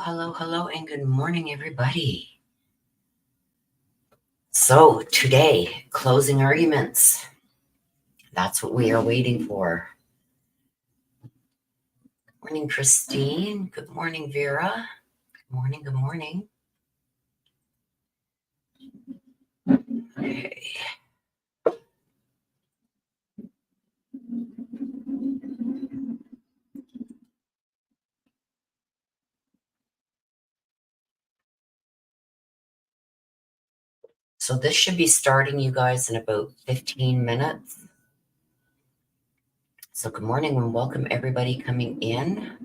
Hello, and good morning, everybody. So today, closing arguments. That's what we are waiting for. Good morning, Christine. Good morning, Vera. Good morning. Okay. So this should be starting, you guys, in about 15 minutes. So good morning and welcome everybody coming in.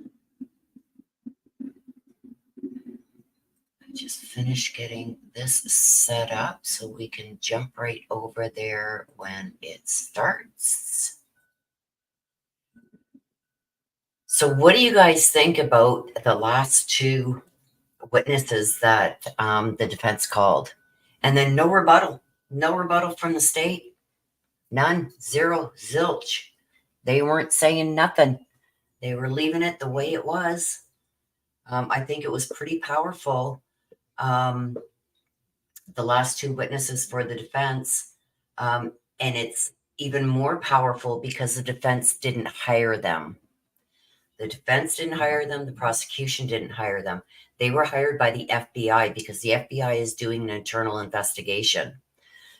I just finished getting this set up so we can jump right over there when it starts. So what do you guys think about the last two witnesses that the defense called? And then no rebuttal from the state. None, zero, zilch. They weren't saying nothing. They were leaving it the way it was. I think it was pretty powerful. The last two witnesses for the defense. And it's even more powerful because the defense didn't hire them. The defense didn't hire them. The prosecution didn't hire them. They were hired by the FBI because the FBI is doing an internal investigation.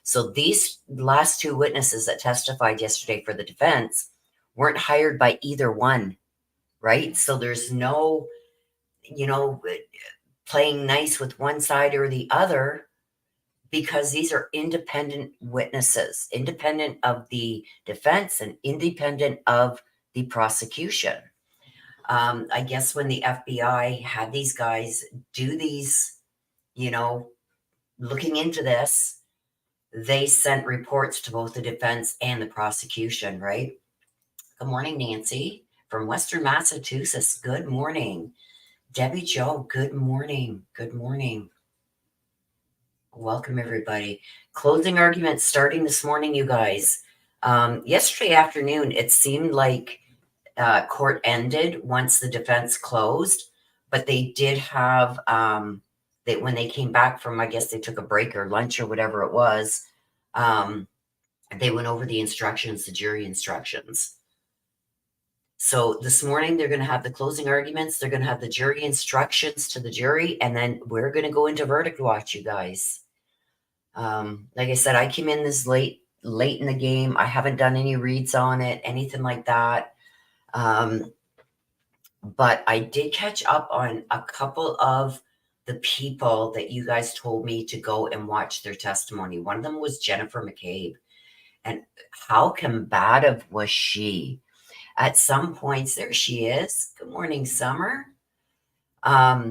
So these last two witnesses that testified yesterday for the defense weren't hired by either one, right? So there's no, playing nice with one side or the other, because these are independent witnesses, independent of the defense and independent of the prosecution. I guess when the FBI had these guys do these, looking into this, they sent reports to both the defense and the prosecution, right? Good morning, Nancy from Western Massachusetts. Good morning. Debbie Jo, good morning. Good morning. Welcome, everybody. Closing arguments starting this morning, you guys. Yesterday afternoon, it seemed like court ended once the defense closed, but they did have when they came back from, I guess they took a break or lunch or whatever it was, they went over the instructions, the jury instructions. So this morning they're going to have the closing arguments, they're going to have the jury instructions to the jury, and then we're going to go into verdict watch, you guys. Like I said, I came in this late in the game. I haven't done any reads on it, anything like that. But I did catch up on a couple of the people that you guys told me to go and watch their testimony. One of them was Jennifer McCabe. And how combative was she? At some points, there she is. Good morning, Summer. At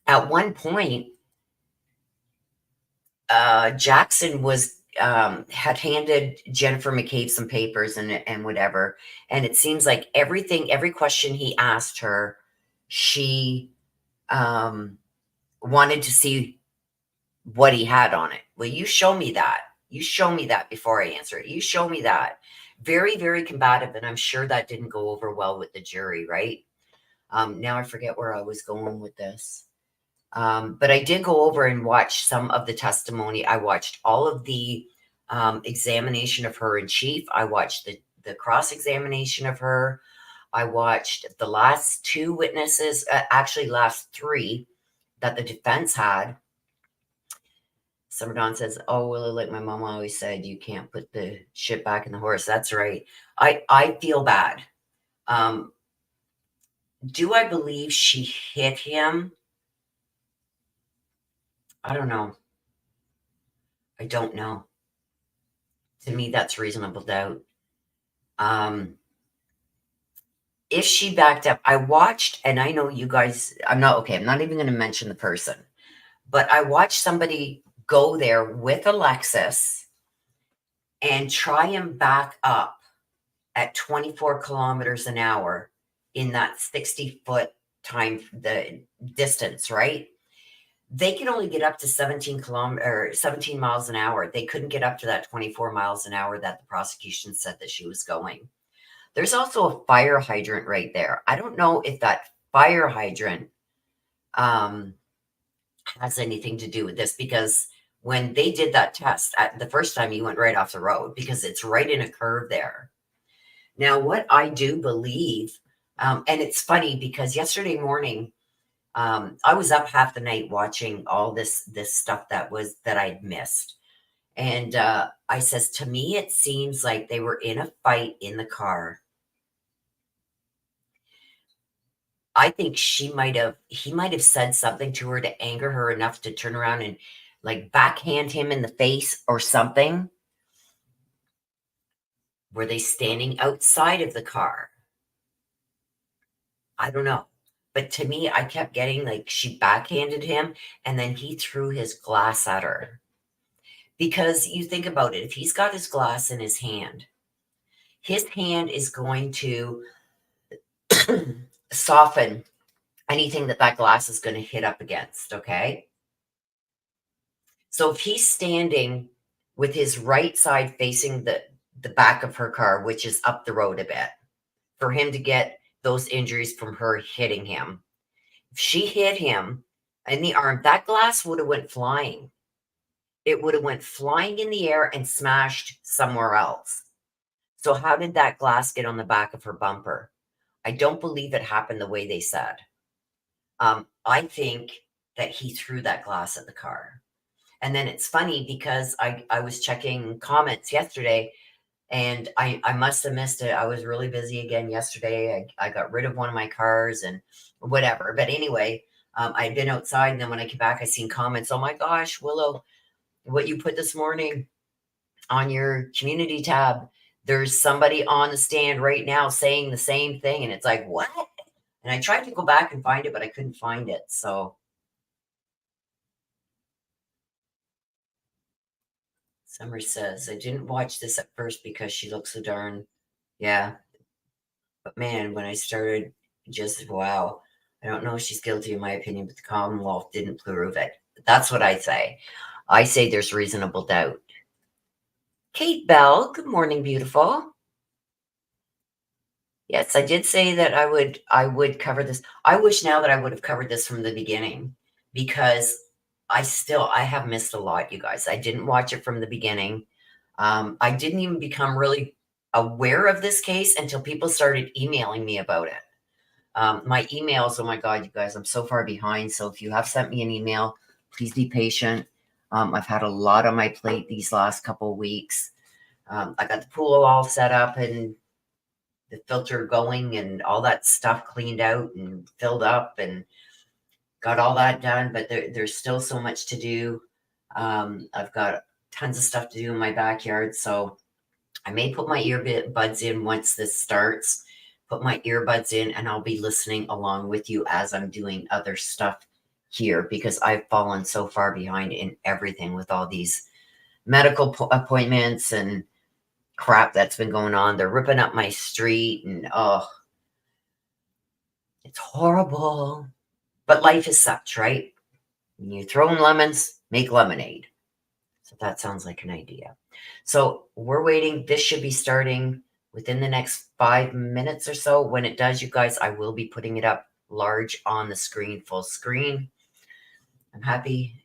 one point, Jackson had handed Jennifer McCabe some papers and whatever. And it seems like every question he asked her, she wanted to see what he had on it. Well, you show me that. You show me that before I answer it. You show me that. Very, very combative. And I'm sure that didn't go over well with the jury, right? Now I forget where I was going with this. But I did go over and watch some of the testimony. I watched all of the examination of her in chief. I watched the cross-examination of her. I watched the last two witnesses, actually last three that the defense had. Summer Dawn says, oh, Willie, like my mom always said, you can't put the shit back in the horse. That's right. I feel bad. Do I believe she hit him? I don't know. I don't know. To me, that's reasonable doubt. If she backed up, I watched, and I know you guys, I'm not even going to mention the person, but I watched somebody go there with a Lexus and try and back up at 24 kilometers an hour in that 60-foot the distance, right? They can only get up to 17 miles an hour. They couldn't get up to that 24 miles an hour that the prosecution said that she was going. There's also a fire hydrant right there. I don't know if that fire hydrant has anything to do with this, because when they did that test the first time, you went right off the road because it's right in a curve there. Now, what I do believe, and it's funny because yesterday morning, I was up half the night watching all this stuff that I'd missed. And I says, to me, it seems like they were in a fight in the car. I think he might have said something to her to anger her enough to turn around and like backhand him in the face or something. Were they standing outside of the car? I don't know. But to me, I kept getting like she backhanded him and then he threw his glass at her. Because you think about it, if he's got his glass in his hand is going to soften anything that glass is going to hit up against, okay? So if he's standing with his right side facing the back of her car, which is up the road a bit, for him to get those injuries from her hitting him. If she hit him in the arm, that glass would have went flying. It would have went flying in the air and smashed somewhere else. So how did that glass get on the back of her bumper? I don't believe it happened the way they said. I think that he threw that glass at the car. And then it's funny because I was checking comments yesterday and I must have missed it. I was really busy again yesterday. I got rid of one of my cars and whatever. But anyway, I'd been outside and then when I came back, I seen comments. Oh my gosh, Willow, what you put this morning on your community tab, there's somebody on the stand right now saying the same thing. And it's like, what? And I tried to go back and find it, but I couldn't find it. So Summer says, I didn't watch this at first because she looks so darn, yeah. But man, when I started, just wow. I don't know if she's guilty, in my opinion, but the Commonwealth didn't prove it. That's what I say. I say there's reasonable doubt. Kate Bell, good morning, beautiful. Yes, I did say that I would cover this. I wish now that I would have covered this from the beginning because I have missed a lot, you guys. I didn't watch it from the beginning. I didn't even become really aware of this case until people started emailing me about it. My emails, oh my God, you guys, I'm so far behind. So if you have sent me an email, please be patient. I've had a lot on my plate these last couple of weeks. I got the pool all set up and the filter going and all that stuff cleaned out and filled up and got all that done. But there's still so much to do. I've got tons of stuff to do in my backyard. So I may put my earbuds in once this starts, put my earbuds in, and I'll be listening along with you as I'm doing other stuff here because I've fallen so far behind in everything with all these medical appointments and crap that's been going on. They're ripping up my street and oh, it's horrible. But life is such, right? When you throw in lemons, make lemonade. So that sounds like an idea. So we're waiting. This should be starting within the next 5 minutes or so. When it does, you guys, I will be putting it up large on the screen, full screen. I'm happy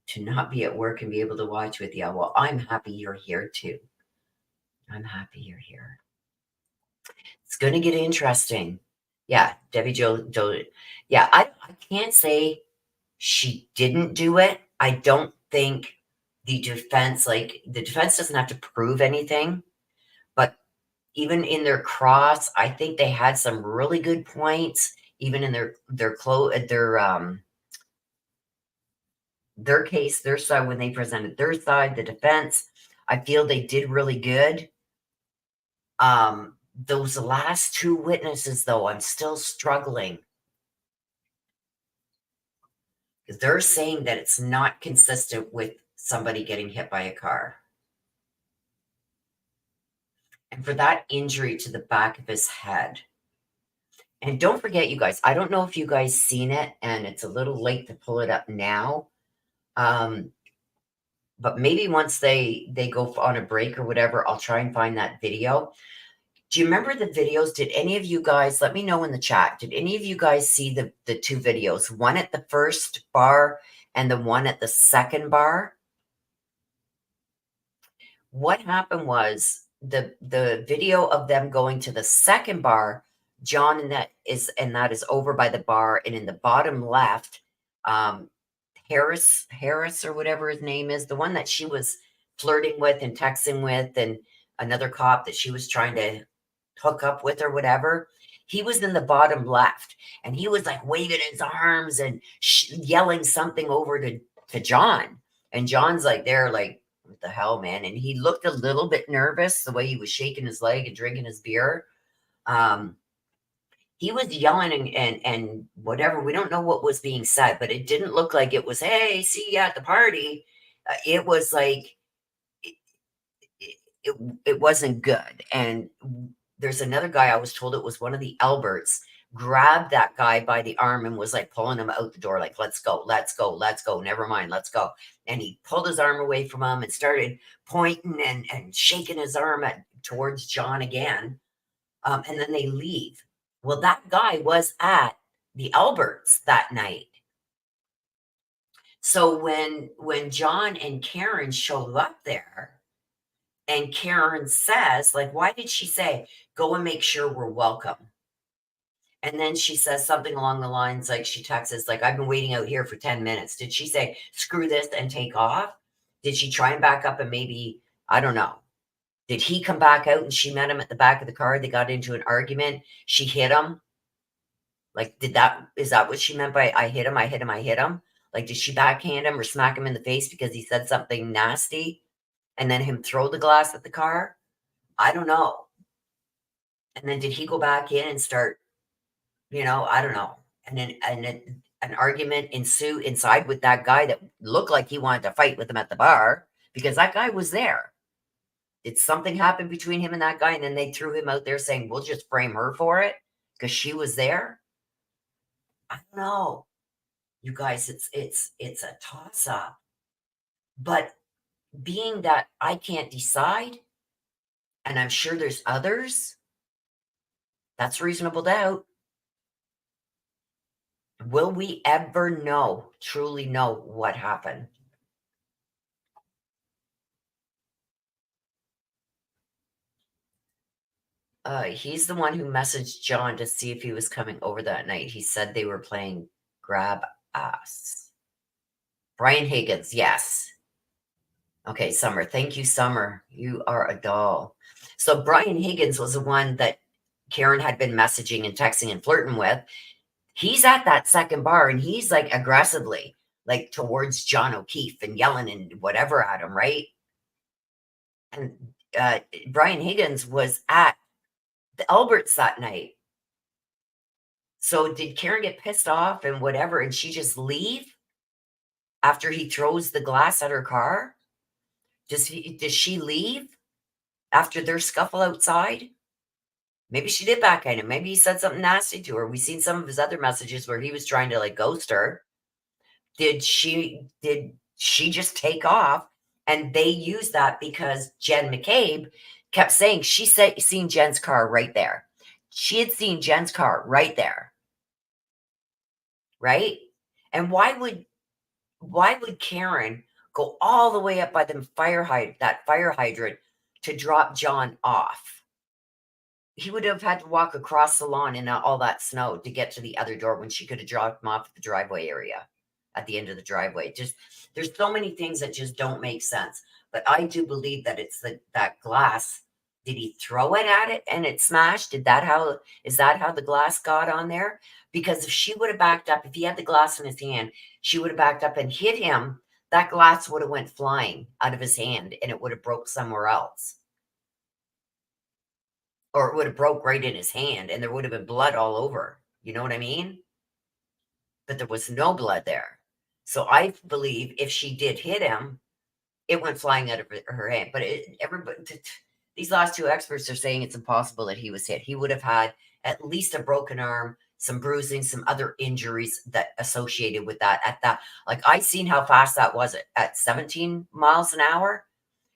to not be at work and be able to watch with you. Well, I'm happy you're here too. I'm happy you're here. It's going to get interesting. Yeah, Debbie Jo. Yeah, I can't say she didn't do it. I don't think the defense doesn't have to prove anything, but even in their cross, I think they had some really good points, even in their case, their side, when they presented their side, the defense, I feel they did really good. Those last two witnesses, though, I'm still struggling. They're saying that it's not consistent with somebody getting hit by a car. And for that injury to the back of his head. And don't forget, you guys, I don't know if you guys seen it, and it's a little late to pull it up now. But maybe once they go on a break or whatever, I'll try and find that video. Do you remember the videos? Did any of you guys, let me know in the chat, did any of you guys see the two videos, one at the first bar and the one at the second bar? What happened was the video of them going to the second bar, John, and that is over by the bar, and in the bottom left, um, Harris or whatever his name is, the one that she was flirting with and texting with, and another cop that she was trying to hook up with or whatever. He was in the bottom left, and he was like waving his arms and yelling something over to John. And John's like there, like, what the hell, man? And he looked a little bit nervous the way he was shaking his leg and drinking his beer. He was yelling and whatever. We don't know what was being said, but it didn't look like it was, hey, see you at the party. It was like, it wasn't good. And there's another guy, I was told it was one of the Alberts, grabbed that guy by the arm and was like pulling him out the door, like, let's go, let's go, let's go, never mind, let's go. And he pulled his arm away from him and started pointing and shaking his arm towards John again. And then they leave. Well, that guy was at the Alberts that night. So when John and Karen showed up there, and Karen says, like, why did she say, go and make sure we're welcome? And then she says something along the lines, like, she texts, like, I've been waiting out here for 10 minutes. Did she say, screw this and take off? Did she try and back up and maybe, I don't know. Did he come back out and she met him at the back of the car? They got into an argument. She hit him. Like, is that what she meant by I hit him, I hit him, I hit him? Like, did she backhand him or smack him in the face because he said something nasty? And then him throw the glass at the car? I don't know. And then did he go back in and start, I don't know. And then an argument ensue inside with that guy that looked like he wanted to fight with him at the bar because that guy was there. Did something happen between him and that guy? And then they threw him out there saying, we'll just frame her for it because she was there. I don't know. You guys, it's a toss up. But being that I can't decide, and I'm sure there's others, that's reasonable doubt. Will we ever truly know what happened? He's the one who messaged John to see if he was coming over that night. He said they were playing grab ass. Brian Higgins, yes. Okay, Summer. Thank you, Summer. You are a doll. So Brian Higgins was the one that Karen had been messaging and texting and flirting with. He's at that second bar and he's like aggressively like towards John Okeefe and yelling and whatever at him, right? And Brian Higgins was at the Alberts that night. So did Karen get pissed off and whatever and she just leave after he throws the glass at her car? Does she leave after their scuffle outside? Maybe she did backhand him. Maybe he said something nasty to her. We've seen some of his other messages where he was trying to like ghost her. Did she just take off? And they used that because Jen McCabe kept saying she seen Jen's car right there. She had seen Jen's car right there. Right? And why would Karen go all the way up by the fire hydrant to drop John off? He would have had to walk across the lawn in all that snow to get to the other door when she could have dropped him off at the driveway area, at the end of the driveway. Just there's so many things that just don't make sense. But I do believe that it's that glass. Did he throw it at it and it smashed? Is that how the glass got on there? Because if she would have backed up, if he had the glass in his hand, she would have backed up and hit him. That glass would have went flying out of his hand and it would have broke somewhere else. Or it would have broke right in his hand and there would have been blood all over. You know what I mean? But there was no blood there. So I believe if she did hit him, it went flying out of her hand. But these last two experts are saying it's impossible that he was hit. He would have had at least a broken arm, some bruising, some other injuries that associated with that. At that, like I seen how fast that was at 17 miles an hour.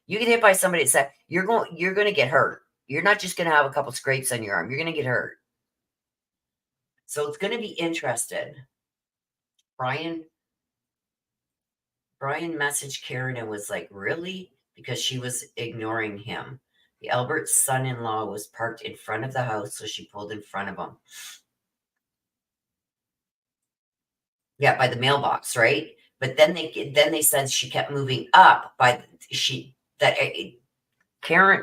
You get hit by somebody that said you're going to get hurt. You're not just going to have a couple scrapes on your arm. You're going to get hurt. So it's going to be interesting. Brian messaged Karen and was like, really? Because she was ignoring him. The Albert's son-in-law was parked in front of the house, so she pulled in front of him. Yeah, by the mailbox, right? But then they said she kept moving up Karen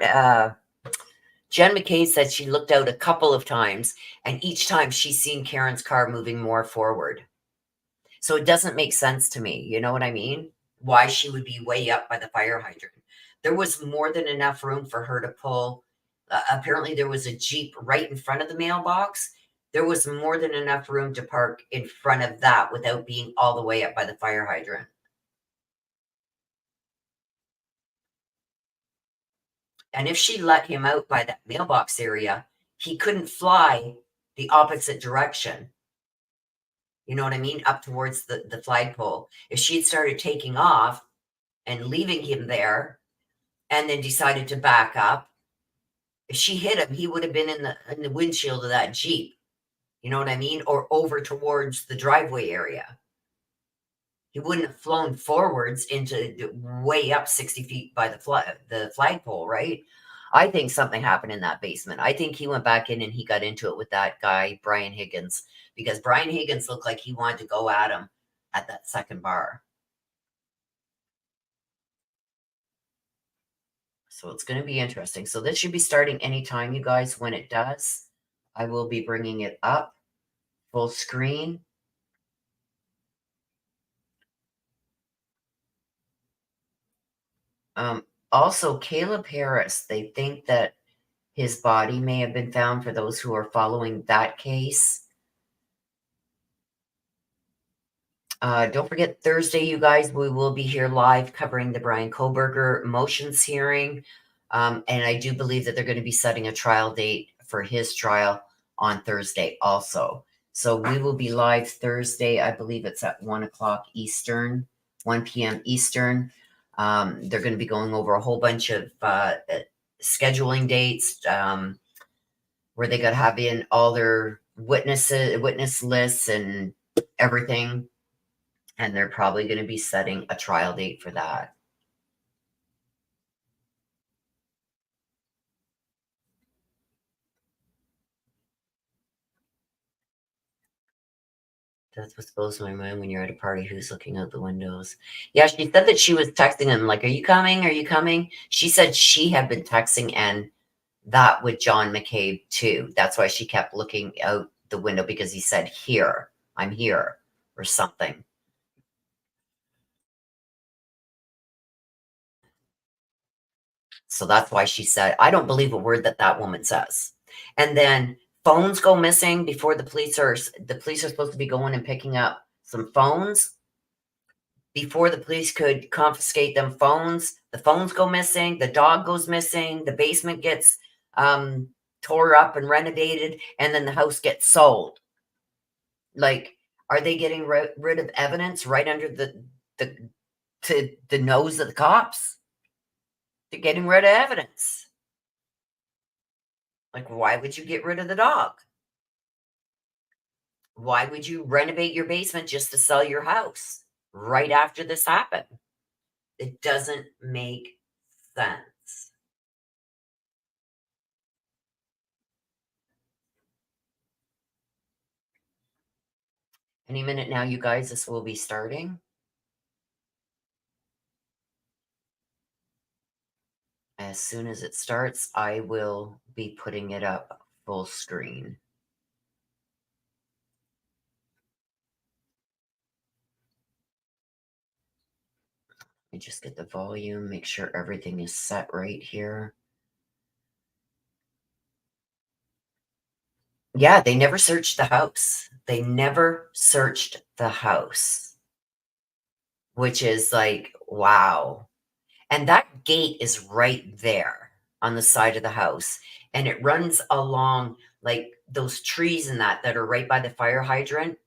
Jen McKay said she looked out a couple of times, and each time she's seen Karen's car moving more forward. So it doesn't make sense to me. You know what I mean? Why she would be way up by the fire hydrant. There was more than enough room for her to pull. Apparently, there was a Jeep right in front of the mailbox. There was more than enough room to park in front of that without being all the way up by the fire hydrant. And if she let him out by that mailbox area, he couldn't fly the opposite direction. You know what I mean? Up towards the flagpole. If she had started taking off and leaving him there and then decided to back up, if she hit him, he would have been in the windshield of that Jeep. You know what I mean? Or over towards the driveway area. He wouldn't have flown forwards into way up 60 feet by the flagpole, right? I think something happened in that basement. I think he went back in and he got into it with that guy, Brian Higgins, because Brian Higgins looked like he wanted to go at him at that second bar. So it's going to be interesting. So this should be starting anytime, you guys. When it does, I will be bringing it up full screen. Also, Caleb Harris, they think that his body may have been found, for those who are following that case. Don't forget, Thursday, you guys, we will be here live covering the Brian Koberger motions hearing. And I do believe that they're going to be setting a trial date for his trial on Thursday also. So we will be live Thursday. I believe it's at 1 o'clock Eastern, 1 p.m. Eastern. They're going to be going over a whole bunch of scheduling dates, where they got to have in all their witness lists and everything. And they're probably going to be setting a trial date for that. That's what blows my mind when you're at a party. Who's looking out the windows? Yeah, she said that she was texting him, like, are you coming? Are you coming? She said she had been texting and that with John McCabe too. That's why she kept looking out the window, because he said, here, I'm here, or something. So that's why she said, I don't believe a word that woman says. And then phones go missing before the police are supposed to be going and picking up some phones. Before the police could confiscate them phones, the phones go missing, the dog goes missing, the basement gets tore up and renovated, and then the house gets sold. Like, are they getting rid of evidence right under the nose of the cops? They're getting rid of evidence. Like, why would you get rid of the dog? Why would you renovate your basement just to sell your house right after this happened? It doesn't make sense. Any minute now, you guys, this will be starting. As soon as it starts, I will be putting it up full screen. Let me just get the volume, make sure everything is set right here. Yeah, they never searched the house. They never searched the house, which is like, wow. And that gate is right there on the side of the house. And it runs along like those trees and that are right by the fire hydrant.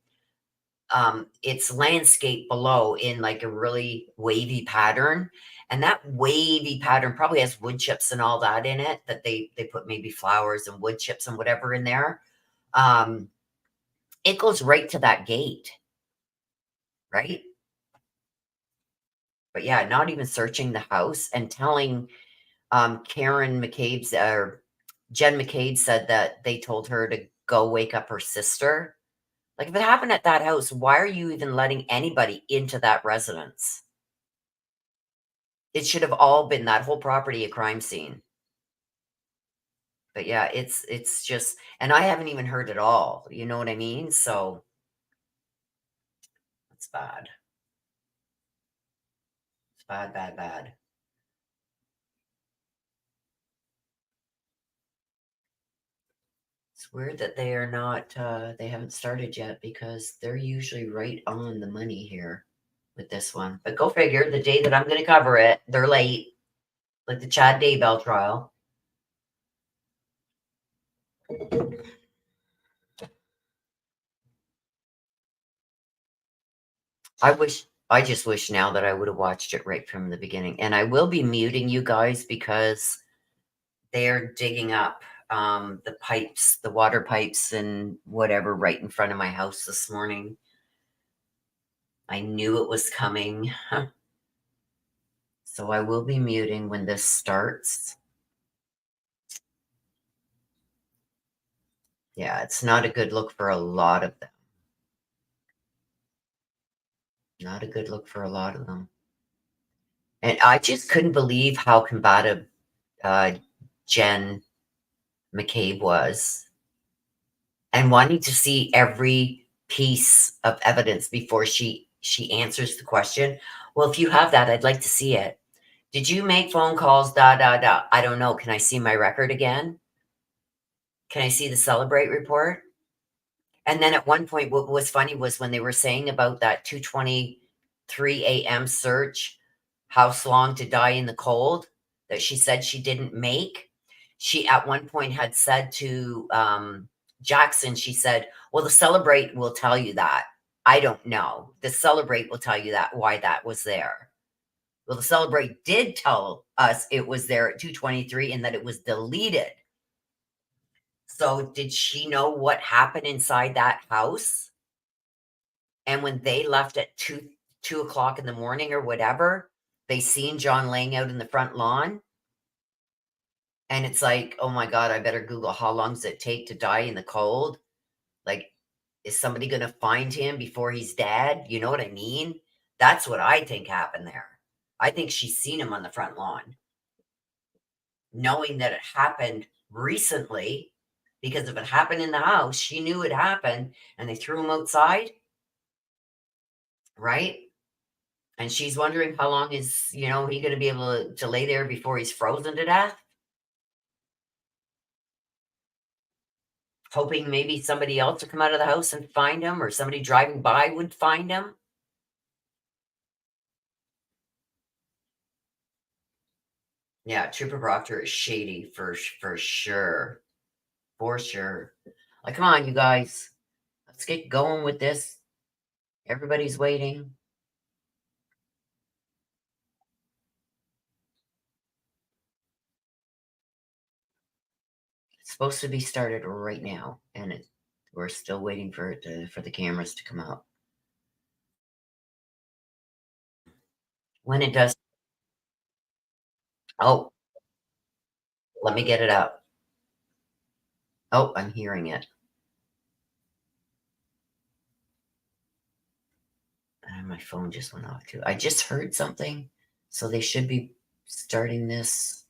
it's landscape below in like a really wavy pattern. And that wavy pattern probably has wood chips and all that in it, that they put maybe flowers and wood chips and whatever in there. Um, it goes right to that gate, right? But yeah, not even searching the house and telling Karen McCabe's or Jen McCabe said that they told her to go wake up her sister. Like, if it happened at that house, why are you even letting anybody into that residence? It should have all been that whole property a crime scene. But yeah, it's just, and I haven't even heard it all. You know what I mean? So it's bad. It's bad, bad, bad. It's weird that they are not, they haven't started yet because they're usually right on the money here with this one. But go figure, the day that I'm going to cover it, they're late, like the Chad Daybell trial. I just wish now that I would have watched it right from the beginning. And I will be muting you guys because they're digging up the pipes, the water pipes and whatever right in front of my house this morning. I knew it was coming. So I will be muting when this starts. Yeah, it's not a good look for a lot of them. Not a good look for a lot of them. And I just couldn't believe how combative Jen McCabe was and wanting to see every piece of evidence before she answers the question. Well, if you have that, I'd like to see it. Did you make phone calls? Da da da. I don't know. Can I see my record again? Can I see the celebrate report? And then at one point, what was funny was when they were saying about that 2:23 a.m. search, house long to die in the cold, that she said she didn't make. She at one point had said to Jackson, she said, "Well, the celebrate will tell you that. I don't know. The celebrate will tell you that why that was there." Well, the celebrate did tell us it was there at 2:23 and that it was deleted. So did she know what happened inside that house? And when they left at 2 o'clock in the morning or whatever, they seen John laying out in the front lawn. And it's like, oh my God, I better Google how long does it take to die in the cold? Like, is somebody going to find him before he's dead? You know what I mean? That's what I think happened there. I think she's seen him on the front lawn, knowing that it happened recently. Because if it happened in the house, she knew it happened and they threw him outside, right? And she's wondering how long is, he going to be able to lay there before he's frozen to death? Hoping maybe somebody else would come out of the house and find him, or somebody driving by would find him. Yeah, Trooper Proctor is shady for sure. For sure. Like, come on, you guys. Let's get going with this. Everybody's waiting. It's supposed to be started right now, and we're still waiting for the cameras to come up. When it does, oh, let me get it up. Oh, I'm hearing it. And my phone just went off too. I just heard something, so they should be starting this.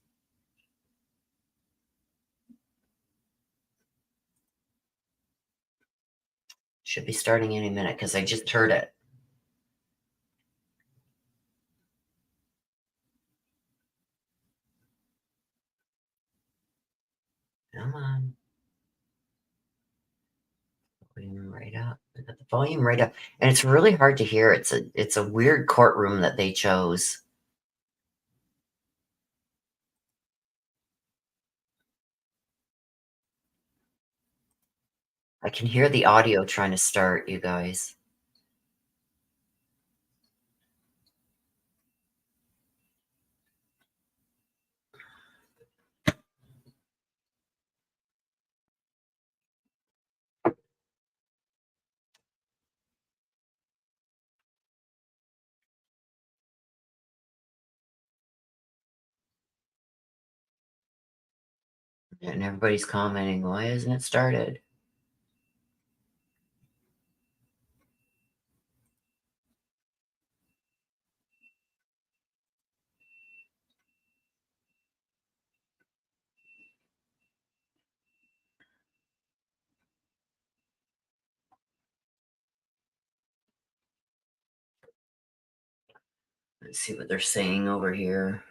Should be starting any minute because I just heard it. Come on. Volume right up. I got the volume right up. And it's really hard to hear. It's a weird courtroom that they chose. I can hear the audio trying to start, you guys. And everybody's commenting, why hasn't it started? Let's see what they're saying over here.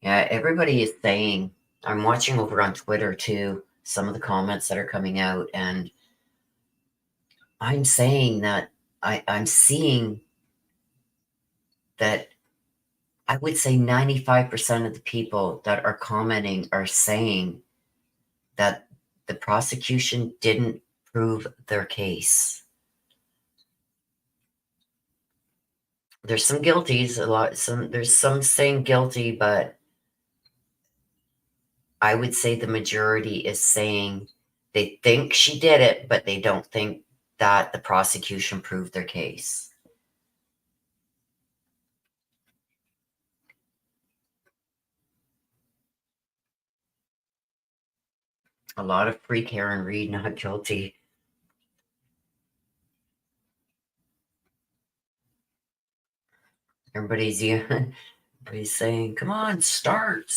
Yeah, everybody is saying, I'm watching over on Twitter too, some of the comments that are coming out, and I'm saying that I'm seeing that I would say 95% of the people that are commenting are saying that the prosecution didn't prove their case. There's some guilties, there's some saying guilty, but I would say the majority is saying they think she did it, but they don't think that the prosecution proved their case. A lot of free Karen Reed not guilty. Everybody's saying, come on, start.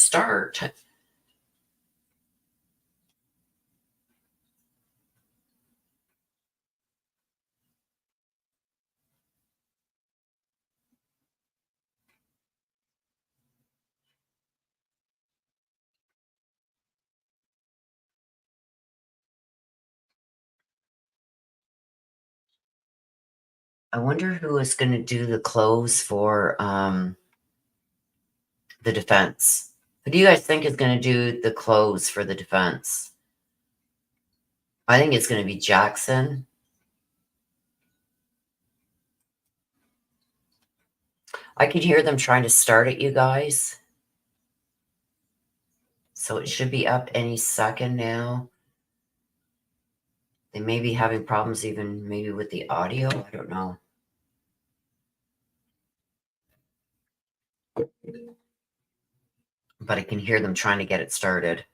I wonder who is going to do the close for the defense. Who do you guys think is going to do the close for the defense? I think it's going to be Jackson. I could hear them trying to start it, you guys. So it should be up any second now. They may be having problems even maybe with the audio. I don't know. But I can hear them trying to get it started.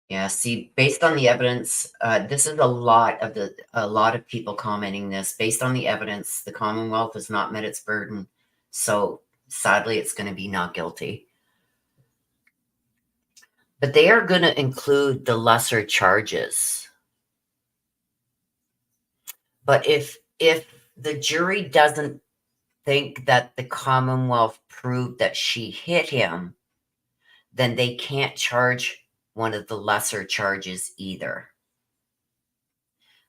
Yeah, see, based on the evidence, this is a lot of people commenting this. Based on the evidence, the Commonwealth has not met its burden. So sadly, it's going to be not guilty. But they are going to include the lesser charges. But if the jury doesn't think that the Commonwealth proved that she hit him, then they can't charge one of the lesser charges either.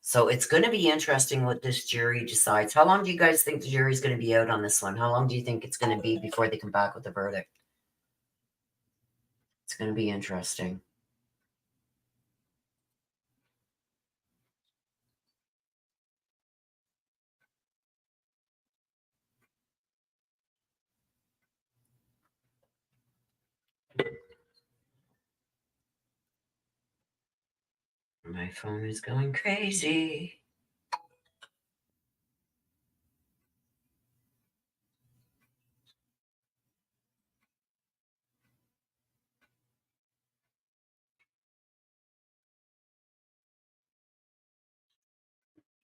So it's going to be interesting what this jury decides. How long do you guys think the jury's going to be out on this one? How long do you think it's going to be before they come back with a verdict? It's going to be interesting. My phone is going crazy.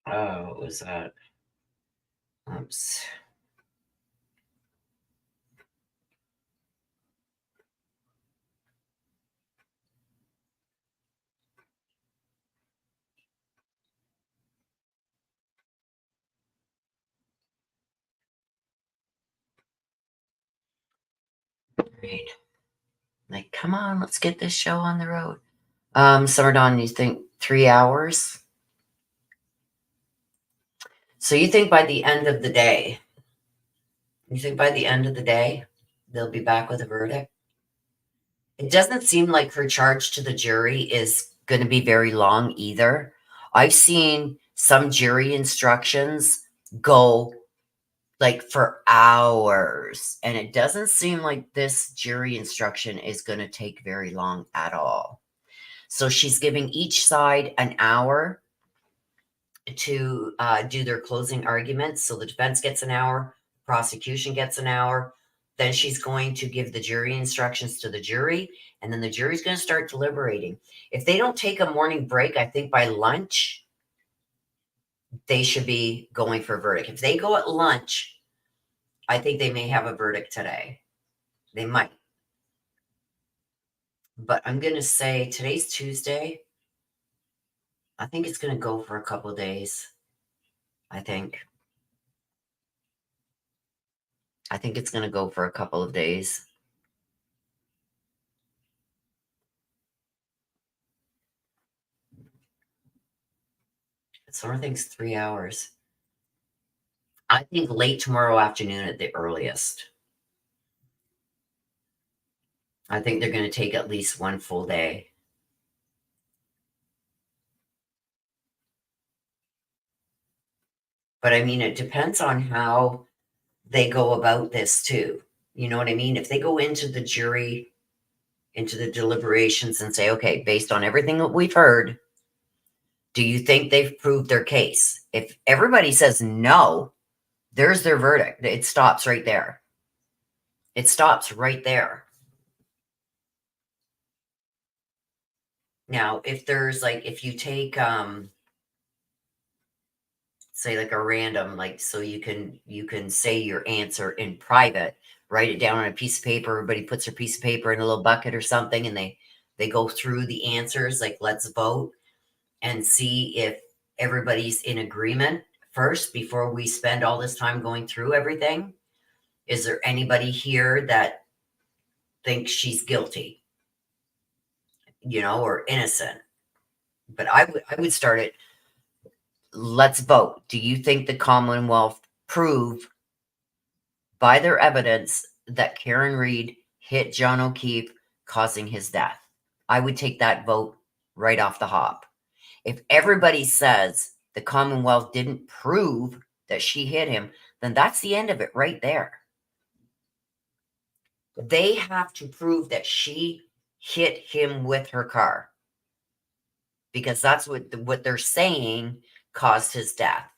Oh, what was that? Oops. Right. Like, come on, let's get this show on the road. Summer Dawn, you think 3 hours? So you think by the end of the day? You think by the end of the day They'll be back with a verdict. It doesn't seem like her charge to the jury is going to be very long either. I've seen some jury instructions go like for hours, and it doesn't seem like this jury instruction is going to take very long at all. So she's giving each side an hour to do their closing arguments. So the defense gets an hour, prosecution gets an hour. Then she's going to give the jury instructions to the jury, and then the jury's going to start deliberating. If they don't take a morning break, I think by lunch, they should be going for a verdict. If they go at lunch, I think they may have a verdict today. They might. But I'm going to say today's Tuesday. I think it's going to go for a couple days. I think. I think it's going to go for a couple of days. Summer thinks 3 hours. I think late tomorrow afternoon at the earliest. I think they're going to take at least one full day. But I mean, it depends on how they go about this too. You know what I mean? If they go into the jury, into the deliberations and say, okay, based on everything that we've heard, do you think they've proved their case? If everybody says no, there's their verdict. It stops right there. It stops right there. Now, if there's like, if you take, say like a random, like, so you can say your answer in private, write it down on a piece of paper. Everybody puts their piece of paper in a little bucket or something, and they go through the answers, like, let's vote and see if everybody's in agreement first before we spend all this time going through everything. Is there anybody here that thinks she's guilty, or innocent? But I would start it. Let's vote. Do you think the Commonwealth prove by their evidence that Karen Read hit John O'Keefe, causing his death? I would take that vote right off the hop. If everybody says the Commonwealth didn't prove that she hit him, then that's the end of it right there. They have to prove that she hit him with her car, because that's what they're saying caused his death.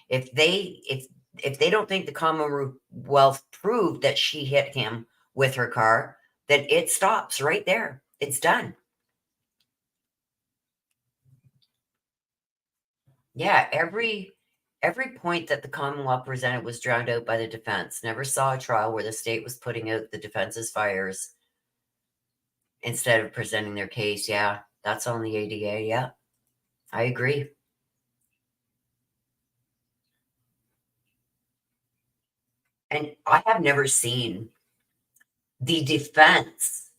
If they don't think the Commonwealth proved that she hit him with her car, then it stops right there. It's done. Yeah, every point that the Commonwealth presented was drowned out by the defense. Never saw a trial where the state was putting out the defense's fires instead of presenting their case. Yeah, that's on the ADA. Yeah, I agree. And I have never seen the defense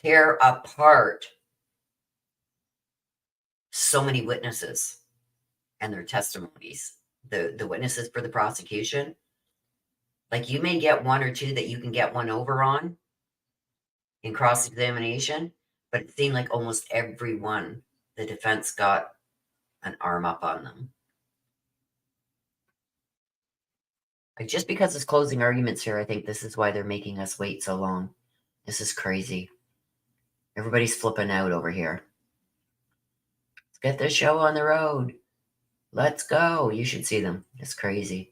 tear apart so many witnesses and their testimonies. The witnesses for the prosecution, like, you may get one or two that you can get one over on in cross-examination, but it seemed like almost everyone, the defense got an arm up on them. Like, just because it's closing arguments here, I think this is why they're making us wait so long. This is crazy. Everybody's flipping out over here. Let's get this show on the road. Let's go. You should see them. It's crazy.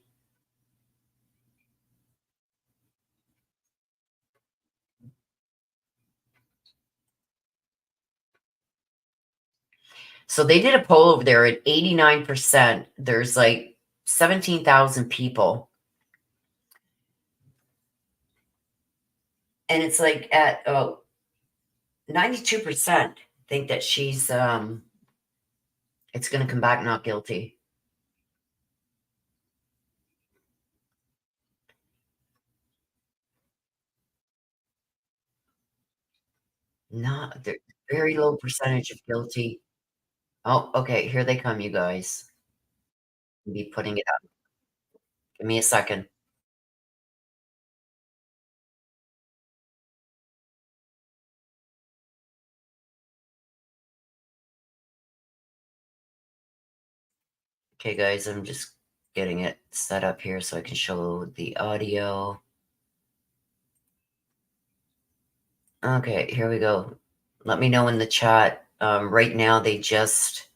So they did a poll over there at 89%. There's like 17,000 people. And it's like at 92% think that she's it's going to come back not guilty. Not the very low percentage of guilty. Oh, okay, here they come, you guys. I'll be putting it up. Give me a second. Okay, guys, I'm just getting it set up here so I can show the audio. Okay, here we go. Let me know in the chat. Right now, they just...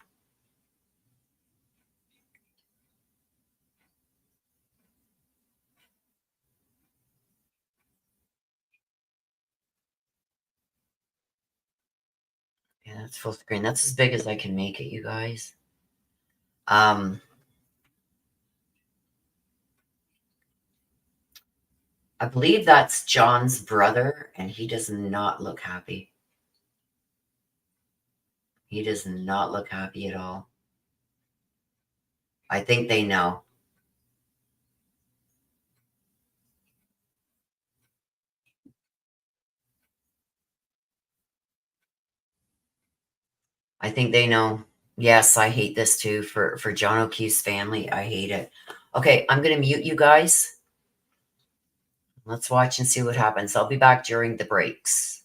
Yeah, that's full screen. That's as big as I can make it, you guys. I believe that's John's brother, and he does not look happy. He does not look happy at all. I think they know. I think they know. Yes, I hate this too. For John O'Keefe's family, I hate it. Okay, I'm going to mute you guys. Let's watch and see what happens. I'll be back during the breaks.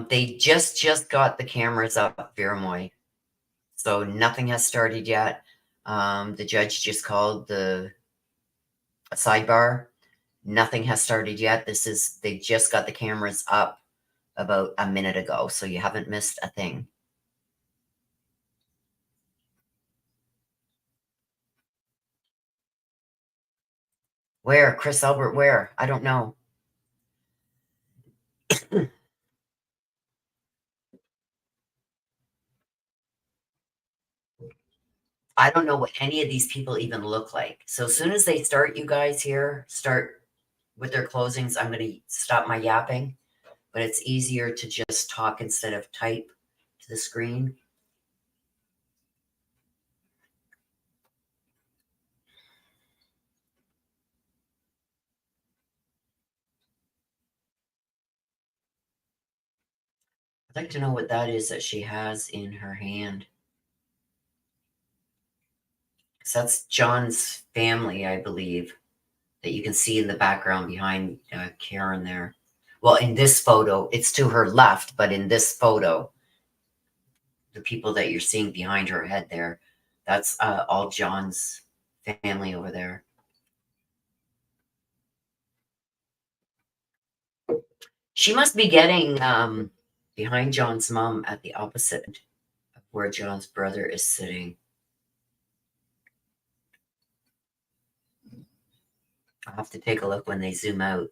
They just got the cameras up, Viramoy. So nothing has started yet. The judge just called the sidebar. Nothing has started yet. They just got the cameras up about a minute ago, so you haven't missed a thing. Where? Chris Albert, where? I don't know. I don't know what any of these people even look like. So as soon as they start, you guys here, start with their closings, I'm going to stop my yapping. But it's easier to just talk instead of type to the screen. I'd like to know what that is that she has in her hand. So that's John's family, I believe, that you can see in the background behind Karen there. Well, in this photo, it's to her left, but in this photo, the people that you're seeing behind her head there, that's all John's family over there. She must be getting behind John's mom at the opposite of where John's brother is sitting. I'll have to take a look when they zoom out.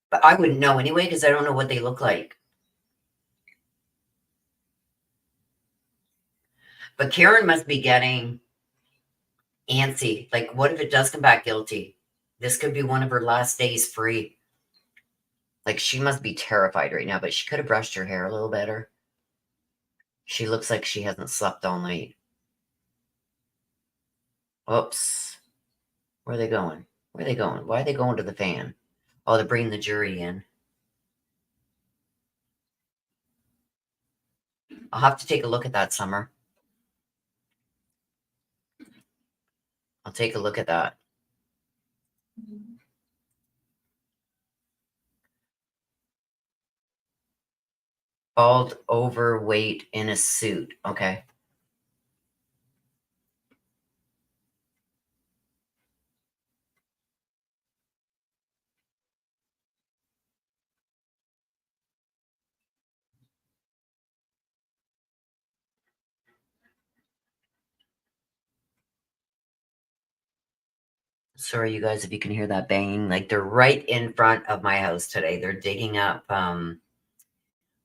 But I wouldn't know anyway because I don't know what they look like. But Karen must be getting antsy. Like, what if it does come back guilty? This could be one of her last days free. Like, she must be terrified right now, but she could have brushed her hair a little better. She looks like she hasn't slept all night. Oops. Where are they going? Where are they going? Why are they going to the fan? Oh, they're bringing the jury in. I'll have to take a look at that, Summer. I'll take a look at that. Bald, overweight, in a suit. Okay. Sorry, you guys, if you can hear that banging. Like, they're right in front of my house today. They're digging up.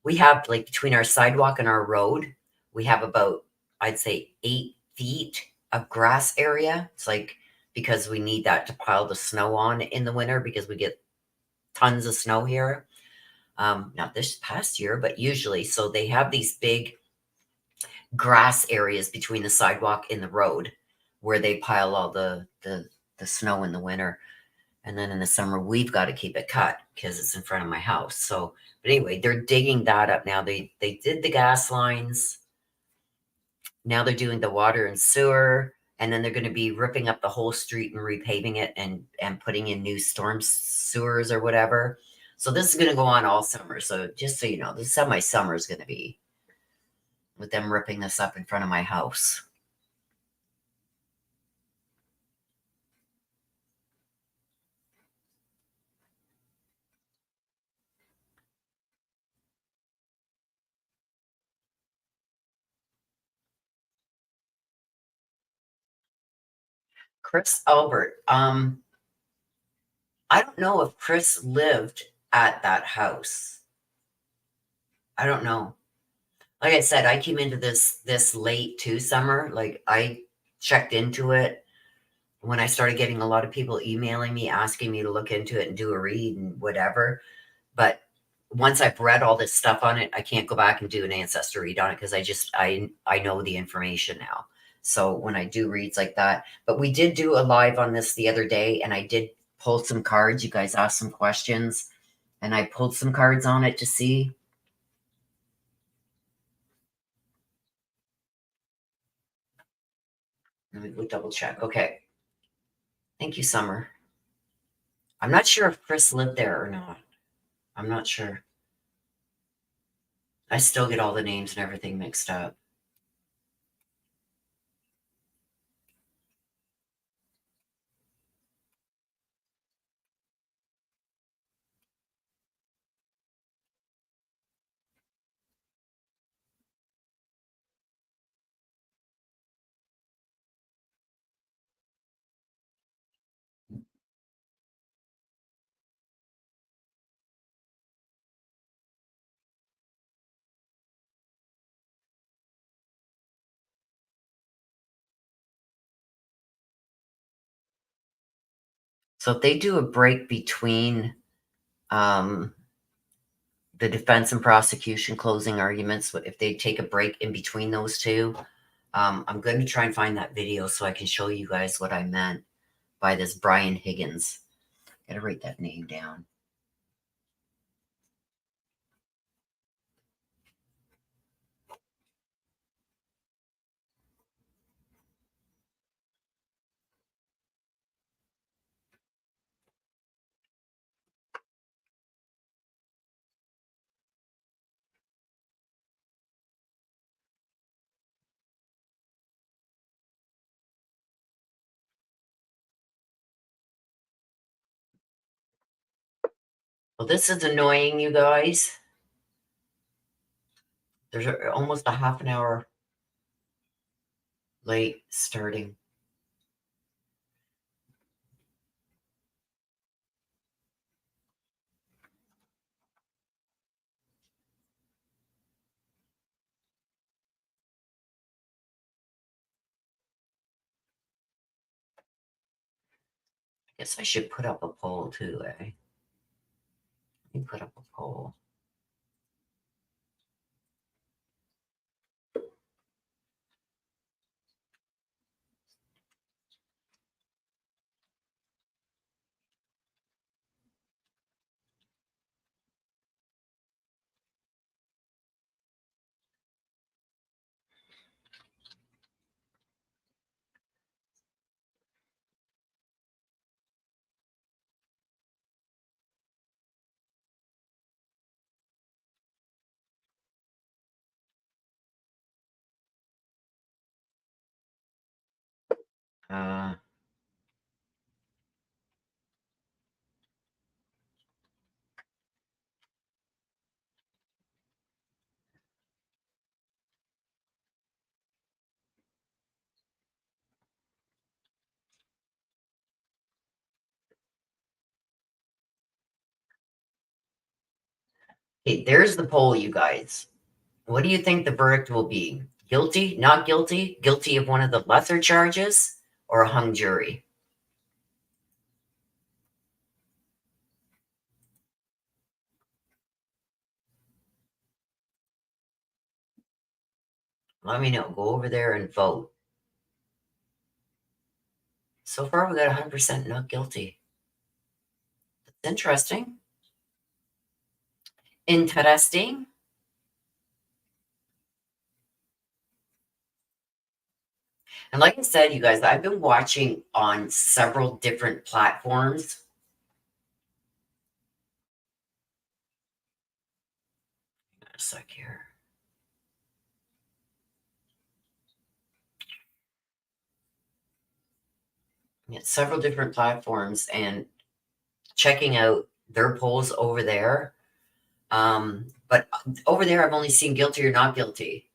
We have, like, between our sidewalk and our road, we have about, I'd say, 8 feet of grass area. It's like, because we need that to pile the snow on in the winter because we get tons of snow here. Not this past year, but usually. So they have these big grass areas between the sidewalk and the road where they pile all the snow in the winter. And then in the summer, we've got to keep it cut because it's in front of my house. So, but anyway, they're digging that up now. They did the gas lines. Now they're doing the water and sewer, and then they're going to be ripping up the whole street and repaving it and putting in new storm sewers or whatever. So this is going to go on all summer. So just so you know, this is how my summer is going to be with them ripping this up in front of my house. Chris Albert. I don't know if Chris lived at that house. I don't know. Like I said, I came into this late too summer. Like I checked into it when I started getting a lot of people emailing me asking me to look into it and do a read and whatever. But once I've read all this stuff on it, I can't go back and do an ancestor read on it because I know the information now. So when I do reads like that, but we did do a live on this the other day, and I did pull some cards. You guys asked some questions, and I pulled some cards on it to see. Let me go double check. Okay. Thank you, Summer. I'm not sure if Chris lived there or not. I'm not sure. I still get all the names and everything mixed up. So if they do a break between um, the defense and prosecution closing arguments, if they take a break in between those two, I'm going to try and find that video so I can show you guys what I meant by this Brian Higgins. Gotta write that name down. Well, this is annoying, you guys. There's almost a half an hour late starting. Guess I should put up a poll too, eh? Let me put up a poll. Uh, okay, there's the poll, you guys. What do you think the verdict will be? Guilty, not guilty, guilty of one of the lesser charges, or a hung jury? Let me know. Go over there and vote. So far, we got 100% not guilty. Interesting. Interesting. And like I said, you guys, I've been watching on several different platforms. A sec here. Yeah, several different platforms and checking out their polls over there. But over there, I've only seen guilty or not guilty.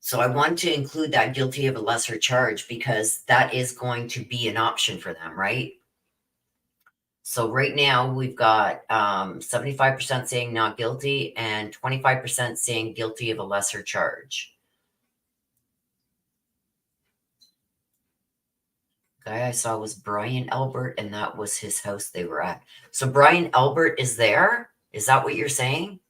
So I want to include that guilty of a lesser charge because that is going to be an option for them, right? So right now we've got 75% saying not guilty and 25% saying guilty of a lesser charge. Guy I saw was Brian Albert, and that was his house they were at. So Brian Albert is there? Is that what you're saying?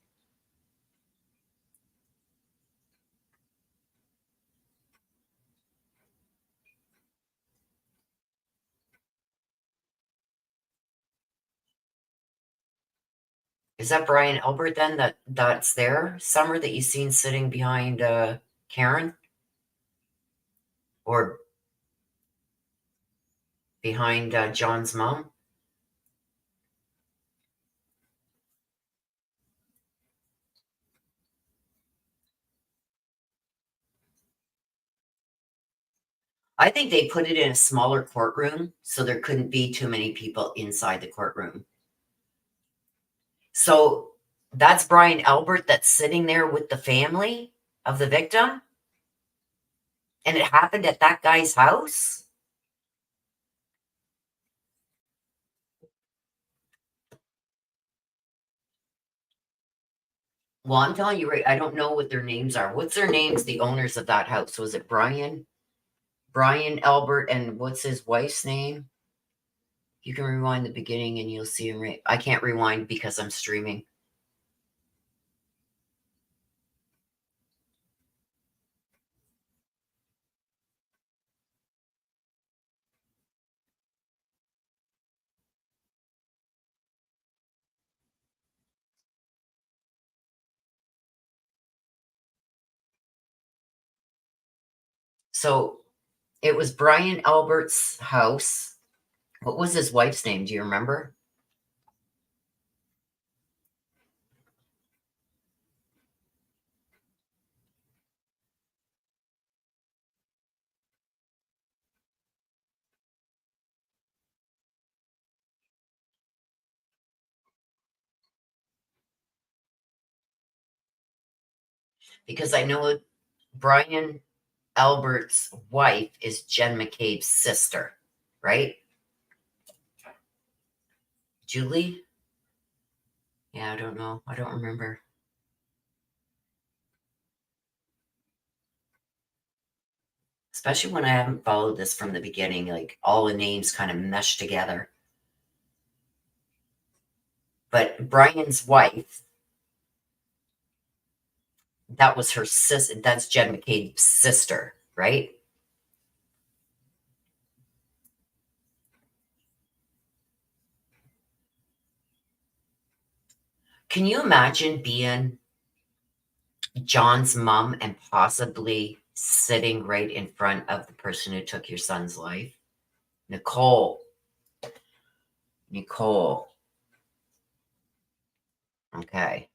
Is that Brian Albert then that's there? Summer that you seen sitting behind Karen? Or behind John's mom? I think they put it in a smaller courtroom so there couldn't be too many people inside the courtroom. So that's Brian Albert that's sitting there with the family of the victim? And it happened at that guy's house? Well, I'm telling you, right, I don't know what their names are. What's their names, the owners of that house? Was it Brian? Brian Albert, and what's his wife's name? You can rewind the beginning and you'll see him right. I can't rewind because I'm streaming. So it was Brian Albert's house. What was his wife's name? Do you remember? Because I know Brian Albert's wife is Jen McCabe's sister, right? Julie? Yeah, I don't know. I don't remember. Especially when I haven't followed this from the beginning, like all the names kind of mesh together. But Brian's wife, that was her sister. That's Jen McCabe's sister, right? Can you imagine being John's mom and possibly sitting right in front of the person who took your son's life? Nicole. Nicole. Okay.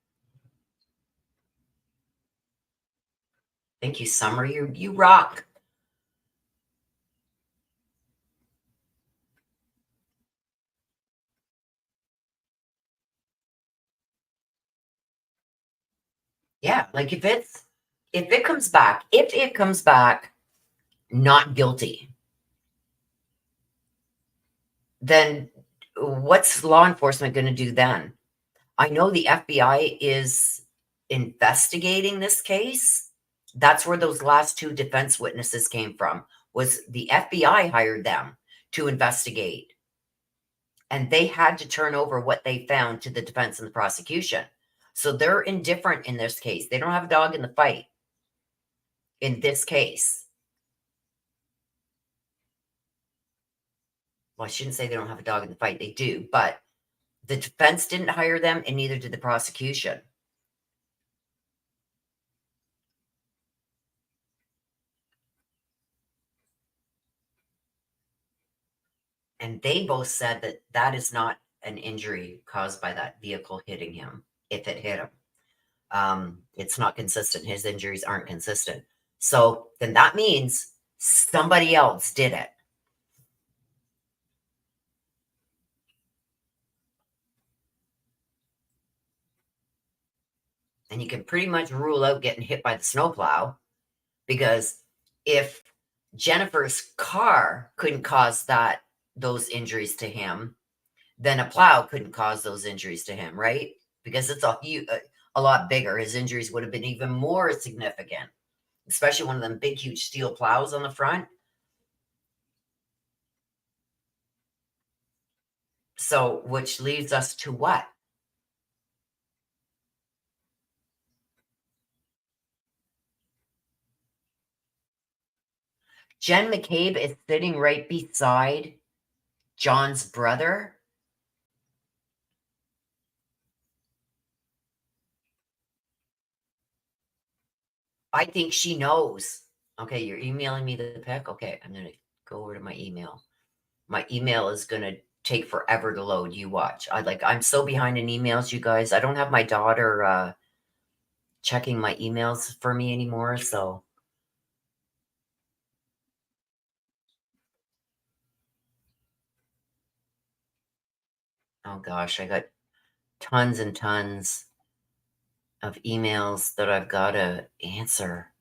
Thank you, Summer. You rock. Yeah, like if it comes back not guilty, then what's law enforcement going to do then? I know the FBI is investigating this case. That's where those last two defense witnesses came from. Was the FBI hired them to investigate, and they had to turn over what they found to the defense and the prosecution. So they're indifferent in this case. They don't have a dog in the fight in this case. Well, I shouldn't say they don't have a dog in the fight. They do, but the defense didn't hire them, and neither did the prosecution. And they both said that that is not an injury caused by that vehicle hitting him, if it hit him. It's not consistent. His injuries aren't consistent. So then that means somebody else did it. And you can pretty much rule out getting hit by the snowplow, because if Jennifer's car couldn't cause those injuries to him, then a plow couldn't cause those injuries to him, right? Because it's a lot bigger. His injuries would have been even more significant, especially one of them big, huge steel plows on the front. So, which leads us to what? Jen McCabe is sitting right beside John's brother. I think she knows. Okay, you're emailing me the pic. Okay, I'm going to go over to my email. My email is going to take forever to load. You watch. I'm so behind in emails, you guys. I don't have my daughter checking my emails for me anymore, so. Oh gosh, I got tons and tons of emails that I've got to answer.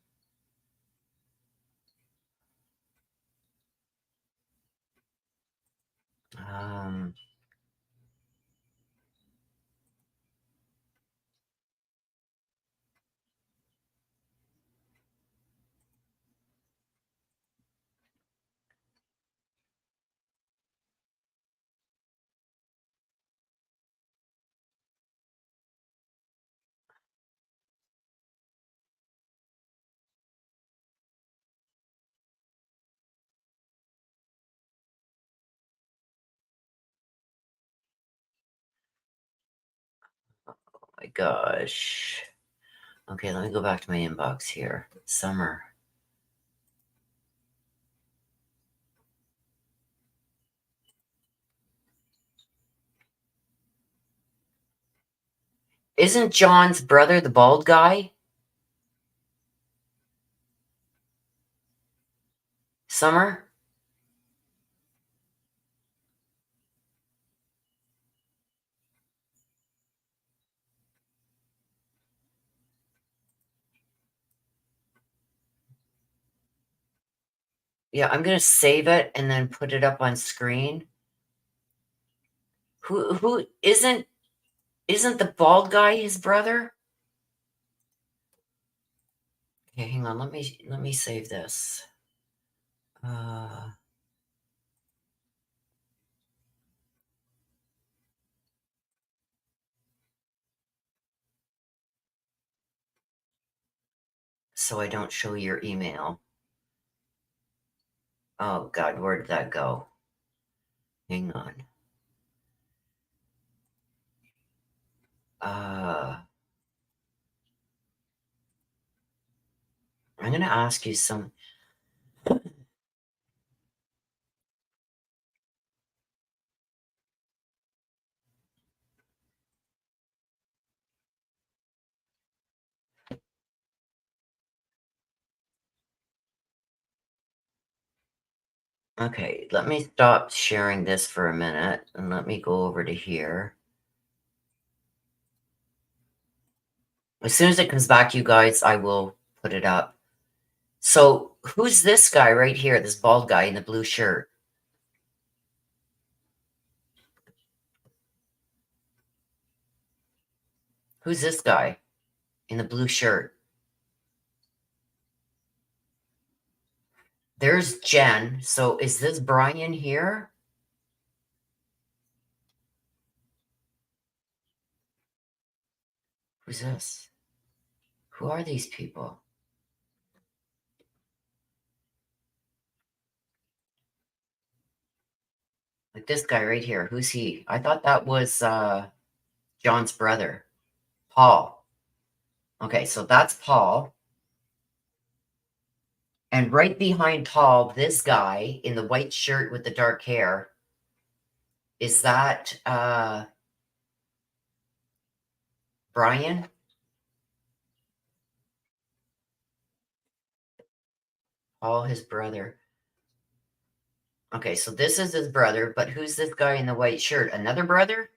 My gosh. Okay, let me go back to my inbox here. Summer. Isn't John's brother the bald guy? Summer? Yeah, I'm gonna save it and then put it up on screen. Who isn't the bald guy his brother? Okay, hang on. Let me save this. So I don't show your email. Oh God, where did that go? Hang on. I'm gonna ask you some. Okay, let me stop sharing this for a minute and let me go over to here. As soon as it comes back, you guys, I will put it up. So who's this guy right here, this bald guy in the blue shirt? Who's this guy in the blue shirt? There's Jen. So is this Brian here? Who's this? Who are these people? Like this guy right here. Who's he? I thought that was John's brother, Paul. Okay, so that's Paul. And right behind Paul, this guy in the white shirt with the dark hair, is that Brian? Paul, his brother. Okay, so this is his brother, but who's this guy in the white shirt? Another brother?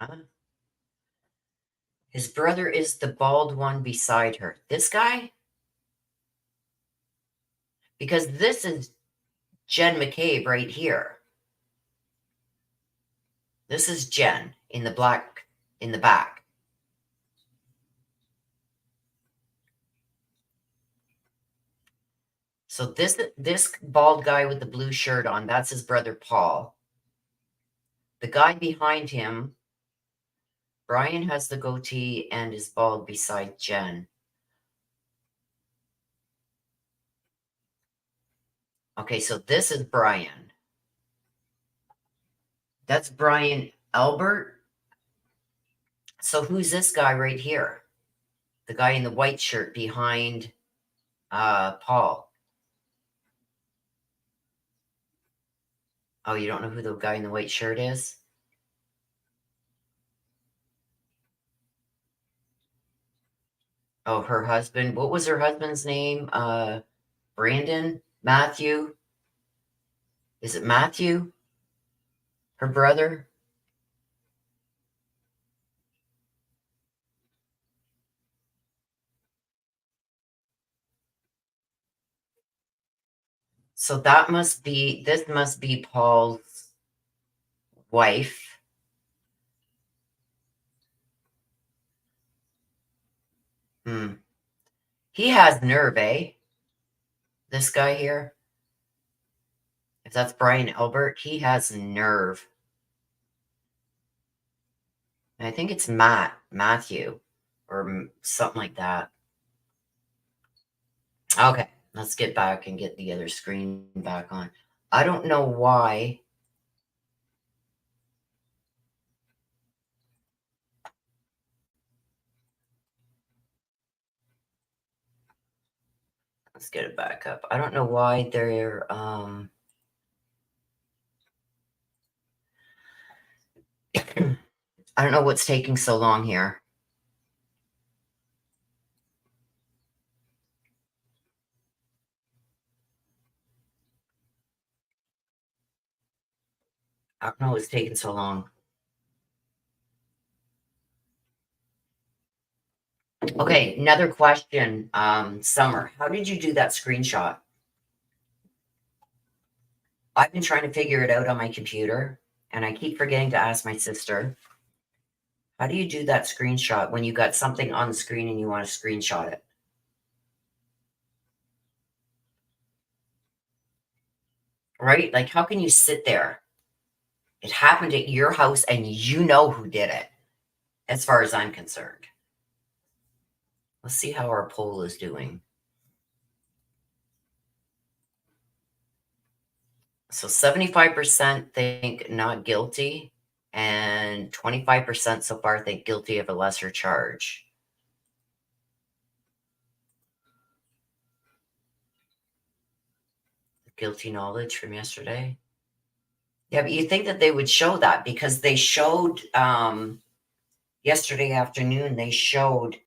Huh? His brother is the bald one beside her. This guy? Because this is Jen McCabe right here. This is Jen in the black in the back. So this bald guy with the blue shirt on, that's his brother Paul. The guy behind him, Brian, has the goatee and is bald beside Jen. Okay, so this is Brian. That's Brian Albert. So who's this guy right here? The guy in the white shirt behind Paul. Oh, you don't know who the guy in the white shirt is? Oh, her husband. What was her husband's name? Brandon? Matthew? Is it Matthew? Her brother? So this must be Paul's wife. He has nerve, eh? This guy here. If that's Brian Albert, he has nerve. And I think it's Matthew, or something like that. Okay, let's get back and get the other screen back on. I don't know why. Let's get it back up. I don't know why they're I don't know what's taking so long here. I don't know what's taking so long. Okay, another question. Summer, how did you do that screenshot? I've been trying to figure it out on my computer, and I keep forgetting to ask my sister. How do you do that screenshot when you got something on the screen and you want to screenshot it? Right? Like, how can you sit there? It happened at your house and you know who did it, as far as I'm concerned. Let's see how our poll is doing. So 75% think not guilty, and 25% so far think guilty of a lesser charge. Guilty knowledge from yesterday. Yeah, but you think that they would show that because they showed yesterday afternoon, they showed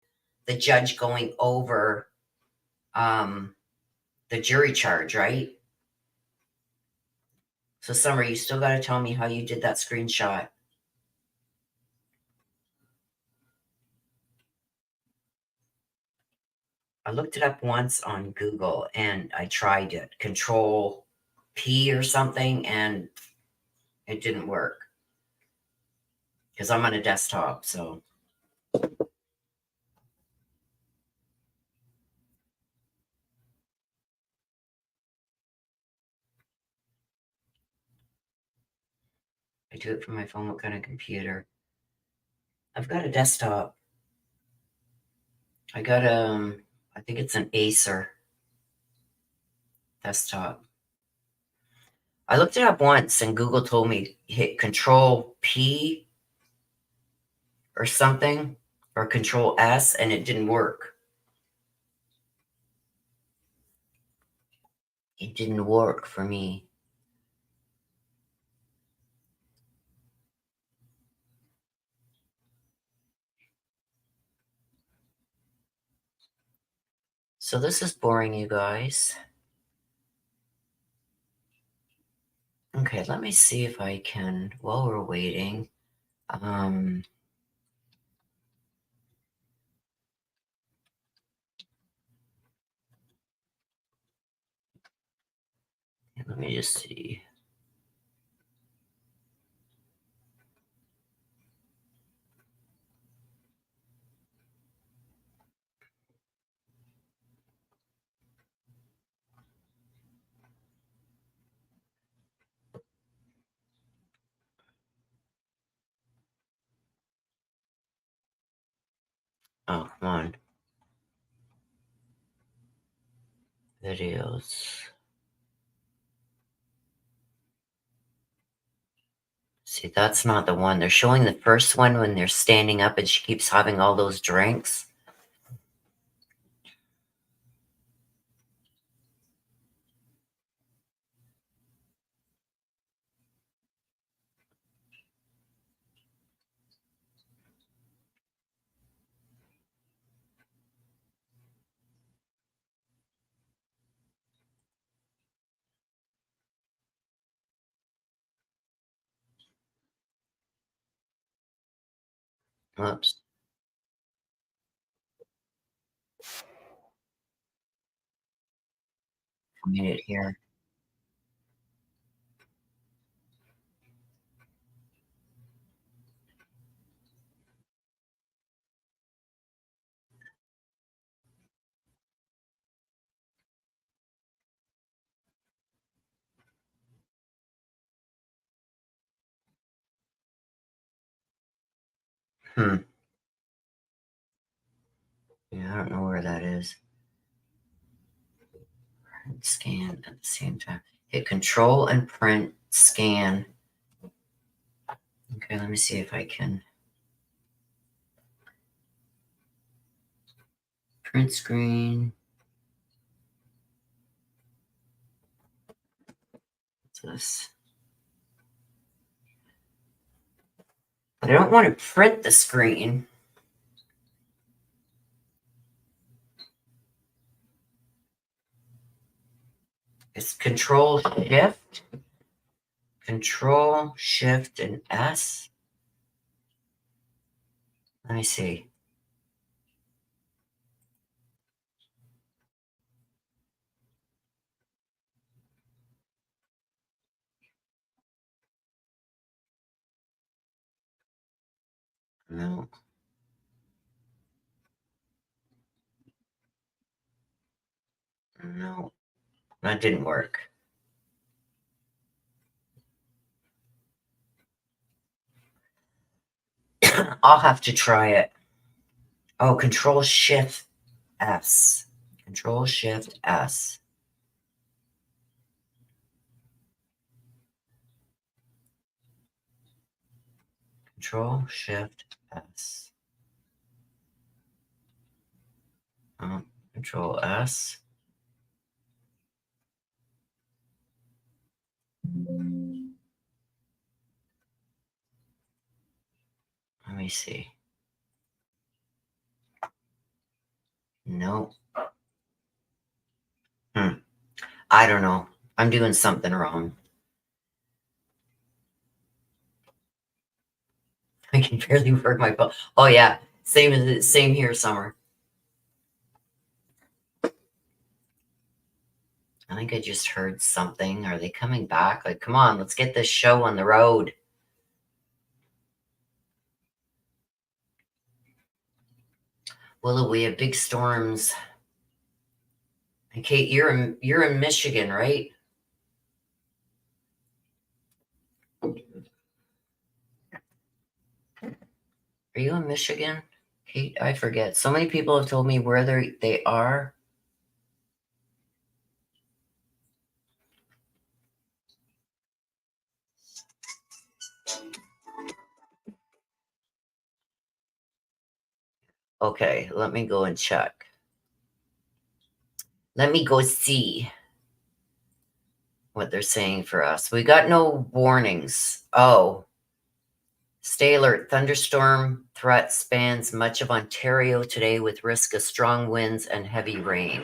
the judge going over the jury charge, right? So, Summer, you still got to tell me how you did that screenshot. I looked it up once on Google and I tried it, Control P or something, and it didn't work because I'm on a desktop. So, do it from my phone. What kind of computer? I've got a desktop. I got I think it's an Acer desktop. I looked it up once and Google told me hit Control P or something, or Control S, and it didn't work. It didn't work for me. So this is boring, you guys. Okay, let me see if I can, while we're waiting, let me just see. Oh, come on. Videos. See, that's not the one. They're showing the first one when they're standing up and she keeps having all those drinks. Oops. I made it here. Yeah, I don't know where that is. Print, scan at the same time. Hit Control and print, scan. Okay, let me see if I can. Print screen. What's this? But I don't want to print the screen. It's Control Shift and S. Let me see. No. No. That didn't work. I'll have to try it. Oh, Control Shift S. Control Shift S. Control Shift S. Control S. Let me see. Nope. I don't know. I'm doing something wrong. I can barely work my phone. Oh yeah, same here, Summer. I think I just heard something. Are they coming back? Like, come on, let's get this show on the road. Well, we have big storms. And Kate, you're in Michigan, right? Are you in Michigan? Kate, I forget. So many people have told me where they are. Okay, let me go and check. Let me go see what they're saying for us. We got no warnings. Oh, stay alert. Thunderstorm threat spans much of Ontario today with risk of strong winds and heavy rain.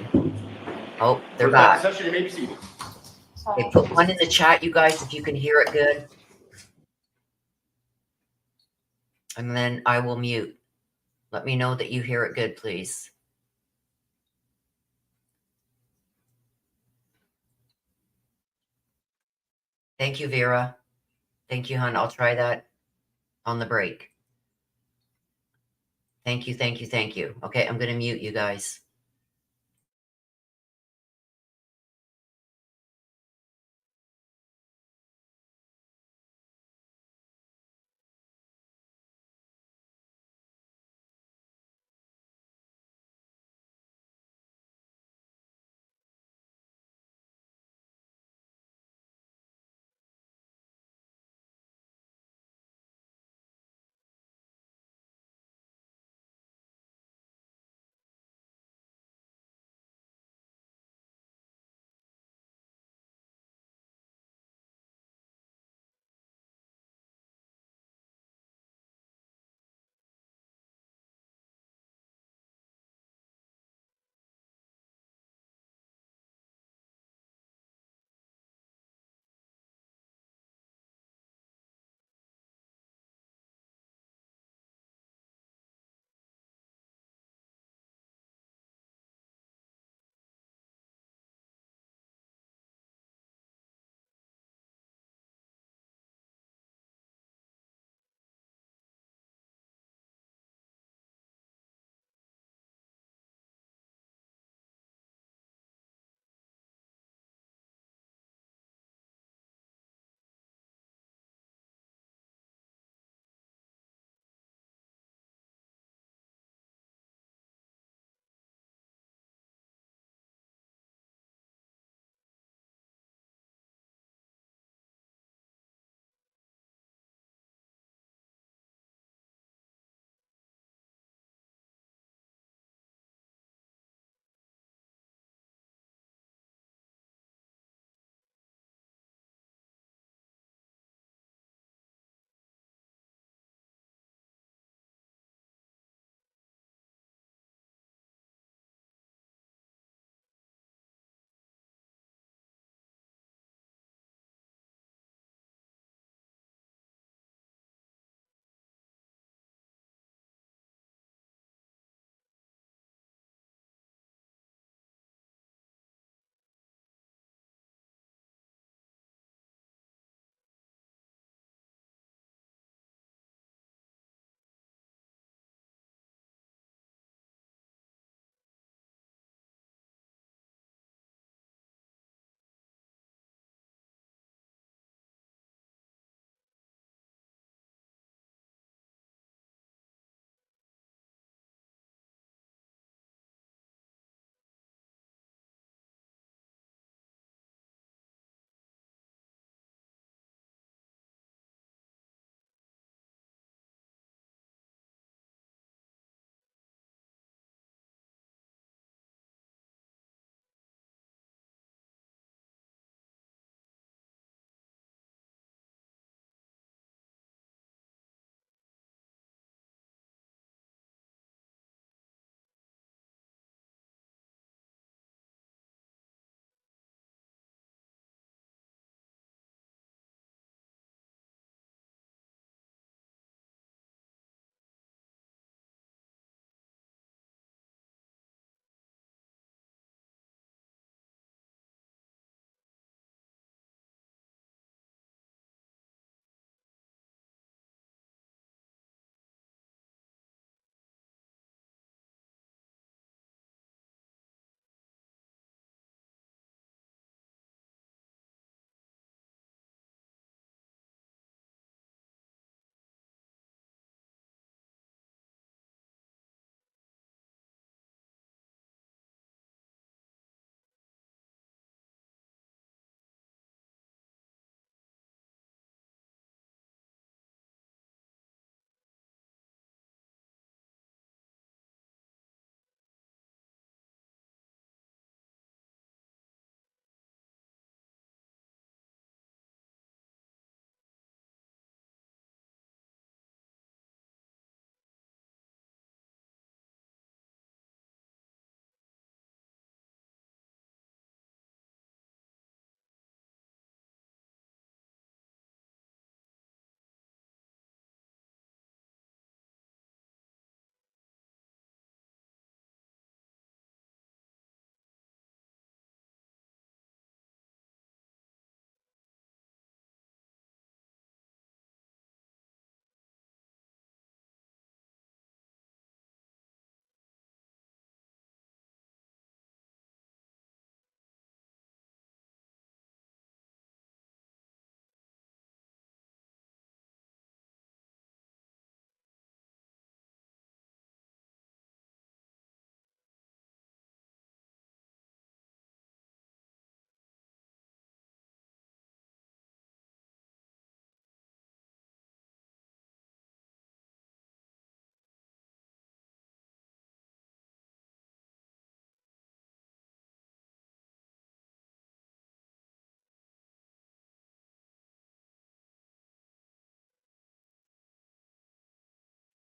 Oh, they're back. Session, you may be seated. They put one in the chat, you guys, if you can hear it good. And then I will mute. Let me know that you hear it good, please. Thank you, Vera. Thank you, hon. I'll try that on the break. Thank you, thank you, thank you. Okay, I'm going to mute you guys.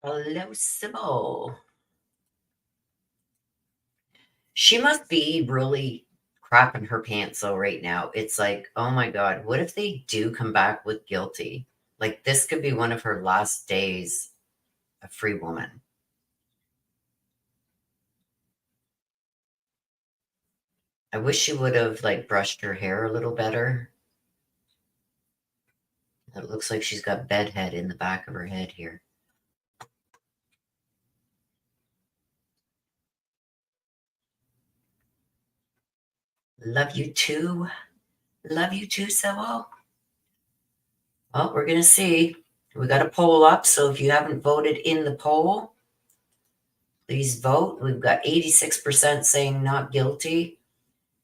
Hello, Sybil. She must be really crapping her pants though right now. It's like, oh my God, what if they do come back with guilty? Like this could be one of her last days a free woman. I wish she would have like brushed her hair a little better. It looks like she's got bedhead in the back of her head here. Love you too. Love you too, Sybil. Well, we're going to see. We got a poll up, so if you haven't voted in the poll, please vote. We've got 86% saying not guilty,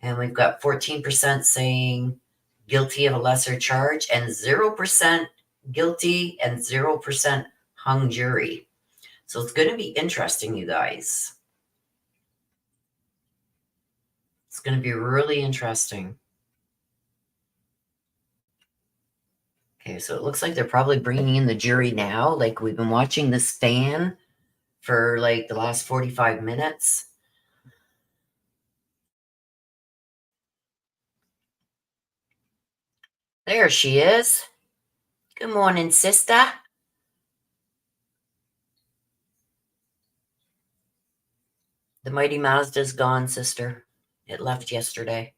and we've got 14% saying guilty of a lesser charge, and 0% guilty, and 0% hung jury. So it's going to be interesting, you guys. It's going to be really interesting. Okay, so it looks like they're probably bringing in the jury now. Like we've been watching this fan for like the last 45 minutes. There she is. Good morning, sister. The Mighty Mazda's gone, sister. It left yesterday.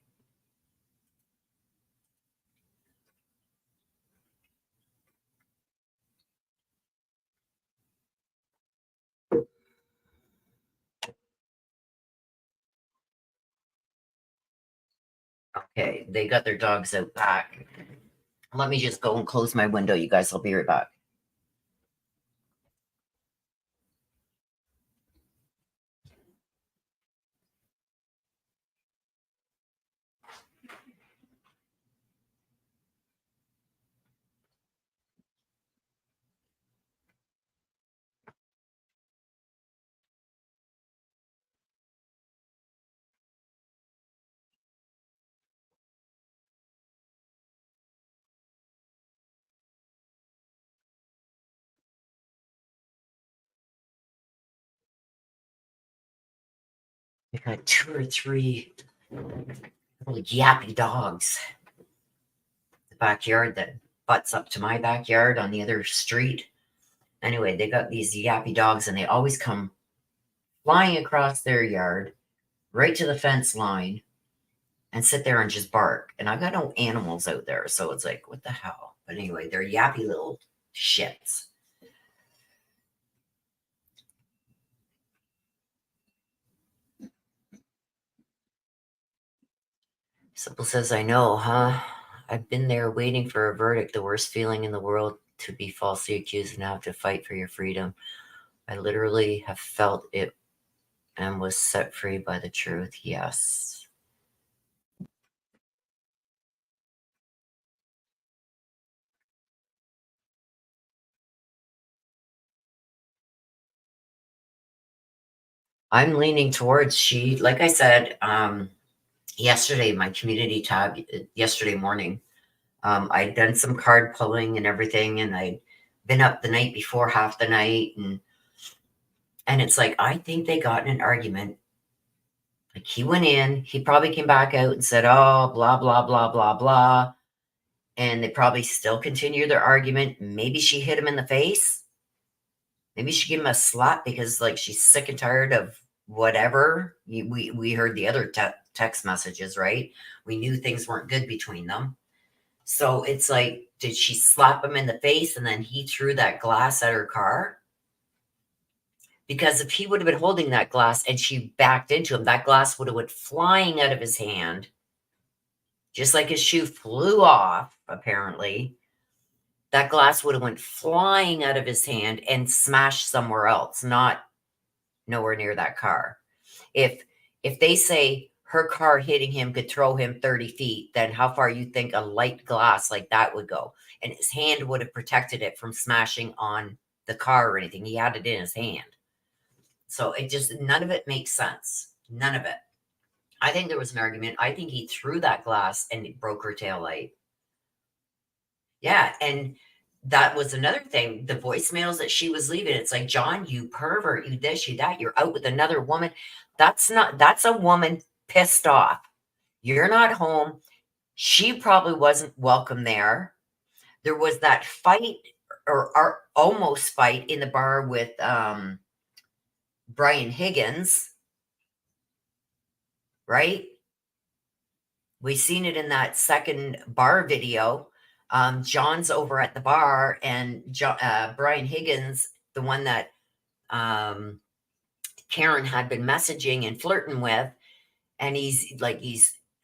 Okay, they got their dogs out back. Let me just go and close my window, you guys. I'll be right back. We got 2 or 3 little yappy dogs. The backyard that butts up to my backyard on the other street. Anyway, they got these yappy dogs, and they always come flying across their yard right to the fence line and sit there and just bark. And I've got no animals out there, so it's like, what the hell? But anyway, they're yappy little shits. Simple says, I know, huh? I've been there waiting for a verdict, the worst feeling in the world, to be falsely accused and have to fight for your freedom. I literally have felt it and was set free by the truth. Yes. I'm leaning towards she, like I said, yesterday, my community tab, yesterday morning, I'd done some card pulling and everything, and I'd been up the night before half the night, and it's like, I think they got in an argument. Like he went in, he probably came back out and said, oh, blah, blah, blah, blah, blah. And they probably still continue their argument. Maybe she hit him in the face. Maybe she gave him a slap because like she's sick and tired of whatever. We heard the other text messages, right? We knew things weren't good between them. So it's like, did she slap him in the face and then he threw that glass at her car? Because if he would have been holding that glass and she backed into him, that glass would have went flying out of his hand, just like his shoe flew off, apparently. That glass would have went flying out of his hand and smashed somewhere else, not nowhere near that car. If they say her car hitting him could throw him 30 feet, then how far you think a light glass like that would go? And his hand would have protected it from smashing on the car or anything. He had it in his hand. So it just, none of it makes sense. None of it. I think there was an argument. I think he threw that glass and it broke her tail light. Yeah. And that was another thing. The voicemails that she was leaving, it's like, John, you pervert, you this, you that, you're out with another woman. That's a woman pissed off. You're not home. She probably wasn't welcome there. There was that fight or almost fight in the bar with Brian Higgins, right? We seen it in that second bar video. John's over at the bar, and Brian Higgins, the one that Karen had been messaging and flirting with, and he's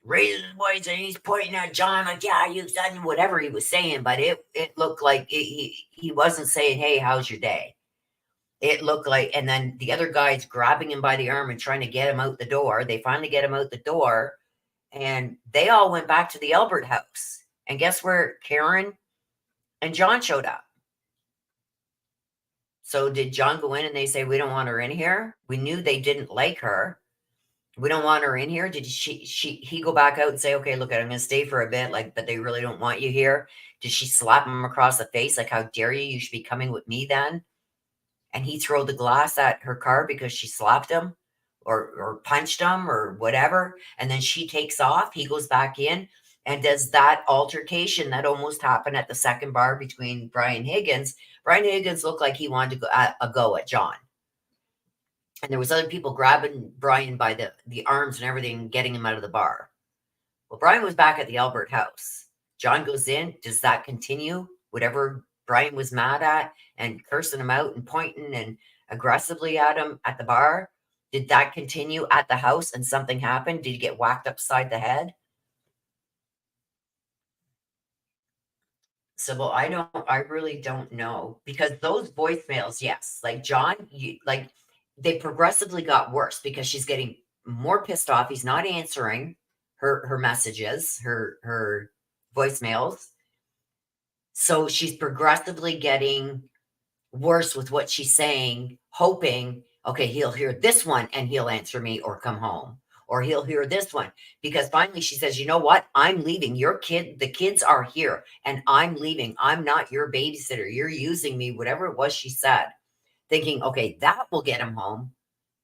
raising his voice and he's pointing at John like, yeah, you've done whatever he was saying, but it looked like he wasn't saying, hey, how's your day? It looked like, and then the other guy's grabbing him by the arm and trying to get him out the door. They finally get him out the door, and they all went back to the Albert house. And guess where Karen and John showed up? So did John go in and they say, we don't want her in here? We knew they didn't like her. We don't want her in here. Did he go back out and say, okay, look, I'm going to stay for a bit, like, but they really don't want you here? Did she slap him across the face? Like, how dare you? You should be coming with me then. And he threw the glass at her car because she slapped him or punched him or whatever. And then she takes off. He goes back in and does that altercation that almost happened at the second bar between Brian Higgins. Brian Higgins looked like he wanted to go a go at John. And there was other people grabbing Brian by the arms and everything, getting him out of the bar. Well, Brian was back at the Albert house. John goes in. Does that continue? Whatever Brian was mad at and cursing him out and pointing and aggressively at him at the bar, did that continue at the house and something happened? Did he get whacked upside the head? So, well, I really don't know, because those voicemails, yes, like John, they progressively got worse because she's getting more pissed off. He's not answering her messages, her voicemails. So she's progressively getting worse with what she's saying, hoping, okay, he'll hear this one and he'll answer me or come home, or he'll hear this one. Because finally she says, you know what? I'm leaving. The kids are here and I'm leaving. I'm not your babysitter. You're using me, whatever it was she said, thinking, okay, that will get him home.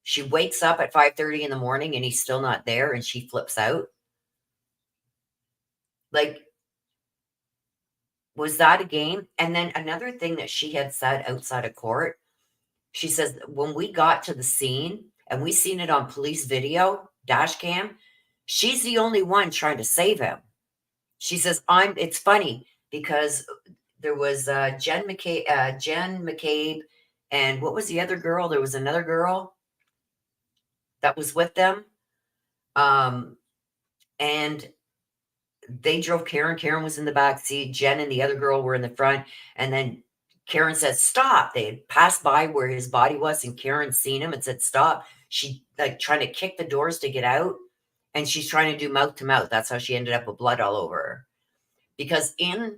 She wakes up at 5:30 in the morning and he's still not there, and she flips out. Like, was that a game? And then another thing that she had said outside of court, she says, when we got to the scene and we seen it on police video, dash cam, she's the only one trying to save him. She says, it's funny because there was Jen McCabe, and what was the other girl? There was another girl that was with them. And they drove Karen. Karen was in the back seat. Jen and the other girl were in the front. And then Karen said, stop. They had passed by where his body was, and Karen seen him and said, stop. She trying to kick the doors to get out. And she's trying to do mouth to mouth. That's how she ended up with blood all over her. Because in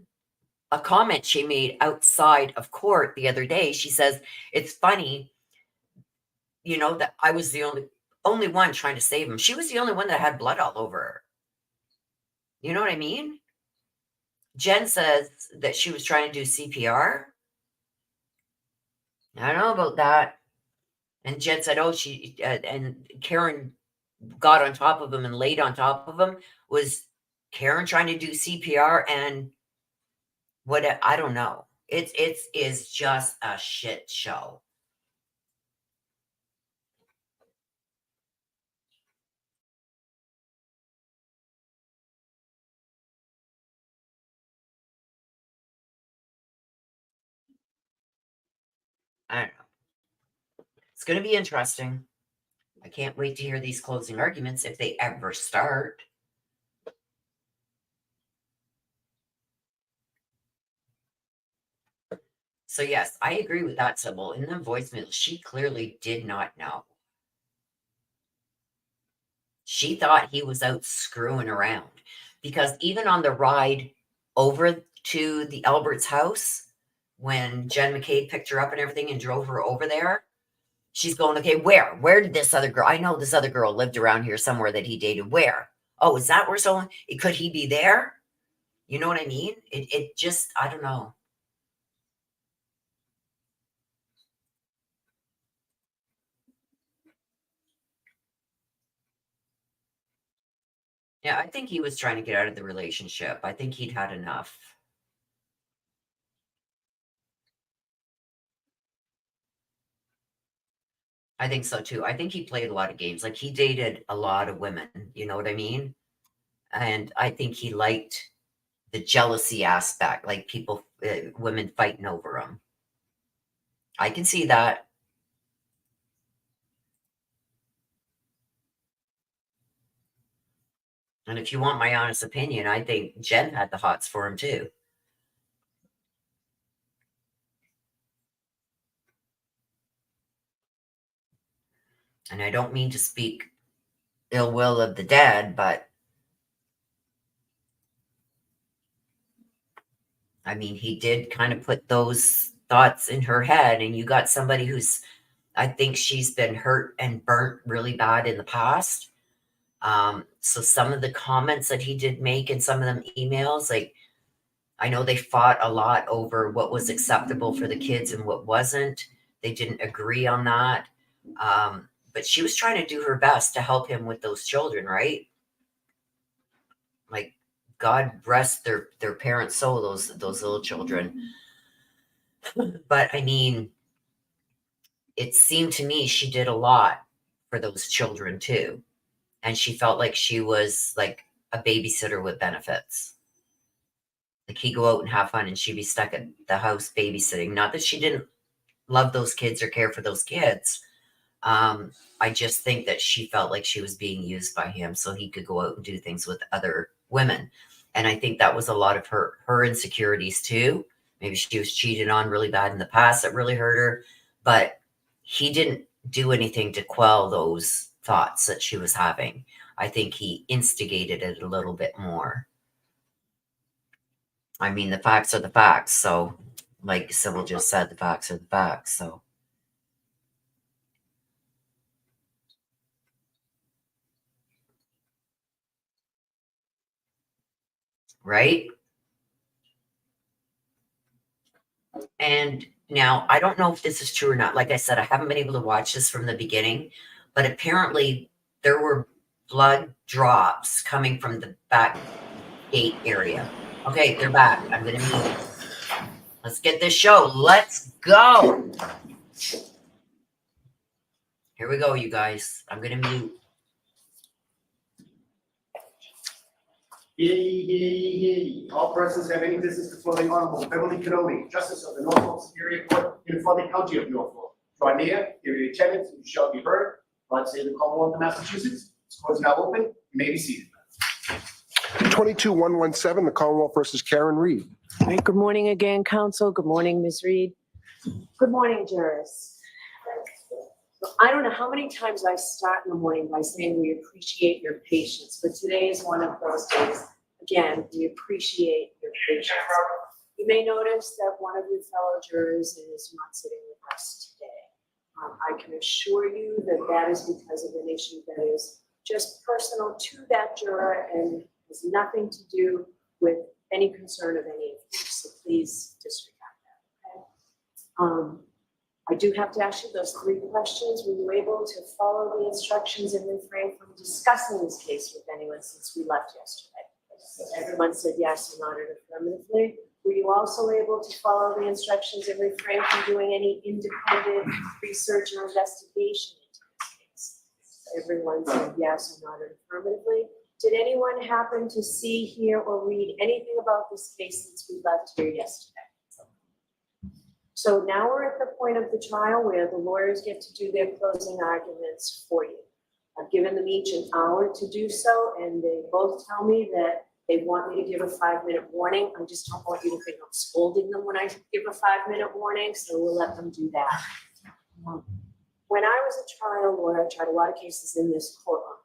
a comment she made outside of court the other day, she says, it's funny, that I was the only one trying to save him. She was the only one that had blood all over her. You know what I mean? Jen says that she was trying to do CPR. I don't know about that. And Jen said, oh, and Karen got on top of him and laid on top of him. Was Karen trying to do CPR? And what, I don't know. It is just a shit show. I don't know. It's going to be interesting. I can't wait to hear these closing arguments if they ever start. So yes, I agree with that, Sybil. In the voicemail, she clearly did not know. She thought he was out screwing around, because even on the ride over to the Albert's house, when Jen McCabe picked her up and everything and drove her over there, she's going, okay, where did this other girl, I know this other girl lived around here somewhere that he dated. Where? Oh, is that where someone, could he be there? You know what I mean? It just, I don't know. Yeah, I think he was trying to get out of the relationship. I think he'd had enough. I think so too. I think he played a lot of games. Like he dated a lot of women, you know what I mean? And I think he liked the jealousy aspect, like people, women fighting over him. I can see that. And if you want my honest opinion, I think Jen had the hots for him too. And I don't mean to speak ill will of the dead, but I mean, he did kind of put those thoughts in her head. And you got somebody who's, I think she's been hurt and burnt really bad in the past. So some of the comments that he did make in some of them emails, like I know they fought a lot over what was acceptable for the kids and what wasn't. They didn't agree on that. But she was trying to do her best to help him with those children, right? Like God rest their parents' soul, those little children. But I mean, it seemed to me she did a lot for those children too. And she felt like she was like a babysitter with benefits. Like he'd go out and have fun and she'd be stuck at the house babysitting. Not that she didn't love those kids or care for those kids. I just think that she felt like she was being used by him so he could go out and do things with other women. And I think that was a lot of her insecurities too. Maybe she was cheated on really bad in the past that really hurt her, but he didn't do anything to quell those thoughts that she was having. I think he instigated it a little bit more. I mean, the facts are the facts. So, like Sybil just said, the facts are the facts. So, right? And now I don't know if this is true or not. Like I said, I haven't been able to watch this from the beginning, but apparently there were blood drops coming from the back gate area. Okay, they're back. I'm going to mute. Let's get this show. Let's go. Here we go, you guys. I'm going to mute. All persons have any business before the Honorable Beverly Canoni, Justice of the Norfolk Superior Court in the County of Norfolk. Draw near, give your attendance, and you shall be heard. God save the Commonwealth of Massachusetts. This court is now open. You may be seated. 22-117, the Commonwealth versus Karen Reed. All right, good morning again, counsel. Good morning, Ms. Reed. Good morning, jurists. I don't know how many times I start in the morning by saying we appreciate your patience, but today is one of those days. Again, we appreciate your patience. You may notice that one of your fellow jurors is not sitting with us today. I can assure you that that is because of an issue that is just personal to that juror and has nothing to do with any concern of any of you. So please disregard that. Okay? I do have to ask you those 3 questions. Were you able to follow the instructions and refrain from discussing this case with anyone since we left yesterday? Everyone said yes and nodded affirmatively. Were you also able to follow the instructions and refrain from doing any independent research or investigation into this case? Everyone said yes and nodded affirmatively. Did anyone happen to see, hear, or read anything about this case since we left here yesterday? So now we're at the point of the trial where the lawyers get to do their closing arguments for you. I've given them each an hour to do so, and they both tell me that they want me to give a 5-minute warning. I just don't want you to think I'm scolding them when I give a 5-minute warning, so we'll let them do that. When I was a trial lawyer, I tried a lot of cases in this courtroom.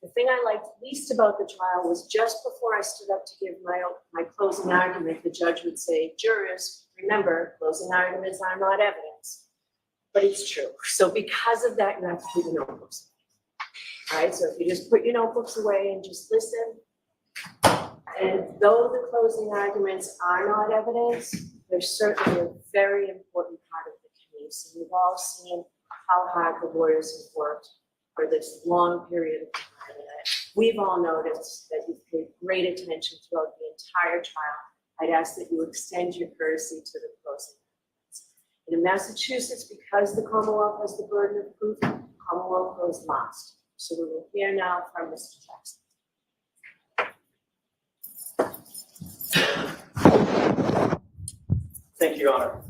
The thing I liked least about the trial was just before I stood up to give my closing argument, the judge would say, jurors, remember, closing arguments are not evidence. But it's true. So because of that, you have to put your notebooks away. All right, so if you just put your notebooks away and just listen, and though the closing arguments are not evidence, they're certainly a very important part of the case. And we've all seen how hard the lawyers have worked for this long period of time. And We've all noticed that you've paid great attention throughout the entire trial. I'd ask that you extend your courtesy to the closing arguments. In Massachusetts, because the Commonwealth has the burden of proof, the Commonwealth goes last. So we will hear now from Mr. Jackson. Thank you, Your Honor.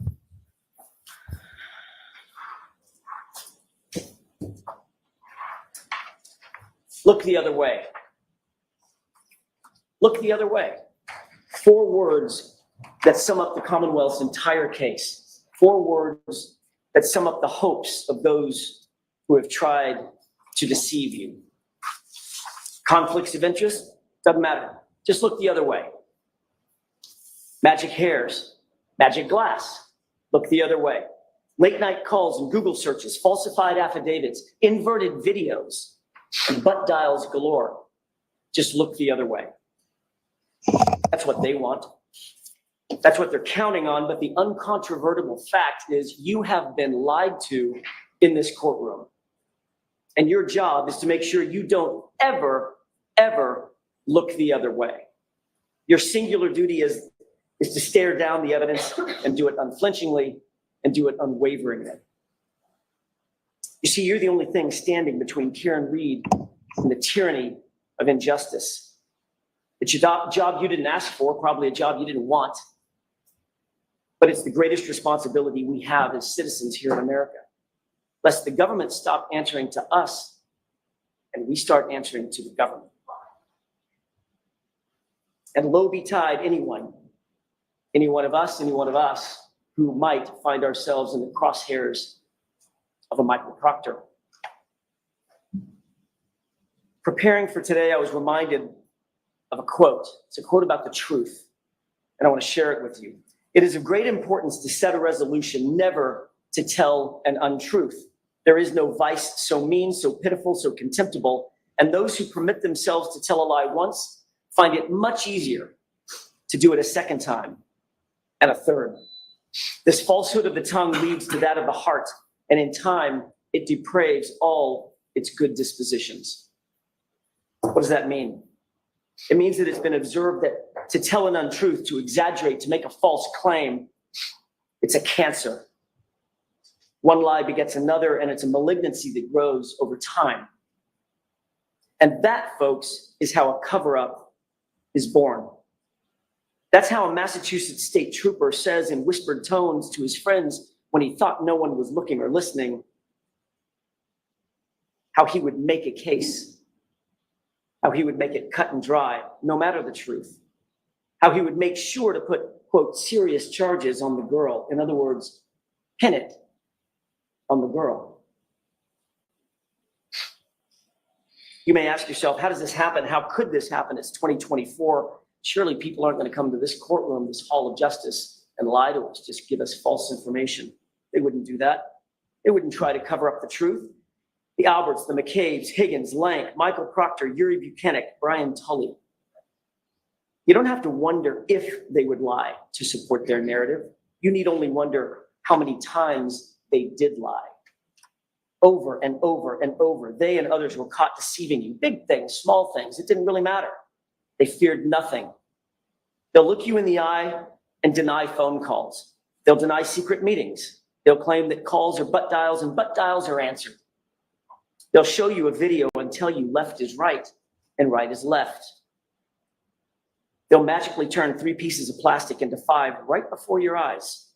Look the other way. Look the other way. 4 words that sum up the Commonwealth's entire case. 4 words that sum up the hopes of those who have tried to deceive you. Conflicts of interest? Doesn't matter. Just look the other way. Magic hairs, magic glass. Look the other way. Late night calls and Google searches, falsified affidavits, inverted videos, and butt dials galore. Just look the other way. That's what they want. That's what they're counting on, but the uncontrovertible fact is you have been lied to in this courtroom. And your job is to make sure you don't ever, ever look the other way. Your singular duty is to stare down the evidence and do it unflinchingly and do it unwaveringly. You see, you're the only thing standing between Karen Reed and the tyranny of injustice. It's your job you didn't ask for, probably a job you didn't want, but it's the greatest responsibility we have as citizens here in America, lest the government stop answering to us and we start answering to the government. And low betide any one of us who might find ourselves in the crosshairs of a Michael Proctor. Preparing for today, I was reminded of a quote. It's a quote about the truth, and I want to share it with you. It is of great importance to set a resolution never to tell an untruth. There is no vice so mean, so pitiful, so contemptible, and those who permit themselves to tell a lie once find it much easier to do it a second time and a third. This falsehood of the tongue leads to that of the heart, and in time, it depraves all its good dispositions. What does that mean? It means that it's been observed that to tell an untruth, to exaggerate, to make a false claim, it's a cancer. One lie begets another, and it's a malignancy that grows over time. And that, folks, is how a cover-up is born. That's how a Massachusetts state trooper says in whispered tones to his friends when he thought no one was looking or listening, how he would make a case, how he would make it cut and dry, no matter the truth, how he would make sure to put, quote, serious charges on the girl. In other words, pin it on the girl. You may ask yourself, how does this happen? How could this happen? It's 2024. Surely people aren't going to come to this courtroom, this hall of justice, and lie to us, just give us false information. They wouldn't do that. They wouldn't try to cover up the truth. The Alberts, the McCabe's, Higgins, Lank, Michael Proctor, Yuri Buchanan, Brian Tully. You don't have to wonder if they would lie to support their narrative. You need only wonder how many times they did lie. Over and over and over, they and others were caught deceiving you. Big things, small things, it didn't really matter. They feared nothing. They'll look you in the eye and deny phone calls. They'll deny secret meetings. They'll claim that calls are butt dials and butt dials are answered. They'll show you a video and tell you left is right and right is left. They'll magically turn 3 pieces of plastic into 5 right before your eyes.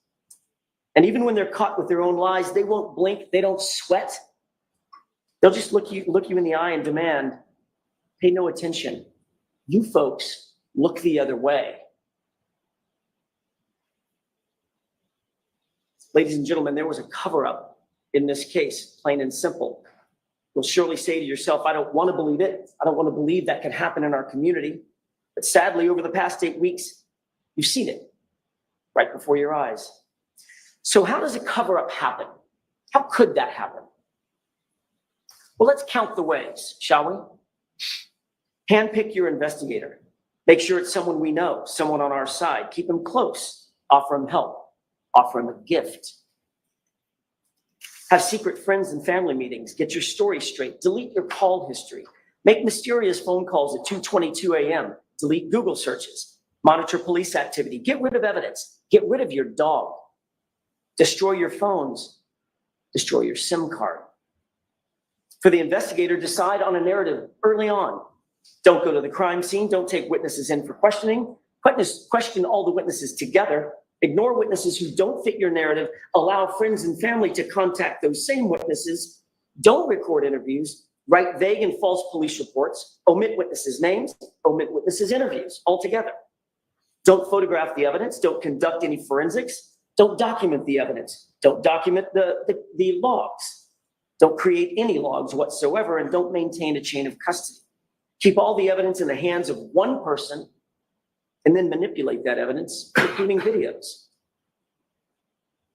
And even when they're caught with their own lies, they won't blink, they don't sweat. They'll just look you in the eye and demand, pay no attention. You folks look the other way. Ladies and gentlemen, there was a cover-up in this case, plain and simple. You'll surely say to yourself, I don't want to believe it. I don't want to believe that can happen in our community. But sadly, over the past 8 weeks, you've seen it right before your eyes. So how does a cover-up happen? How could that happen? Well, let's count the ways, shall we? Handpick your investigator. Make sure it's someone we know, someone on our side. Keep him close. Offer him help. Offer him a gift. Have secret friends and family meetings. Get your story straight. Delete your call history. Make mysterious phone calls at 2:22 a.m. Delete Google searches. Monitor police activity. Get rid of evidence. Get rid of your dog. Destroy your phones. Destroy your SIM card. For the investigator, decide on a narrative early on. Don't go to the crime scene. Don't take witnesses in for questioning. Question all the witnesses together. Ignore witnesses who don't fit your narrative. Allow friends and family to contact those same witnesses. Don't record interviews. Write vague and false police reports. Omit witnesses' names. Omit witnesses' interviews altogether. Don't photograph the evidence. Don't conduct any forensics. Don't document the evidence. Don't document the logs. Don't create any logs whatsoever, and don't maintain a chain of custody. Keep all the evidence in the hands of one person and then manipulate that evidence, including videos.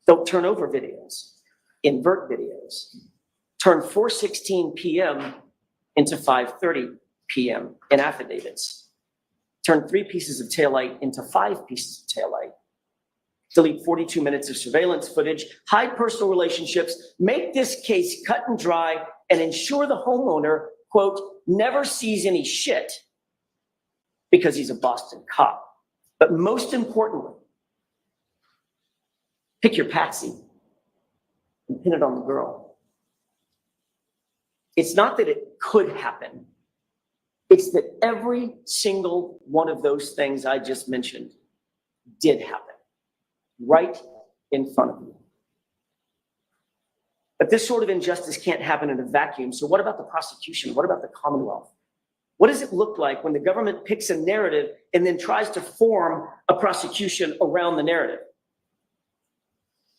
Don't turn over videos. Invert videos. Turn 4:16 p.m. into 5:30 p.m. in affidavits. Turn 3 pieces of taillight into 5 pieces of taillight. Delete 42 minutes of surveillance footage. Hide personal relationships. Make this case cut and dry and ensure the homeowner, quote, never sees any shit because he's a Boston cop. But most importantly, pick your patsy and pin it on the girl. It's not that it could happen. It's that every single one of those things I just mentioned did happen right in front of you. But this sort of injustice can't happen in a vacuum. So what about the prosecution? What about the Commonwealth? What does it look like when the government picks a narrative and then tries to form a prosecution around the narrative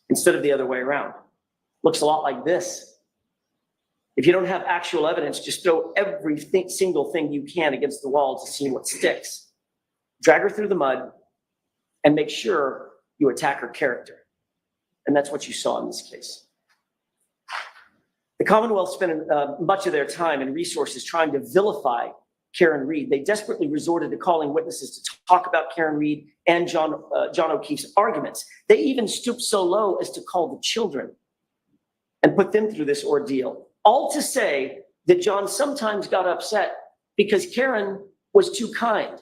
instead of the other way around? Looks a lot like this. If you don't have actual evidence, just throw every single thing you can against the wall to see what sticks. Drag her through the mud and make sure you attack her character. And that's what you saw in this case. The Commonwealth spent much of their time and resources trying to vilify Karen Read. They desperately resorted to calling witnesses to talk about Karen Read and John Okeefe's arguments. They even stooped so low as to call the children and put them through this ordeal. All to say that John sometimes got upset because Karen was too kind,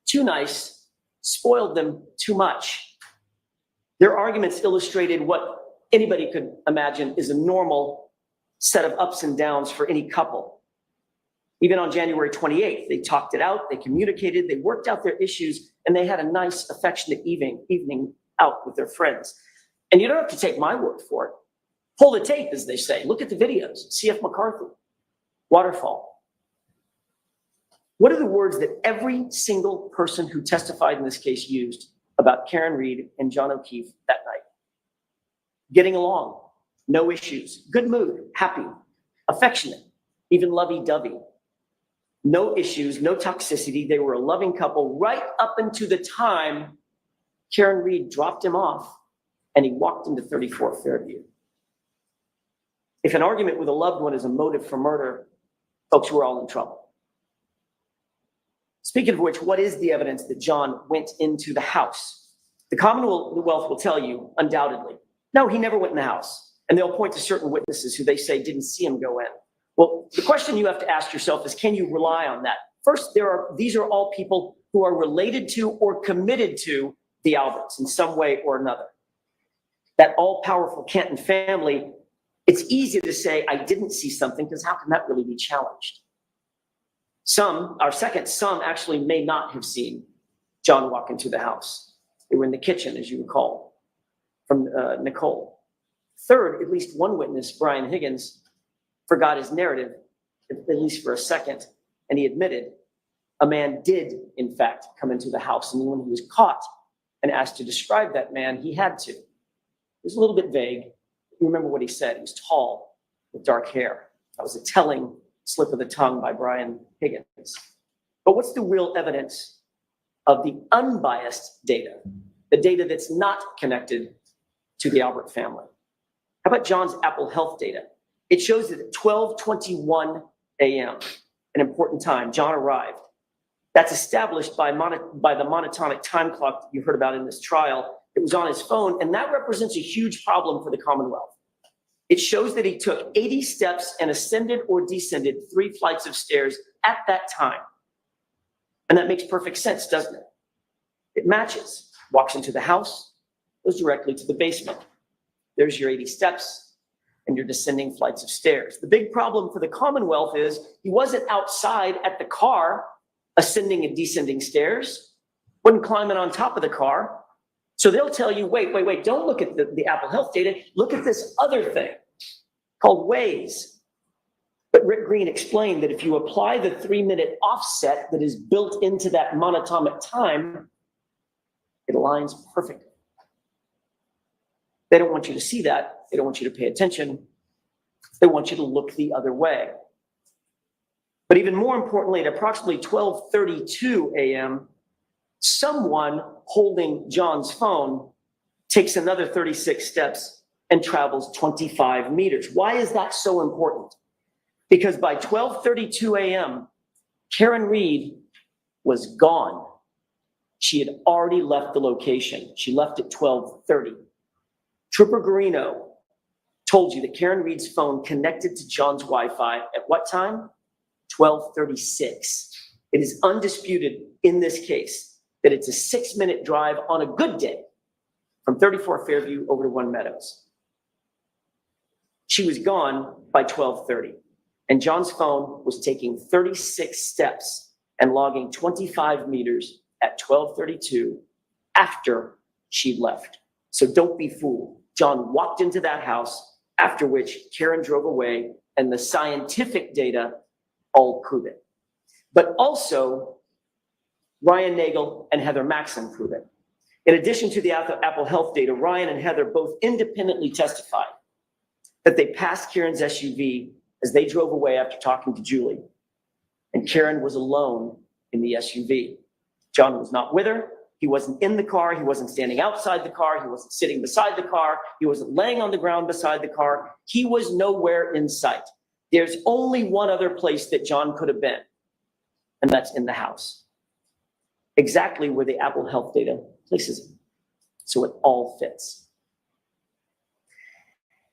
too nice, spoiled them too much. Their arguments illustrated what anybody could imagine is a normal set of ups and downs for any couple. Even on January 28th, they talked it out, they communicated, they worked out their issues, and they had a nice, affectionate evening out with their friends. And you don't have to take my word for it. Pull the tape, as they say. Look at the videos. C.F. McCarthy, Waterfall. What are the words that every single person who testified in this case used about Karen Read and John Okeefe that night? Getting along, no issues, good mood, happy, affectionate, even lovey-dovey. No issues, no toxicity. They were a loving couple right up into the time Karen Read dropped him off and he walked into 34 Fairview. If an argument with a loved one is a motive for murder, folks, we're all in trouble. Speaking of which, what is the evidence that John went into the house? The Commonwealth will tell you, undoubtedly, no, he never went in the house. And they'll point to certain witnesses who they say didn't see him go in. Well, the question you have to ask yourself is, can you rely on that? First, these are all people who are related to or committed to the Alberts in some way or another. That all-powerful Canton family, it's easy to say, I didn't see something, because how can that really be challenged? Some actually may not have seen John walk into the house. They were in the kitchen, as you recall, from Nicole. Third, at least one witness, Brian Higgins, forgot his narrative, at least for a second, and he admitted a man did, in fact, come into the house. And when he was caught and asked to describe that man, he had to. It was a little bit vague. You remember what he said. He was tall with dark hair. That was a telling slip of the tongue by Brian Higgins. But what's the real evidence of the unbiased data, the data that's not connected to the Albert family? How about John's Apple Health data? It shows that at 12:21 a.m., an important time, John arrived. That's established by the monotonic time clock that you heard about in this trial. It was on his phone, and that represents a huge problem for the Commonwealth. It shows that he took 80 steps and ascended or descended 3 flights of stairs at that time. And that makes perfect sense, doesn't it? It matches. Walks into the house, goes directly to the basement. There's your 80 steps and your descending flights of stairs. The big problem for the Commonwealth is he wasn't outside at the car ascending and descending stairs, wasn't climbing on top of the car. So they'll tell you, wait, don't look at the Apple Health data. Look at this other thing called Waze. But Rick Green explained that if you apply the 3-minute offset that is built into that monatomic time, it aligns perfectly. They don't want you to see that. They don't want you to pay attention. They want you to look the other way. But even more importantly, at approximately 12:32 a.m., someone holding John's phone takes another 36 steps and travels 25 meters. Why is that so important? Because by 12:32 a.m., Karen Reed was gone. She had already left the location. She left at 12:30. Trooper Garino told you that Karen Reed's phone connected to John's Wi-Fi at what time? 12:36. It is undisputed in this case that it's a 6-minute drive on a good day from 34 Fairview over to One Meadows. She was gone by 12:30, and John's phone was taking 36 steps and logging 25 meters at 12:32 after she'd left. So don't be fooled. John walked into that house, after which Karen drove away, and the scientific data all prove it. But also, Ryan Nagel and Heather Maxson prove it. In addition to the Apple Health data, Ryan and Heather both independently testified that they passed Karen's SUV as they drove away after talking to Julie, and Karen was alone in the SUV. John was not with her. He wasn't in the car. He wasn't standing outside the car. He wasn't sitting beside the car. He wasn't laying on the ground beside the car. He was nowhere in sight. There's only one other place that John could have been, and that's in the house. Exactly where the Apple Health data places him. So it all fits.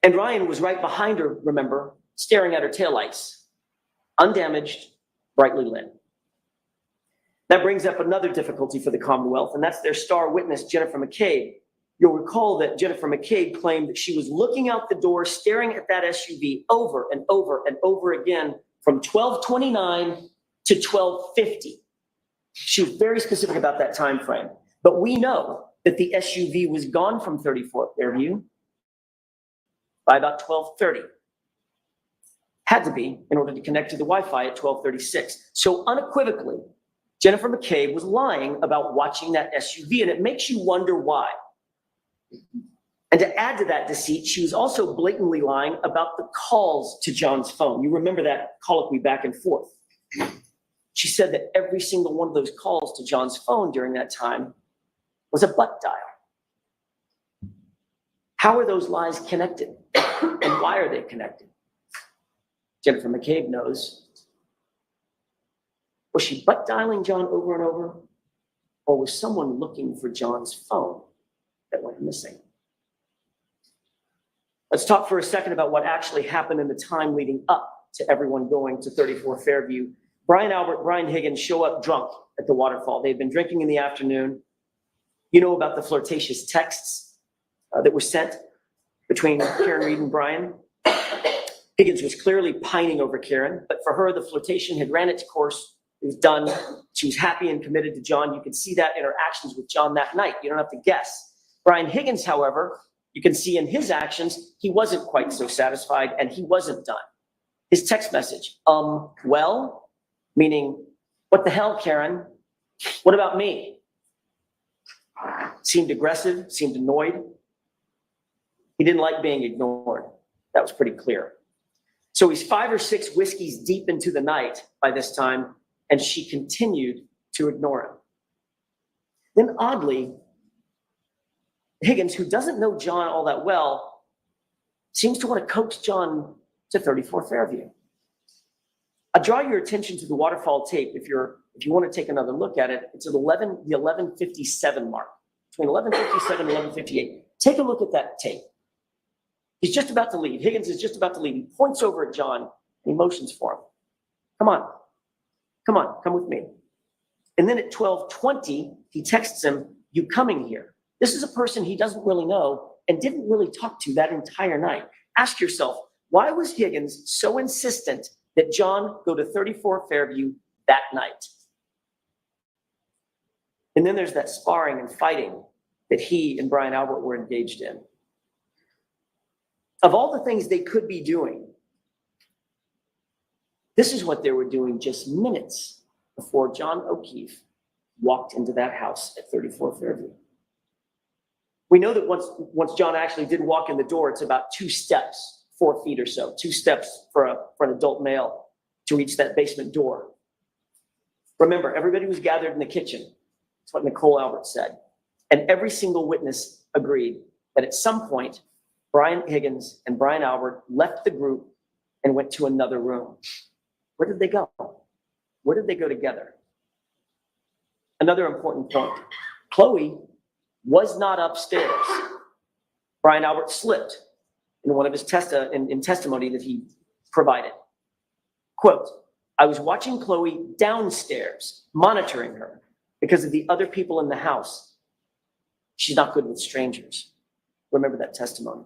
And Ryan was right behind her, remember, staring at her taillights, undamaged, brightly lit. That brings up another difficulty for the Commonwealth, and that's their star witness, Jennifer McCabe. You'll recall that Jennifer McCabe claimed that she was looking out the door, staring at that SUV over and over and over again from 12:29 to 12:50. She was very specific about that time frame. But we know that the SUV was gone from 34 Fairview by about 12:30. Had to be in order to connect to the Wi-Fi at 12:36. So unequivocally, Jennifer McCabe was lying about watching that SUV, and it makes you wonder why. And to add to that deceit, she was also blatantly lying about the calls to John's phone. You remember that colloquy back and forth. She said that every single one of those calls to John's phone during that time was a butt dial. How are those lies connected? And why are they connected? Jennifer McCabe knows. Was she butt dialing John over and over? Or was someone looking for John's phone that went missing? Let's talk for a second about what actually happened in the time leading up to everyone going to 34 Fairview. Brian Albert, Brian Higgins show up drunk at the waterfall. They'd been drinking in the afternoon. You know about the flirtatious texts that were sent between Karen Reed and Brian. Higgins was clearly pining over Karen, but for her, the flirtation had ran its course. It was done. She was happy and committed to John. You can see that in her actions with John that night. You don't have to guess. Brian Higgins, however, you can see in his actions, he wasn't quite so satisfied and he wasn't done. His text message, well, meaning, what the hell, Karen? What about me? Seemed aggressive, seemed annoyed. He didn't like being ignored. That was pretty clear. So he's 5 or 6 whiskeys deep into the night by this time, and she continued to ignore him. Then oddly, Higgins, who doesn't know John all that well, seems to want to coax John to 34 Fairview. I draw your attention to the waterfall tape if you want to take another look at it. It's at the 11:57 mark, between 11:57 and 11:58. Take a look at that tape. He's just about to leave. Higgins is just about to leave. He points over at John and he motions for him. Come on. Come on, come with me. And then at 12:20, he texts him, you coming here? This is a person he doesn't really know and didn't really talk to that entire night. Ask yourself, why was Higgins so insistent that John go to 34 Fairview that night? And then there's that sparring and fighting that he and Brian Albert were engaged in. Of all the things they could be doing, this is what they were doing just minutes before John Okeefe walked into that house at 34 Fairview. We know that once John actually did walk in the door, it's about 2 steps, 4 feet or so, 2 steps for an adult male to reach that basement door. Remember, everybody was gathered in the kitchen. That's what Nicole Albert said. And every single witness agreed that at some point, Brian Higgins and Brian Albert left the group and went to another room. Where did they go? Where did they go together? Another important point. Chloe was not upstairs. Brian Albert slipped in one of his testimony that he provided. Quote, I was watching Chloe downstairs, monitoring her because of the other people in the house. She's not good with strangers. Remember that testimony.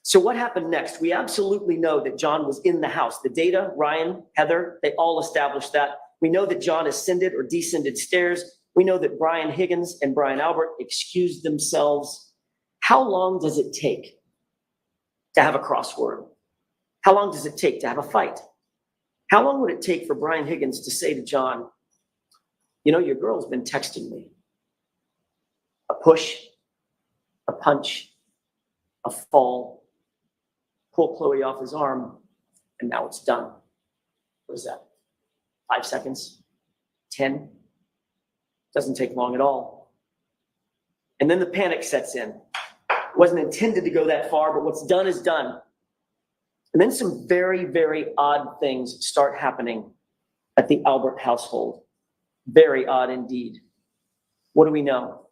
So what happened next? We absolutely know that John was in the house. The data, Ryan, Heather, they all established that. We know that John ascended or descended stairs. We know that Brian Higgins and Brian Albert excused themselves. How long does it take to have a crossword? How long does it take to have a fight? How long would it take for Brian Higgins to say to John, you know, your girl's been texting me. A push, a punch, a fall, pull Chloe off his arm, and now it's done. What is that? 5 seconds? 10? Doesn't take long at all. And then the panic sets in. It wasn't intended to go that far, but what's done is done. And then some very, very odd things start happening at the Albert household. Very odd indeed. What do we know?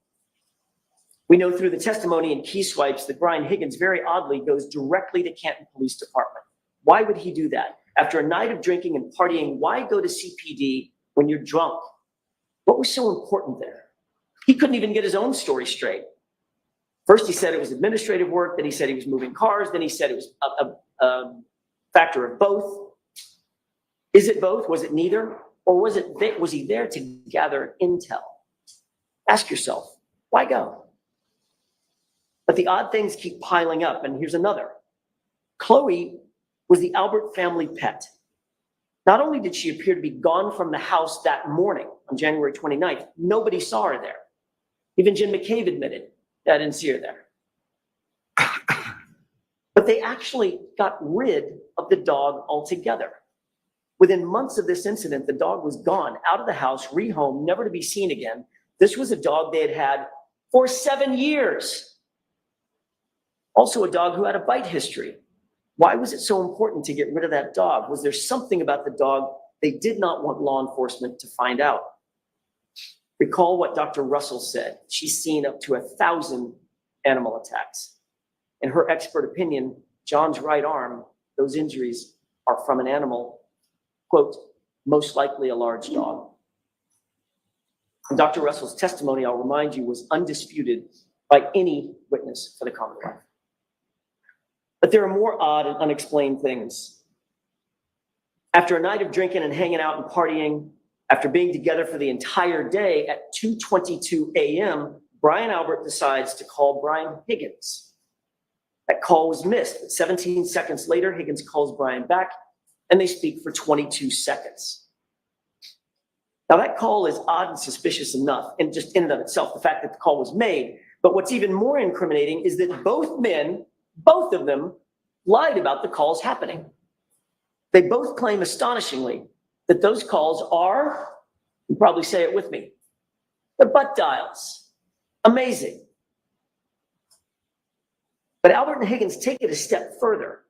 We know through the testimony and key swipes that Brian Higgins very oddly goes directly to Canton Police Department. Why would he do that? After a night of drinking and partying, why go to CPD when you're drunk? What was so important there? He couldn't even get his own story straight. First, he said it was administrative work. Then he said he was moving cars. Then he said it was a factor of both. Is it both? Was it neither? Or was he there to gather intel? Ask yourself, why go? But the odd things keep piling up, and here's another. Chloe was the Albert family pet. Not only did she appear to be gone from the house that morning on January 29th, nobody saw her there. Even Jim McCabe admitted that I didn't see her there. But they actually got rid of the dog altogether. Within months of this incident, the dog was gone, out of the house, rehomed, never to be seen again. This was a dog they had had for 7 years. Also a dog who had a bite history. Why was it so important to get rid of that dog? Was there something about the dog they did not want law enforcement to find out? Recall what Dr. Russell said. She's seen up to 1,000 animal attacks. In her expert opinion, John's right arm, those injuries are from an animal, quote, most likely a large dog. And Dr. Russell's testimony, I'll remind you, was undisputed by any witness for the Commonwealth. But there are more odd and unexplained things. After a night of drinking and hanging out and partying, after being together for the entire day at 2:22 a.m., Brian Albert decides to call Brian Higgins. That call was missed, but 17 seconds later, Higgins calls Brian back, and they speak for 22 seconds. Now, that call is odd and suspicious enough, and just in and of itself, the fact that the call was made. But what's even more incriminating is that both men, both of them, lied about the calls happening. They both claim astonishingly that those calls are, you probably say it with me, they're butt dials. Amazing. But Albert and Higgins take it a step further.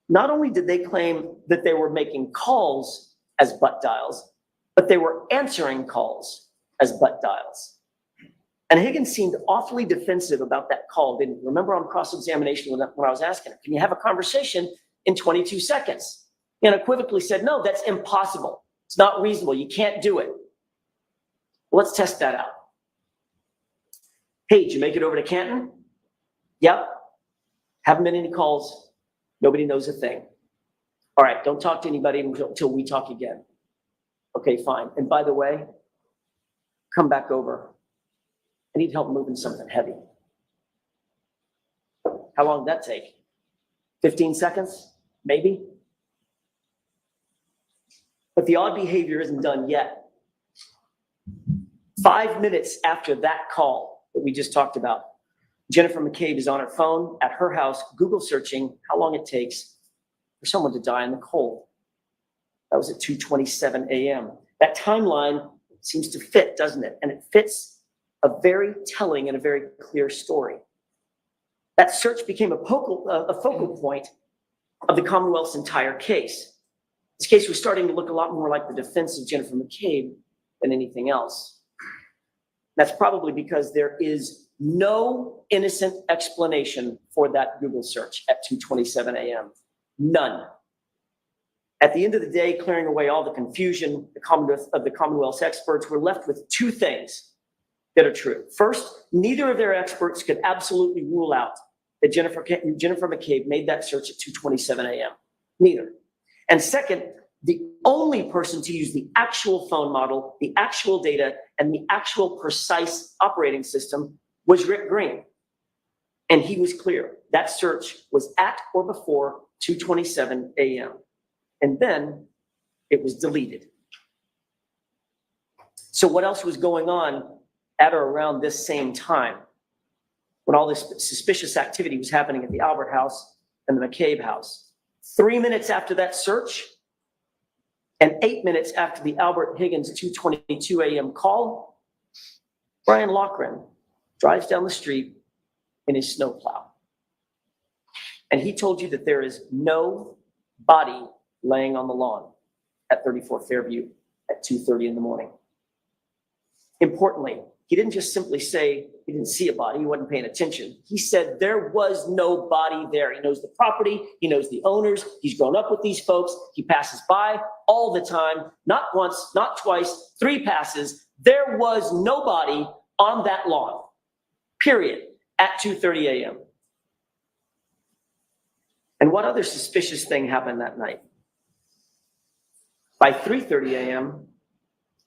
Not only did they claim that they were making calls as butt dials, but they were answering calls as butt dials. And Higgins seemed awfully defensive about that call, didn't you? Remember on cross-examination when I was asking him, can you have a conversation in 22 seconds? He unequivocally said, no, that's impossible. It's not reasonable. You can't do it. Let's test that out. Hey, did you make it over to Canton? Yep. Haven't been any calls. Nobody knows a thing. All right, don't talk to anybody until we talk again. Okay, fine. And by the way, come back over. I need help moving something heavy. How long did that take? 15 seconds? Maybe? But the odd behavior isn't done yet. 5 minutes after that call that we just talked about, Jennifer McCabe is on her phone at her house, Google searching how long it takes for someone to die in the cold. That was at 2:27 a.m. That timeline seems to fit, doesn't it? And it fits a very telling and a very clear story. That search became a focal point of the Commonwealth's entire case. This case was starting to look a lot more like the defense of Jennifer McCabe than anything else. That's probably because there is no innocent explanation for that Google search at 2:27 a.m. None. At the end of the day, clearing away all the confusion, the Commonwealth's experts were left with two things that are true. First, neither of their experts could absolutely rule out that Jennifer McCabe made that search at 2:27 a.m. Neither. And second, the only person to use the actual phone model, the actual data, and the actual precise operating system was Rick Green. And he was clear. That search was at or before 2:27 a.m. And then it was deleted. So what else was going on at or around this same time when all this suspicious activity was happening at the Albert house and the McCabe house? 3 minutes after that search and 8 minutes after the Albert Higgins 2:22 a.m. call, Brian Loughran drives down the street in his snowplow. And he told you that there is no body laying on the lawn at 34 Fairview at 2:30 in the morning. Importantly, he didn't just simply say he didn't see a body, he wasn't paying attention. He said there was no body there. He knows the property, he knows the owners, he's grown up with these folks, he passes by all the time, not once, not twice, 3 passes. There was no body on that lawn, period, at 2:30 a.m. And what other suspicious thing happened that night? By 3:30 a.m.,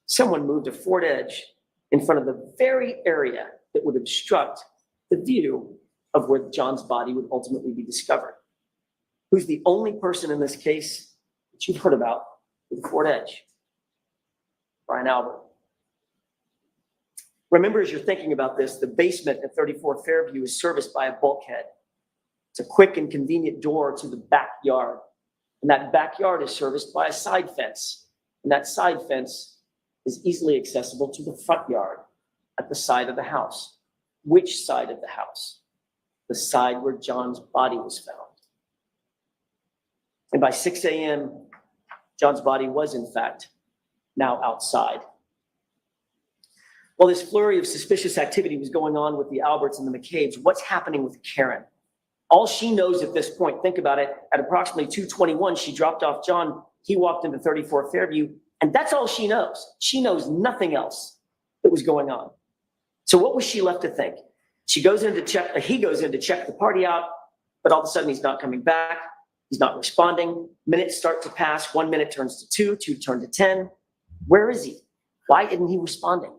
someone moved a Ford Edge in front of the very area that would obstruct the view of where John's body would ultimately be discovered. Who's the only person in this case that you've heard about with a Ford Edge? Brian Albert. Remember, as you're thinking about this, the basement at 34 Fairview is serviced by a bulkhead. It's a quick and convenient door to the backyard. And that backyard is serviced by a side fence. And that side fence is easily accessible to the front yard at the side of the house. Which side of the house? The side where John's body was found. And by 6 a.m., John's body was, in fact, now outside. While this flurry of suspicious activity was going on with the Alberts and the McCabes, what's happening with Karen? All she knows at this point, think about it, at approximately 2:21, she dropped off John. He walked into 34 Fairview, and that's all she knows. She knows nothing else that was going on. So what was she left to think? He goes in to check the party out, but all of a sudden he's not coming back. He's not responding. Minutes start to pass. 1 minute turns to 2, 2 turn to 10. Where is he? Why isn't he responding?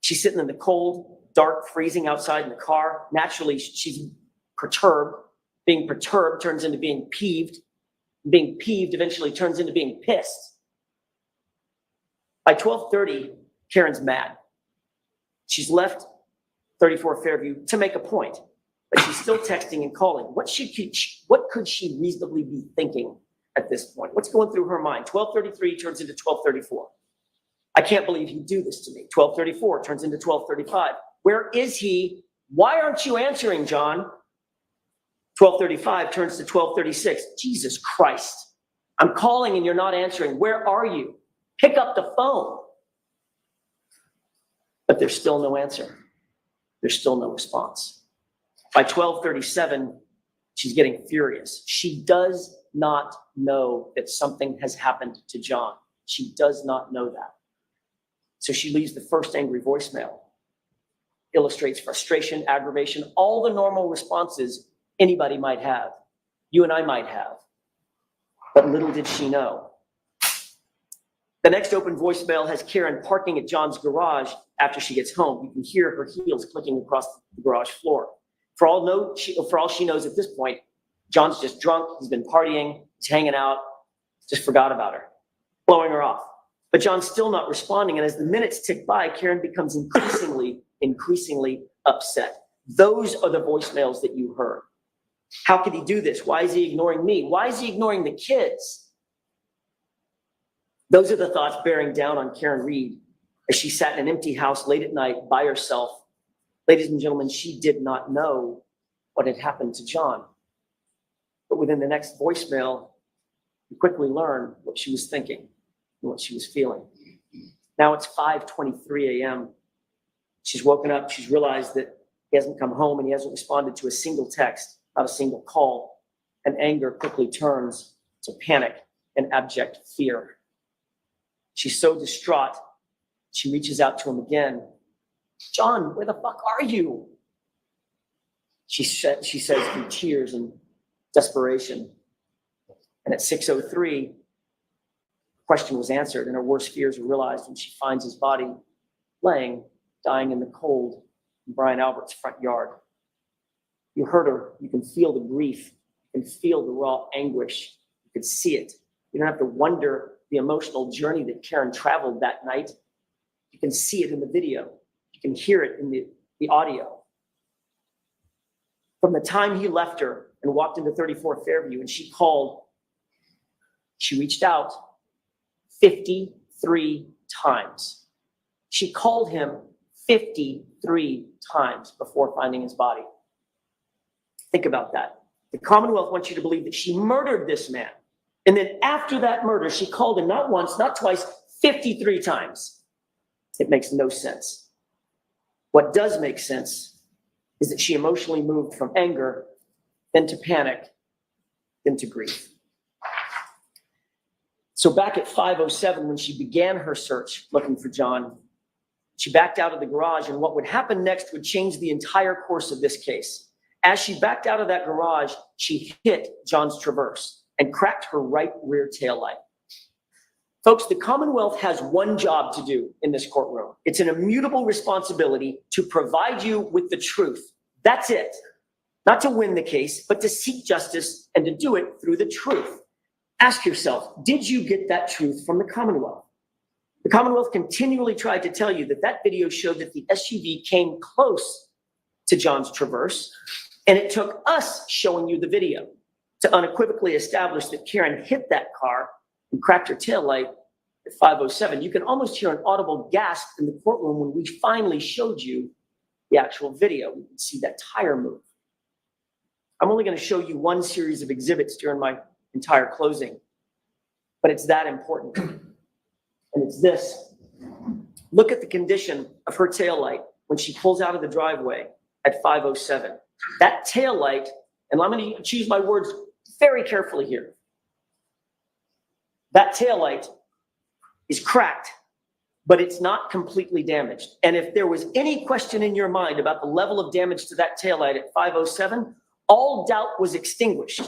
She's sitting in the cold, dark, freezing outside in the car. Naturally, she's perturbed. Being perturbed turns into being peeved. Being peeved eventually turns into being pissed. By 12:30, Karen's mad. She's left 34 Fairview to make a point, but she's still texting and calling. What could she reasonably be thinking at this point? What's going through her mind? 12:33 turns into 12:34. I can't believe you do this to me. 12:34 turns into 12:35. Where is he? Why aren't you answering, John? 12:35 turns to 12:36. Jesus Christ. I'm calling and you're not answering. Where are you? Pick up the phone. But there's still no answer. There's still no response. By 12:37, she's getting furious. She does not know that something has happened to John. She does not know that. So she leaves the first angry voicemail. Illustrates frustration, aggravation, all the normal responses anybody might have, you and I might have. But little did she know. The next open voicemail has Karen parking at John's garage after she gets home. You can hear her heels clicking across the garage floor. For all she knows at this point, John's just drunk, he's been partying, he's hanging out, just forgot about her, blowing her off. But John's still not responding, and as the minutes tick by, Karen becomes increasingly upset. Those are the voicemails that you heard. How could he do this? Why is he ignoring me? Why is he ignoring the kids? Those are the thoughts bearing down on Karen Reed as she sat in an empty house late at night by herself. Ladies and gentlemen, she did not know what had happened to John. But within the next voicemail, you quickly learn what she was thinking and what she was feeling. Now it's 5:23 a.m. She's woken up. She's realized that he hasn't come home and he hasn't responded to a single text, not a single call. And anger quickly turns to panic and abject fear. She's so distraught, she reaches out to him again. John, where the fuck are you? She says through tears and desperation. And at 6:03, the question was answered and her worst fears were realized when she finds his body laying, dying in the cold in Brian Albert's front yard. You heard her. You can feel the grief. You can feel the raw anguish. You can see it. You don't have to wonder the emotional journey that Karen traveled that night. You can see it in the video. You can hear it in the audio. From the time he left her and walked into 34 Fairview and she called, she reached out 53 times. She called him 53 times before finding his body. Think about that. The Commonwealth wants you to believe that she murdered this man. And then after that murder, she called him not once, not twice, 53 times. It makes no sense. What does make sense is that she emotionally moved from anger, then to panic, then to grief. So back at 5:07, when she began her search looking for John, she backed out of the garage, and what would happen next would change the entire course of this case. As she backed out of that garage, she hit John's Traverse and cracked her right rear taillight. Folks, the Commonwealth has one job to do in this courtroom. It's an immutable responsibility to provide you with the truth. That's it. Not to win the case, but to seek justice and to do it through the truth. Ask yourself, did you get that truth from the Commonwealth? The Commonwealth continually tried to tell you that that video showed that the SUV came close to John's Traverse, and it took us showing you the video to unequivocally establish that Karen hit that car and cracked her taillight at 5:07. You can almost hear an audible gasp in the courtroom when we finally showed you the actual video. You can see that tire move. I'm only going to show you one series of exhibits during my entire closing, but it's that important. And it's this. Look at the condition of her taillight when she pulls out of the driveway at 5:07. That taillight, and I'm going to choose my words very carefully here. That taillight is cracked, but it's not completely damaged. And if there was any question in your mind about the level of damage to that taillight at 5:07, all doubt was extinguished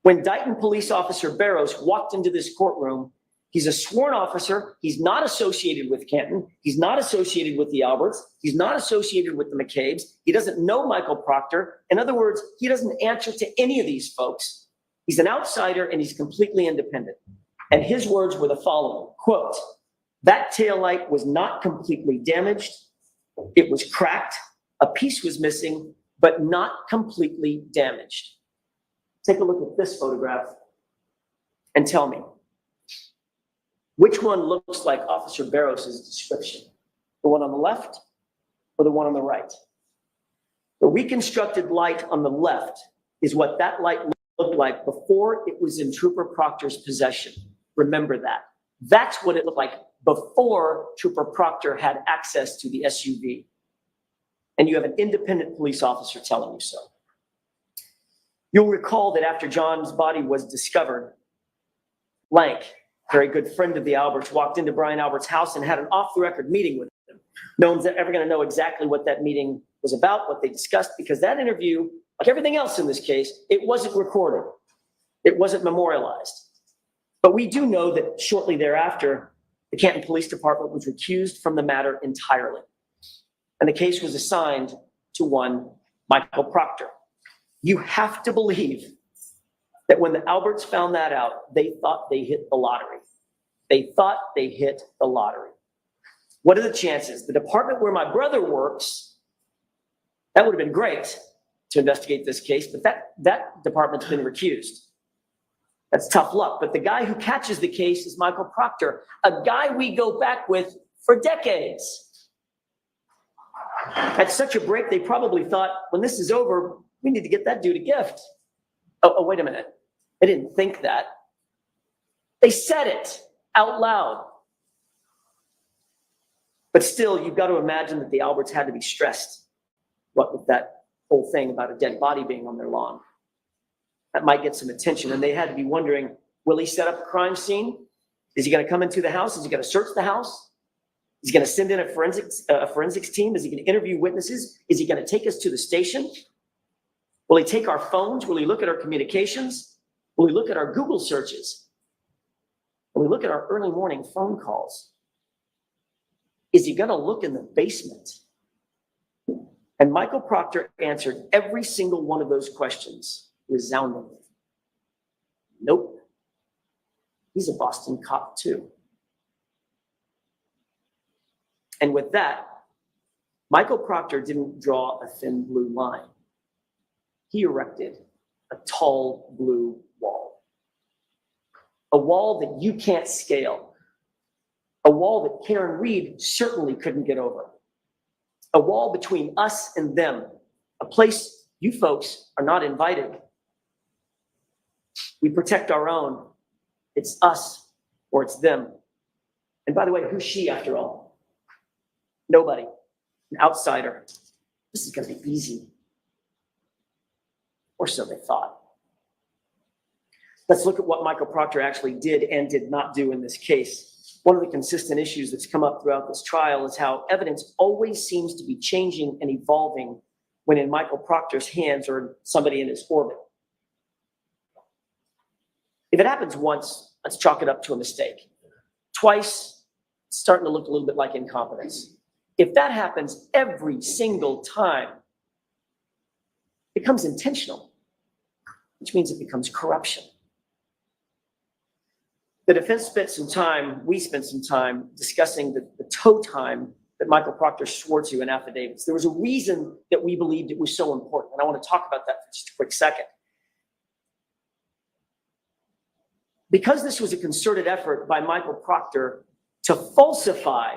when Dighton Police Officer Barrows walked into this courtroom. He's a sworn officer. He's not associated with Canton. He's not associated with the Alberts. He's not associated with the McCabe's. He doesn't know Michael Proctor. In other words, he doesn't answer to any of these folks. He's an outsider and he's completely independent. And his words were the following, quote, "That taillight was not completely damaged. It was cracked. A piece was missing, but not completely damaged." Take a look at this photograph and tell me, which one looks like Officer Barrows' description? The one on the left or the one on the right? The reconstructed light on the left is what that light looked like before it was in Trooper Proctor's possession. Remember that. That's what it looked like before Trooper Proctor had access to the SUV. And you have an independent police officer telling you so. You'll recall that after John's body was discovered, Lank, very good friend of the Alberts, walked into Brian Albert's house and had an off-the-record meeting with him. No one's ever going to know exactly what that meeting was about, what they discussed, because that interview, like everything else in this case, it wasn't recorded. It wasn't memorialized. But we do know that shortly thereafter, the Canton Police Department was recused from the matter entirely. And the case was assigned to one Michael Proctor. You have to believe that when the Alberts found that out, they thought they hit the lottery. They thought they hit the lottery. What are the chances? The department where my brother works, that would have been great to investigate this case, but that department's been recused. That's tough luck. But the guy who catches the case is Michael Proctor, a guy we go back with for decades. At such a break, they probably thought, when this is over, we need to get that dude a gift. Oh, wait a minute. They didn't think that. They said it out loud. But still, you've got to imagine that the Alberts had to be stressed, what with that whole thing about a dead body being on their lawn. That might get some attention. And they had to be wondering, will he set up a crime scene? Is he going to come into the house? Is he going to search the house? Is he going to send in a forensics team? Is he going to interview witnesses? Is he going to take us to the station? Will he take our phones? Will he look at our communications? Will he look at our Google searches? Will he look at our early morning phone calls? Is he going to look in the basement? And Michael Proctor answered every single one of those questions resoundingly. Nope. He's a Boston cop too. And with that, Michael Proctor didn't draw a thin blue line. He erected a tall blue wall. A wall that you can't scale. A wall that Karen Reed certainly couldn't get over. A wall between us and them. A place you folks are not invited. We protect our own. It's us or it's them. And by the way, who's she after all? Nobody. An outsider. This is going to be easy. Or so they thought. Let's look at what Michael Proctor actually did and did not do in this case. One of the consistent issues that's come up throughout this trial is how evidence always seems to be changing and evolving when in Michael Proctor's hands or somebody in his orbit. If it happens once, let's chalk it up to a mistake. Twice, it's starting to look a little bit like incompetence. If that happens every single time, it becomes intentional, which means it becomes corruption. The defense spent some time, we spent some time discussing the tow time that Michael Proctor swore to in affidavits. There was a reason that we believed it was so important, and I want to talk about that for just a quick second. Because this was a concerted effort by Michael Proctor to falsify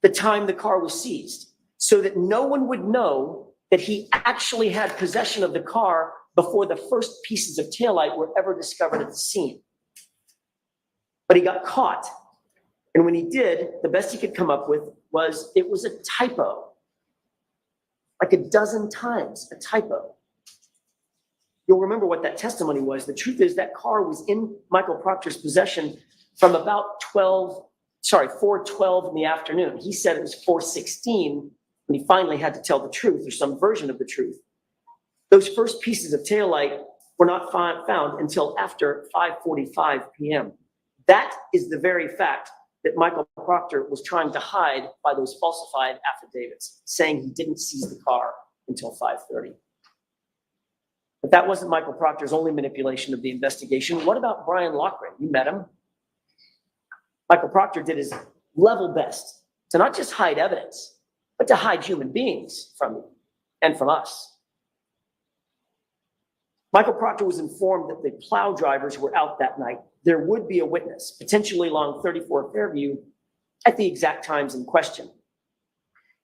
the time the car was seized so that no one would know that he actually had possession of the car before the first pieces of taillight were ever discovered at the scene. But he got caught. And when he did, the best he could come up with was it was a typo. Like a dozen times, a typo. You'll remember what that testimony was. The truth is that car was in Michael Proctor's possession from about 4:12 in the afternoon. He said it was 4:16 when he finally had to tell the truth or some version of the truth. Those first pieces of taillight were not found until after 5:45 p.m. That is the very fact that Michael Proctor was trying to hide by those falsified affidavits, saying he didn't seize the car until 5:30. But that wasn't Michael Proctor's only manipulation of the investigation. What about Brian Loughran? You met him. Michael Proctor did his level best to not just hide evidence, but to hide human beings from you and from us. Michael Proctor was informed that the plow drivers were out that night. There would be a witness, potentially along 34 Fairview, at the exact times in question.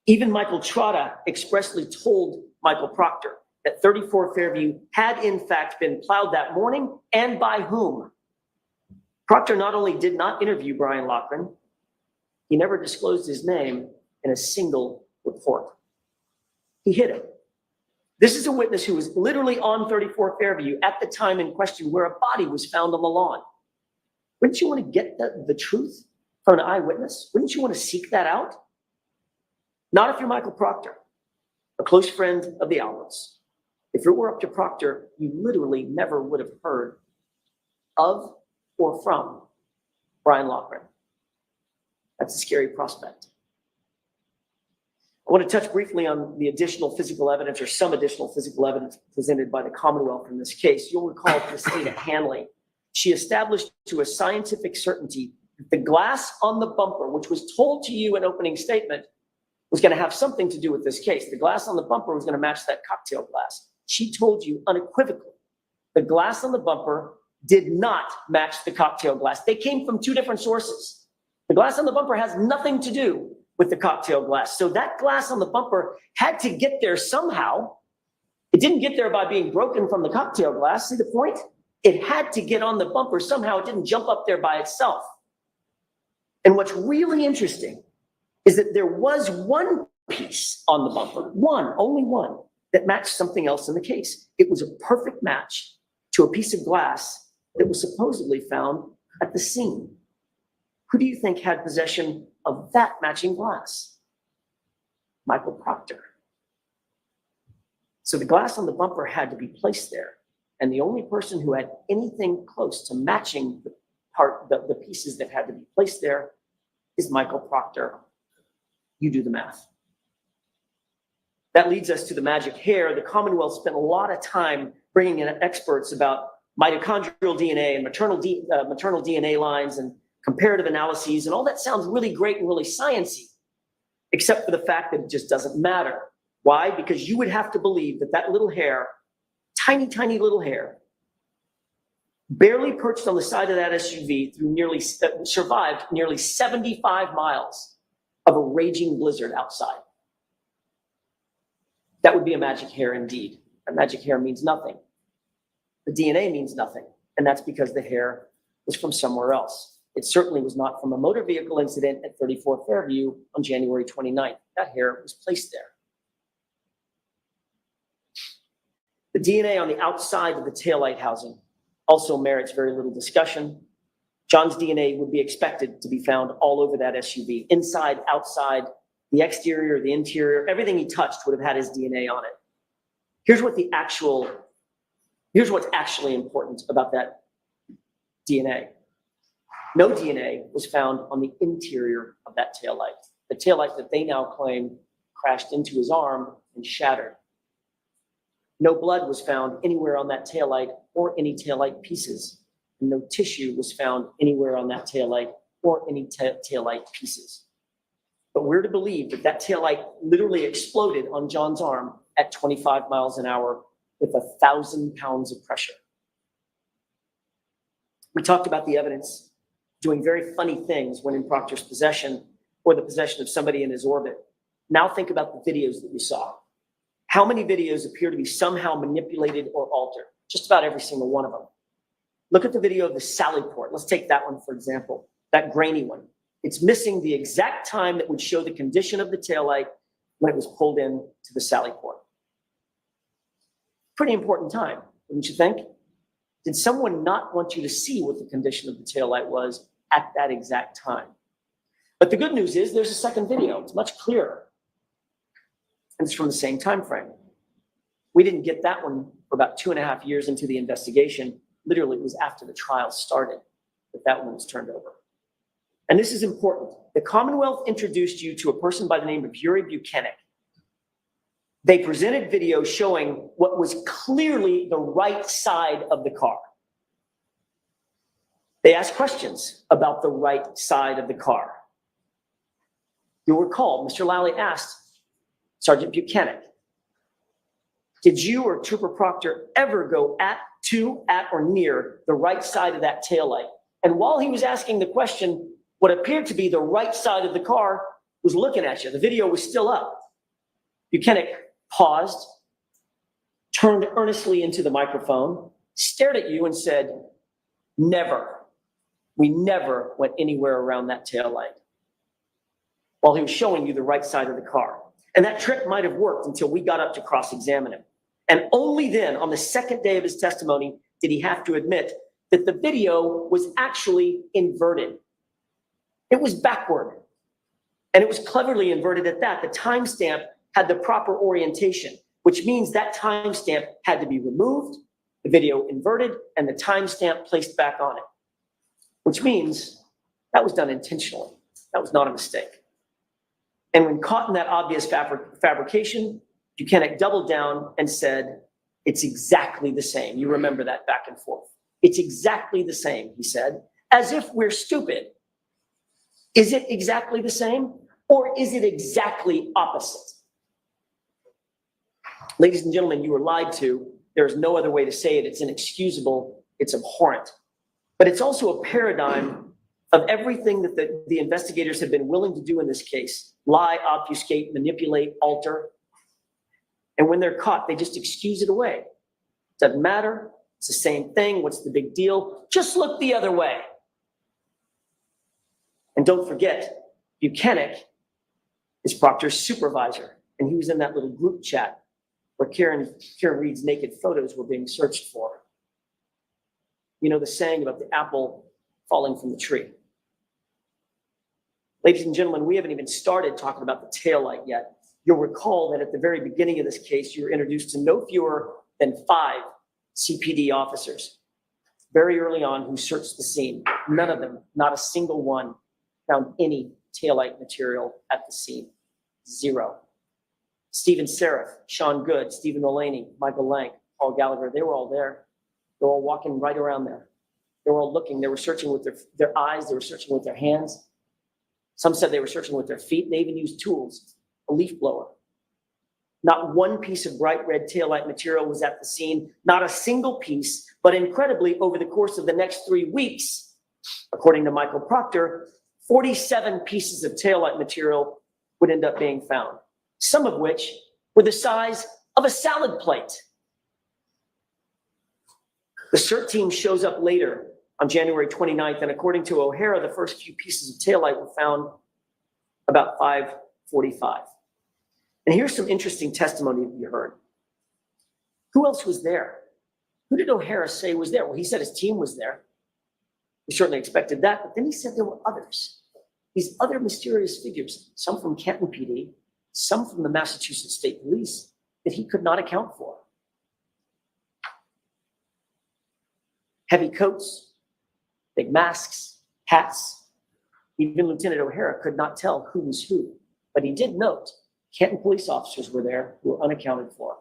Even Michael Trotta expressly told Michael Proctor that 34 Fairview had in fact been plowed that morning, and by whom. Proctor not only did not interview Brian Loughran, he never disclosed his name in a single report. He hid him. This is a witness who was literally on 34 Fairview at the time in question where a body was found on the lawn. Wouldn't you want to get the truth from an eyewitness? Wouldn't you want to seek that out? Not if you're Michael Proctor, a close friend of the Alberts. If it were up to Proctor, you literally never would have heard of or from Brian Loughran. That's a scary prospect. I want to touch briefly on the additional physical evidence, or some additional physical evidence presented by the Commonwealth in this case. You'll recall Christina Hanley. She established to a scientific certainty that the glass on the bumper, which was told to you in opening statement, was going to have something to do with this case. The glass on the bumper was going to match that cocktail glass. She told you unequivocally the glass on the bumper did not match the cocktail glass. They came from two different sources. The glass on the bumper has nothing to do with the cocktail glass. So that glass on the bumper had to get there somehow. It didn't get there by being broken from the cocktail glass. See the point? It had to get on the bumper somehow. It didn't jump up there by itself. And what's really interesting is that there was one piece on the bumper, only one, that matched something else in the case. It was a perfect match to a piece of glass that was supposedly found at the scene. Who do you think had possession of that matching glass? Michael Proctor. So the glass on the bumper had to be placed there. And the only person who had anything close to matching the pieces that had to be placed there is Michael Proctor. You do the math. That leads us to the magic hair. The Commonwealth spent a lot of time bringing in experts about mitochondrial DNA and maternal DNA lines and comparative analyses, and all that sounds really great and really sciencey, except for the fact that it just doesn't matter. Why? Because you would have to believe that that little hair, tiny, tiny little hair, barely perched on the side of that SUV survived nearly 75 miles of a raging blizzard outside. That would be a magic hair indeed. A magic hair means nothing. The DNA means nothing, and that's because the hair was from somewhere else. It certainly was not from a motor vehicle incident at 34 Fairview on January 29th. That hair was placed there. The DNA on the outside of the taillight housing also merits very little discussion. John's DNA would be expected to be found all over that SUV, inside, outside, the exterior, the interior, everything he touched would have had his DNA on it. Here's what's actually important about that DNA. No DNA was found on the interior of that taillight. The taillight that they now claim crashed into his arm and shattered. No blood was found anywhere on that taillight or any taillight pieces. And no tissue was found anywhere on that taillight or any taillight pieces. But we're to believe that that taillight literally exploded on John's arm at 25 miles an hour with 1,000 pounds of pressure. We talked about the evidence doing very funny things when in Proctor's possession or the possession of somebody in his orbit. Now think about the videos that we saw. How many videos appear to be somehow manipulated or altered? Just about every single one of them. Look at the video of the Sally port. Let's take that one, for example, that grainy one. It's missing the exact time that would show the condition of the taillight when it was pulled in to the Sally port. Pretty important time, wouldn't you think? Did someone not want you to see what the condition of the taillight was at that exact time? But the good news is there's a second video. It's much clearer. And it's from the same time frame. We didn't get that one for about 2.5 years into the investigation. Literally, it was after the trial started that one was turned over. And this is important. The Commonwealth introduced you to a person by the name of Yuri Buchanan. They presented video showing what was clearly the right side of the car. They asked questions about the right side of the car. You'll recall, Mr. Lally asked Sergeant Buchanan, did you or Trooper Proctor ever go at or near the right side of that taillight? And while he was asking the question, what appeared to be the right side of the car was looking at you. The video was still up. Buchanan paused, turned earnestly into the microphone, stared at you and said, never. We never went anywhere around that taillight. While he was showing you the right side of the car. And that trick might have worked until we got up to cross-examine him. And only then, on the second day of his testimony, did he have to admit that the video was actually inverted. It was backward. And it was cleverly inverted at that. The timestamp had the proper orientation, which means that timestamp had to be removed, the video inverted, and the timestamp placed back on it, which means that was done intentionally. That was not a mistake. And when caught in that obvious fabrication, Buchanan doubled down and said, it's exactly the same. You remember that back and forth. It's exactly the same, he said, as if we're stupid. Is it exactly the same, or is it exactly opposite? Ladies and gentlemen, you were lied to. There's no other way to say it. It's inexcusable. It's abhorrent. But it's also a paradigm of everything that the investigators have been willing to do in this case: lie, obfuscate, manipulate, alter. And when they're caught, they just excuse it away. Doesn't matter. It's the same thing. What's the big deal? Just look the other way. And don't forget, Buchanan is Proctor's supervisor, and he was in that little group chat where Karen Reed's naked photos were being searched for. You know the saying about the apple falling from the tree. Ladies and gentlemen, we haven't even started talking about the taillight yet. You'll recall that at the very beginning of this case, you were introduced to no fewer than 5 CPD officers very early on who searched the scene. None of them, not a single one, found any taillight material at the scene. 0. Stephen Seraph, Sean Good, Stephen Mulaney, Michael Lang, Paul Gallagher, they were all there. They were all walking right around there. They were all looking. They were searching with their eyes. They were searching with their hands. Some said they were searching with their feet. They even used tools, a leaf blower. Not one piece of bright red taillight material was at the scene, not a single piece, but incredibly, over the course of the next 3 weeks, according to Michael Proctor, 47 pieces of taillight material would end up being found, some of which were the size of a salad plate. The CERT team shows up later on January 29th, and according to O'Hara, the first few pieces of taillight were found about 5:45. And here's some interesting testimony that you heard. Who else was there? Who did O'Hara say was there? Well, he said his team was there. We certainly expected that, but then he said there were others. These other mysterious figures, some from Canton PD, some from the Massachusetts State Police, that he could not account for. Heavy coats, big masks, hats. Even Lieutenant O'Hara could not tell who was who, but he did note Canton police officers were there who were unaccounted for.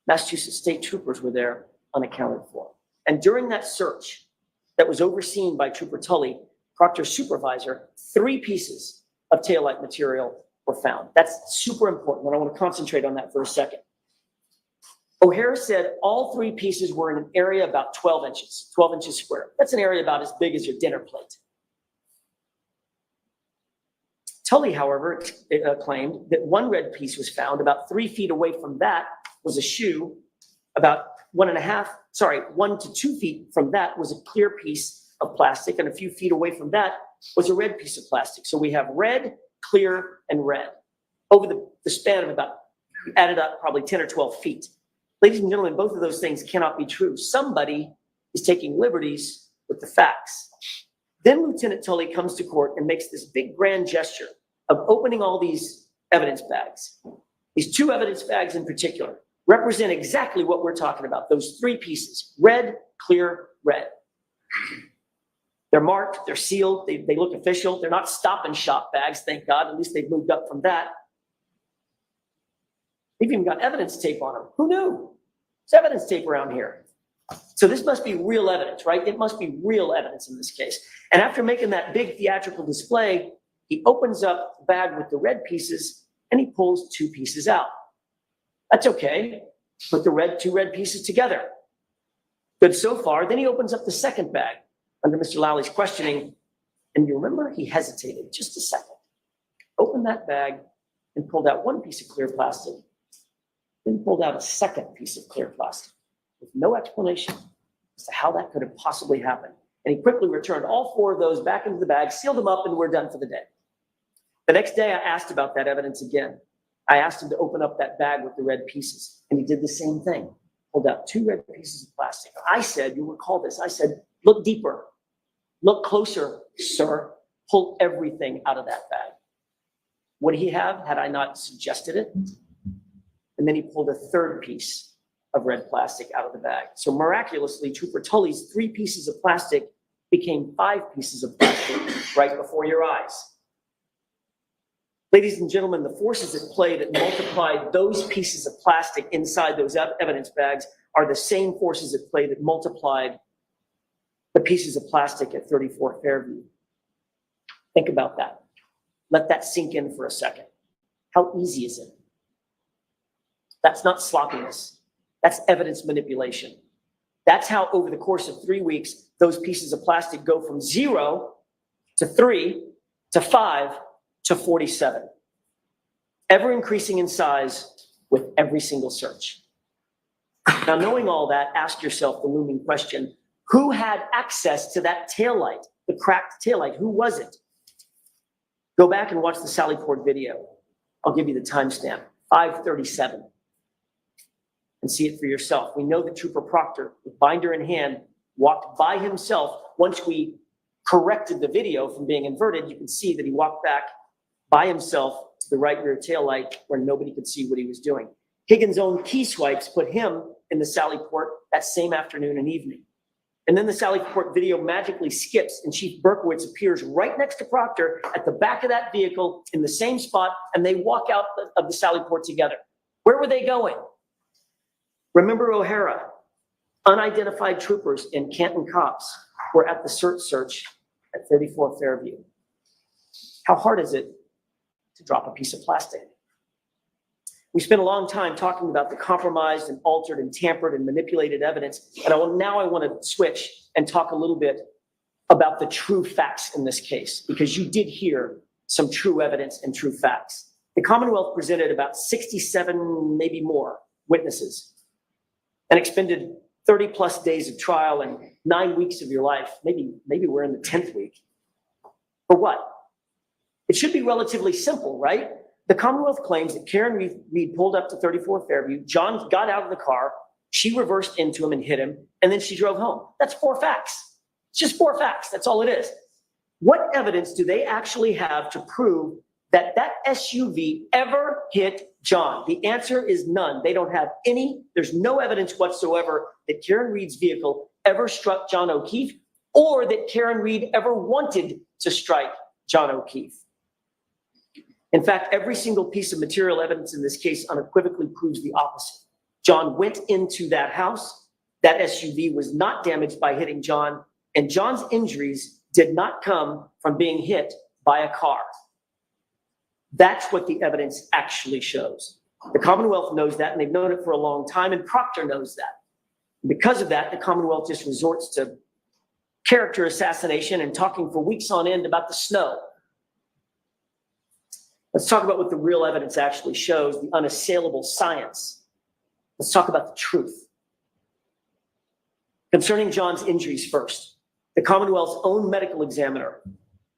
Massachusetts state troopers were there unaccounted for. And during that search that was overseen by Trooper Tully, Proctor's supervisor, 3 pieces of taillight material were found. That's super important, and I want to concentrate on that for a second. O'Hara said all 3 pieces were in an area about 12 inches square. That's an area about as big as your dinner plate. Tully, however, claimed that 1 red piece was found about 3 feet away from that was a shoe. About 1 to 2 feet from that was a clear piece of plastic, and a few feet away from that was a red piece of plastic. So we have red, clear, and red over the span of about, added up, probably 10 or 12 feet. Ladies and gentlemen, both of those things cannot be true. Somebody is taking liberties with the facts. Then Lieutenant Tully comes to court and makes this big grand gesture of opening all these evidence bags. These 2 evidence bags in particular represent exactly what we're talking about, those 3 pieces: red, clear, red. They're marked, they're sealed, they look official. They're not Stop and Shop bags, thank God. At least they've moved up from that. They've even got evidence tape on them. Who knew? There's evidence tape around here. So this must be real evidence, right? It must be real evidence in this case. And after making that big theatrical display, he opens up the bag with the red pieces and he pulls 2 pieces out. That's okay. Put the 2 red pieces together. Good so far. Then he opens up the second bag under Mr. Lowley's questioning. And you remember, he hesitated just a second. Opened that bag and pulled out 1 piece of clear plastic. Then pulled out a second piece of clear plastic with no explanation as to how that could have possibly happened. And he quickly returned all 4 of those back into the bag, sealed them up, and we're done for the day. The next day, I asked about that evidence again. I asked him to open up that bag with the red pieces, and he did the same thing. Pulled out 2 red pieces of plastic. I said, you'll recall this, I said, look deeper, look closer, sir. Pull everything out of that bag. Would he have, had I not suggested it? And then he pulled a 3rd piece of red plastic out of the bag. So miraculously, Trooper Tully's 3 pieces of plastic became 5 pieces of plastic right before your eyes. Ladies and gentlemen, the forces at play that multiplied those pieces of plastic inside those evidence bags are the same forces at play that multiplied the pieces of plastic at 34 Fairview. Think about that. Let that sink in for a second. How easy is it? That's not sloppiness. That's evidence manipulation. That's how over the course of 3 weeks, those pieces of plastic go from 0 to 3 to 5 to 47. Ever increasing in size with every single search. Now, knowing all that, ask yourself the looming question, who had access to that taillight, the cracked taillight? Who was it? Go back and watch the Sally Port video. I'll give you the timestamp, 5:37. And see it for yourself. We know that Trooper Proctor, with binder in hand, walked by himself. Once we corrected the video from being inverted, you can see that he walked back by himself to the right rear taillight where nobody could see what he was doing. Higgins' own key swipes put him in the Sally Port that same afternoon and evening. And then the Sally Port video magically skips and Chief Berkowitz appears right next to Proctor at the back of that vehicle in the same spot, and they walk out of the Sally Port together. Where were they going? Remember O'Hara? Unidentified troopers and Canton cops were at the search at 34 Fairview. How hard is it to drop a piece of plastic? We spent a long time talking about the compromised and altered and tampered and manipulated evidence, and now I want to switch and talk a little bit about the true facts in this case, because you did hear some true evidence and true facts. The Commonwealth presented about 67, maybe more, witnesses and expended 30 plus days of trial and 9 weeks of your life. Maybe we're in the 10th week. For what? It should be relatively simple, right? The Commonwealth claims that Karen Reed pulled up to 34 Fairview, John got out of the car, she reversed into him and hit him, and then she drove home. That's 4 facts. It's just 4 facts. That's all it is. What evidence do they actually have to prove that that SUV ever hit John? The answer is none. They don't have any. There's no evidence whatsoever that Karen Reed's vehicle ever struck John Okeefe or that Karen Reed ever wanted to strike John Okeefe. In fact, every single piece of material evidence in this case unequivocally proves the opposite. John went into that house. That SUV was not damaged by hitting John, and John's injuries did not come from being hit by a car. That's what the evidence actually shows. The Commonwealth knows that, and they've known it for a long time, and Proctor knows that. Because of that, the Commonwealth just resorts to character assassination and talking for weeks on end about the snow. Let's talk about what the real evidence actually shows, the unassailable science. Let's talk about the truth. Concerning John's injuries first, the Commonwealth's own medical examiner,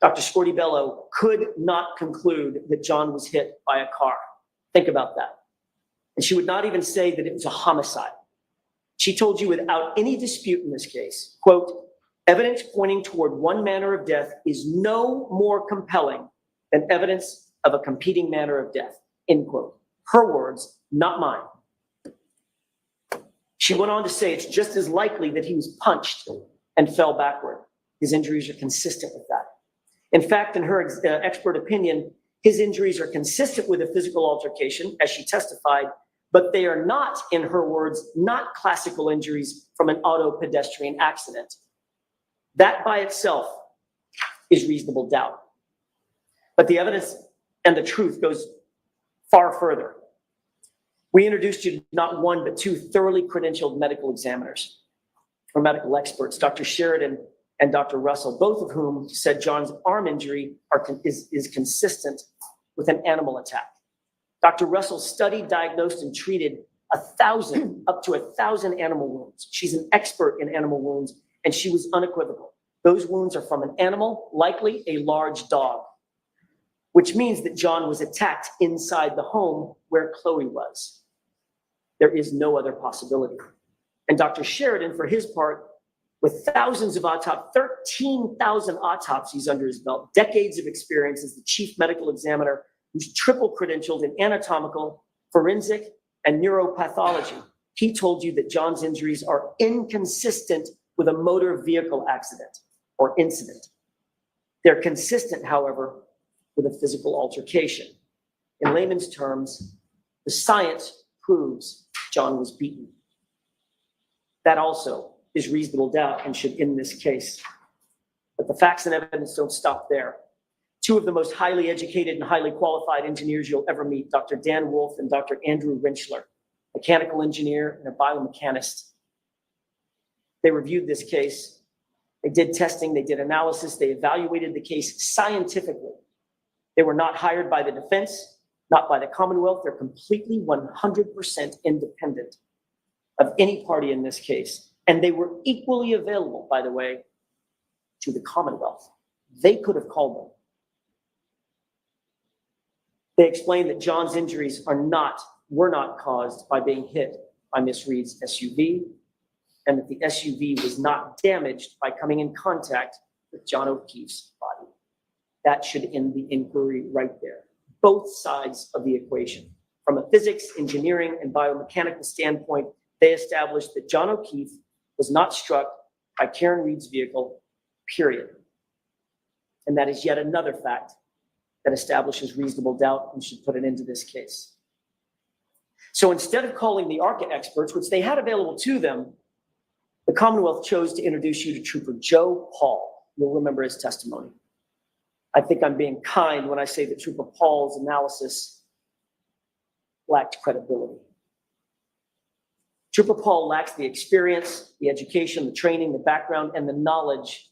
Dr. Scortibello, could not conclude that John was hit by a car. Think about that. And she would not even say that it was a homicide. She told you without any dispute in this case, quote, evidence pointing toward one manner of death is no more compelling than evidence of a competing manner of death, end quote. Her words, not mine. She went on to say it's just as likely that he was punched and fell backward. His injuries are consistent with that. In fact, in her expert opinion, his injuries are consistent with a physical altercation, as she testified, but they are not, in her words, not classical injuries from an auto pedestrian accident. That by itself is reasonable doubt. But the evidence and the truth goes far further. We introduced you to not one, but 2 thoroughly credentialed medical examiners or medical experts, Dr. Sheridan and Dr. Russell, both of whom said John's arm injury is consistent with an animal attack. Dr. Russell studied, diagnosed, and treated up to 1,000 animal wounds. She's an expert in animal wounds, and she was unequivocal. Those wounds are from an animal, likely a large dog. which means that John was attacked inside the home where Chloe was. There is no other possibility. And Dr. Sheridan, for his part, with thousands of 13,000 autopsies under his belt, decades of experience as the chief medical examiner, who's triple credentialed in anatomical, forensic, and neuropathology, he told you that John's injuries are inconsistent with a motor vehicle accident or incident. They're consistent, however, with a physical altercation. In layman's terms, the science proves John was beaten. That also is reasonable doubt and should end this case. But the facts and evidence don't stop there. Two of the most highly educated and highly qualified engineers you'll ever meet, Dr. Dan Wolf and Dr. Andrew Rinchler, mechanical engineer and a biomechanist. They reviewed this case. They did testing, they did analysis, they evaluated the case scientifically. They were not hired by the defense, not by the Commonwealth. They're completely 100% independent of any party in this case. And they were equally available, by the way, to the Commonwealth. They could have called them. They explained that John's injuries were not caused by being hit by Miss Reed's SUV, and that the SUV was not damaged by coming in contact with John Okeefe's body. That should end the inquiry right there. Both sides of the equation. From a physics, engineering, and biomechanical standpoint, they established that John Okeefe was not struck by Karen Reed's vehicle, period. And that is yet another fact that establishes reasonable doubt and should put an end to this case. So instead of calling the ARCA experts, which they had available to them, the Commonwealth chose to introduce you to Trooper Joe Paul. You'll remember his testimony. I think I'm being kind when I say that Trooper Paul's analysis lacked credibility. Trooper Paul lacks the experience, the education, the training, the background, and the knowledge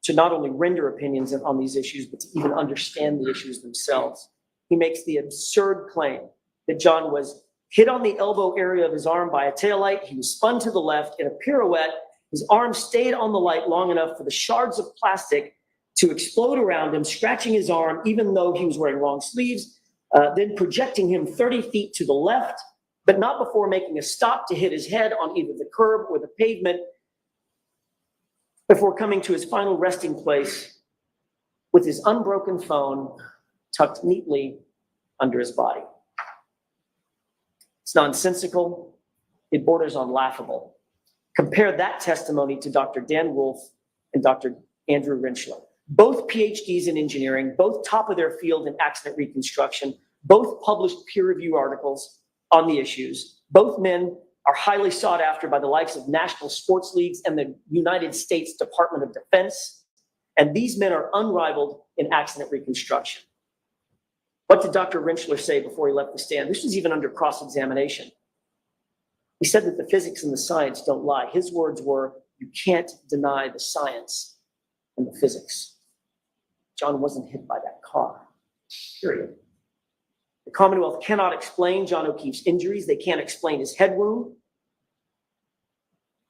to not only render opinions on these issues, but to even understand the issues themselves. He makes the absurd claim that John was hit on the elbow area of his arm by a taillight. He was spun to the left in a pirouette. His arm stayed on the light long enough for the shards of plastic to explode around him, scratching his arm, even though he was wearing long sleeves, then projecting him 30 feet to the left, but not before making a stop to hit his head on either the curb or the pavement, before coming to his final resting place with his unbroken phone tucked neatly under his body. It's nonsensical. It borders on laughable. Compare that testimony to Dr. Dan Wolf and Dr. Andrew Rinchler. Both PhDs in engineering, both top of their field in accident reconstruction, both published peer-review articles on the issues. Both men are highly sought after by the likes of national sports leagues and the United States Department of Defense. And these men are unrivaled in accident reconstruction. What did Dr. Rinchler say before he left the stand? This was even under cross-examination. He said that the physics and the science don't lie. His words were, you can't deny the science and the physics. John wasn't hit by that car, period. The Commonwealth cannot explain John Okeefe's injuries. They can't explain his head wound.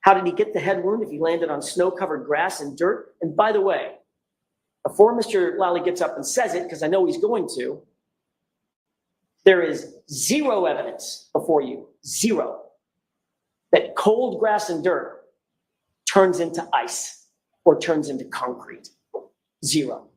How did he get the head wound if he landed on snow-covered grass and dirt? And by the way, before Mr. Lally gets up and says it, because I know he's going to, there is zero evidence before you, zero, that cold grass and dirt turns into ice or turns into concrete. Zero.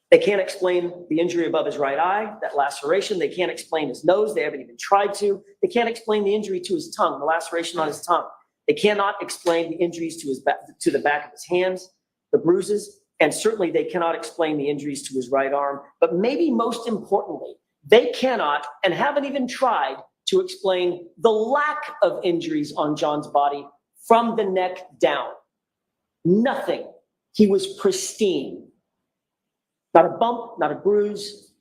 They can't explain the injury above his right eye, that laceration. They can't explain his nose. They haven't even tried to. They can't explain the injury to his tongue, the laceration on his tongue. They cannot explain the injuries to his back, to the back of his hands, the bruises, and certainly they cannot explain the injuries to his right arm. But maybe most importantly, they cannot and haven't even tried to explain the lack of injuries on John's body from the neck down. Nothing. He was pristine. Not a bump, not a bruise,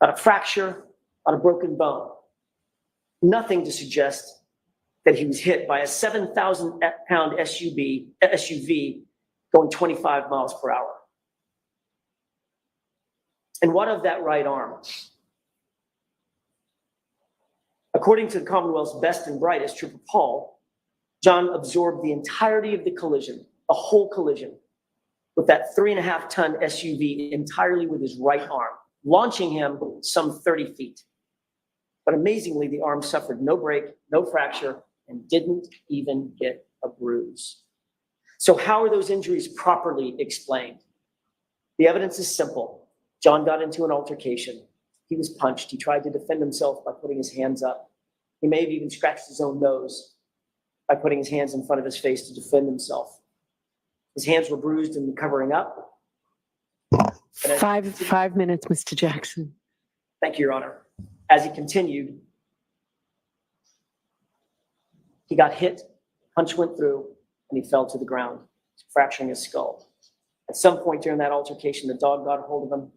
not a fracture, not a broken bone. Nothing to suggest that he was hit by a 7,000-pound SUV going 25 miles per hour. And what of that right arm? According to the Commonwealth's best and brightest, Trooper Paul, John absorbed the entirety of the collision, the whole collision, with that 3.5-ton SUV entirely with his right arm, launching him some 30 feet. But amazingly, the arm suffered no break, no fracture, and didn't even get a bruise. So how are those injuries properly explained? The evidence is simple. John got into an altercation. He was punched. He tried to defend himself by putting his hands up. He may have even scratched his own nose by putting his hands in front of his face to defend himself. His hands were bruised and covering up. 5 minutes, Mr. Jackson. Thank you, Your Honor. As he continued, he got hit, punch went through, and he fell to the ground, fracturing his skull. At some point during that altercation, the dog got a hold of him,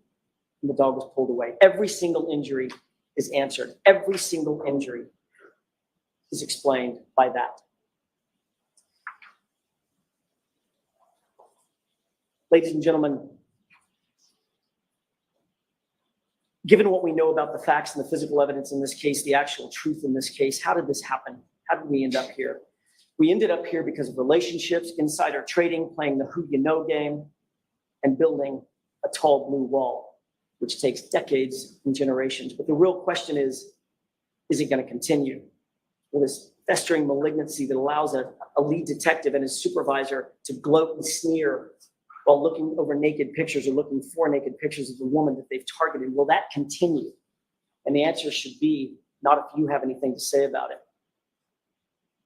and the dog was pulled away. Every single injury is answered. Every single injury is explained by that. Ladies and gentlemen, given what we know about the facts and the physical evidence in this case, the actual truth in this case, how did this happen? How did we end up here? We ended up here because of relationships, insider trading, playing the who you know game, and building a tall blue wall, which takes decades and generations. But the real question is it going to continue? Well, this festering malignancy that allows a lead detective and his supervisor to gloat and sneer while looking over naked pictures or looking for naked pictures of the woman that they've targeted, will that continue? And the answer should be, not if you have anything to say about it.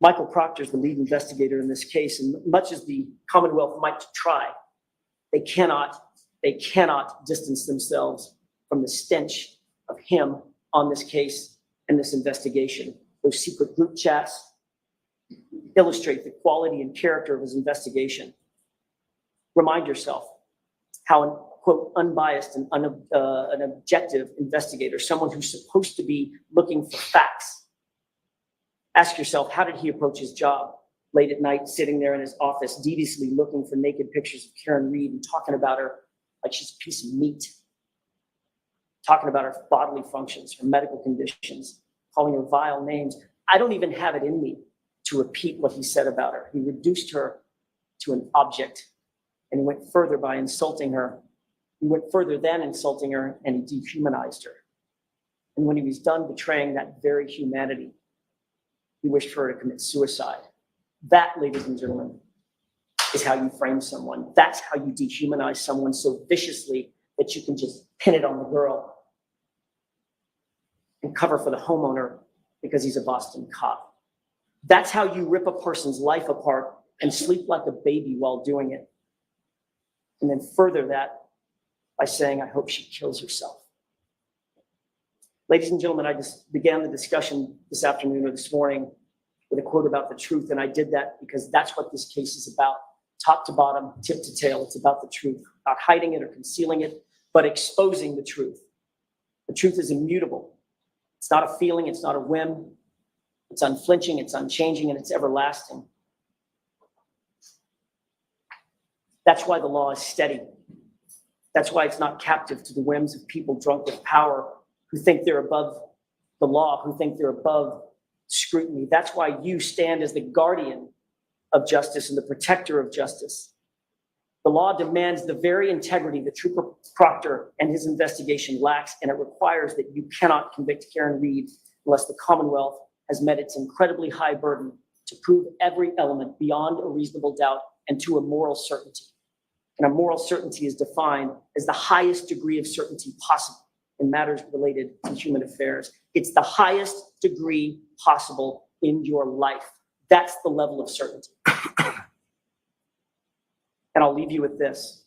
Michael Proctor is the lead investigator in this case, and much as the Commonwealth might try, they cannot distance themselves from the stench of him on this case and this investigation. Those secret group chats illustrate the quality and character of his investigation. Remind yourself how an, quote, unbiased and an objective investigator, someone who's supposed to be looking for facts. Ask yourself, how did he approach his job? Late at night, sitting there in his office, deviously looking for naked pictures of Karen Reed and talking about her like she's a piece of meat. Talking about her bodily functions, her medical conditions, calling her vile names. I don't even have it in me to repeat what he said about her. He reduced her to an object, and he went further by insulting her. He went further than insulting her, and he dehumanized her. And when he was done betraying that very humanity, he wished for her to commit suicide. That, ladies and gentlemen, is how you frame someone. That's how you dehumanize someone so viciously that you can just pin it on the girl and cover for the homeowner because he's a Boston cop. That's how you rip a person's life apart and sleep like a baby while doing it. And then further that by saying, I hope she kills herself. Ladies and gentlemen, I just began the discussion this afternoon or this morning with a quote about the truth, and I did that because that's what this case is about, top to bottom, tip to tail. It's about the truth, not hiding it or concealing it, but exposing the truth. The truth is immutable. It's not a feeling, it's not a whim. It's unflinching, it's unchanging, and it's everlasting. That's why the law is steady. That's why it's not captive to the whims of people drunk with power who think they're above the law, who think they're above scrutiny. That's why you stand as the guardian of justice and the protector of justice. The law demands the very integrity that Trooper Proctor and his investigation lacks, and it requires that you cannot convict Karen Reed unless the Commonwealth has met its incredibly high burden to prove every element beyond a reasonable doubt and to a moral certainty. And a moral certainty is defined as the highest degree of certainty possible in matters related to human affairs. It's the highest degree possible in your life. That's the level of certainty. And I'll leave you with this.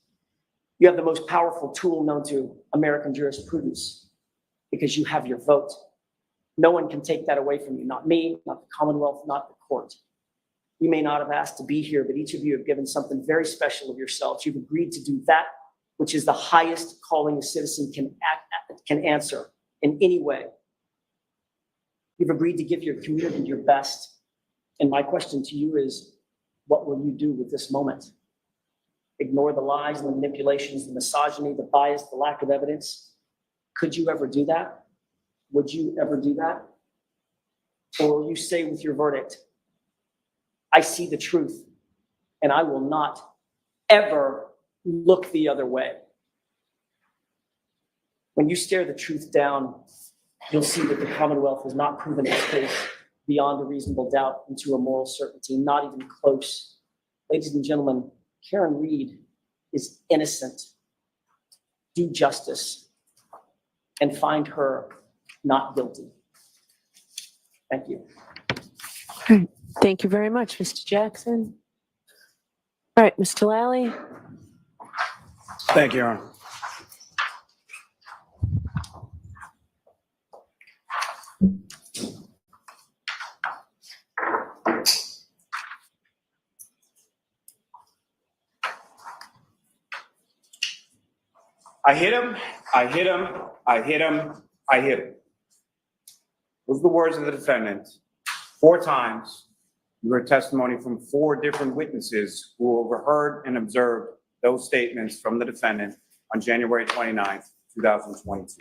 You have the most powerful tool known to American jurisprudence because you have your vote. No one can take that away from you. Not me, not the Commonwealth, not the court. You may not have asked to be here, but each of you have given something very special of yourselves. You've agreed to do that which is the highest calling a citizen can answer in any way. You've agreed to give your community your best. And my question to you is, what will you do with this moment? Ignore the lies and the manipulations, the misogyny, the bias, the lack of evidence? Could you ever do that? Would you ever do that? Or will you say with your verdict, I see the truth and I will not ever look the other way. When you stare the truth down, you'll see that the Commonwealth has not proven its case beyond a reasonable doubt into a moral certainty, not even close. Ladies and gentlemen, Karen Reed is innocent. Do justice and find her not guilty. Thank you. Thank you very much, Mr. Jackson. All right, Mr. Lally. Thank you, Your Honor. I hit him, I hit him, I hit him, I hit him. Those are the words of the defendant 4 times. You heard testimony from 4 different witnesses who overheard and observed those statements from the defendant on January 29th, 2022.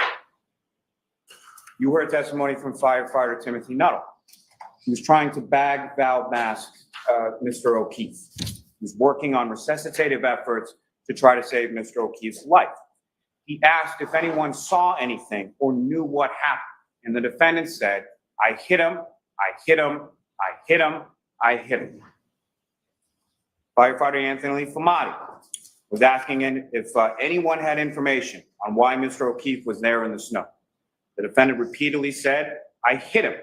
You heard testimony from firefighter Timothy Nuttall. He was trying to bag valve mask Mr. Okeefe. He was working on resuscitative efforts to try to save Mr. O'Keefe's life. He asked if anyone saw anything or knew what happened. And the defendant said, I hit him, I hit him, I hit him, I hit him. Firefighter Anthony Famati was asking if anyone had information on why Mr. Okeefe was there in the snow. The defendant repeatedly said, I hit him,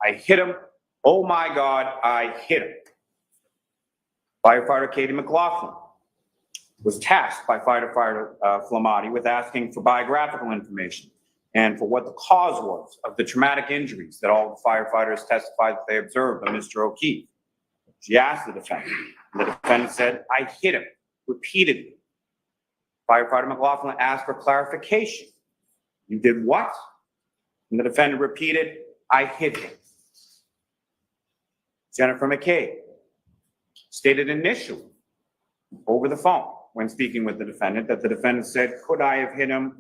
I hit him, oh my God, I hit him. Firefighter Katie McLaughlin was tasked by firefighter Flamati with asking for biographical information and for what the cause was of the traumatic injuries that all the firefighters testified that they observed on Mr. Okeefe. She asked the defendant, and the defendant said, I hit him, repeatedly. Firefighter McLaughlin asked for clarification. You did what? And the defendant repeated, I hit him. Jennifer McCabe stated initially over the phone when speaking with the defendant that the defendant said, could I have hit him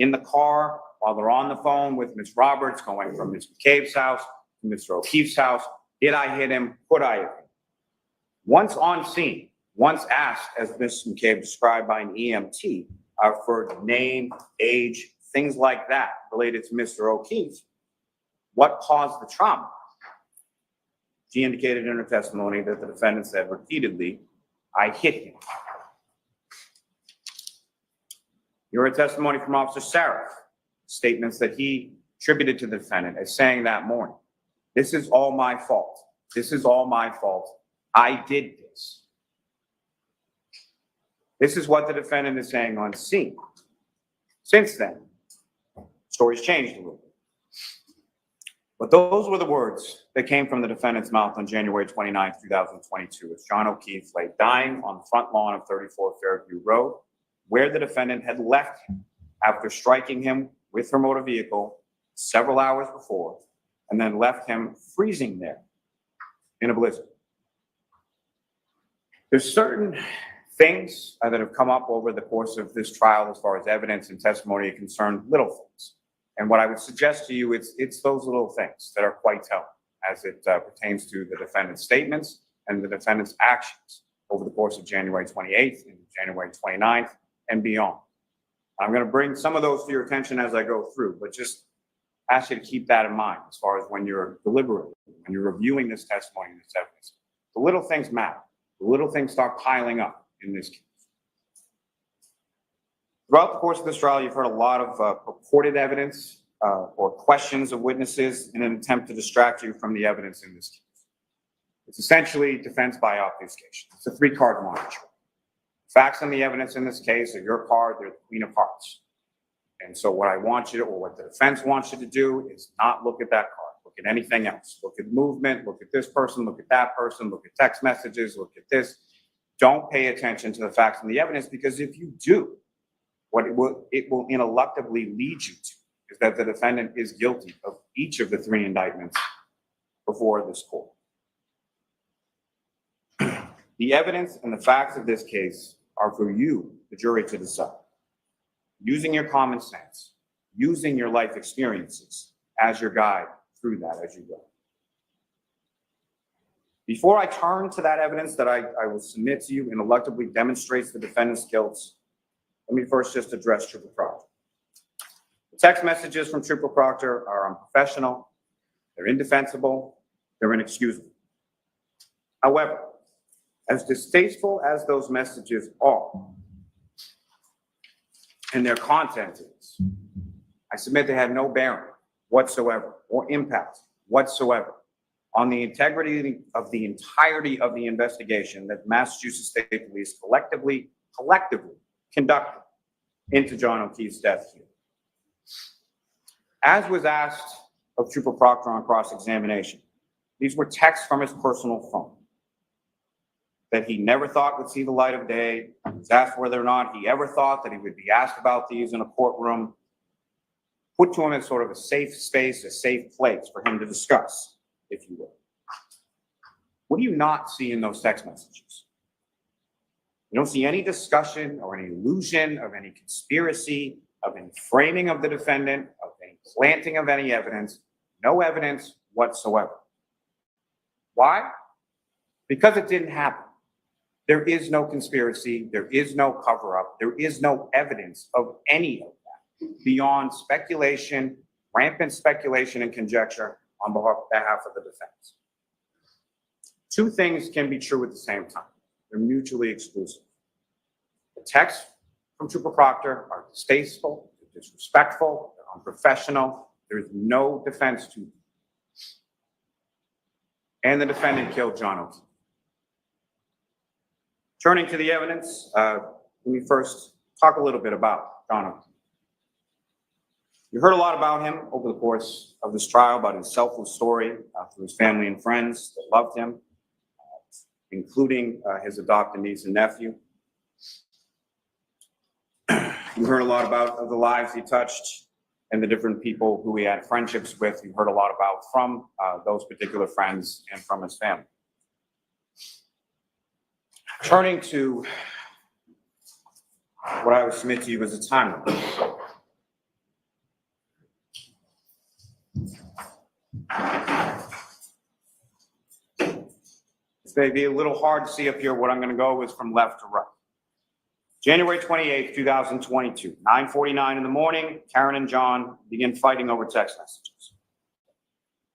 in the car while they're on the phone with Ms. Roberts going from Ms. McCabe's house to Mr. O'Keefe's house? Did I hit him? Could I have hit him? Once on scene, once asked, as Ms. McCabe described by an EMT, for name, age, things like that related to Mr. Okeefe, what caused the trauma? She indicated in her testimony that the defendant said repeatedly, I hit him. You heard testimony from Officer Saraf, statements that he attributed to the defendant as saying that morning, this is all my fault. This is all my fault. I did this. This is what the defendant is saying on scene. Since then, stories changed a little bit. But those were the words that came from the defendant's mouth on January 29, 2022, as John Okeefe lay dying on the front lawn of 34 Fairview Road, where the defendant had left him after striking him with her motor vehicle several hours before, and then left him freezing there in a blizzard. There's certain things that have come up over the course of this trial as far as evidence and testimony concerned, little things. And what I would suggest to you, it's those little things that are quite telling as it pertains to the defendant's statements and the defendant's actions over the course of January 28th and January 29th and beyond. I'm going to bring some of those to your attention as I go through, but just ask you to keep that in mind as far as when you're deliberating, when you're reviewing this testimony and this evidence. The little things matter. The little things start piling up in this case. Throughout the course of this trial, you've heard a lot of purported evidence or questions of witnesses in an attempt to distract you from the evidence in this case. It's essentially defense by obfuscation. It's a 3-card monitoring. Facts and the evidence in this case are your card, they're the queen of hearts. And so what I want you to, or what the defense wants you to do is not look at that card, look at anything else. Look at movement, look at this person, look at that person, look at text messages, look at this. Don't pay attention to the facts and the evidence, because if you do, what it will ineluctably lead you to is that the defendant is guilty of each of the 3 indictments before this court. The evidence and the facts of this case are for you, the jury, to decide. Using your common sense, using your life experiences as your guide through that as you go. Before I turn to that evidence that I will submit to you and elucidably demonstrates the defendant's guilt, let me first just address Trooper Proctor. The text messages from Trooper Proctor are unprofessional, they're indefensible, they're inexcusable. However, as distasteful as those messages are, and their content is, I submit they have no bearing whatsoever or impact whatsoever on the integrity of the entirety of the investigation that Massachusetts State Police collectively conducted into John Okeefe's death here. As was asked of Trooper Proctor on cross-examination, these were texts from his personal phone that he never thought would see the light of day. He was asked whether or not he ever thought that he would be asked about these in a courtroom, put to him in sort of a safe space, a safe place for him to discuss, if you will. What do you not see in those text messages? You don't see any discussion or any illusion of any conspiracy, of any framing of the defendant, of any planting of any evidence, no evidence whatsoever. Why? Because it didn't happen. There is no conspiracy, there is no cover-up, there is no evidence of any of that beyond speculation, rampant speculation and conjecture on behalf of the defense. Two things can be true at the same time. They're mutually exclusive. The texts from Trooper Proctor are distasteful, they're disrespectful, they're unprofessional, there's no defense to them. And the defendant killed John Okeefe. Turning to the evidence, let me first talk a little bit about John Okeefe. You heard a lot about him over the course of this trial, about his selfless story through his family and friends that loved him, including his adopted niece and nephew. You heard a lot about the lives he touched and the different people who he had friendships with. You heard a lot about from those particular friends and from his family. Turning to what I would submit to you as a timeline. This may be a little hard to see up here. What I'm going to go is from left to right. January 28th, 2022, 9:49 in the morning, Karen and John begin fighting over text messages.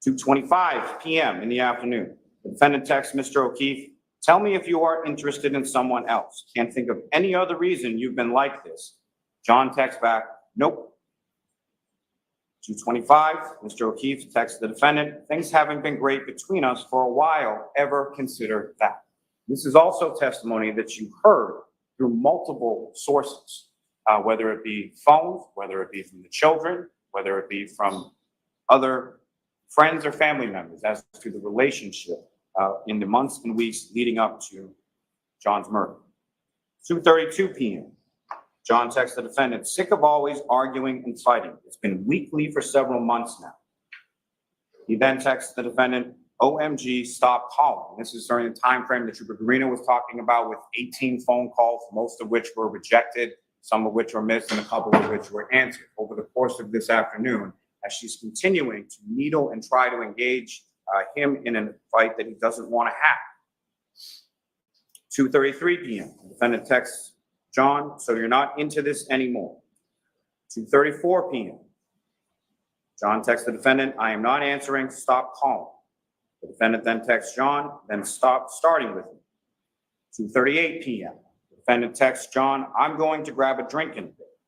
2:25 p.m. in the afternoon, the defendant texts Mr. Okeefe, "Tell me if you are interested in someone else. Can't think of any other reason you've been like this." John texts back, "Nope." 2:25, Mr. Okeefe texts the defendant, "Things haven't been great between us for a while. Ever consider that?" This is also testimony that you heard through multiple sources, whether it be phones, whether it be from the children, whether it be from other friends or family members as to the relationship in the months and weeks leading up to John's murder. 2:32 p.m. John texts the defendant, "Sick of always arguing and fighting. It's been weekly for several months now." He then texts the defendant, "OMG, stop calling." This is during the time frame that Trooper Garino was talking about, with 18 phone calls, most of which were rejected, some of which were missed, and a couple of which were answered over the course of this afternoon, as she's continuing to needle and try to engage him in a fight that he doesn't want to have. 2:33 p.m. The defendant texts John, "So you're not into this anymore." 2:34 p.m. John texts the defendant, "I am not answering, stop calling." The defendant then texts John, "Then stop starting with me." 2:38 p.m. The defendant texts John, "I'm going to grab a drink in a bit."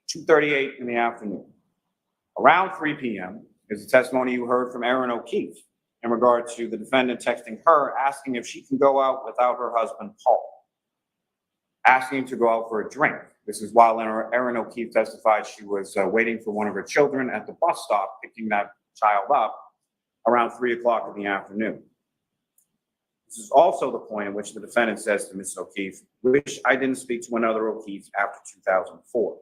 2:38 in the afternoon. Around 3 p.m. is the testimony you heard from Erin Okeefe in regard to the defendant texting her, asking if she can go out without her husband, Paul, asking him to go out for a drink. This is while Erin Okeefe testified she was waiting for one of her children at the bus stop, picking that child up around 3 o'clock in the afternoon. This is also the point at which the defendant says to Ms. Okeefe, "Wish I didn't speak to another Okeefe after 2004.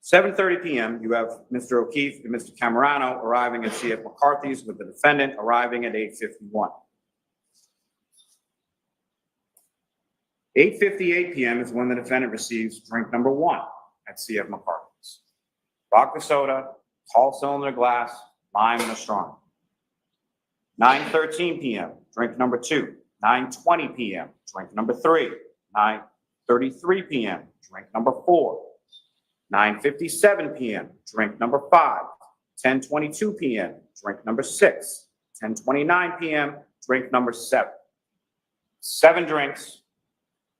7:30 p.m., you have Mr. Okeefe and Mr. Camerano arriving at C.F. McCarthy's, with the defendant arriving at 8:51. 8:58 p.m. is when the defendant receives drink number 1 at C.F. McCarthy's. Vodka soda, tall cylinder glass, lime, and a strong. 9:13 p.m., drink number 2. 9:20 p.m., drink number 3. 9:33 p.m., drink number 4. 9:57 p.m., drink number 5. 10:22 p.m., drink number 6. 10:29 p.m., drink number 7. 7 drinks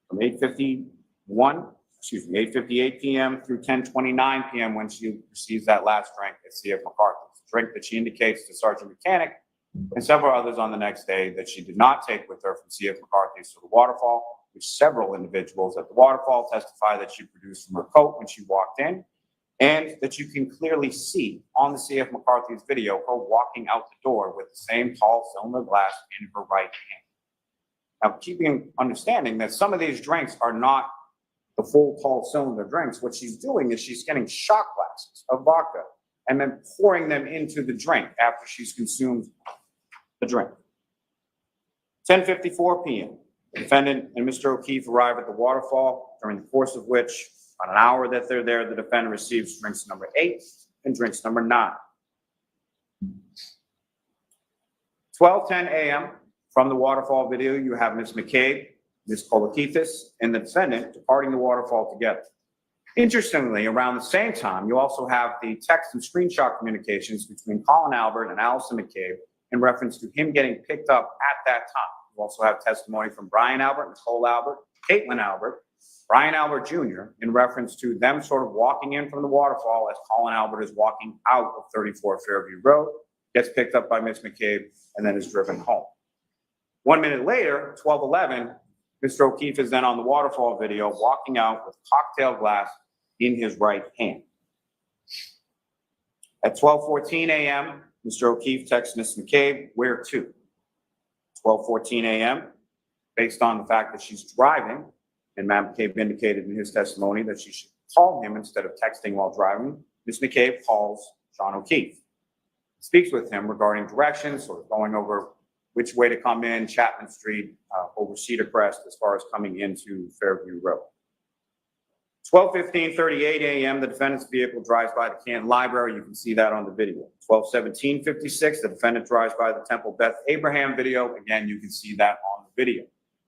from 8:58 p.m. through 10:29 p.m. when she receives that last drink at C.F. McCarthy's. Drink that she indicates to Sergeant Mechanic and several others on the next day that she did not take with her from C.F. McCarthy's to the waterfall, which several individuals at the waterfall testify that she produced from her coat when she walked in, and that you can clearly see on the C.F. McCarthy's video her walking out the door with the same tall cylinder glass in her right hand. Now, understanding that some of these drinks are not the full tall cylinder drinks, what she's doing is she's getting shot glasses of vodka and then pouring them into the drink after she's consumed the drink. 10:54 p.m. The defendant and Mr. Okeefe arrive at the waterfall, during the course of which, on an hour that they're there, the defendant receives drinks number 8 and drinks number 9. 12:10 a.m. From the waterfall video, you have Ms. McCabe, Ms. Okeefe, and the defendant departing the waterfall together. Interestingly, around the same time, you also have the text and screenshot communications between Colin Albert and Allison McCabe in reference to him getting picked up at that time. You also have testimony from Brian Albert, Nicole Albert, Caitlin Albert, Brian Albert Jr. in reference to them sort of walking in from the waterfall as Colin Albert is walking out of 34 Fairview Road, gets picked up by Ms. McCabe, and then is driven home. 1 minute later, 12:11, Mr. Okeefe is then on the waterfall video walking out with cocktail glass in his right hand. At 12:14 a.m., Mr. Okeefe texts Ms. McCabe, "Where to?" 12:14 a.m., based on the fact that she's driving, and Ms. McCabe indicated in his testimony that she should call him instead of texting while driving, Ms. McCabe calls John Okeefe, speaks with him regarding directions, sort of going over which way to come in, Chapman Street, over Cedar Crest, as far as coming into Fairview Road. 12:15:38 a.m., the defendant's vehicle drives by the Canton Library. You can see that on the video. 12:17:56, the defendant drives by the Temple Beth Abraham video. Again, you can see that on the video.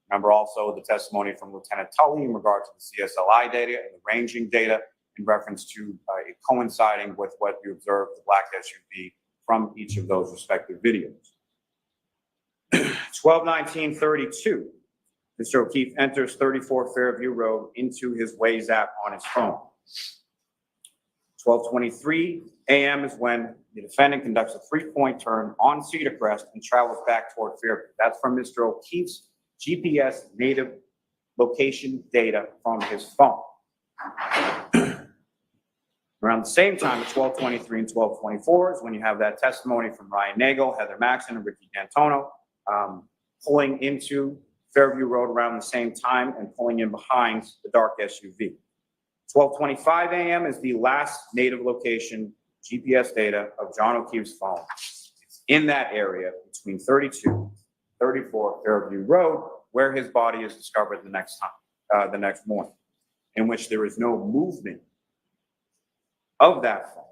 Remember also the testimony from Lieutenant Tully in regard to the CSLI data and the ranging data in reference to it coinciding with what you observed, the black SUV, from each of those respective videos. 12:19:32, Mr. Okeefe enters 34 Fairview Road into his Waze app on his phone. 12:23 a.m. is when the defendant conducts a 3-point turn on Cedar Crest and travels back toward Fairview. That's from Mr. O'Keefe's GPS native location data from his phone. Around the same time at 12:23 and 12:24 is when you have that testimony from Ryan Nagel, Heather Maxon, and Ricky D'Antono pulling into Fairview Road around the same time and pulling in behind the dark SUV. 12:25 a.m. is the last native location GPS data of John O'Keefe's phone. It's in that area between 32, 34 Fairview Road, where his body is discovered the next morning, in which there is no movement of that phone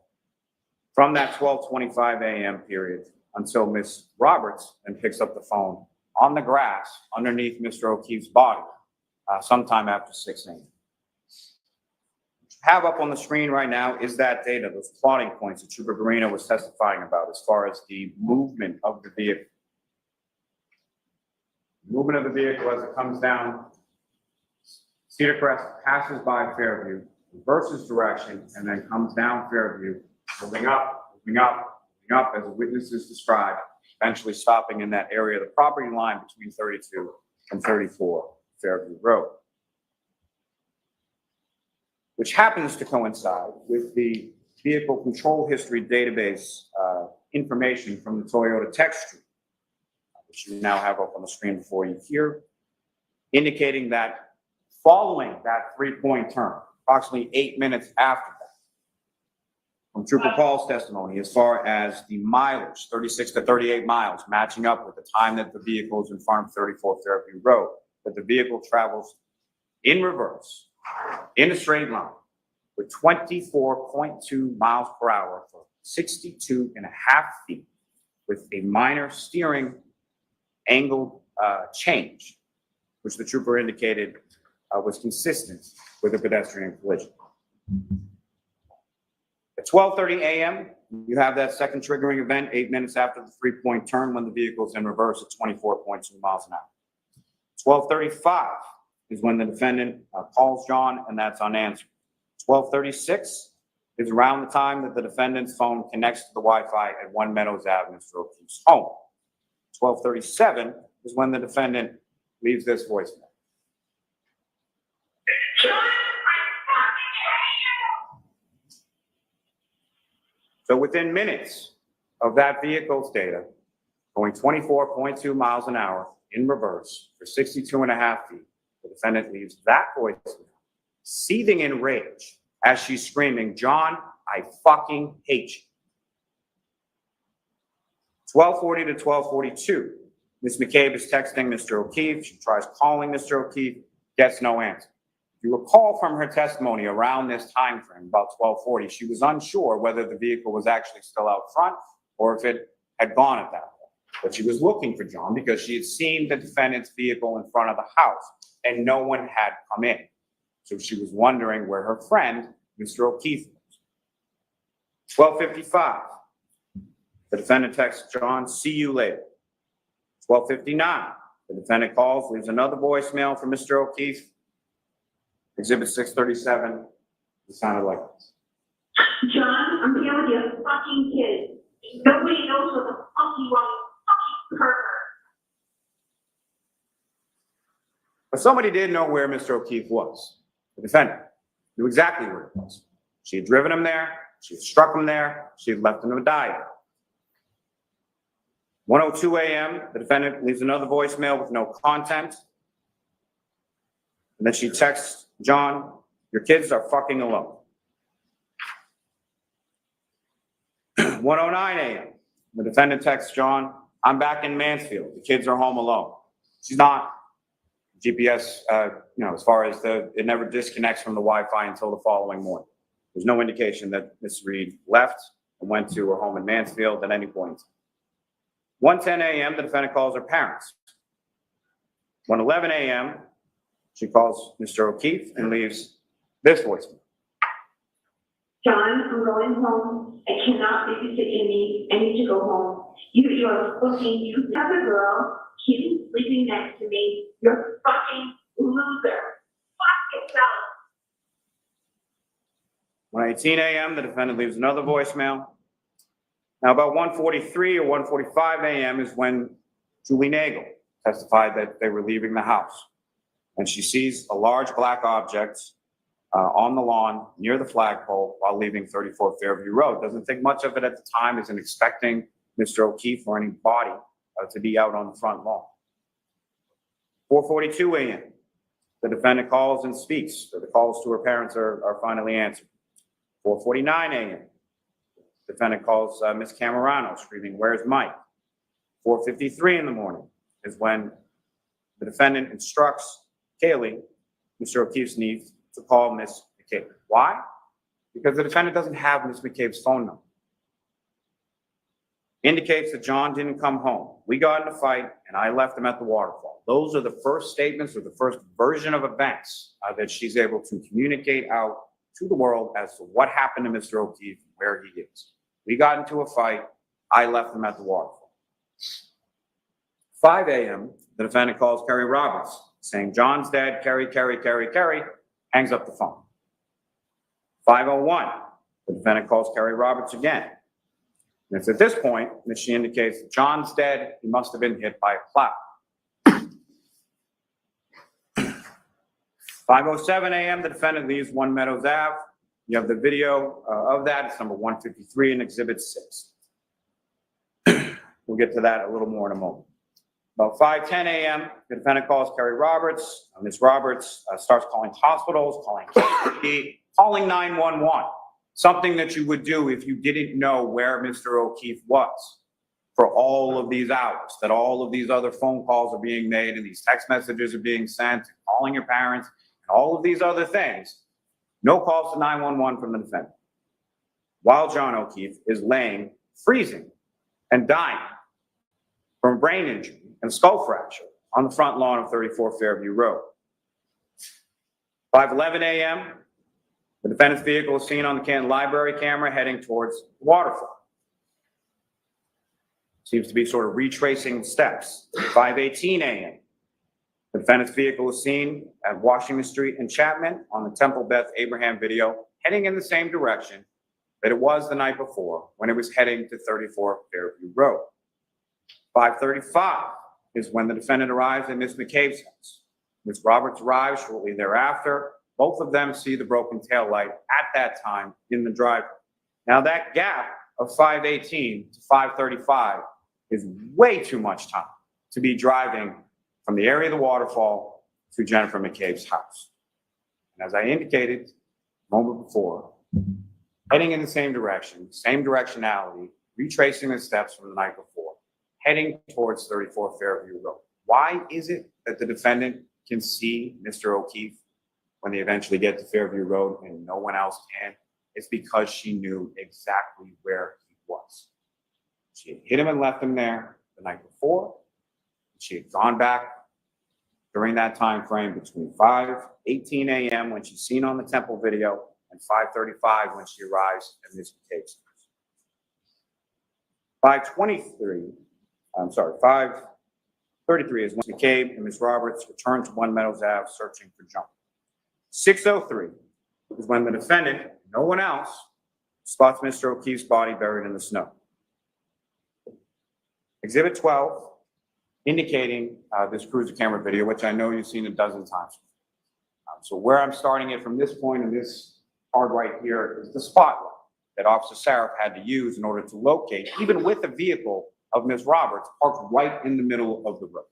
from that 12:25 a.m. period until Miss Roberts then picks up the phone on the grass underneath Mr. O'Keefe's body sometime after 6 a.m. What you have up on the screen right now is that data, those plotting points that Trooper Garino was testifying about as far as the movement of the vehicle. Movement of the vehicle as it comes down Cedar Crest, passes by Fairview, reverses direction, and then comes down Fairview, moving up, moving up, moving up, as the witnesses described, eventually stopping in that area of the property line between 32 and 34 Fairview Road, which happens to coincide with the vehicle control history database information from the Toyota text stream, which you now have up on the screen before you here, indicating that following that 3-point turn, approximately 8 minutes after that, from Trooper Paul's testimony, as far as the mileage, 36 to 38 miles, matching up with the time that the vehicle is in front of 34 Fairview Road, that the vehicle travels in reverse, in a straight line, with 24.2 miles per hour for 62.5 feet with a minor steering angle change, which the trooper indicated was consistent with a pedestrian collision. At 12:30 a.m., you have that second triggering event 8 minutes after the 3-point turn when the vehicle is in reverse at 24.2 miles an hour. 12:35 is when the defendant calls John, and that's unanswered. 12:36 is around the time that the defendant's phone connects to the Wi-Fi at 1 Meadows Avenue, Mr. Okeefe's home. 12:37 is when the defendant leaves this voicemail. So within minutes of that vehicle's data, going 24.2 miles an hour in reverse for 62.5 feet, the defendant leaves that voicemail, seething in rage as she's screaming, "John, I fucking hate you." 12:40 to 12:42, Ms. McCabe is texting Mr. Okeefe. She tries calling Mr. Okeefe, gets no answer. If you recall from her testimony around this time frame, about 12:40, she was unsure whether the vehicle was actually still out front or if it had gone at that point. But she was looking for John because she had seen the defendant's vehicle in front of the house and no one had come in. So she was wondering where her friend, Mr. Okeefe, was. 12:55, the defendant texts John, "See you later." 12:59, the defendant calls, leaves another voicemail for Mr. Okeefe. Exhibit 637, it sounded like this. "John, I'm here with your fucking kids. Nobody knows what the fuck you are, you fucking pervert." But somebody did know where Mr. Okeefe was. The defendant knew exactly where it was. She had driven him there. She had struck him there. She had left him to die there. 1:02 a.m., the defendant leaves another voicemail with no content. And then she texts John, "Your kids are fucking alone." 1:09 a.m., the defendant texts John, "I'm back in Mansfield. The kids are home alone." She's not. GPS, as far as it never disconnects from the Wi-Fi until the following morning. There's no indication that Ms. Reed left and went to her home in Mansfield at any point. 1:10 a.m., the defendant calls her parents. 1:11 a.m., she calls Mr. Okeefe and leaves this voicemail. "John, I'm going home. I cannot babysit Amy. I need to go home. You're fucking, you have a girl. She's sleeping next to me. You're fucking loser. Fuck yourself." 1:18 a.m., the defendant leaves another voicemail. Now, about 1:43 or 1:45 a.m. is when Julie Nagel testified that they were leaving the house. And she sees a large black object on the lawn near the flagpole while leaving 34 Fairview Road. Doesn't think much of it at the time, isn't expecting Mr. Okeefe or any body to be out on the front lawn. 4:42 a.m., the defendant calls and speaks. So the calls to her parents are finally answered. 4:49 a.m., the defendant calls Ms. Camerano, screaming, "Where's Mike?" 4:53 in the morning is when the defendant instructs Kaylee, Mr. O'Keefe's niece, to call Ms. McCabe. Why? Because the defendant doesn't have Ms. McCabe's phone number. Indicates that John didn't come home. We got in a fight and I left him at the waterfall. Those are the first statements or the first version of events that she's able to communicate out to the world as to what happened to Mr. Okeefe and where he is. We got into a fight. I left him at the waterfall. 5 a.m., the defendant calls Kerry Roberts saying, "John's dead, Kerry, hangs up the phone. 5:01, the defendant calls Kerry Roberts again. And it's at this point that she indicates that John's dead, he must have been hit by a plow. 5:07 a.m., the defendant leaves 1 Meadows Ave. You have the video of that. It's number 153 in Exhibit 6. We'll get to that a little more in a moment. About 5:10 a.m., the defendant calls Kerry Roberts. Ms. Roberts starts calling hospitals, calling KPD, calling 911. Something that you would do if you didn't know where Mr. Okeefe was for all of these hours, that all of these other phone calls are being made and these text messages are being sent, calling your parents, and all of these other things. No calls to 911 from the defendant. While John Okeefe is laying, freezing, and dying from a brain injury and skull fracture on the front lawn of 34 Fairview Road. 5:11 a.m., the defendant's vehicle is seen on the Canton Library camera heading towards the waterfall. Seems to be sort of retracing the steps. 5:18 a.m., the defendant's vehicle is seen at Washington Street and Chapman on the Temple Beth Abraham video, heading in the same direction that it was the night before when it was heading to 34 Fairview Road. 5:35 is when the defendant arrives at Ms. McCabe's house. Ms. Roberts arrives shortly thereafter. Both of them see the broken tail light at that time in the driveway. Now that gap of 5:18 to 5:35 is way too much time to be driving from the area of the waterfall to Jennifer McCabe's house. And as I indicated a moment before, heading in the same direction, same directionality, retracing the steps from the night before, heading towards 34 Fairview Road. Why is it that the defendant can see Mr. Okeefe when they eventually get to Fairview Road and no one else can? It's because she knew exactly where he was. She had hit him and left him there the night before. She had gone back during that time frame between 5:18 a.m. when she's seen on the Temple video and 5:35 when she arrives at Ms. McCabe's house. 5:33 is when McCabe and Ms. Roberts return to One Meadows Ave searching for John. 6:03 is when the defendant, no one else, spots Mr. O'Keefe's body buried in the snow. Exhibit 12, indicating this cruiser camera video, which I know you've seen a dozen times. So where I'm starting it from this point in this card right here is the spotlight that Officer Saraf had to use in order to locate, even with the vehicle of Ms. Roberts parked right in the middle of the road.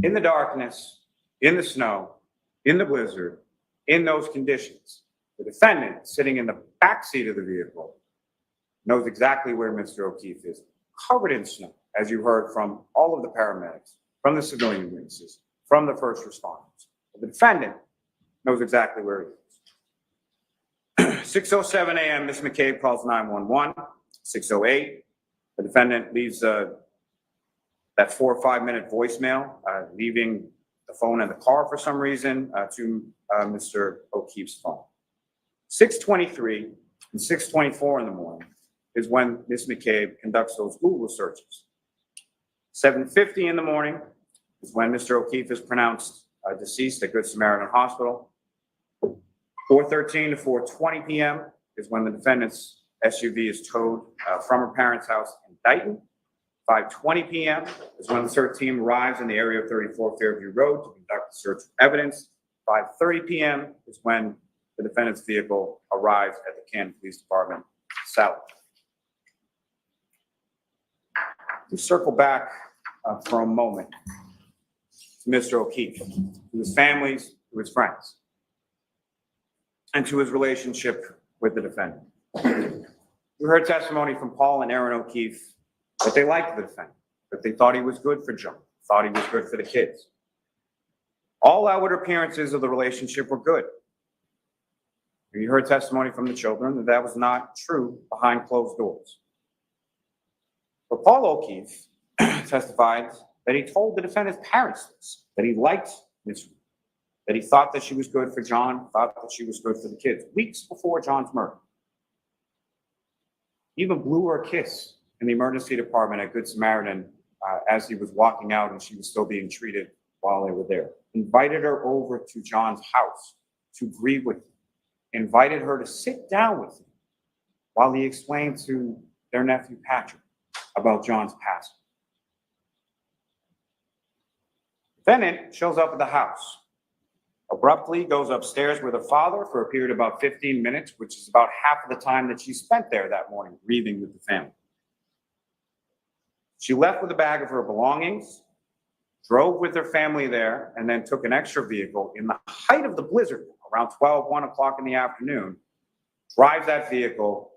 In the darkness, in the snow, in the blizzard, in those conditions, the defendant sitting in the back seat of the vehicle knows exactly where Mr. Okeefe is, covered in snow, as you heard from all of the paramedics, from the civilian witnesses, from the first responders. The defendant knows exactly where he is. 6:07 a.m., Ms. McCabe calls 911. 6:08, the defendant leaves that 4 or 5 minute voicemail, leaving the phone in the car for some reason to Mr. O'Keefe's phone. 6:23 and 6:24 in the morning is when Ms. McCabe conducts those Google searches. 7:50 in the morning is when Mr. Okeefe is pronounced deceased at Good Samaritan Hospital. 4:13 to 4:20 p.m. is when the defendant's SUV is towed from her parents' house in Dighton. 5:20 p.m. is when the search team arrives in the area of 34 Fairview Road to conduct the search of evidence. 5:30 p.m. is when the defendant's vehicle arrives at the Canton Police Department south. We circle back for a moment to Mr. Okeefe, to his families, to his friends, and to his relationship with the defendant. We heard testimony from Paul and Aaron Okeefe that they liked the defendant, that they thought he was good for John, thought he was good for the kids. All outward appearances of the relationship were good. You heard testimony from the children that that was not true behind closed doors. But Paul Okeefe testified that he told the defendant's parents this, that he liked Ms. Reed, that he thought that she was good for John, thought that she was good for the kids, weeks before John's murder. He even blew her a kiss in the emergency department at Good Samaritan as he was walking out and she was still being treated while they were there. Invited her over to John's house to grieve with him. Invited her to sit down with him while he explained to their nephew Patrick about John's passing. Defendant shows up at the house. Abruptly goes upstairs with her father for a period of about 15 minutes, which is about half of the time that she spent there that morning grieving with the family. She left with a bag of her belongings, drove with her family there, and then took an extra vehicle in the height of the blizzard around 1 o'clock in the afternoon, drives that vehicle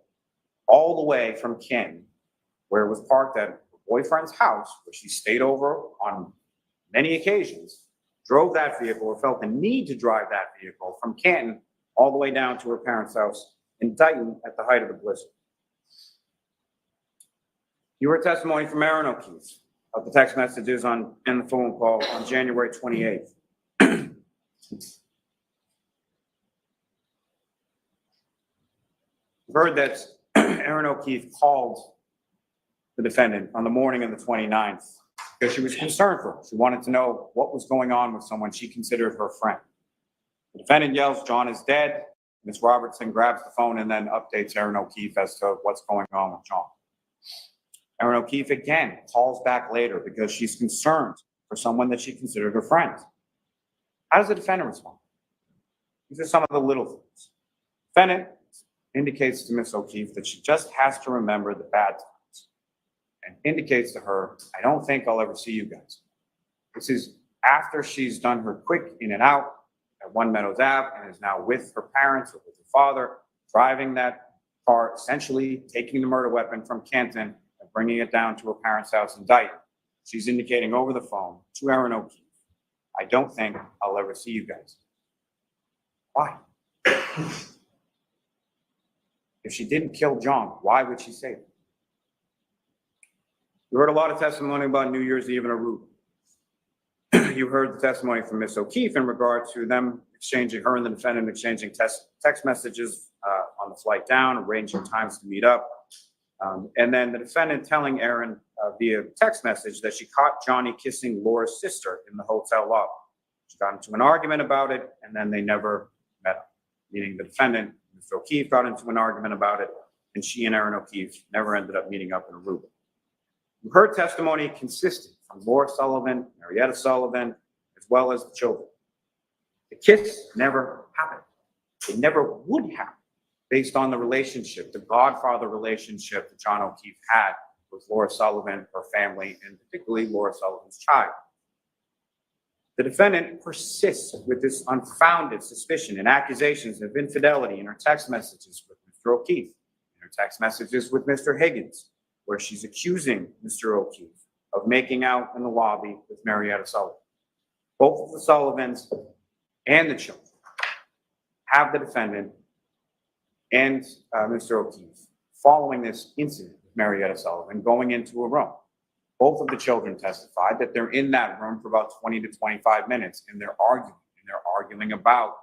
all the way from Canton, where it was parked at her boyfriend's house, where she stayed over on many occasions, drove that vehicle or felt the need to drive that vehicle from Canton all the way down to her parents' house in Dighton at the height of the blizzard. You heard testimony from Aaron Okeefe of the text messages and the phone call on January 28th. You've heard that Aaron Okeefe called the defendant on the morning of the 29th because she was concerned for her. She wanted to know what was going on with someone she considered her friend. The defendant yells, "John is dead." Ms. Robertson grabs the phone and then updates Aaron Okeefe as to what's going on with John. Aaron Okeefe again calls back later because she's concerned for someone that she considered her friend. How does the defendant respond? These are some of the little things. Defendant indicates to Ms. Okeefe that she just has to remember the bad times and indicates to her, "I don't think I'll ever see you guys." This is after she's done her quick in and out at One Meadows Ave and is now with her parents or with her father, driving that car, essentially taking the murder weapon from Canton and bringing it down to her parents' house in Dighton. She's indicating over the phone to Aaron Okeefe, "I don't think I'll ever see you guys." Why? If she didn't kill John, why would she say that? You heard a lot of testimony about New Year's Eve in Aruba. You heard the testimony from Ms. Okeefe in regard to them exchanging, her and the defendant exchanging text messages on the flight down, arranging times to meet up. And then the defendant telling Aaron via text message that she caught Johnny kissing Laura's sister in the hotel lobby. She got into an argument about it, and then they never met up. Meaning the defendant, Mr. Okeefe, got into an argument about it, and she and Aaron Okeefe never ended up meeting up in Aruba. You heard testimony consistent from Laura Sullivan, Marietta Sullivan, as well as the children. The kiss never happened. It never would happen based on the relationship, the godfather relationship that John Okeefe had with Laura Sullivan, her family, and particularly Laura Sullivan's child. The defendant persists with this unfounded suspicion and accusations of infidelity in her text messages with Mr. Okeefe, in her text messages with Mr. Higgins, where she's accusing Mr. Okeefe of making out in the lobby with Marietta Sullivan. Both of the Sullivans and the children have the defendant and Mr. Okeefe following this incident with Marietta Sullivan going into a room. Both of the children testified that they're in that room for about 20 to 25 minutes and they're arguing about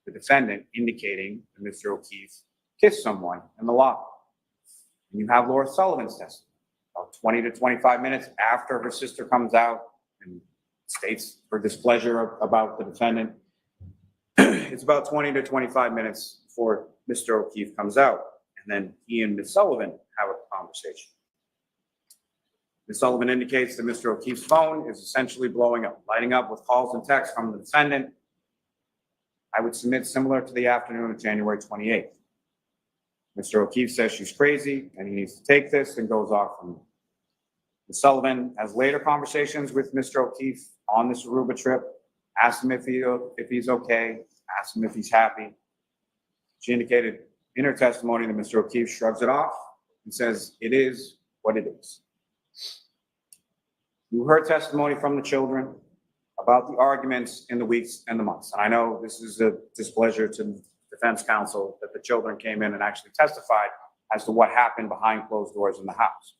the defendant indicating that Mr. Okeefe kissed someone in the lobby. And you have Laura Sullivan's testimony about 20 to 25 minutes after her sister comes out and states her displeasure about the defendant. It's about 20 to 25 minutes before Mr. Okeefe comes out, and then he and Ms. Sullivan have a conversation. Ms. Sullivan indicates that Mr. Okeefe's phone is essentially blowing up, lighting up with calls and texts from the defendant. I would submit similar to the afternoon of January 28th. Mr. Okeefe says she's crazy and he needs to take this and goes off from her. Ms. Sullivan has later conversations with Mr. Okeefe on this Aruba trip, asked him if he's okay, asked him if he's happy. She indicated in her testimony that Mr. Okeefe shrugs it off and says it is what it is. You heard testimony from the children about the arguments in the weeks and the months. And I know this is a displeasure to the defense counsel that the children came in and actually testified as to what happened behind closed doors in the house.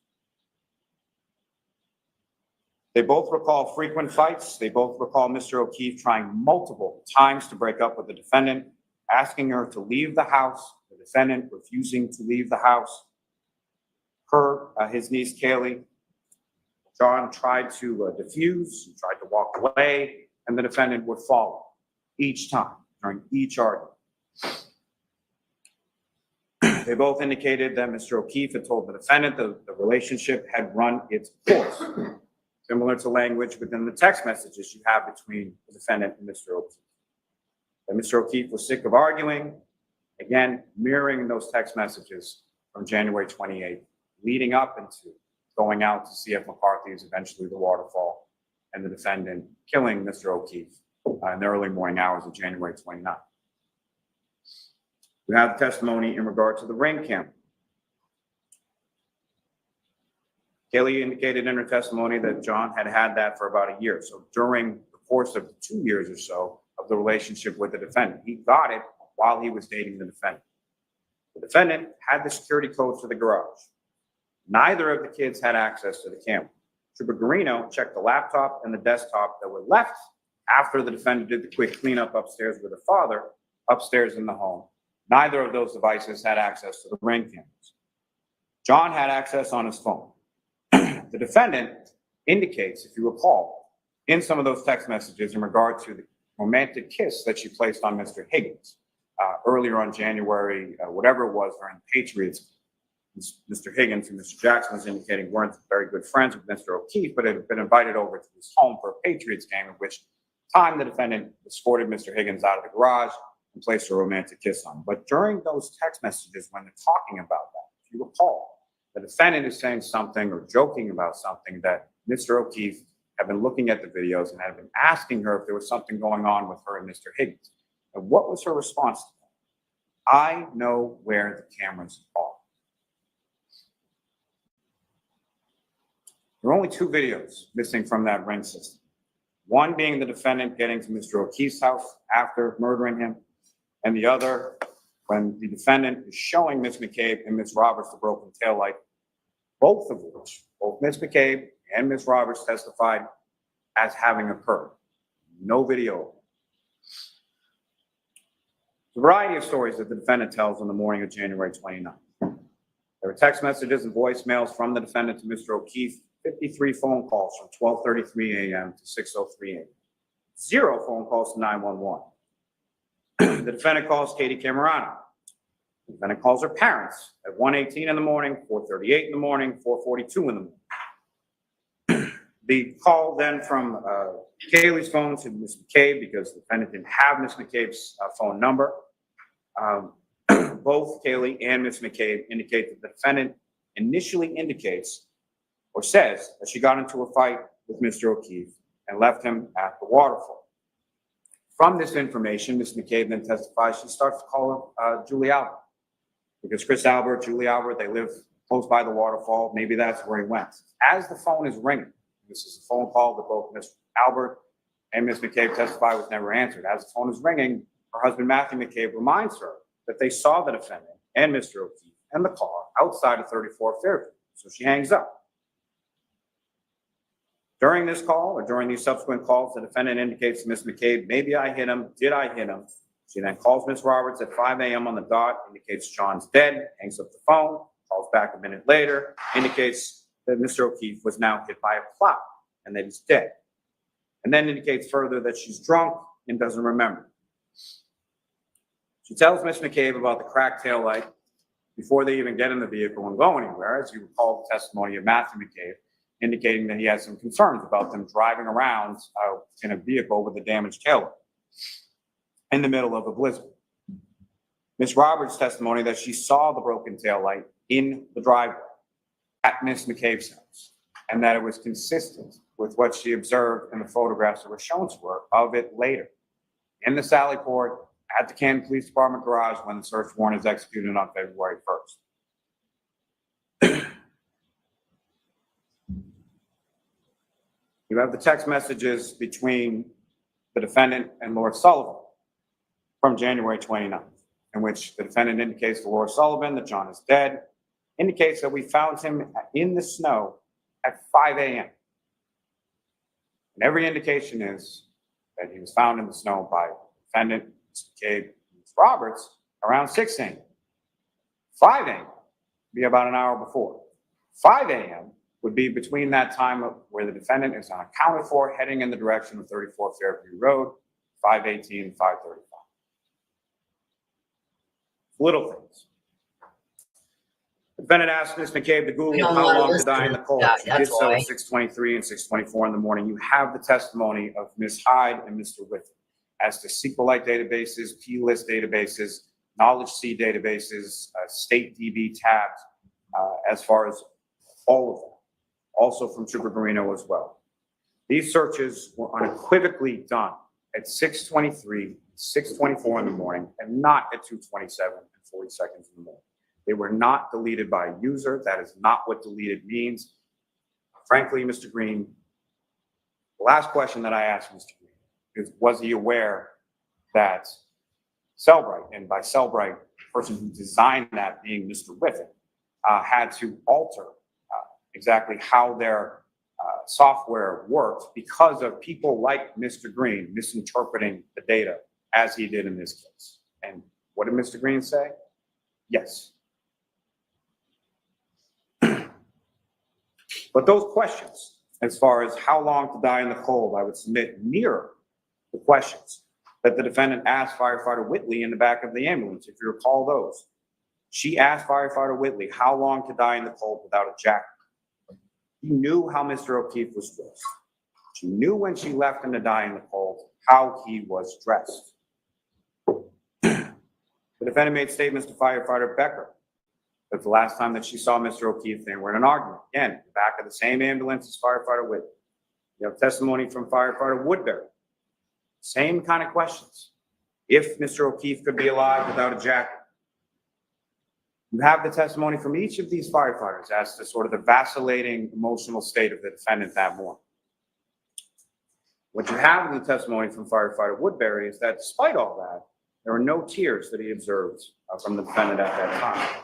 They both recall frequent fights. They both recall Mr. Okeefe trying multiple times to break up with the defendant, asking her to leave the house, the defendant refusing to leave the house. His niece, Kaylee, John tried to diffuse, he tried to walk away, and the defendant would follow each time during each argument. They both indicated that Mr. Okeefe had told the defendant that the relationship had run its course, similar to language within the text messages you have between the defendant and Mr. Okeefe. That Mr. Okeefe was sick of arguing, again, mirroring those text messages from January 28th, leading up into going out to see if McCarthy is eventually the waterfall, and the defendant killing Mr. O'Keefe in the early morning hours of January 29th. We have testimony in regard to the ring camera. Kaylee indicated in her testimony that John had had that for about a year. So during the course of 2 years or so of the relationship with the defendant, he got it while he was dating the defendant. The defendant had the security codes for the garage. Neither of the kids had access to the camera. Trooper Garino checked the laptop and the desktop that were left after the defendant did the quick cleanup upstairs with the father, upstairs in the home. Neither of those devices had access to the ring cameras. John had access on his phone. The defendant indicates, if you recall, in some of those text messages in regard to the romantic kiss that she placed on Mr. Higgins earlier on January, whatever it was, during the Patriots. Mr. Higgins and Mr. Jackson was indicating weren't very good friends with Mr. Okeefe, but had been invited over to his home for a Patriots game, at which time the defendant escorted Mr. Higgins out of the garage and placed a romantic kiss on him. But during those text messages, when they're talking about that, if you recall, the defendant is saying something or joking about something that Mr. Okeefe had been looking at the videos and had been asking her if there was something going on with her and Mr. Higgins. And what was her response to that? I know where the cameras are. There are only 2 videos missing from that ring system. One being the defendant getting to Mr. Okeefe's house after murdering him, and the other when the defendant is showing Ms. McCabe and Ms. Roberts the broken taillight, both of which, both Ms. McCabe and Ms. Roberts testified as having occurred. No video. A variety of stories that the defendant tells on the morning of January 29th. There were text messages and voicemails from the defendant to Mr. Okeefe, 53 phone calls from 12:33 a.m. to 6:03 a.m. 0 phone calls to 911. The defendant calls Katie Camerano. The defendant calls her parents at 1:18 in the morning, 4:38 in the morning, 4:42 in the morning. The call then from Kaylee's phone to Ms. McCabe, because the defendant didn't have Ms. McCabe's phone number. Both Kaylee and Ms. McCabe indicate that the defendant initially indicates or says that she got into a fight with Mr. Okeefe and left him at the waterfall. From this information, Ms. McCabe then testifies she starts to call him Julie Albert, because Chris Albert, Julie Albert, they live close by the waterfall. Maybe that's where he went. As the phone is ringing, this is a phone call that both Ms. Albert and Ms. McCabe testify was never answered. As the phone is ringing, her husband, Matthew McCabe, reminds her that they saw the defendant and Mr. Okeefe and the car outside of 34 Fairview. So she hangs up. During this call, or during these subsequent calls, the defendant indicates to Ms. McCabe, maybe I hit him, did I hit him? She then calls Ms. Roberts at 5 a.m. on the dot, indicates John's dead, hangs up the phone, calls back a minute later, indicates that Mr. Okeefe was now hit by a plow and that he's dead. And then indicates further that she's drunk and doesn't remember. She tells Ms. McCabe about the cracked taillight before they even get in the vehicle and go anywhere, as you recall the testimony of Matthew McCabe, indicating that he had some concerns about them driving around in a vehicle with a damaged taillight in the middle of a blizzard. Ms. Roberts' testimony that she saw the broken taillight in the driveway at Ms. McCabe's house, and that it was consistent with what she observed in the photographs that were shown to her of it later in the Sally Port at the Canton Police Department garage when the search warrant is executed on February 1st. You have the text messages between the defendant and Laura Sullivan from January 29th, in which the defendant indicates to Laura Sullivan that John is dead, indicates that we found him in the snow at 5 a.m. And every indication is that he was found in the snow by the defendant, Mr. McCabe, and Ms. Roberts around 6 a.m. 5 a.m. would be about an hour before. 5 a.m. would be between that time of where the defendant is unaccounted for, heading in the direction of 34 Fairview Road, 5:18 and 5:35. Little things. The defendant asked Ms. McCabe to We Google don't how wanna long to listen die in the to cold. that, She did that's so why. at 6:23 and 6:24 in the morning. You have the testimony of Ms. Hyde and Mr. Whitford as to SQLite databases, P-list databases, Knowledge C databases, state DB tabs, as far as all of them. Also from Trooper Garino as well. These searches were unequivocally done at 6:23, 6:24 in the morning and not at 2:27 and 40 seconds in the morning. They were not deleted by a user. That is not what deleted means. Frankly, Mr. Green, the last question that I asked Mr. Green is, was he aware that Cellbrite, and by Cellbrite, the person who designed that being Mr. Whiffen, had to alter exactly how their software worked because of people like Mr. Green misinterpreting the data as he did in this case. And what did Mr. Green say? Yes. But those questions, as far as how long to die in the cold, I would submit mirror the questions that the defendant asked firefighter Whitley in the back of the ambulance, if you recall those. She asked firefighter Whitley how long to die in the cold without a jacket. He knew how Mr. Okeefe was dressed. She knew when she left him to die in the cold how he was dressed. The defendant made statements to firefighter Becker that the last time that she saw Mr. Okeefe, they were in an argument. Again, in the back of the same ambulance as firefighter Whitley. You have testimony from firefighter Woodbury. Same kind of questions. If Mr. Okeefe could be alive without a jacket. You have the testimony from each of these firefighters as to sort of the vacillating emotional state of the defendant that morning. What you have in the testimony from firefighter Woodbury is that despite all that, there were no tears that he observed from the defendant at that time.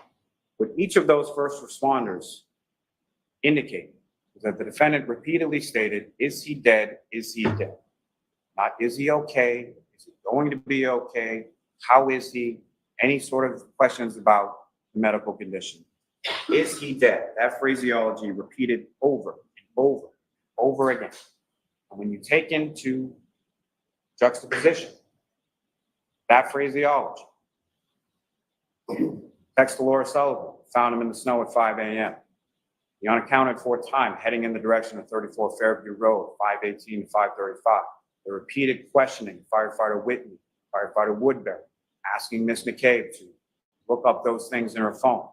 What each of those first responders indicate is that the defendant repeatedly stated, is he dead? Is he dead? Not, is he okay? Is he going to be okay? How is he? Any sort of questions about the medical condition. Is he dead? That phraseology repeated over and over again. And when you take into juxtaposition that phraseology, text to Laura Sullivan, found him in the snow at 5 a.m. The unaccounted for time heading in the direction of 34 Fairview Road, 5:18 to 5:35. The repeated questioning, firefighter Whitney, firefighter Woodbury, asking Ms. McCabe to look up those things in her phone.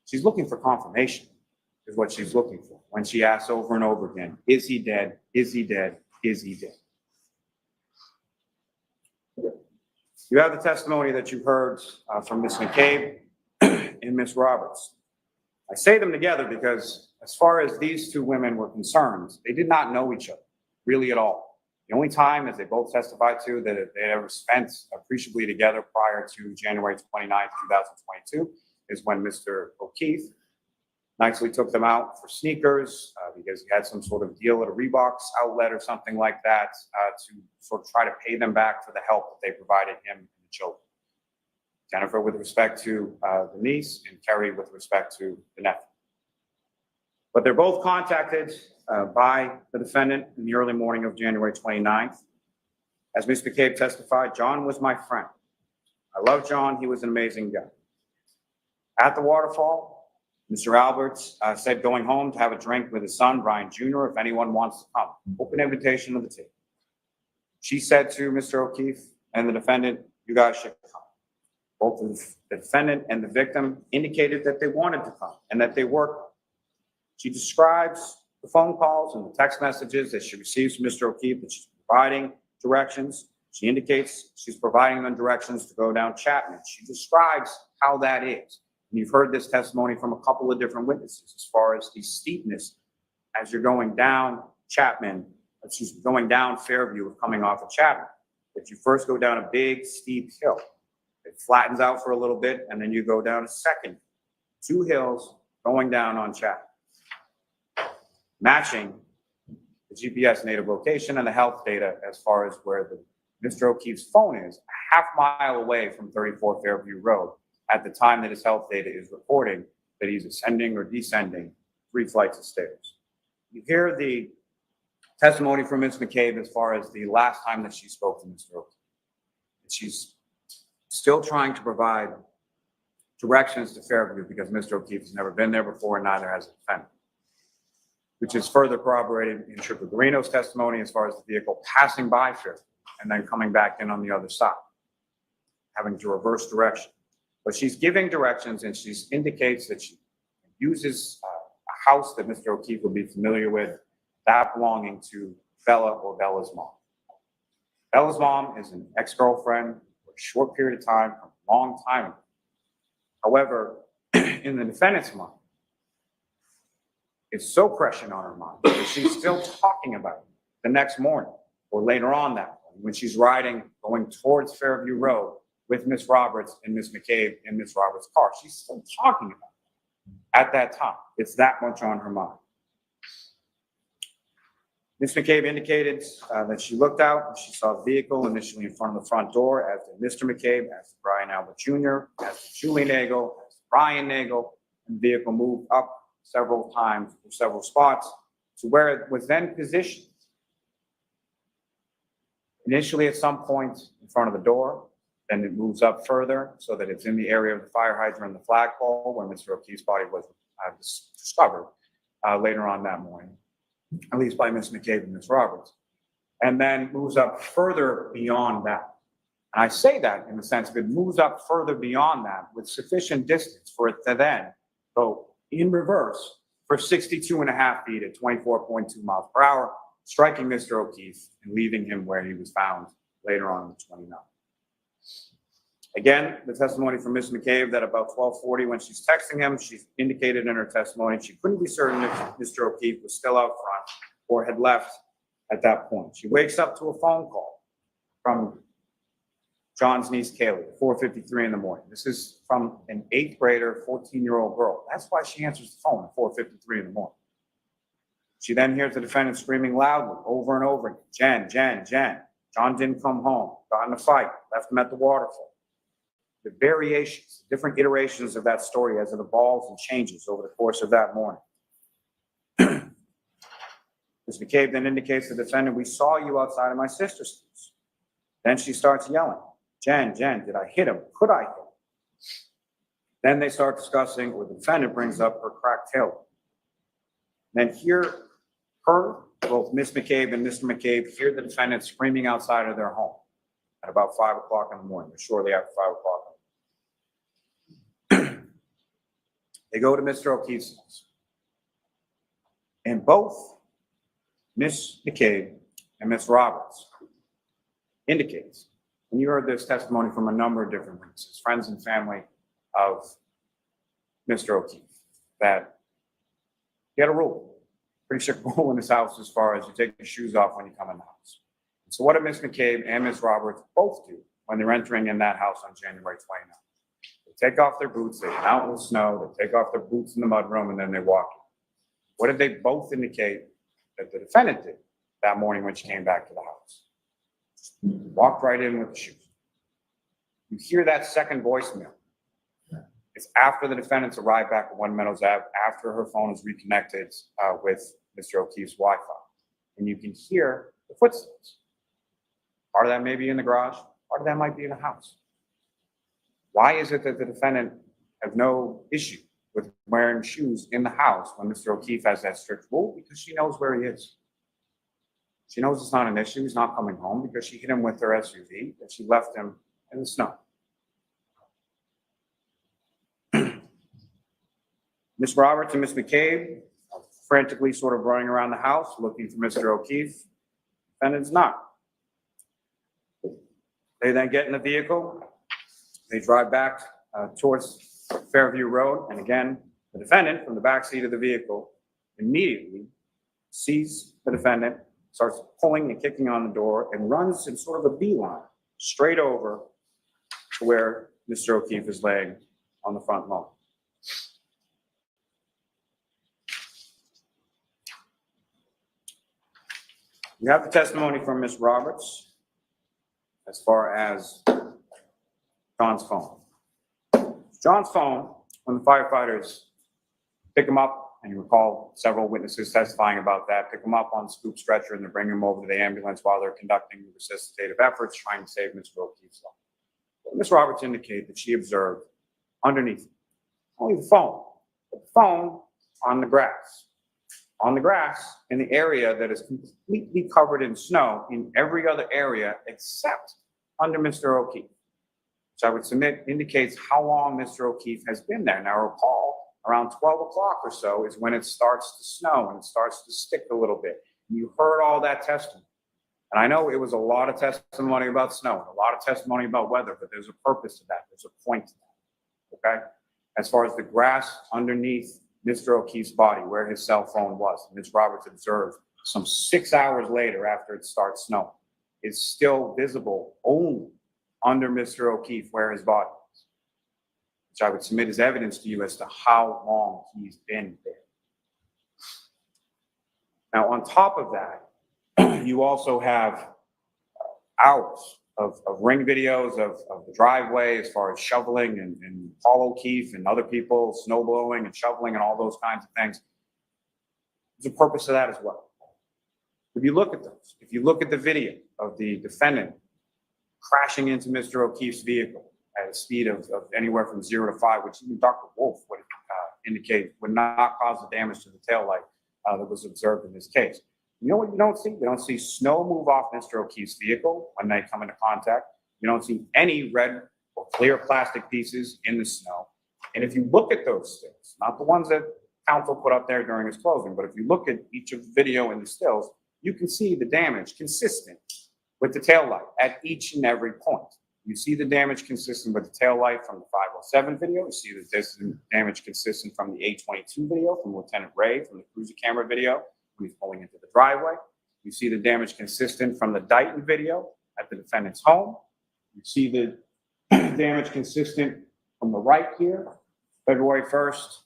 She's looking for confirmation, is what she's looking for. When she asks over and over again, is he dead? Is he dead? Is he dead? You have the testimony that you heard from Ms. McCabe and Ms. Roberts. I say them together because as far as these two women were concerned, they did not know each other really at all. The only time, as they both testified to, that they ever spent appreciably together prior to January 29, 2022, is when Mr. Okeefe nicely took them out for sneakers because he had some sort of deal at a Reeboks outlet or something like that to sort of try to pay them back for the help that they provided him and the children. Jennifer with respect to the niece, and Kerry with respect to the nephew. But they're both contacted by the defendant in the early morning of January 29th. As Ms. McCabe testified, John was my friend. I love John. He was an amazing guy. At the waterfall, Mr. Alberts said going home to have a drink with his son, Brian Jr., if anyone wants to come. Open invitation to the table. She said to Mr. Okeefe and the defendant, you guys should come. Both the defendant and the victim indicated that they wanted to come and that they were coming. She describes the phone calls and the text messages that she receives from Mr. Okeefe, that she's providing directions. She indicates she's providing them directions to go down Chapman. She describes how that is. And you've heard this testimony from a couple of different witnesses as far as the steepness as you're going down Chapman, she's going down Fairview coming off of Chapman. That you first go down a big steep hill. It flattens out for a little bit, and then you go down a second, 2 hills going down on Chapman. Matching the GPS native location and the health data as far as where Mr. O'Keefe's phone is, a half mile away from 34 Fairview Road at the time that his health data is reporting that he's ascending or descending 3 flights of stairs. You hear the testimony from Ms. McCabe as far as the last time that she spoke to Mr. O'Keefe. She's still trying to provide directions to Fairview because Mr. O'Keefe has never been there before and neither has the defendant, which is further corroborated in Trooper Garino's testimony as far as the vehicle passing by Fairview and then coming back in on the other side, having to reverse direction. But she's giving directions and she indicates that she uses a house that Mr. Okeefe will be familiar with, that belonging to Bella or Bella's mom. Bella's mom is an ex-girlfriend for a short period of time, a long time ago. However, in the defendant's mind, it's so prescient on her mind that she's still talking about it the next morning or later on that morning when she's riding, going towards Fairview Road with Miss Roberts and Miss McCabe in Miss Roberts' car. She's still talking about it at that time. It's that much on her mind. Miss McCabe indicated that she looked out and she saw the vehicle initially in front of the front door, as did Mr. McCabe, as did Brian Albert Jr., as did Julie Nagel, as did Brian Nagel, and the vehicle moved up several times or several spots to where it was then positioned. Initially at some point in front of the door, then it moves up further so that it's in the area of the fire hydrant and the flagpole where Mr. O'Keefe's body was discovered later on that morning, at least by Miss McCabe and Miss Roberts, and then moves up further beyond that. And I say that in the sense that it moves up further beyond that with sufficient distance for it to then go in reverse for 62.5 feet at 24.2 miles per hour, striking Mr. Okeefe and leaving him where he was found later on the 29th. Again, the testimony from Ms. McCabe that about 12:40 when she's texting him, she indicated in her testimony she couldn't be certain if Mr. Okeefe was still out front or had left at that point. She wakes up to a phone call from John's niece Kaylee at 4:53 in the morning. This is from an 8th grader, 14-year-old girl. That's why she answers the phone at 4:53 in the morning. She then hears the defendant screaming loudly over and over again, Jen, Jen, Jen. John didn't come home, got in a fight, left him at the waterfall. The variations, different iterations of that story as it evolves and changes over the course of that morning. Ms. McCabe then indicates to the defendant, we saw you outside of my sister's house. Then she starts yelling, Jen, Jen, did I hit him? Could I hit him? Then they start discussing, or the defendant brings up her cracked tail. Then both Ms. McCabe and Mr. McCabe hear the defendant screaming outside of their home at about 5 o'clock in the morning, or shortly after 5 o'clock. They go to Mr. O'Keefe's house. And both Ms. McCabe and Ms. Roberts indicates, and you heard this testimony from a number of different witnesses, friends and family of Mr. O'Keefe, that he had a rule, pretty strict rule in his house as far as you take your shoes off when you come in the house. And so what did Ms. McCabe and Ms. Roberts both do when they're entering in that house on January 29th? They take off their boots, they come out in the snow, they take off their boots in the mudroom, and then they walk in. What did they both indicate that the defendant did that morning when she came back to the house? Walked right in with the shoes. You hear that second voicemail. It's after the defendants arrived back at One Meadows Ave, after her phone is reconnected with Mr. O'Keefe's Wi-Fi. And you can hear the footsteps. Part of that may be in the garage, part of that might be in the house. Why is it that the defendant has no issue with wearing shoes in the house when Mr. Okeefe has that strict rule? Because she knows where he is. She knows it's not an issue. He's not coming home because she hit him with her SUV and she left him in the snow. Ms. Roberts and Ms. McCabe are frantically sort of running around the house looking for Mr. Okeefe. Defendant's not. They then get in the vehicle. They drive back towards Fairview Road. And again, the defendant from the back seat of the vehicle immediately sees the defendant, starts pulling and kicking on the door, and runs in sort of a beeline straight over to where Mr. Okeefe is laying on the front lawn. We have the testimony from Ms. Roberts as far as John's phone. John's phone, when the firefighters pick him up, and you recall several witnesses testifying about that, pick him up on the scoop stretcher and they bring him over to the ambulance while they're conducting resuscitative efforts trying to save Mr. O'Keefe's life. Ms. Roberts indicated that she observed underneath only the phone, but the phone on the grass. On the grass in the area that is completely covered in snow in every other area except under Mr. Okeefe, which I would submit indicates how long Mr. Okeefe has been there. Now recall, around 12 o'clock or so is when it starts to snow and it starts to stick a little bit. You heard all that testimony. And I know it was a lot of testimony about snow, and a lot of testimony about weather, but there's a purpose to that. There's a point to that, okay? As far as the grass underneath Mr. Okeefe's body, where his cell phone was, Ms. Roberts observed some 6 hours later after it starts snowing, is still visible only under Mr. Okeefe where his body is, which I would submit as evidence to you as to how long he's been there. Now, on top of that, you also have hours of ring videos of the driveway as far as shoveling and Paul Okeefe and other people snow blowing and shoveling and all those kinds of things. There's a purpose to that as well. If you look at those, if you look at the video of the defendant crashing into Mr. Okeefe's vehicle at a speed of anywhere from 0 to 5, which even Dr. Wolf would indicate would not cause the damage to the taillight that was observed in this case. You know what you don't see? You don't see snow move off Mr. Okeefe's vehicle when they come into contact. You don't see any red or clear plastic pieces in the snow. And if you look at those stills, not the ones that counsel put up there during his closing, but if you look at each of the video and the stills, you can see the damage consistent with the taillight at each and every point. You see the damage consistent with the taillight from the 507 video. You see the damage consistent from the 822 video from Lieutenant Ray from the cruiser camera video when he's pulling into the driveway. You see the damage consistent from the Dighton video at the defendant's home. You see the damage consistent from the right here, February 1st,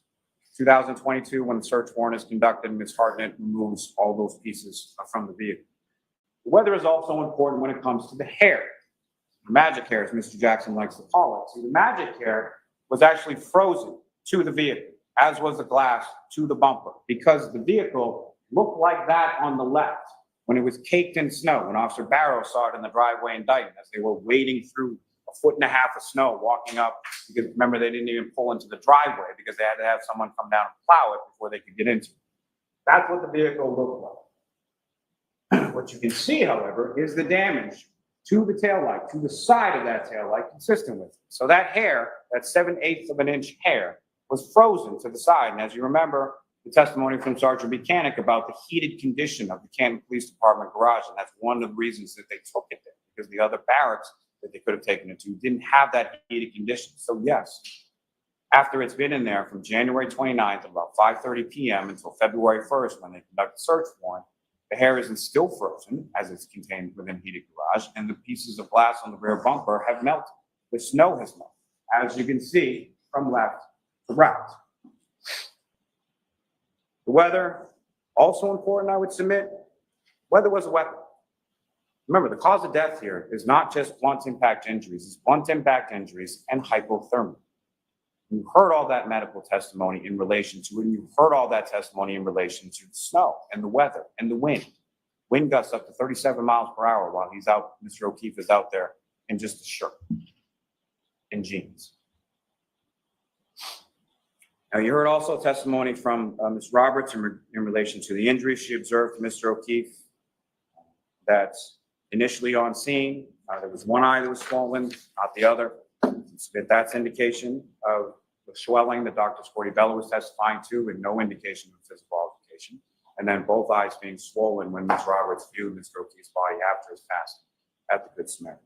2022, when the search warrant is conducted, Ms. Hartnett removes all those pieces from the vehicle. The weather is also important when it comes to the hair. The magic hair, as Mr. Jackson likes to call it. See, the magic hair was actually frozen to the vehicle, as was the glass to the bumper, because the vehicle looked like that on the left when it was caked in snow, when Officer Barrow saw it in the driveway in Dighton as they were wading through 1.5 feet of snow, walking up, because remember, they didn't even pull into the driveway because they had to have someone come down and plow it before they could get into it. That's what the vehicle looked like. What you can see, however, is the damage to the taillight, to the side of that taillight, consistent with it. So that hair, that 7/8 of an inch hair, was frozen to the side. And as you remember, the testimony from Sergeant Buchanan about the heated condition of the Canton Police Department garage, and that's one of the reasons that they took it there, because the other barracks that they could have taken it to didn't have that heated condition. So yes, after it's been in there from January 29th, about 5:30 p.m. until February 1st, when they conduct the search warrant, the hair isn't still frozen as it's contained within heated garage, and the pieces of glass on the rear bumper have melted. The snow has melted, as you can see from left to right. The weather, also important, I would submit, weather was a weapon. Remember, the cause of death here is not just blunt impact injuries, it's blunt impact injuries and hypothermia. You heard all that medical testimony in relation to it, and you heard all that testimony in relation to the snow and the weather and the wind. Wind gusts up to 37 miles per hour while he's out, Mr. Okeefe is out there in just a shirt and jeans. Now, you heard also testimony from Ms. Roberts in relation to the injuries she observed to Mr. Okeefe. That initially on scene, there was one eye that was swollen, not the other. That's indication of the swelling that Dr. Scorti-Bella was testifying to, and no indication of physical altercation. And then both eyes being swollen when Ms. Roberts viewed Mr. Okeefe's body after his passing at the Good Samaritan.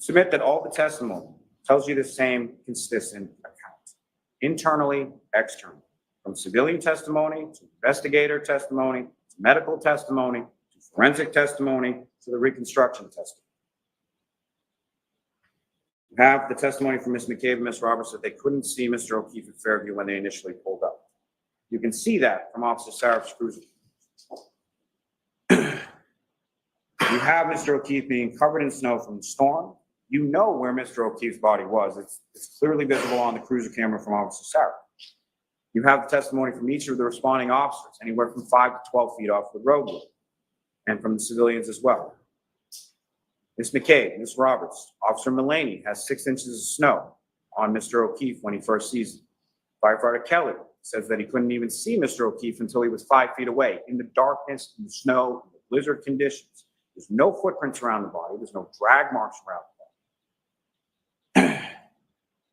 Submit that all the testimony tells you the same consistent account, internally, externally, from civilian testimony to investigator testimony to medical testimony to forensic testimony to the reconstruction testimony. You have the testimony from Ms. McCabe and Ms. Roberts that they couldn't see Mr. Okeefe at Fairview when they initially pulled up. You can see that from Officer Saraf's cruiser. You have Mr. Okeefe being covered in snow from the storm. You know where Mr. Okeefe's body was. It's clearly visible on the cruiser camera from Officer Saraf. You have the testimony from each of the responding officers, anywhere from 5 to 12 feet off the roadway, and from the civilians as well. Ms. McCabe, Ms. Roberts, Officer Mullaney has 6 inches of snow on Mr. Okeefe when he first sees him. Firefighter Kelly says that he couldn't even see Mr. Okeefe until he was 5 feet away, in the darkness, in the snow, in the blizzard conditions. There's no footprints around the body. There's no drag marks around the body.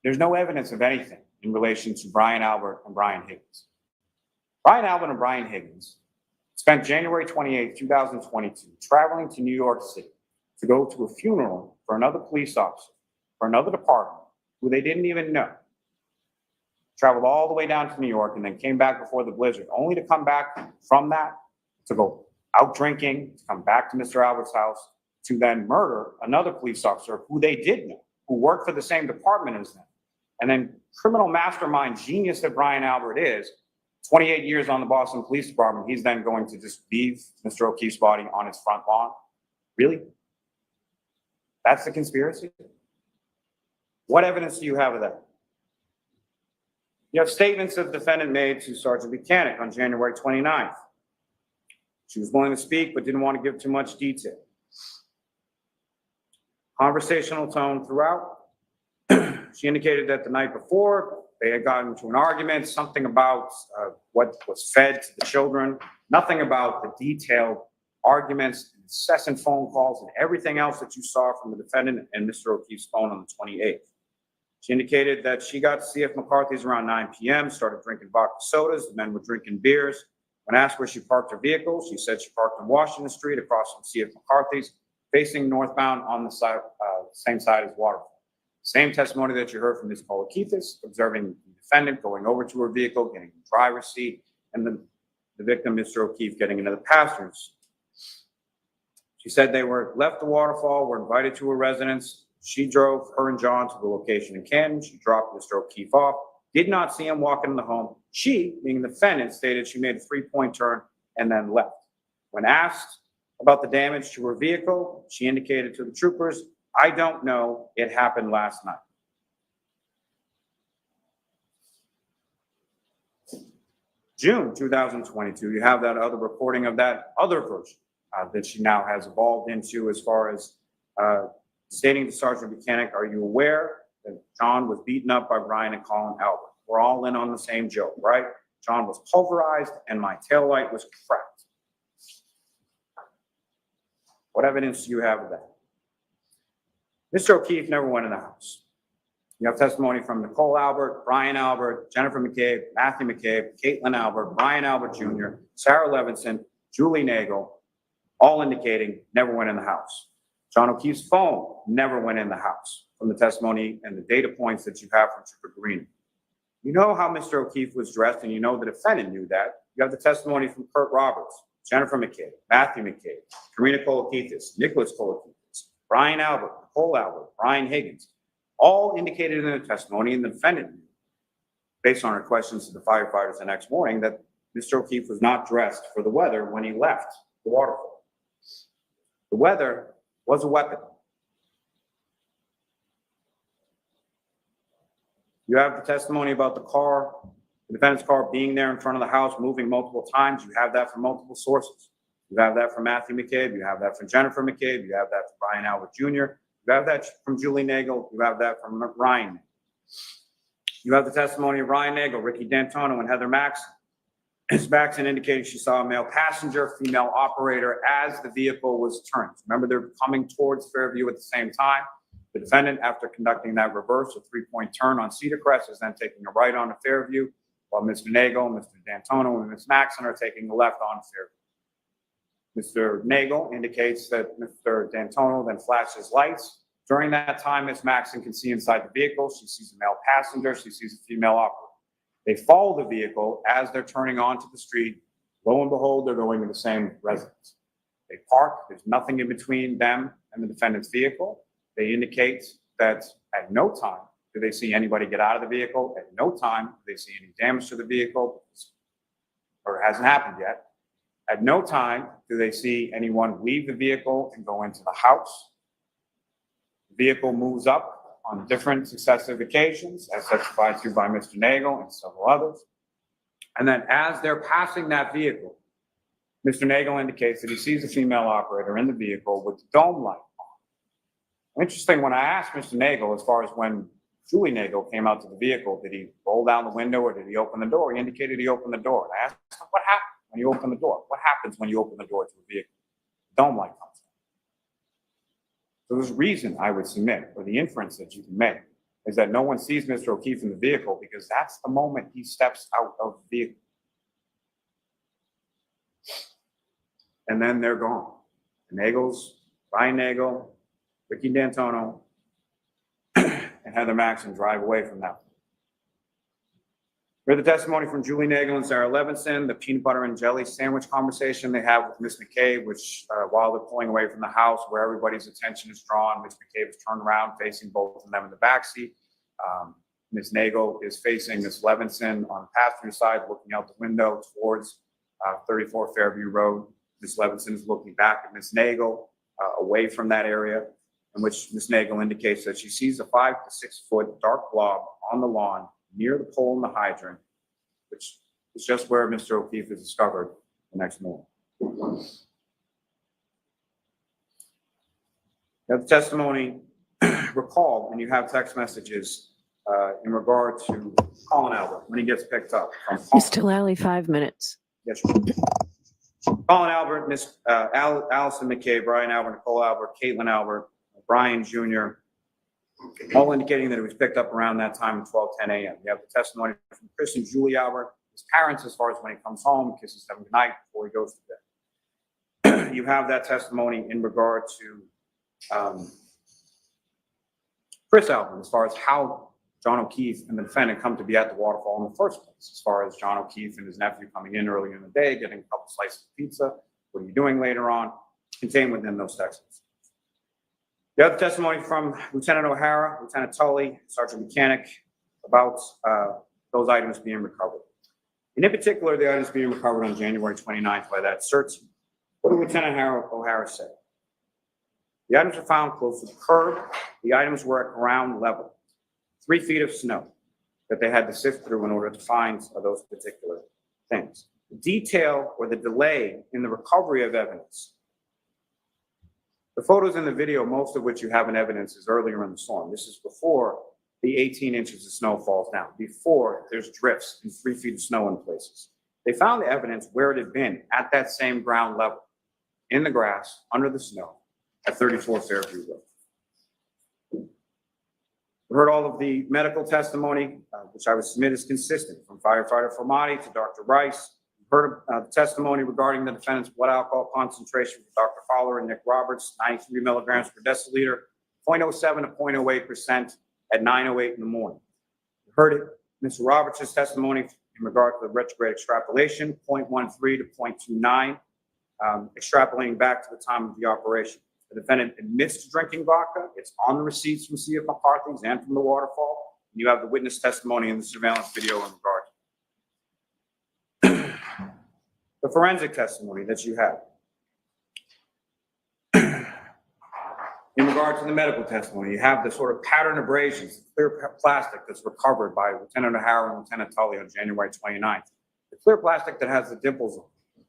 There's no evidence of anything in relation to Brian Albert and Brian Higgins. Brian Albert and Brian Higgins spent January 28, 2022, traveling to New York City to go to a funeral for another police officer, for another department, who they didn't even know. Traveled all the way down to New York and then came back before the blizzard, only to come back from that to go out drinking, to come back to Mr. Albert's house, to then murder another police officer who they did know, who worked for the same department as them. And then criminal mastermind genius that Brian Albert is, 28 years on the Boston Police Department, he's then going to just leave Mr. Okeefe's body on his front lawn? Really? That's the conspiracy? What evidence do you have of that? You have statements that the defendant made to Sergeant Buchanan on January 29th. She was willing to speak, but didn't want to give too much detail. Conversational tone throughout. She indicated that the night before, they had gotten into an argument, something about what was fed to the children, nothing about the detailed arguments, incessant phone calls, and everything else that you saw from the defendant and Mr. Okeefe's phone on the 28th. She indicated that she got to C.F. McCarthy's around 9 p.m., started drinking vodka sodas. The men were drinking beers. When asked where she parked her vehicle, she said she parked on Washington Street across from C.F. McCarthy's, facing northbound on the side, same side as Waterfall. Same testimony that you heard from Ms. Okeefe, observing the defendant going over to her vehicle, getting in the driver's seat, and the victim, Mr. Okeefe, getting into the passenger seat. She said they were left the Waterfall, were invited to her residence. She drove her and John to the location in Canton. She dropped Mr. Okeefe off, did not see him walk into the home. She, being the defendant, stated she made a 3-point turn and then left. When asked about the damage to her vehicle, she indicated to the troopers, "I don't know, it happened last night." June 2022, you have that other reporting of that other version that she now has evolved into, as far as stating to Sergeant Buchanan, "Are you aware that John was beaten up by Brian and Colin Albert? We're all in on the same joke, right? John was pulverized and my taillight was cracked." What evidence do you have of that? Mr. Okeefe never went in the house. You have testimony from Nicole Albert, Brian Albert, Jennifer McCabe, Matthew McCabe, Caitlin Albert, Brian Albert Jr., Sarah Levinson, Julie Nagel, all indicating never went in the house. John O'Keefe's phone never went in the house, from the testimony and the data points that you have from Trooper Green. You know how Mr. Okeefe was dressed, and you know the defendant knew that. You have the testimony from Kurt Roberts, Jennifer McCabe, Matthew McCabe, Karina Kolakithis, Nicholas Kolakithis, Brian Albert, Nicole Albert, Brian Higgins, all indicated in their testimony, and the defendant knew, based on her questions to the firefighters the next morning, that Mr. Okeefe was not dressed for the weather when he left the Waterfall. The weather was a weapon. You have the testimony about the car, the defendant's car being there in front of the house, moving multiple times. You have that from multiple sources. You have that from Matthew McCabe. You have that from Jennifer McCabe. You have that from Brian Albert Jr. You have that from Julie Nagel. You have that from Ryan. You have the testimony of Ryan Nagel, Ricky D'Antonio, and Heather Maxson. Ms. Maxson indicated she saw a male passenger, female operator, as the vehicle was turned. Remember, they're coming towards Fairview at the same time. The defendant, after conducting that reverse, a 3-point turn on Cedar Crest, is then taking a right onto Fairview, while Mr. Nagel, Mr. D'Antonio, and Ms. Maxson are taking the left onto Fairview. Mr. Nagel indicates that Mr. D'Antonio then flashes lights. During that time, Ms. Maxson can see inside the vehicle. She sees a male passenger. She sees a female operator. They follow the vehicle as they're turning onto the street. Lo and behold, they're going to the same residence. They park. There's nothing in between them and the defendant's vehicle. They indicate that at no time do they see anybody get out of the vehicle. At no time do they see any damage to the vehicle, or it hasn't happened yet. At no time do they see anyone leave the vehicle and go into the house. The vehicle moves up on different successive occasions, as testified to by Mr. Nagel and several others. And then as they're passing that vehicle, Mr. Nagel indicates that he sees a female operator in the vehicle with the dome light on. Interesting, when I asked Mr. Nagel, as far as when Julie Nagel came out to the vehicle, did he roll down the window or did he open the door? He indicated he opened the door. And I asked him, what happened when you open the door? What happens when you open the door to a vehicle? Dome light comes on. So there's a reason I would submit, or the inference that you can make, is that no one sees Mr. Okeefe in the vehicle because that's the moment he steps out of the vehicle. and then they're gone. The Nagels, Brian Nagel, Ricky D'Antono, and Heather Maxon drive away from that. We heard the testimony from Julie Nagel and Sarah Levinson, the peanut butter and jelly sandwich conversation they have with Ms. McCabe, which while they're pulling away from the house where everybody's attention is drawn, Ms. McCabe is turned around facing both of them in the backseat. Ms. Nagel is facing Ms. Levinson on the passenger side, looking out the window towards 34 Fairview Road. Ms. Levinson is looking back at Ms. Nagel away from that area, in which Ms. Nagel indicates that she sees a 5 to 6 foot dark blob on the lawn near the pole in the hydrant, which is just where Mr. Okeefe is discovered the next morning. You have the testimony recalled, and you have text messages in regard to Colin Albert when he gets picked up. Mr. Lally, 5 minutes. Yes, sir. Colin Albert, Miss Allison McCabe, Brian Albert, Nicole Albert, Caitlin Albert, Brian Jr., all indicating that it was picked up around that time at 12:10 a.m. You have the testimony from Chris and Julie Albert, his parents, as far as when he comes home, kisses them goodnight before he goes to bed. You have that testimony in regard to Chris Albert, as far as how John Okeefe and the defendant come to be at the waterfall in the first place, as far as John Okeefe and his nephew coming in earlier in the day, getting a couple slices of pizza. What are you doing later on? Contained within those texts. You have the testimony from Lieutenant O'Hara, Lieutenant Tully, Sergeant Mechanic about those items being recovered. And in particular, the items being recovered on January 29th by that search. What did Lieutenant O'Hara say? The items were found close to the curb. The items were at ground level. 3 feet of snow that they had to sift through in order to find those particular things. The detail or the delay in the recovery of evidence. The photos in the video, most of which you have in evidence, is earlier in the storm. This is before the 18 inches of snow falls down, before there's drifts and 3 feet of snow in places. They found the evidence where it had been at that same ground level, in the grass, under the snow, at 34 Fairview Road. We heard all of the medical testimony, which I would submit is consistent, from firefighter Formati to Dr. Rice. We heard the testimony regarding the defendant's blood alcohol concentration from Dr. Fowler and Nick Roberts, 93 milligrams per deciliter, 0.07 to 0.08% at 9:08 in the morning. We heard it, Mr. Roberts' testimony in regard to the retrograde extrapolation, 0.13 to 0.29, extrapolating back to the time of the operation. The defendant admits to drinking vodka. It's on the receipts from C.F. McCarthy's and from the waterfall. And you have the witness testimony in the surveillance video in regard. The forensic testimony that you have. In regard to the medical testimony, you have the sort of pattern abrasions, clear plastic that's recovered by Lieutenant O'Hara and Lieutenant Tully on January 29th. The clear plastic that has the dimples on it.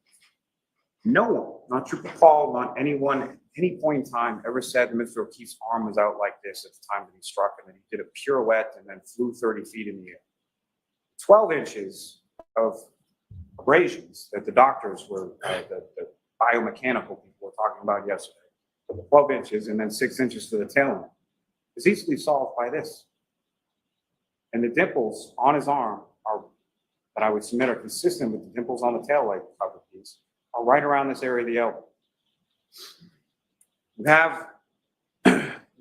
No one, not Trooper Paul, not anyone at any point in time ever said that Mr. O'Keefe's arm was out like this at the time that he struck and that he did a pirouette and then flew 30 feet in the air. 12 inches of abrasions that the doctors were, the biomechanical people were talking about yesterday. 12 inches and then 6 inches to the tail end is easily solved by this. And the dimples on his arm are, that I would submit, are consistent with the dimples on the taillight cover piece, are right around this area of the elbow. We have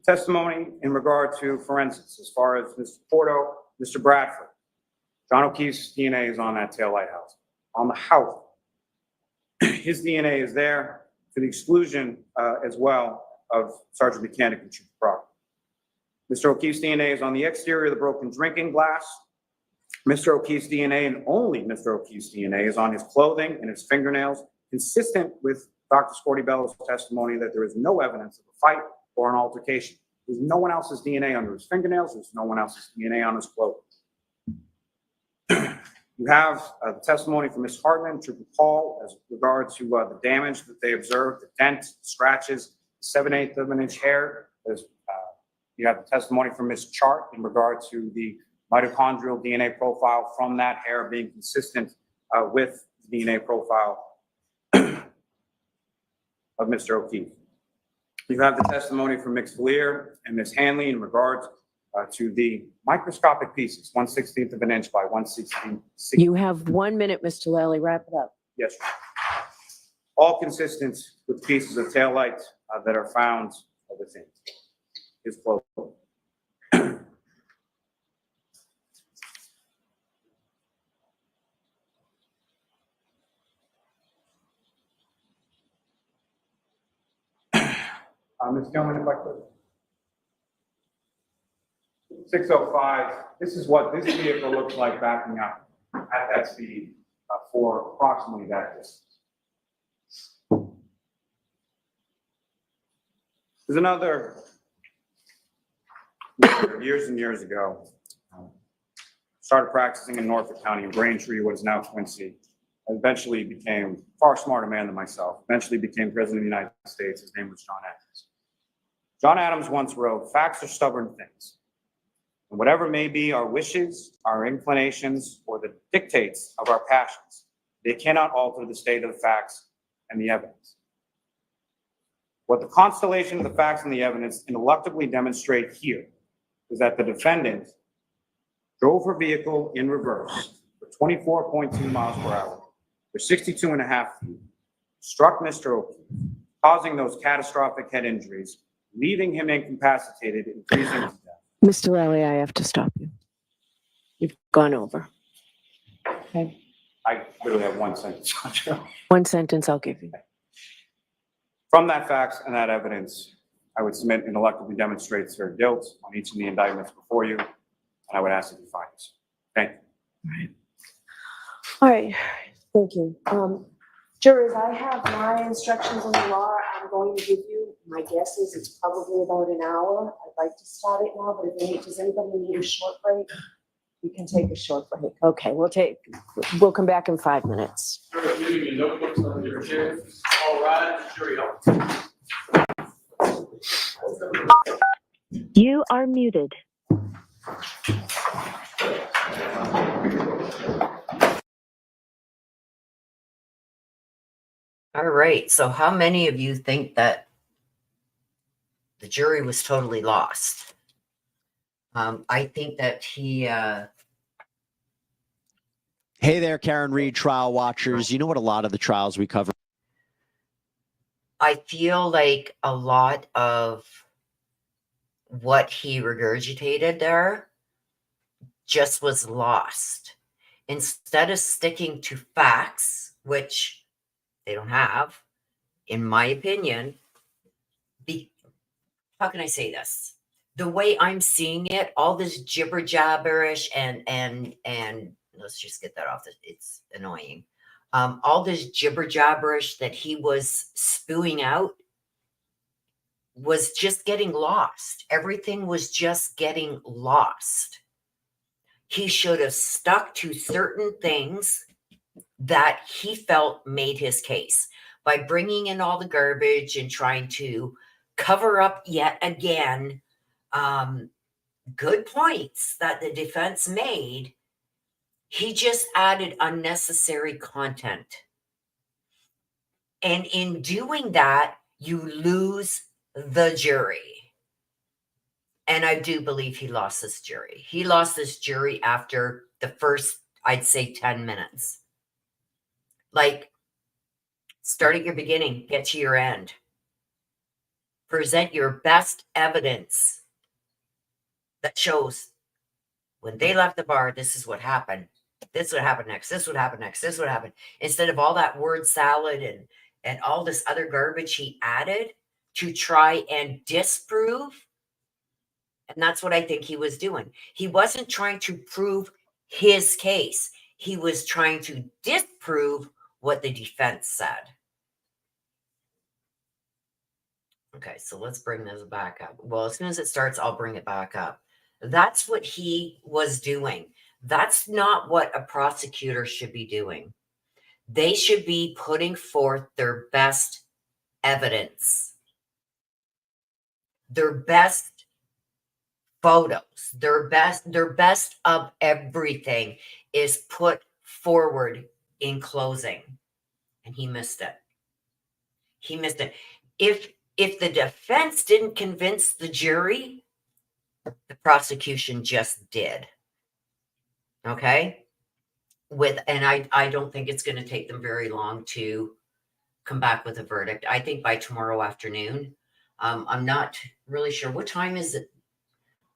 testimony in regard to forensics as far as Mr. Porto, Mr. Bradford. John O'Keefe's DNA is on that taillight house, on the house. His DNA is there to the exclusion as well of Sergeant Mechanic and Chief Proctor. Mr. O'Keefe's DNA is on the exterior of the broken drinking glass. Mr. O'Keefe's DNA, and only Mr. O'Keefe's DNA, is on his clothing and his fingernails, consistent with Dr. Scortibello's testimony that there is no evidence of a fight or an altercation. There's no one else's DNA under his fingernails. There's no one else's DNA on his clothing. You have the testimony from Ms. Hartman, Trooper Paul, as regards to the damage that they observed, the dent, scratches, 7/8 of an inch hair. You have the testimony from Ms. Chart in regard to the mitochondrial DNA profile from that hair being consistent with the DNA profile of Mr. Okeefe. You have the testimony from Ms. Valier and Ms. Hanley in regards to the microscopic pieces, 1/16 of an inch by 1/16. You have 1 minute, Mr. Lally. Wrap it up. Yes. all consistent with pieces of taillight that are found within his clothing. Ms. Gilman, if I could. 605, this is what this vehicle looks like backing up at that speed for approximately that distance. There's another, years and years ago, started practicing in Norfolk County in Braintree, what is now Quincy. I eventually became a far smarter man than myself, eventually became president of the United States. His name was John Adams. John Adams once wrote, "Facts are stubborn things. And whatever may be our wishes, our inclinations, or the dictates of our passions, they cannot alter the state of the facts and the evidence." What the constellation of the facts and the evidence ineluctably demonstrate here is that the defendant drove her vehicle in reverse for 24.2 miles per hour for 62 and a half feet, struck Mr. Okeefe, causing those catastrophic head injuries, leaving him incapacitated and freezing to death. Mr. Lally, I have to stop you. You've gone over. Okay. I literally have one sentence. One sentence I'll give you. From that facts and that evidence, I would submit ineluctably demonstrates her guilt on each of the indictments before you, and I would ask that you find this. Thank you. All right. Thank you. Jurors, I have my instructions on the law I'm going to give you. My guess is it's probably about an hour. I'd like to start it now, but does anybody need a short break? You can take a short break. Okay, we'll come back in 5 minutes. Leaving your notebooks under your chair. All right, jury up. You are muted. All right. So how many of you think that the jury was totally lost? I think that he, Hey there, Karen Reed, trial watchers. You know what a lot of the trials we cover. I feel like a lot of what he regurgitated there just was lost. Instead of sticking to facts, which they don't have, in my opinion, how can I say this? The way I'm seeing it, all this jibber jabberish and let's just get that off. It's annoying. All this jibber jabberish that he was spewing out was just getting lost. Everything was just getting lost. He should have stuck to certain things that he felt made his case by bringing in all the garbage and trying to cover up yet again good points that the defense made. He just added unnecessary content. And in doing that, you lose the jury. And I do believe he lost this jury. He lost this jury after the first, I'd say, 10 minutes. Like, start at your beginning, get to your end. Present your best evidence that shows when they left the bar, this is what happened. This would happen next. This would happen next. This would happen. Instead of all that word salad and all this other garbage he added to try and disprove. And that's what I think he was doing. He wasn't trying to prove his case. He was trying to disprove what the defense said. Okay, so let's bring this back up. Well, as soon as it starts, I'll bring it back up. That's what he was doing. That's not what a prosecutor should be doing. They should be putting forth their best evidence, their best photos, their best of everything is put forward in closing. And he missed it. He missed it. If the defense didn't convince the jury, the prosecution just did. Okay? And I don't think it's going to take them very long to come back with a verdict. I think by tomorrow afternoon. I'm not really sure. What time is it?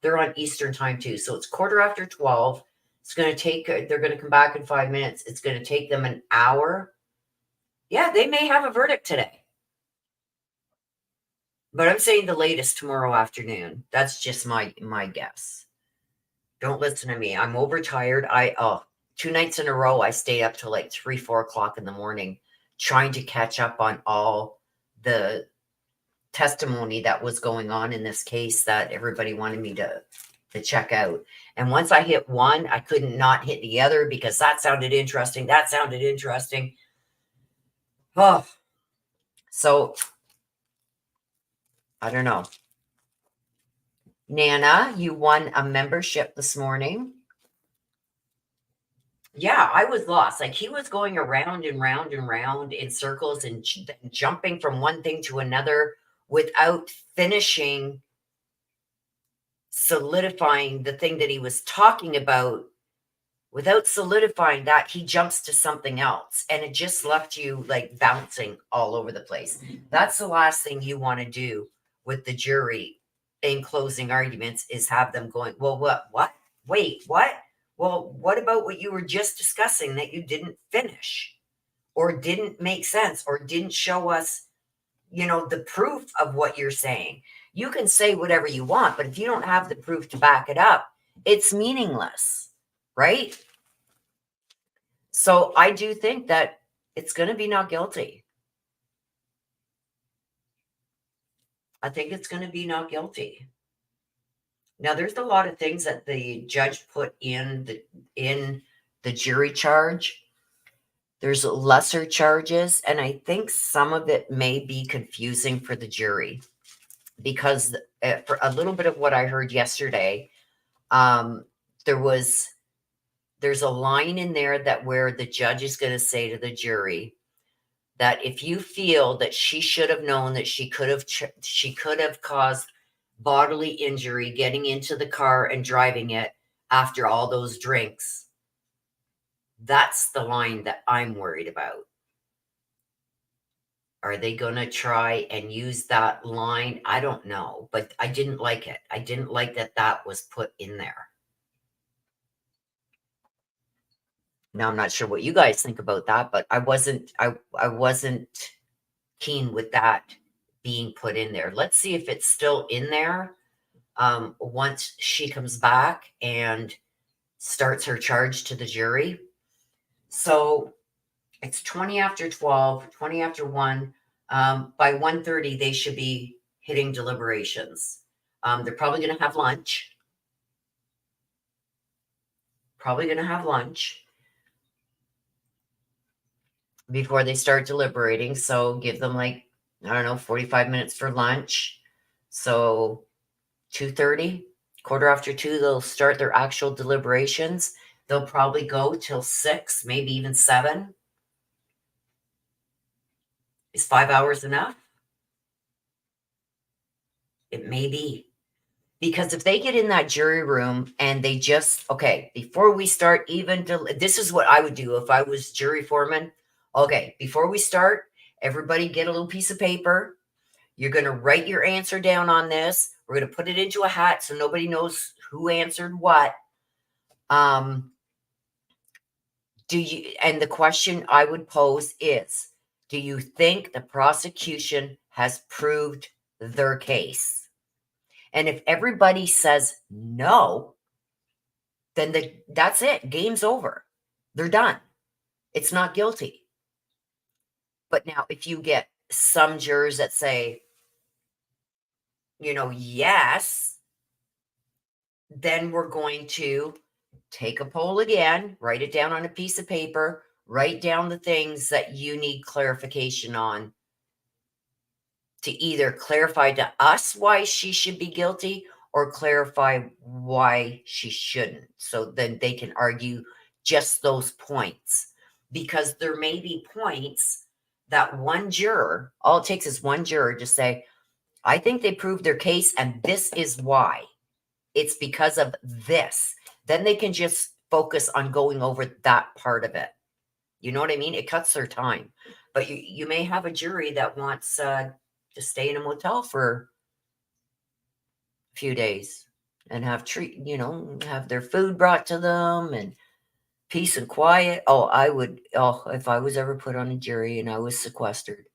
They're on Eastern time too. So it's 12:15. It's going to take, they're going to come back in 5 minutes. It's going to take them an hour. Yeah, they may have a verdict today. But I'm saying the latest tomorrow afternoon. That's just my guess. Don't listen to me. I'm overtired. 2 nights in a row, I stayed up till like 3, 4 o'clock in the morning trying to catch up on all the testimony that was going on in this case that everybody wanted me to check out. And once I hit one, I couldn't not hit the other because that sounded interesting. That sounded interesting. Oh, so I don't know. Nana, you won a membership this morning. Yeah, I was lost. Like he was going around and round and round in circles and jumping from one thing to another without finishing solidifying the thing that he was talking about. Without solidifying that, he jumps to something else and it just left you like bouncing all over the place. That's the last thing you want to do with the jury in closing arguments is have them going, well, what? Wait, what? Well, what about what you were just discussing that you didn't finish or didn't make sense or didn't show us, the proof of what you're saying? You can say whatever you want, but if you don't have the proof to back it up, it's meaningless, right? So I do think that it's going to be not guilty. I think it's going to be not guilty. Now, there's a lot of things that the judge put in the jury charge. There's lesser charges, and I think some of it may be confusing for the jury because for a little bit of what I heard yesterday, there's a line in there that where the judge is going to say to the jury that if you feel that she should have known that she could have caused bodily injury getting into the car and driving it after all those drinks, that's the line that I'm worried about. Are they going to try and use that line? I don't know, but I didn't like it. I didn't like that was put in there. Now, I'm not sure what you guys think about that, but I wasn't keen with that being put in there. Let's see if it's still in there once she comes back and starts her charge to the jury. So it's 20 after 12, 20 after 1. By 1:30, they should be hitting deliberations. They're probably going to have lunch. Before they start deliberating. So give them 45 minutes for lunch. So 2:30, 2:15, they'll start their actual deliberations. They'll probably go till 6, maybe even 7. Is 5 hours enough? It may be. Because if they get in that jury room and they just, before we start this is what I would do if I was jury foreman. Okay, before we start, everybody get a little piece of paper. You're going to write your answer down on this. We're going to put it into a hat so nobody knows who answered what. And the question I would pose is, do you think the prosecution has proved their case? And if everybody says no, then that's it. Game's over. They're done. It's not guilty. But now if you get some jurors that say, yes, then we're going to take a poll again, write it down on a piece of paper, write down the things that you need clarification on to either clarify to us why she should be guilty or clarify why she shouldn't. So then they can argue just those points, because there may be points that one juror, all it takes is one juror to say, I think they proved their case and this is why. It's because of this. Then they can just focus on going over that part of it. You know what I mean? It cuts their time. But you may have a jury that wants to stay in a motel for a few days and have have their food brought to them and peace and quiet. If I was ever put on a jury and I was sequestered,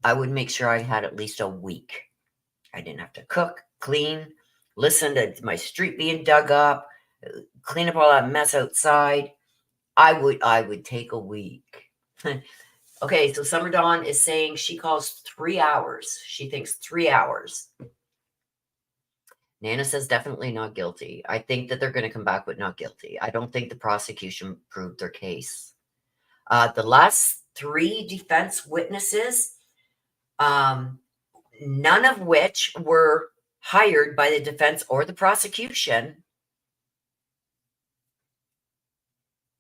I would make sure I had at least a week. I didn't have to cook, clean, listen to my street being dug up, clean up all that mess outside. I would take a week. Okay, so Summer Dawn is saying she calls 3 hours. She thinks 3 hours. Nana says definitely not guilty. I think that they're going to come back with not guilty. I don't think the prosecution proved their case. The last 3 defense witnesses, none of which were hired by the defense or the prosecution,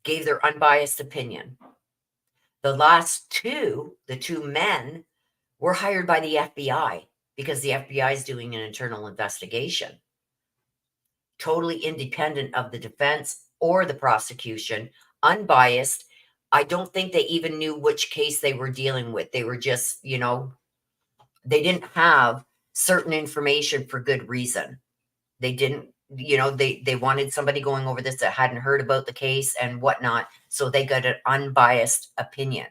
gave their unbiased opinion. The last 2, the 2 men, were hired by the FBI because the FBI is doing an internal investigation. Totally independent of the defense or the prosecution, unbiased. I don't think they even knew which case they were dealing with. They were just, they didn't have certain information for good reason. They didn't, they wanted somebody going over this that hadn't heard about the case and whatnot. So they got an unbiased opinion.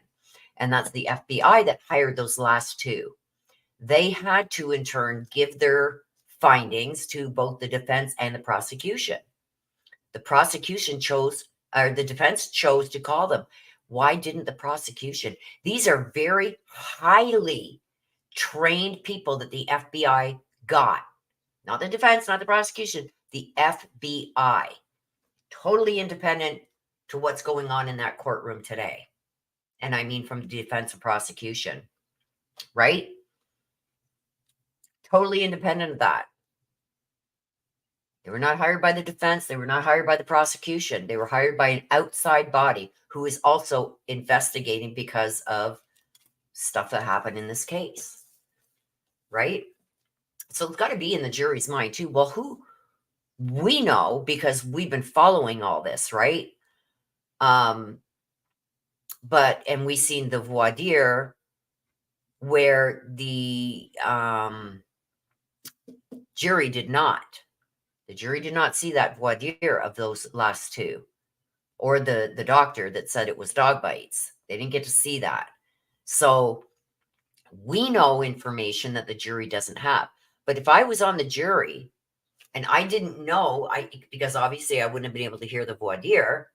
And that's the FBI that hired those last 2. They had to, in turn, give their findings to both the defense and the prosecution. The defense chose to call them. Why didn't the prosecution? These are very highly trained people that the FBI got. Not the defense, not the prosecution, the FBI. Totally independent to what's going on in that courtroom today. And I mean from the defense and prosecution, right? Totally independent of that. They were not hired by the defense. They were not hired by the prosecution. They were hired by an outside body who is also investigating because of stuff that happened in this case, right? So it's got to be in the jury's mind too. Well, who we know because we've been following all this, right? And we've seen the voir dire where the jury did not. The jury did not see that voir dire of those last 2, or the doctor that said it was dog bites. They didn't get to see that. So we know information that the jury doesn't have. But if I was on the jury and I didn't know, because obviously I wouldn't have been able to hear the voir dire,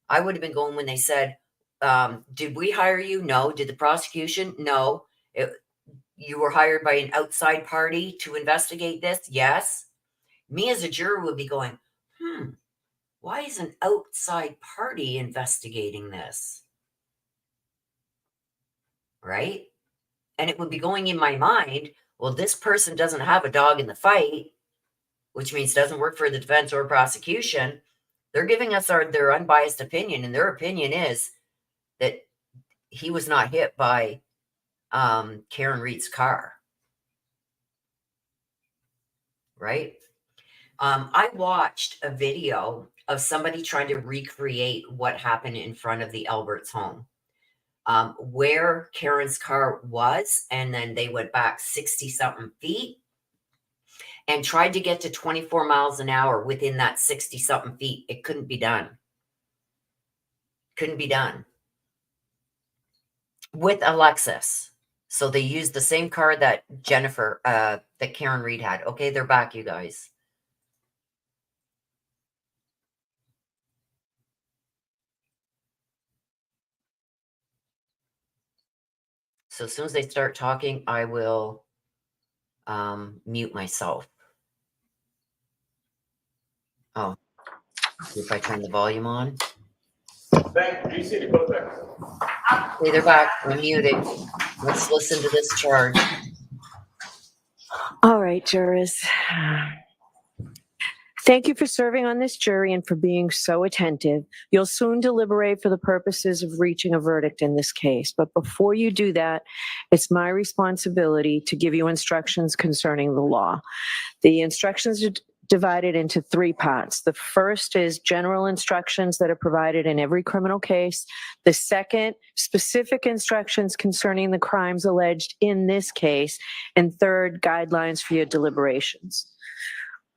I would have been going when they said, did we hire you? No. Did the prosecution? No. You were hired by an outside party to investigate this? Yes. Me as a juror would be going, why is an outside party investigating this? Right? And it would be going in my mind, well, this person doesn't have a dog in the fight, which means doesn't work for the defense or prosecution. They're giving us their unbiased opinion, and their opinion is that he was not hit by Karen Reed's car. Right? I watched a video of somebody trying to recreate what happened in front of the Alberts home, where Karen's car was, and then they went back 60-something feet and tried to get to 24 miles an hour within that 60-something feet. It couldn't be done. Couldn't be done. With a Lexus. So they used the same car that that Karen Reed had. Okay, they're back, you guys. So as soon as they start talking, I will mute myself. Oh, see if I turn the volume on. Thank you. GC to go back. Okay, they're back. I'm muted. Let's listen to this charge. All right, jurors. Thank you for serving on this jury and for being so attentive. You'll soon deliberate for the purposes of reaching a verdict in this case. But before you do that, it's my responsibility to give you instructions concerning the law. The instructions divided into three parts. The first is general instructions that are provided in every criminal case. The second, specific instructions concerning the crimes alleged in this case. And third, guidelines for your deliberations.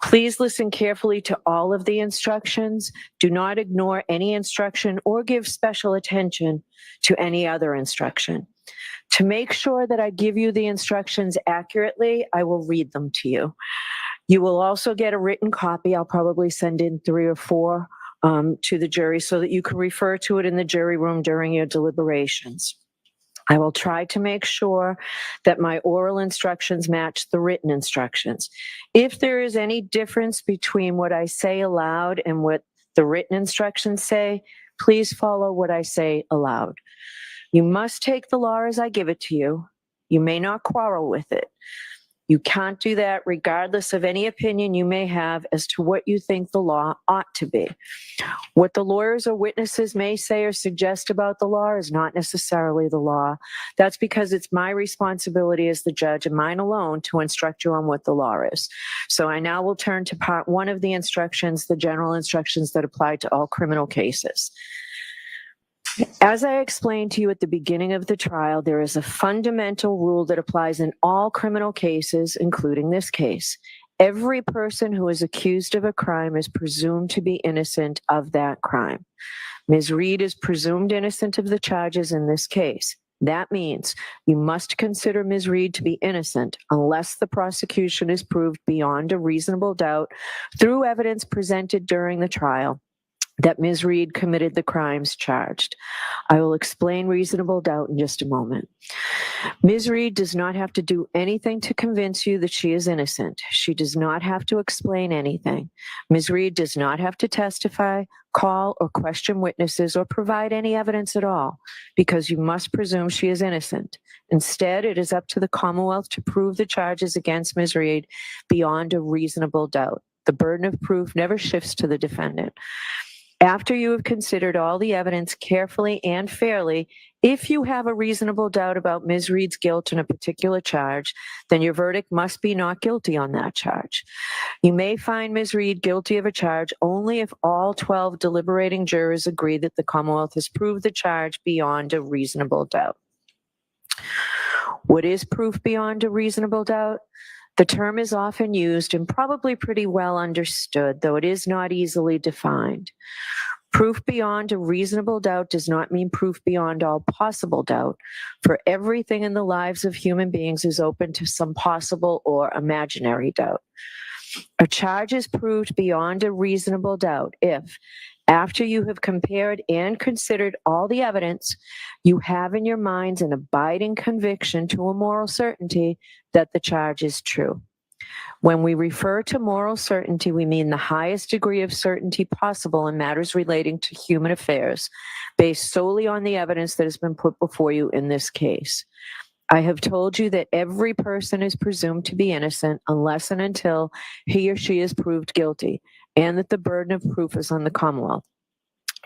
Please listen carefully to all of the instructions. Do not ignore any instruction or give special attention to any other instruction. To make sure that I give you the instructions accurately, I will read them to you. You will also get a written copy. I'll probably send in 3 or 4 to the jury so that you can refer to it in the jury room during your deliberations. I will try to make sure that my oral instructions match the written instructions. If there is any difference between what I say aloud and what the written instructions say, please follow what I say aloud. You must take the law as I give it to you. You may not quarrel with it. You can't do that regardless of any opinion you may have as to what you think the law ought to be. What the lawyers or witnesses may say or suggest about the law is not necessarily the law. That's because it's my responsibility as the judge and mine alone to instruct you on what the law is. So I now will turn to part 1 of the instructions, the general instructions that apply to all criminal cases. As I explained to you at the beginning of the trial, there is a fundamental rule that applies in all criminal cases, including this case. Every person who is accused of a crime is presumed to be innocent of that crime. Ms. Reed is presumed innocent of the charges in this case. That means you must consider Ms. Reed to be innocent unless the prosecution is proved beyond a reasonable doubt through evidence presented during the trial that Ms. Reed committed the crimes charged. I will explain reasonable doubt in just a moment. Ms. Reed does not have to do anything to convince you that she is innocent. She does not have to explain anything. Ms. Reed does not have to testify, call, or question witnesses or provide any evidence at all, because you must presume she is innocent. Instead, it is up to the Commonwealth to prove the charges against Ms. Reed beyond a reasonable doubt. The burden of proof never shifts to the defendant. After you have considered all the evidence carefully and fairly, if you have a reasonable doubt about Ms. Reed's guilt in a particular charge, then your verdict must be not guilty on that charge. You may find Ms. Reed guilty of a charge only if all 12 deliberating jurors agree that the Commonwealth has proved the charge beyond a reasonable doubt. What is proof beyond a reasonable doubt? The term is often used and probably pretty well understood, though it is not easily defined. Proof beyond a reasonable doubt does not mean proof beyond all possible doubt, for everything in the lives of human beings is open to some possible or imaginary doubt. A charge is proved beyond a reasonable doubt if, after you have compared and considered all the evidence, you have in your minds an abiding conviction to a moral certainty that the charge is true. When we refer to moral certainty, we mean the highest degree of certainty possible in matters relating to human affairs, based solely on the evidence that has been put before you in this case. I have told you that every person is presumed to be innocent unless and until he or she is proved guilty, and that the burden of proof is on the Commonwealth.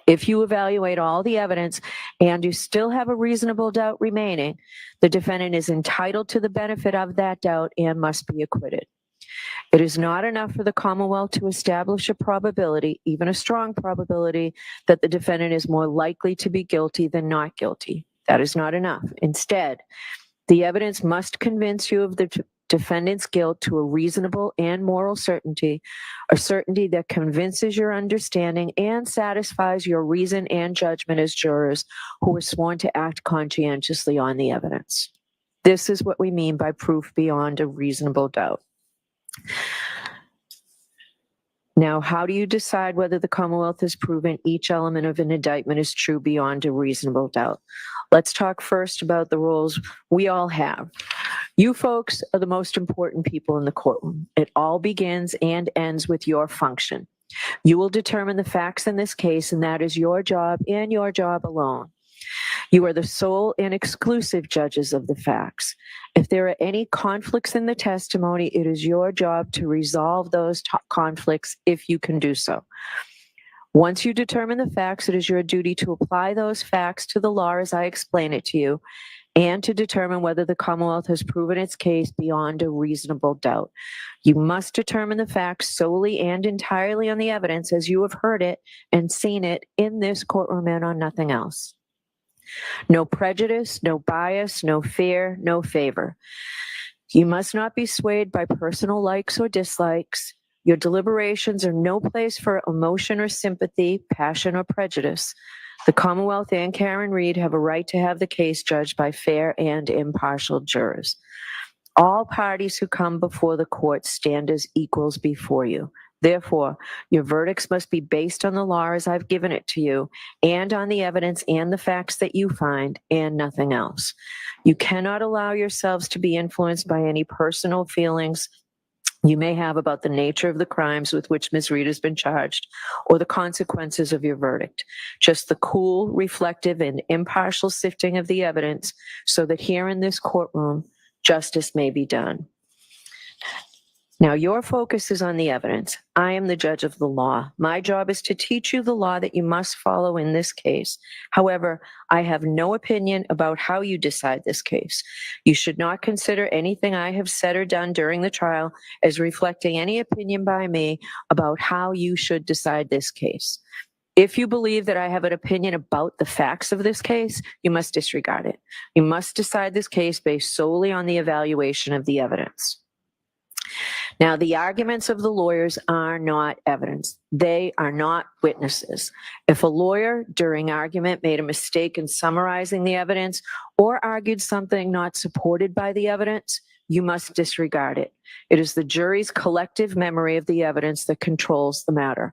If you evaluate all the evidence and you still have a reasonable doubt remaining, the defendant is entitled to the benefit of that doubt and must be acquitted. It is not enough for the Commonwealth to establish a probability, even a strong probability, that the defendant is more likely to be guilty than not guilty. That is not enough. Instead, the evidence must convince you of the defendant's guilt to a reasonable and moral certainty, a certainty that convinces your understanding and satisfies your reason and judgment as jurors who are sworn to act conscientiously on the evidence. This is what we mean by proof beyond a reasonable doubt. Now, how do you decide whether the Commonwealth has proven each element of an indictment is true beyond a reasonable doubt? Let's talk first about the roles we all have. You folks are the most important people in the courtroom. It all begins and ends with your function. You will determine the facts in this case, and that is your job and your job alone. You are the sole and exclusive judges of the facts. If there are any conflicts in the testimony, it is your job to resolve those conflicts if you can do so. Once you determine the facts, it is your duty to apply those facts to the law as I explain it to you, and to determine whether the Commonwealth has proven its case beyond a reasonable doubt. You must determine the facts solely and entirely on the evidence as you have heard it and seen it in this courtroom and on nothing else. No prejudice, no bias, no fear, no favor. You must not be swayed by personal likes or dislikes. Your deliberations are no place for emotion or sympathy, passion or prejudice. The Commonwealth and Karen Reed have a right to have the case judged by fair and impartial jurors. All parties who come before the court stand as equals before you. Therefore, your verdicts must be based on the law as I've given it to you, and on the evidence and the facts that you find, and nothing else. You cannot allow yourselves to be influenced by any personal feelings you may have about the nature of the crimes with which Ms. Reed has been charged, or the consequences of your verdict. Just the cool, reflective, and impartial sifting of the evidence so that here in this courtroom, justice may be done. Now, your focus is on the evidence. I am the judge of the law. My job is to teach you the law that you must follow in this case. However, I have no opinion about how you decide this case. You should not consider anything I have said or done during the trial as reflecting any opinion by me about how you should decide this case. If you believe that I have an opinion about the facts of this case, you must disregard it. You must decide this case based solely on the evaluation of the evidence. Now, the arguments of the lawyers are not evidence. They are not witnesses. If a lawyer during argument made a mistake in summarizing the evidence or argued something not supported by the evidence, you must disregard it. It is the jury's collective memory of the evidence that controls the matter.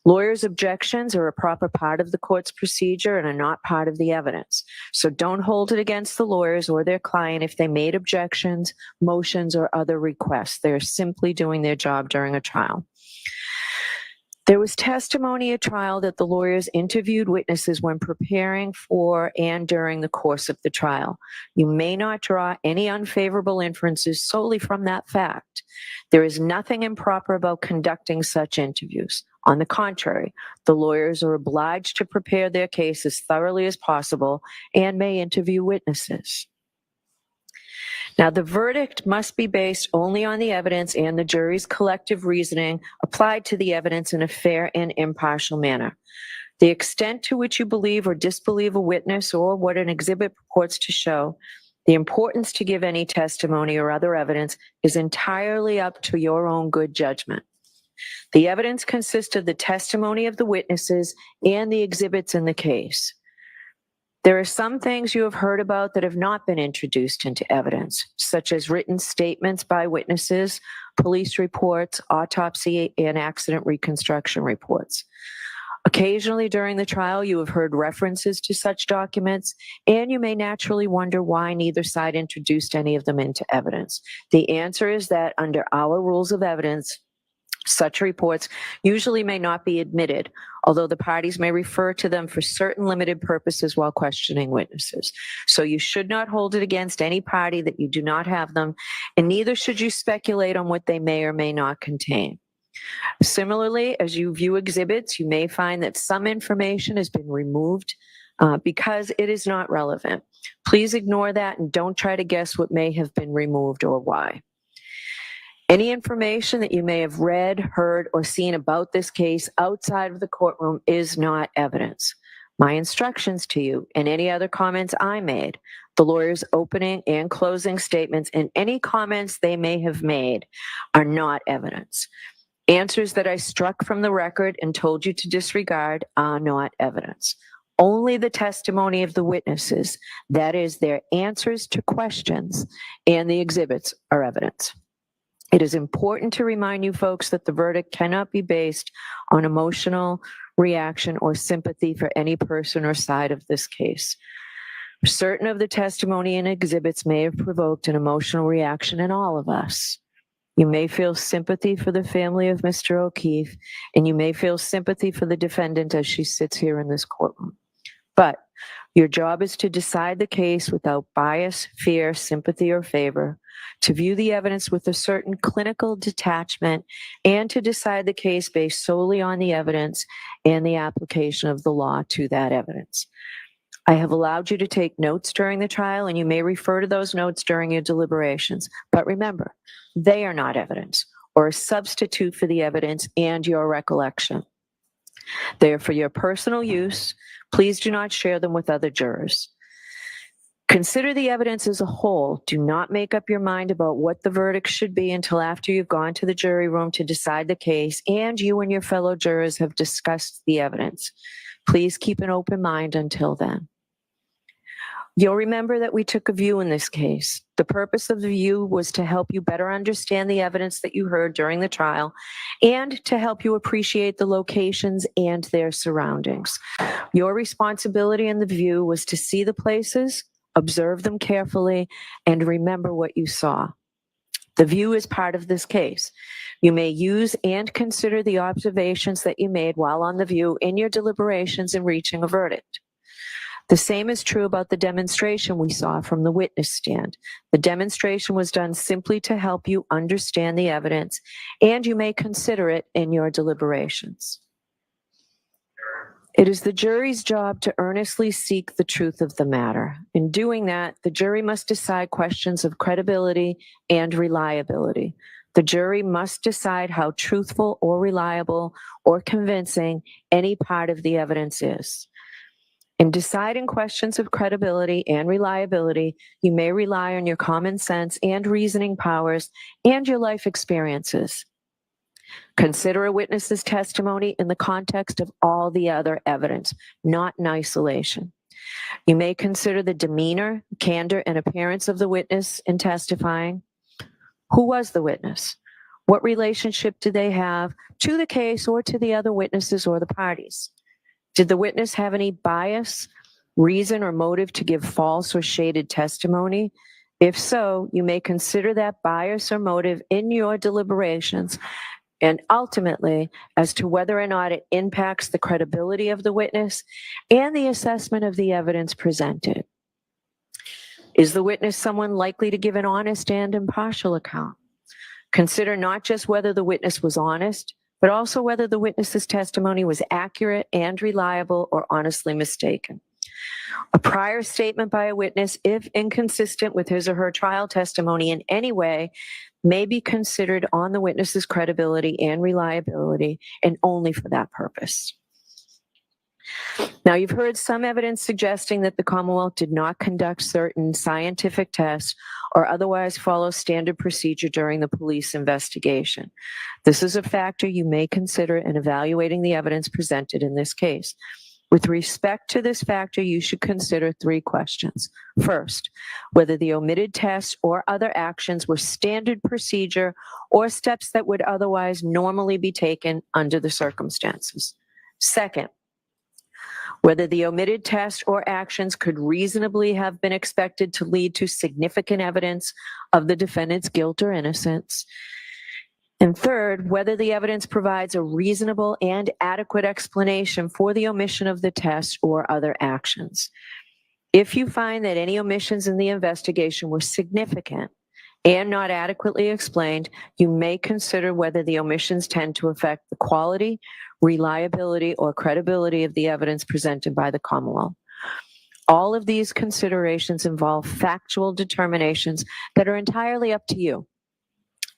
Lawyers' objections are a proper part of the court's procedure and are not part of the evidence. So don't hold it against the lawyers or their client if they made objections, motions, or other requests. They're simply doing their job during a trial. There was testimony at trial that the lawyers interviewed witnesses when preparing for and during the course of the trial. You may not draw any unfavorable inferences solely from that fact. There is nothing improper about conducting such interviews. On the contrary, the lawyers are obliged to prepare their case as thoroughly as possible and may interview witnesses. Now, the verdict must be based only on the evidence and the jury's collective reasoning applied to the evidence in a fair and impartial manner. The extent to which you believe or disbelieve a witness or what an exhibit purports to show, the importance to give any testimony or other evidence is entirely up to your own good judgment. The evidence consists of the testimony of the witnesses and the exhibits in the case. There are some things you have heard about that have not been introduced into evidence, such as written statements by witnesses, police reports, autopsy, and accident reconstruction reports. Occasionally during the trial, you have heard references to such documents, and you may naturally wonder why neither side introduced any of them into evidence. The answer is that under our rules of evidence, such reports usually may not be admitted, although the parties may refer to them for certain limited purposes while questioning witnesses. So you should not hold it against any party that you do not have them, and neither should you speculate on what they may or may not contain. Similarly, as you view exhibits, you may find that some information has been removed because it is not relevant. Please ignore that and don't try to guess what may have been removed or why. Any information that you may have read, heard, or seen about this case outside of the courtroom is not evidence. My instructions to you and any other comments I made, the lawyer's opening and closing statements, and any comments they may have made are not evidence. Answers that I struck from the record and told you to disregard are not evidence. Only the testimony of the witnesses, that is, their answers to questions, and the exhibits are evidence. It is important to remind you folks that the verdict cannot be based on emotional reaction or sympathy for any person or side of this case. Certain of the testimony and exhibits may have provoked an emotional reaction in all of us. You may feel sympathy for the family of Mr. Okeefe, and you may feel sympathy for the defendant as she sits here in this courtroom. But your job is to decide the case without bias, fear, sympathy, or favor, to view the evidence with a certain clinical detachment, and to decide the case based solely on the evidence and the application of the law to that evidence. I have allowed you to take notes during the trial, and you may refer to those notes during your deliberations. But remember, they are not evidence or a substitute for the evidence and your recollection. They are for your personal use. Please do not share them with other jurors. Consider the evidence as a whole. Do not make up your mind about what the verdict should be until after you've gone to the jury room to decide the case and you and your fellow jurors have discussed the evidence. Please keep an open mind until then. You'll remember that we took a view in this case. The purpose of the view was to help you better understand the evidence that you heard during the trial and to help you appreciate the locations and their surroundings. Your responsibility in the view was to see the places, observe them carefully, and remember what you saw. The view is part of this case. You may use and consider the observations that you made while on the view in your deliberations in reaching a verdict. The same is true about the demonstration we saw from the witness stand. The demonstration was done simply to help you understand the evidence, and you may consider it in your deliberations. It is the jury's job to earnestly seek the truth of the matter. In doing that, the jury must decide questions of credibility and reliability. The jury must decide how truthful or reliable or convincing any part of the evidence is. In deciding questions of credibility and reliability, you may rely on your common sense and reasoning powers and your life experiences. Consider a witness's testimony in the context of all the other evidence, not in isolation. You may consider the demeanor, candor, and appearance of the witness in testifying. Who was the witness? What relationship did they have to the case or to the other witnesses or the parties? Did the witness have any bias, reason, or motive to give false or shaded testimony? If so, you may consider that bias or motive in your deliberations and ultimately as to whether or not it impacts the credibility of the witness and the assessment of the evidence presented. Is the witness someone likely to give an honest and impartial account? Consider not just whether the witness was honest, but also whether the witness's testimony was accurate and reliable or honestly mistaken. A prior statement by a witness, if inconsistent with his or her trial testimony in any way, may be considered on the witness's credibility and reliability, and only for that purpose. Now, you've heard some evidence suggesting that the Commonwealth did not conduct certain scientific tests or otherwise follow standard procedure during the police investigation. This is a factor you may consider in evaluating the evidence presented in this case. With respect to this factor, you should consider 3 questions. First, whether the omitted tests or other actions were standard procedure or steps that would otherwise normally be taken under the circumstances. Second, whether the omitted tests or actions could reasonably have been expected to lead to significant evidence of the defendant's guilt or innocence. And third, whether the evidence provides a reasonable and adequate explanation for the omission of the test or other actions. If you find that any omissions in the investigation were significant and not adequately explained, you may consider whether the omissions tend to affect the quality, reliability, or credibility of the evidence presented by the Commonwealth. All of these considerations involve factual determinations that are entirely up to you.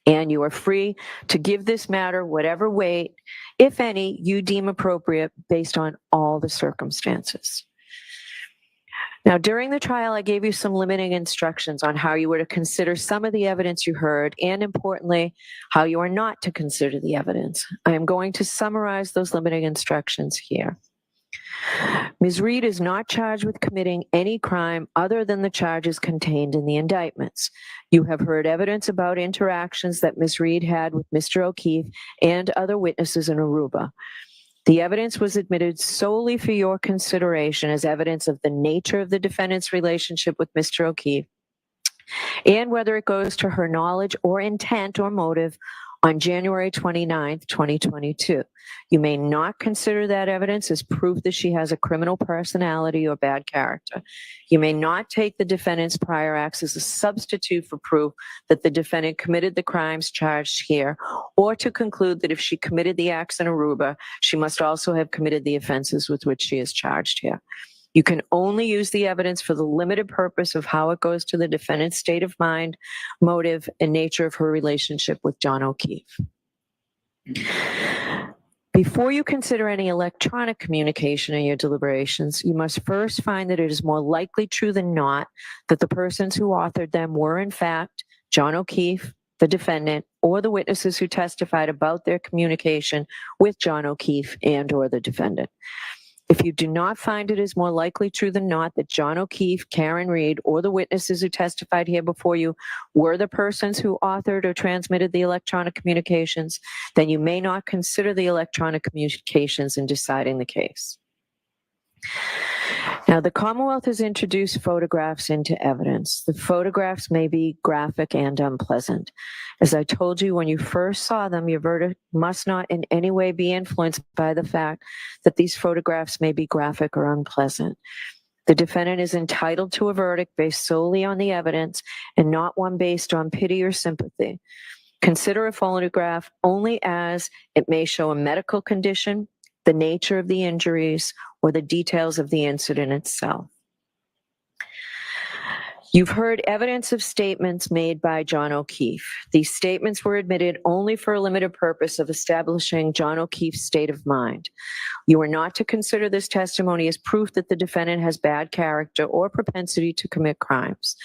And you are free to give this matter whatever weight, if any, you deem appropriate based on all the circumstances. Now, during the trial, I gave you some limiting instructions on how you were to consider some of the evidence you heard, and importantly, how you are not to consider the evidence. I am going to summarize those limiting instructions here. Ms. Reed is not charged with committing any crime other than the charges contained in the indictments. You have heard evidence about interactions that Ms. Reed had with Mr. Okeefe and other witnesses in Aruba. The evidence was admitted solely for your consideration as evidence of the nature of the defendant's relationship with Mr. Okeefe and whether it goes to her knowledge or intent or motive on January 29th, 2022. You may not consider that evidence as proof that she has a criminal personality or bad character. You may not take the defendant's prior acts as a substitute for proof that the defendant committed the crimes charged here, or to conclude that if she committed the acts in Aruba, she must also have committed the offenses with which she is charged here. You can only use the evidence for the limited purpose of how it goes to the defendant's state of mind, motive, and nature of her relationship with John Okeefe. Before you consider any electronic communication in your deliberations, you must first find that it is more likely true than not that the persons who authored them were in fact John Okeefe, the defendant, or the witnesses who testified about their communication with John Okeefe and or the defendant. If you do not find it is more likely true than not that John Okeefe, Karen Reed, or the witnesses who testified here before you were the persons who authored or transmitted the electronic communications, then you may not consider the electronic communications in deciding the case. Now, the Commonwealth has introduced photographs into evidence. The photographs may be graphic and unpleasant. As I told you when you first saw them, your verdict must not in any way be influenced by the fact that these photographs may be graphic or unpleasant. The defendant is entitled to a verdict based solely on the evidence and not one based on pity or sympathy. Consider a photograph only as it may show a medical condition, the nature of the injuries, or the details of the incident itself. You've heard evidence of statements made by John Okeefe. These statements were admitted only for a limited purpose of establishing John Okeefe's state of mind. You are not to consider this testimony as proof that the defendant has bad character or propensity to commit crimes.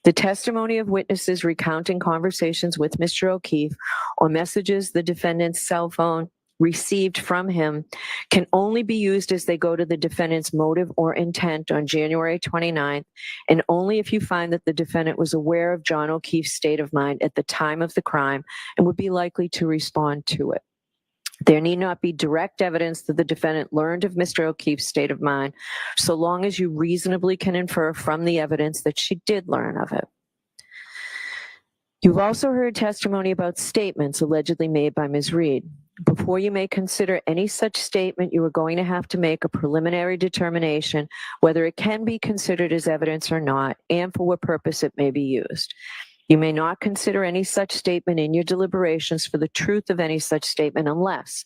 The testimony of witnesses recounting conversations with Mr. Okeefe or messages the defendant's cell phone received from him can only be used as they go to the defendant's motive or intent on January 29th, and only if you find that the defendant was aware of John Okeefe's state of mind at the time of the crime and would be likely to respond to it. There need not be direct evidence that the defendant learned of Mr. Okeefe's state of mind, so long as you reasonably can infer from the evidence that she did learn of it. You've also heard testimony about statements allegedly made by Ms. Reed. Before you may consider any such statement, you are going to have to make a preliminary determination whether it can be considered as evidence or not, and for what purpose it may be used. You may not consider any such statement in your deliberations for the truth of any such statement unless,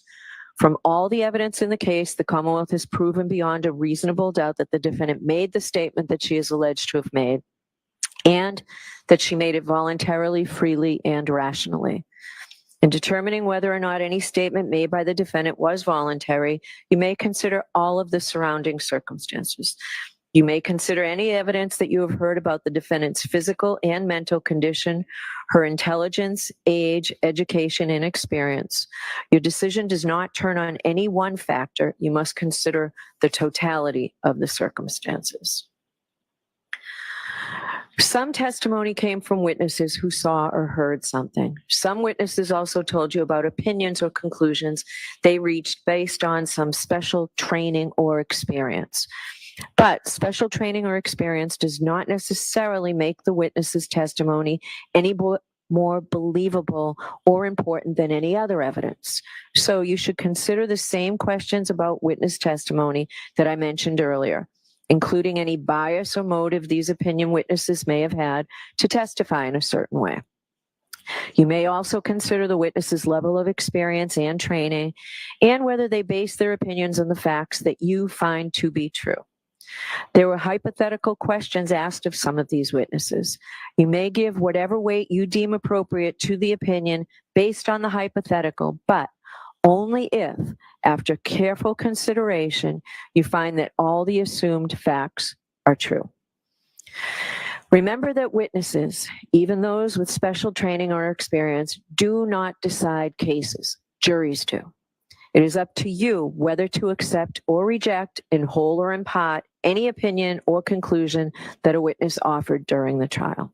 from all the evidence in the case, the Commonwealth has proven beyond a reasonable doubt that the defendant made the statement that she is alleged to have made, and that she made it voluntarily, freely, and rationally. In determining whether or not any statement made by the defendant was voluntary, you may consider all of the surrounding circumstances. You may consider any evidence that you have heard about the defendant's physical and mental condition, her intelligence, age, education, and experience. Your decision does not turn on any one factor. You must consider the totality of the circumstances. Some testimony came from witnesses who saw or heard something. Some witnesses also told you about opinions or conclusions they reached based on some special training or experience. But special training or experience does not necessarily make the witness's testimony any more believable or important than any other evidence. So you should consider the same questions about witness testimony that I mentioned earlier, including any bias or motive these opinion witnesses may have had to testify in a certain way. You may also consider the witness's level of experience and training, and whether they base their opinions on the facts that you find to be true. There were hypothetical questions asked of some of these witnesses. You may give whatever weight you deem appropriate to the opinion based on the hypothetical, but only if, after careful consideration, you find that all the assumed facts are true. Remember that witnesses, even those with special training or experience, do not decide cases. Juries do. It is up to you whether to accept or reject, in whole or in part, any opinion or conclusion that a witness offered during the trial.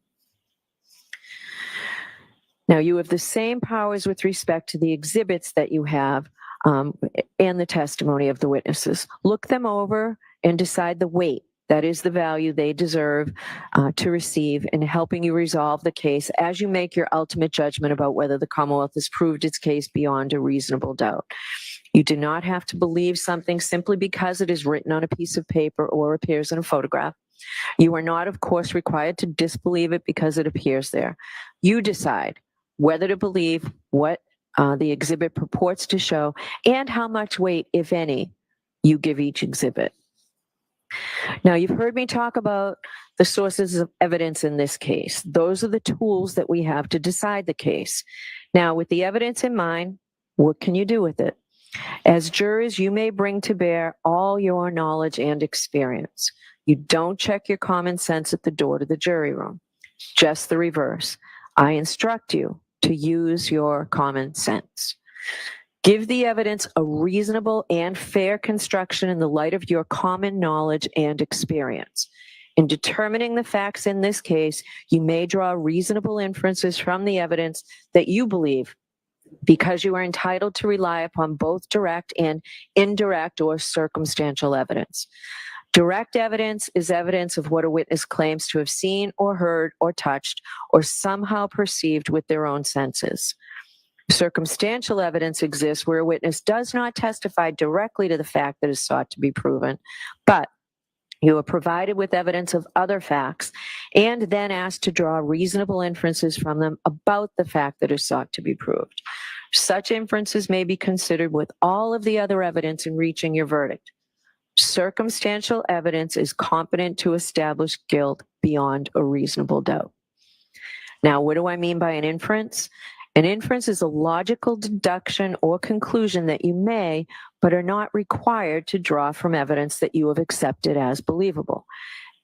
Now, you have the same powers with respect to the exhibits that you have and the testimony of the witnesses. Look them over and decide the weight, that is the value they deserve to receive in helping you resolve the case as you make your ultimate judgment about whether the Commonwealth has proved its case beyond a reasonable doubt. You do not have to believe something simply because it is written on a piece of paper or appears in a photograph. You are not, of course, required to disbelieve it because it appears there. You decide whether to believe what the exhibit purports to show and how much weight, if any, you give each exhibit. Now, you've heard me talk about the sources of evidence in this case. Those are the tools that we have to decide the case. Now, with the evidence in mind, what can you do with it? As jurors, you may bring to bear all your knowledge and experience. You don't check your common sense at the door to the jury room. Just the reverse. I instruct you to use your common sense. Give the evidence a reasonable and fair construction in the light of your common knowledge and experience. In determining the facts in this case, you may draw reasonable inferences from the evidence that you believe, because you are entitled to rely upon both direct and indirect or circumstantial evidence. Direct evidence is evidence of what a witness claims to have seen or heard or touched or somehow perceived with their own senses. Circumstantial evidence exists where a witness does not testify directly to the fact that is sought to be proven, but you are provided with evidence of other facts and then asked to draw reasonable inferences from them about the fact that is sought to be proved. Such inferences may be considered with all of the other evidence in reaching your verdict. Circumstantial evidence is competent to establish guilt beyond a reasonable doubt. Now, what do I mean by an inference? An inference is a logical deduction or conclusion that you may, but are not required to draw from evidence that you have accepted as believable.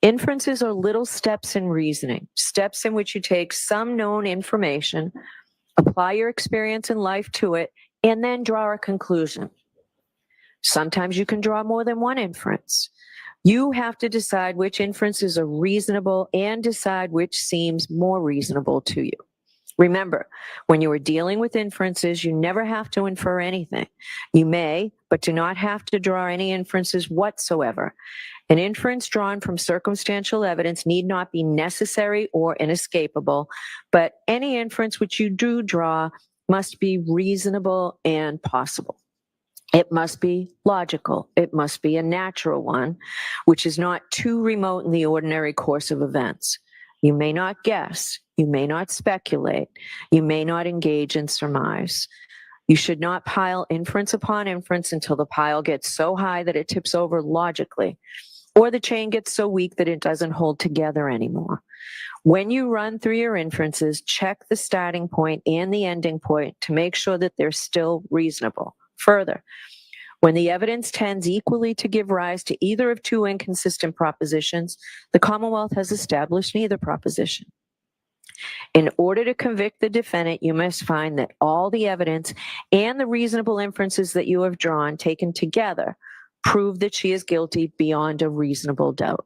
Inferences are little steps in reasoning, steps in which you take some known information, apply your experience in life to it, and then draw a conclusion. Sometimes you can draw more than one inference. You have to decide which inferences are reasonable and decide which seems more reasonable to you. Remember, when you are dealing with inferences, you never have to infer anything. You may, but do not have to draw any inferences whatsoever. An inference drawn from circumstantial evidence need not be necessary or inescapable, but any inference which you do draw must be reasonable and possible. It must be logical. It must be a natural one, which is not too remote in the ordinary course of events. You may not guess. You may not speculate. You may not engage in surmise. You should not pile inference upon inference until the pile gets so high that it tips over logically, or the chain gets so weak that it doesn't hold together anymore. When you run through your inferences, check the starting point and the ending point to make sure that they're still reasonable. Further, when the evidence tends equally to give rise to either of two inconsistent propositions, the Commonwealth has established neither proposition. In order to convict the defendant, you must find that all the evidence and the reasonable inferences that you have drawn, taken together, prove that she is guilty beyond a reasonable doubt.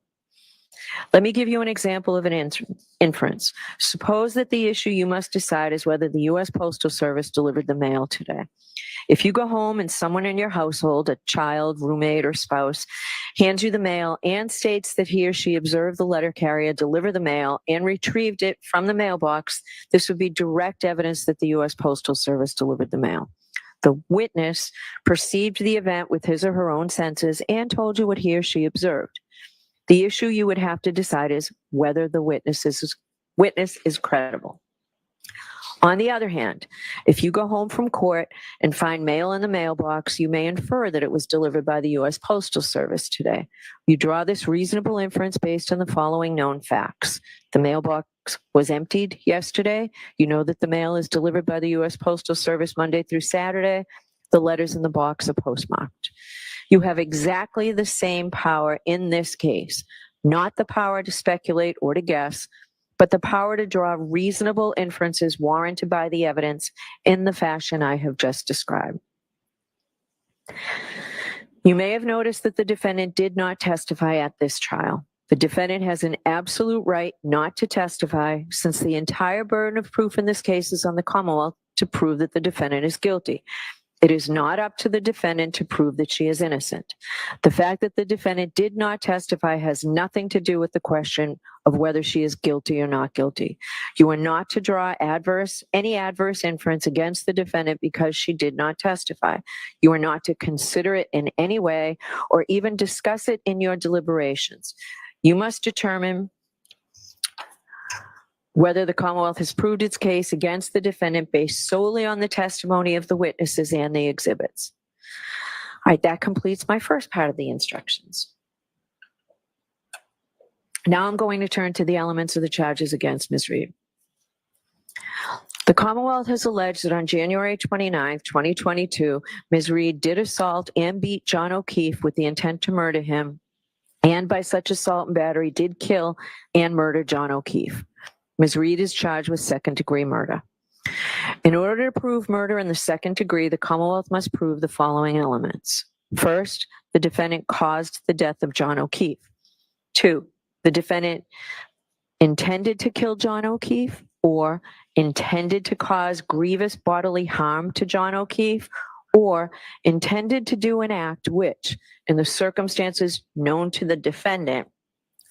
Let me give you an example of an inference. Suppose that the issue you must decide is whether the U.S. Postal Service delivered the mail today. If you go home and someone in your household, a child, roommate, or spouse, hands you the mail and states that he or she observed the letter carrier deliver the mail and retrieved it from the mailbox, this would be direct evidence that the U.S. Postal Service delivered the mail. The witness perceived the event with his or her own senses and told you what he or she observed. The issue you would have to decide is whether the witness is credible. On the other hand, if you go home from court and find mail in the mailbox, you may infer that it was delivered by the U.S. Postal Service today. You draw this reasonable inference based on the following known facts. The mailbox was emptied yesterday. You know that the mail is delivered by the U.S. Postal Service Monday through Saturday. The letters in the box are postmarked. You have exactly the same power in this case, not the power to speculate or to guess, but the power to draw reasonable inferences warranted by the evidence in the fashion I have just described. You may have noticed that the defendant did not testify at this trial. The defendant has an absolute right not to testify, since the entire burden of proof in this case is on the Commonwealth to prove that the defendant is guilty. It is not up to the defendant to prove that she is innocent. The fact that the defendant did not testify has nothing to do with the question of whether she is guilty or not guilty. You are not to draw any adverse inference against the defendant because she did not testify. You are not to consider it in any way or even discuss it in your deliberations. You must determine whether the Commonwealth has proved its case against the defendant based solely on the testimony of the witnesses and the exhibits. All right, that completes my first part of the instructions. Now I'm going to turn to the elements of the charges against Ms. Reed. The Commonwealth has alleged that on January 29th, 2022, Ms. Reed did assault and beat John Okeefe with the intent to murder him, and by such assault and battery did kill and murder John Okeefe. Ms. Reed is charged with second-degree murder. In order to prove murder in the second degree, the Commonwealth must prove the following elements. First, the defendant caused the death of John Okeefe. 2, the defendant intended to kill John Okeefe or intended to cause grievous bodily harm to John Okeefe, or intended to do an act which, in the circumstances known to the defendant,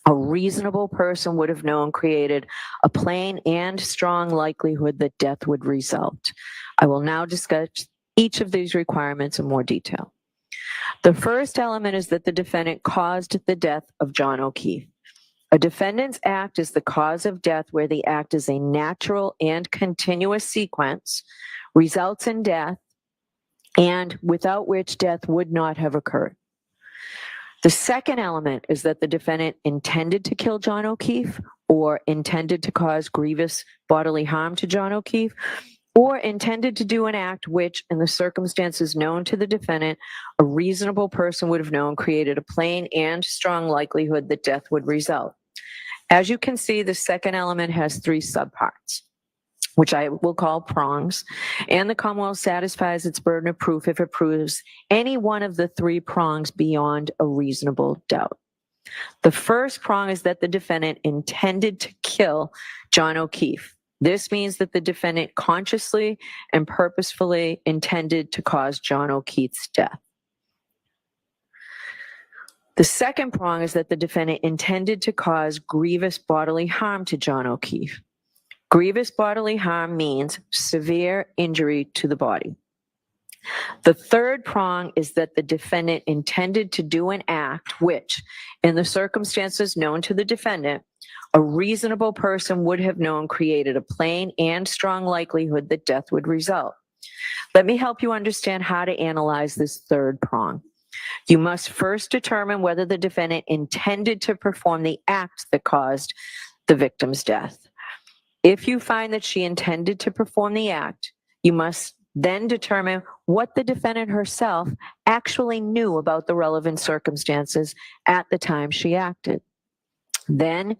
a reasonable person would have known created a plain and strong likelihood that death would result. I will now discuss each of these requirements in more detail. The first element is that the defendant caused the death of John Okeefe. A defendant's act is the cause of death where the act is a natural and continuous sequence, results in death, and without which death would not have occurred. The second element is that the defendant intended to kill John Okeefe or intended to cause grievous bodily harm to John Okeefe, or intended to do an act which, in the circumstances known to the defendant, a reasonable person would have known created a plain and strong likelihood that death would result. As you can see, the second element has 3 subparts, which I will call prongs, and the Commonwealth satisfies its burden of proof if it proves any one of the 3 prongs beyond a reasonable doubt. The first prong is that the defendant intended to kill John Okeefe. This means that the defendant consciously and purposefully intended to cause John O'Keefe's death. The second prong is that the defendant intended to cause grievous bodily harm to John Okeefe. Grievous bodily harm means severe injury to the body. The third prong is that the defendant intended to do an act which, in the circumstances known to the defendant, a reasonable person would have known created a plain and strong likelihood that death would result. Let me help you understand how to analyze this third prong. You must first determine whether the defendant intended to perform the act that caused the victim's death. If you find that she intended to perform the act, you must then determine what the defendant herself actually knew about the relevant circumstances at the time she acted. Then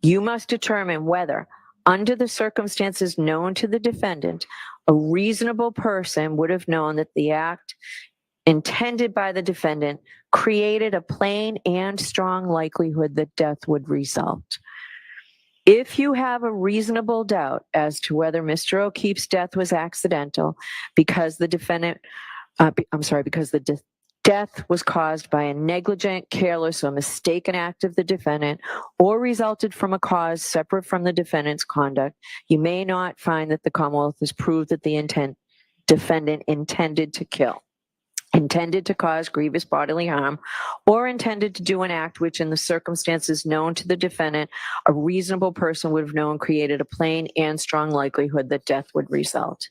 you must determine whether, under the circumstances known to the defendant, a reasonable person would have known that the act intended by the defendant created a plain and strong likelihood that death would result. If you have a reasonable doubt as to whether Mr. O'Keefe's death was accidental because the death was caused by a negligent, careless, or mistaken act of the defendant, or resulted from a cause separate from the defendant's conduct, you may not find that the Commonwealth has proved that the defendant intended to kill, intended to cause grievous bodily harm, or intended to do an act which, in the circumstances known to the defendant, a reasonable person would have known created a plain and strong likelihood that death would result.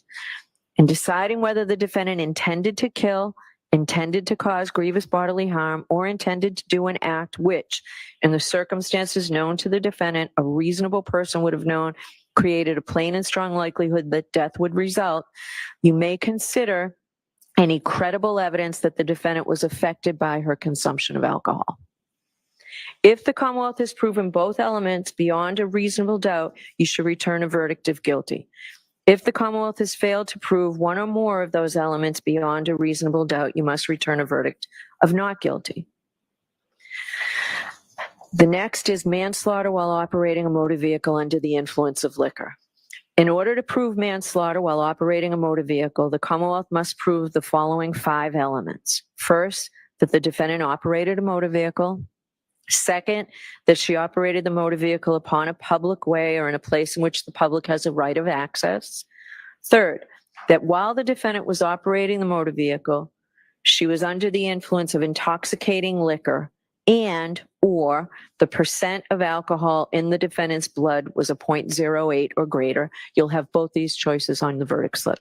In deciding whether the defendant intended to kill, intended to cause grievous bodily harm, or intended to do an act which, in the circumstances known to the defendant, a reasonable person would have known created a plain and strong likelihood that death would result, you may consider any credible evidence that the defendant was affected by her consumption of alcohol. If the Commonwealth has proven both elements beyond a reasonable doubt, you should return a verdict of guilty. If the Commonwealth has failed to prove one or more of those elements beyond a reasonable doubt, you must return a verdict of not guilty. The next is manslaughter while operating a motor vehicle under the influence of liquor. In order to prove manslaughter while operating a motor vehicle, the Commonwealth must prove the following 5 elements. First, that the defendant operated a motor vehicle. Second, that she operated the motor vehicle upon a public way or in a place in which the public has a right of access. Third, that while the defendant was operating the motor vehicle, she was under the influence of intoxicating liquor and or the percent of alcohol in the defendant's blood was a 0.08 or greater. You'll have both these choices on the verdict slip.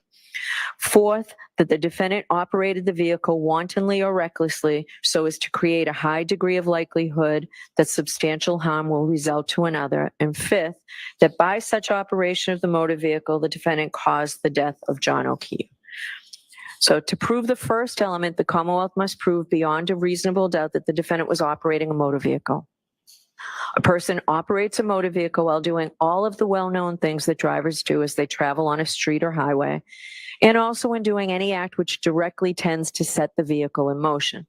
Fourth, that the defendant operated the vehicle wantonly or recklessly so as to create a high degree of likelihood that substantial harm will result to another. And fifth, that by such operation of the motor vehicle, the defendant caused the death of John Okeefe. So to prove the first element, the Commonwealth must prove beyond a reasonable doubt that the defendant was operating a motor vehicle. A person operates a motor vehicle while doing all of the well-known things that drivers do as they travel on a street or highway, and also when doing any act which directly tends to set the vehicle in motion.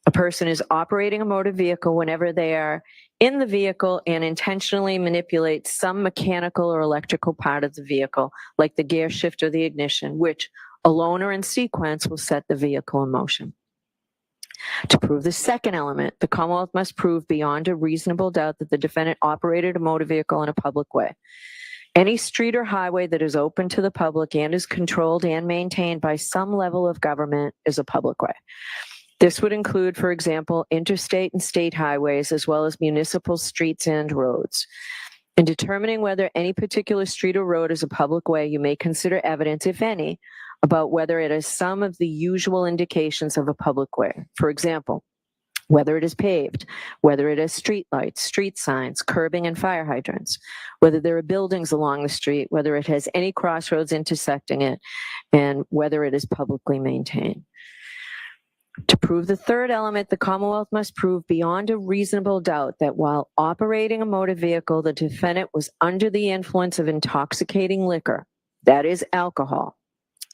A person is operating a motor vehicle whenever they are in the vehicle and intentionally manipulate some mechanical or electrical part of the vehicle, like the gear shift or the ignition, which alone or in sequence will set the vehicle in motion. To prove the second element, the Commonwealth must prove beyond a reasonable doubt that the defendant operated a motor vehicle in a public way. Any street or highway that is open to the public and is controlled and maintained by some level of government is a public way. This would include, for example, interstate and state highways, as well as municipal streets and roads. In determining whether any particular street or road is a public way, you may consider evidence, if any, about whether it has some of the usual indications of a public way. For example, whether it is paved, whether it has street lights, street signs, curbing, and fire hydrants, whether there are buildings along the street, whether it has any crossroads intersecting it, and whether it is publicly maintained. To prove the third element, the Commonwealth must prove beyond a reasonable doubt that while operating a motor vehicle, the defendant was under the influence of intoxicating liquor, that is alcohol,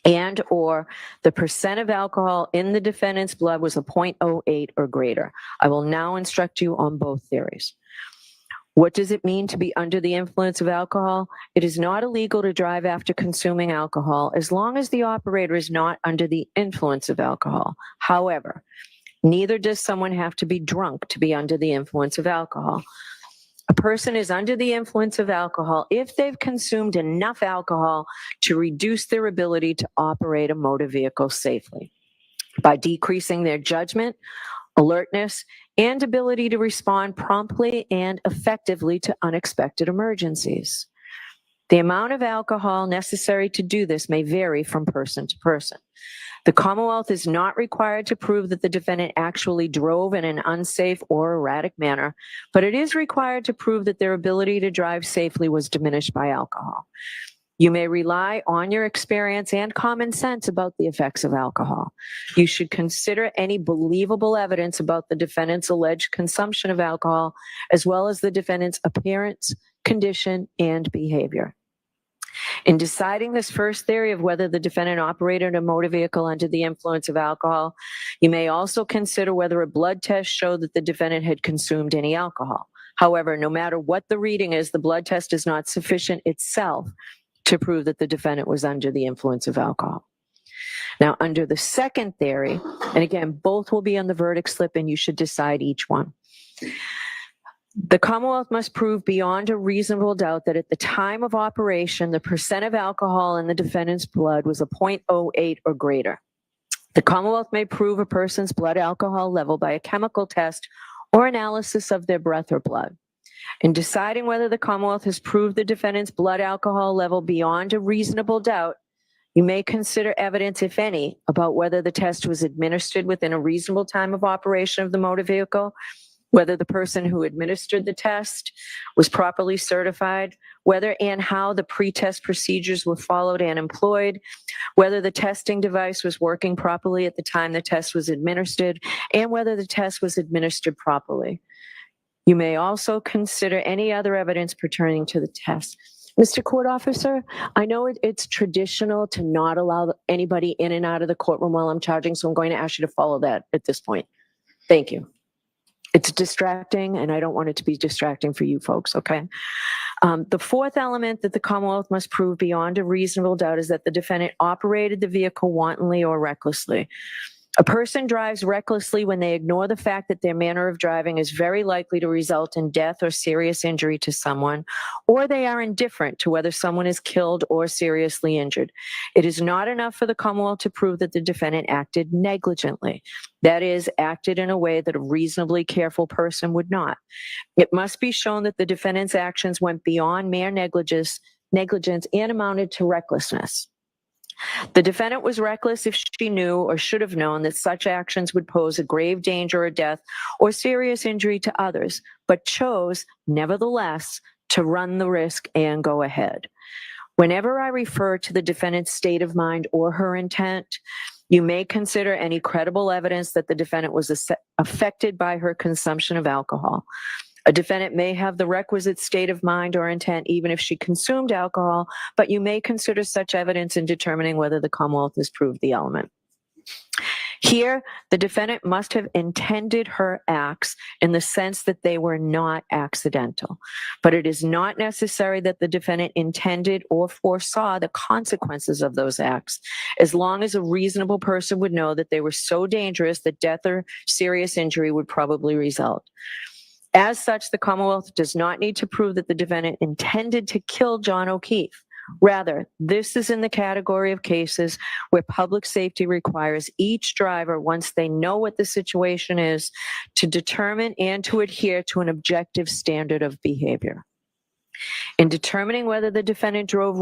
and or the percent of alcohol in the defendant's blood was a 0.08 or greater. I will now instruct you on both theories. What does it mean to be under the influence of alcohol? It is not illegal to drive after consuming alcohol as long as the operator is not under the influence of alcohol. However, neither does someone have to be drunk to be under the influence of alcohol. A person is under the influence of alcohol if they've consumed enough alcohol to reduce their ability to operate a motor vehicle safely by decreasing their judgment, alertness, and ability to respond promptly and effectively to unexpected emergencies. The amount of alcohol necessary to do this may vary from person to person. The Commonwealth is not required to prove that the defendant actually drove in an unsafe or erratic manner, but it is required to prove that their ability to drive safely was diminished by alcohol. You may rely on your experience and common sense about the effects of alcohol. You should consider any believable evidence about the defendant's alleged consumption of alcohol, as well as the defendant's appearance, condition, and behavior. In deciding this first theory of whether the defendant operated a motor vehicle under the influence of alcohol, you may also consider whether a blood test showed that the defendant had consumed any alcohol. However, no matter what the reading is, the blood test is not sufficient itself to prove that the defendant was under the influence of alcohol. Now, under the second theory, and again, both will be on the verdict slip and you should decide each one. The Commonwealth must prove beyond a reasonable doubt that at the time of operation, the percent of alcohol in the defendant's blood was a 0.08 or greater. The Commonwealth may prove a person's blood alcohol level by a chemical test or analysis of their breath or blood. In deciding whether the Commonwealth has proved the defendant's blood alcohol level beyond a reasonable doubt, you may consider evidence, if any, about whether the test was administered within a reasonable time of operation of the motor vehicle, whether the person who administered the test was properly certified, whether and how the pre-test procedures were followed and employed, whether the testing device was working properly at the time the test was administered, and whether the test was administered properly. You may also consider any other evidence pertaining to the test. Mr. Court Officer, I know it's traditional to not allow anybody in and out of the courtroom while I'm charging, so I'm going to ask you to follow that at this point. Thank you. It's distracting, and I don't want it to be distracting for you folks, okay? The fourth element that the Commonwealth must prove beyond a reasonable doubt is that the defendant operated the vehicle wantonly or recklessly. A person drives recklessly when they ignore the fact that their manner of driving is very likely to result in death or serious injury to someone, or they are indifferent to whether someone is killed or seriously injured. It is not enough for the Commonwealth to prove that the defendant acted negligently. That is, acted in a way that a reasonably careful person would not. It must be shown that the defendant's actions went beyond mere negligence and amounted to recklessness. The defendant was reckless if she knew or should have known that such actions would pose a grave danger or death or serious injury to others, but chose, nevertheless, to run the risk and go ahead. Whenever I refer to the defendant's state of mind or her intent, you may consider any credible evidence that the defendant was affected by her consumption of alcohol. A defendant may have the requisite state of mind or intent even if she consumed alcohol, but you may consider such evidence in determining whether the Commonwealth has proved the element. Here, the defendant must have intended her acts in the sense that they were not accidental, but it is not necessary that the defendant intended or foresaw the consequences of those acts, as long as a reasonable person would know that they were so dangerous that death or serious injury would probably result. As such, the Commonwealth does not need to prove that the defendant intended to kill John Okeefe. Rather, this is in the category of cases where public safety requires each driver, once they know what the situation is, to determine and to adhere to an objective standard of behavior. In determining whether the defendant drove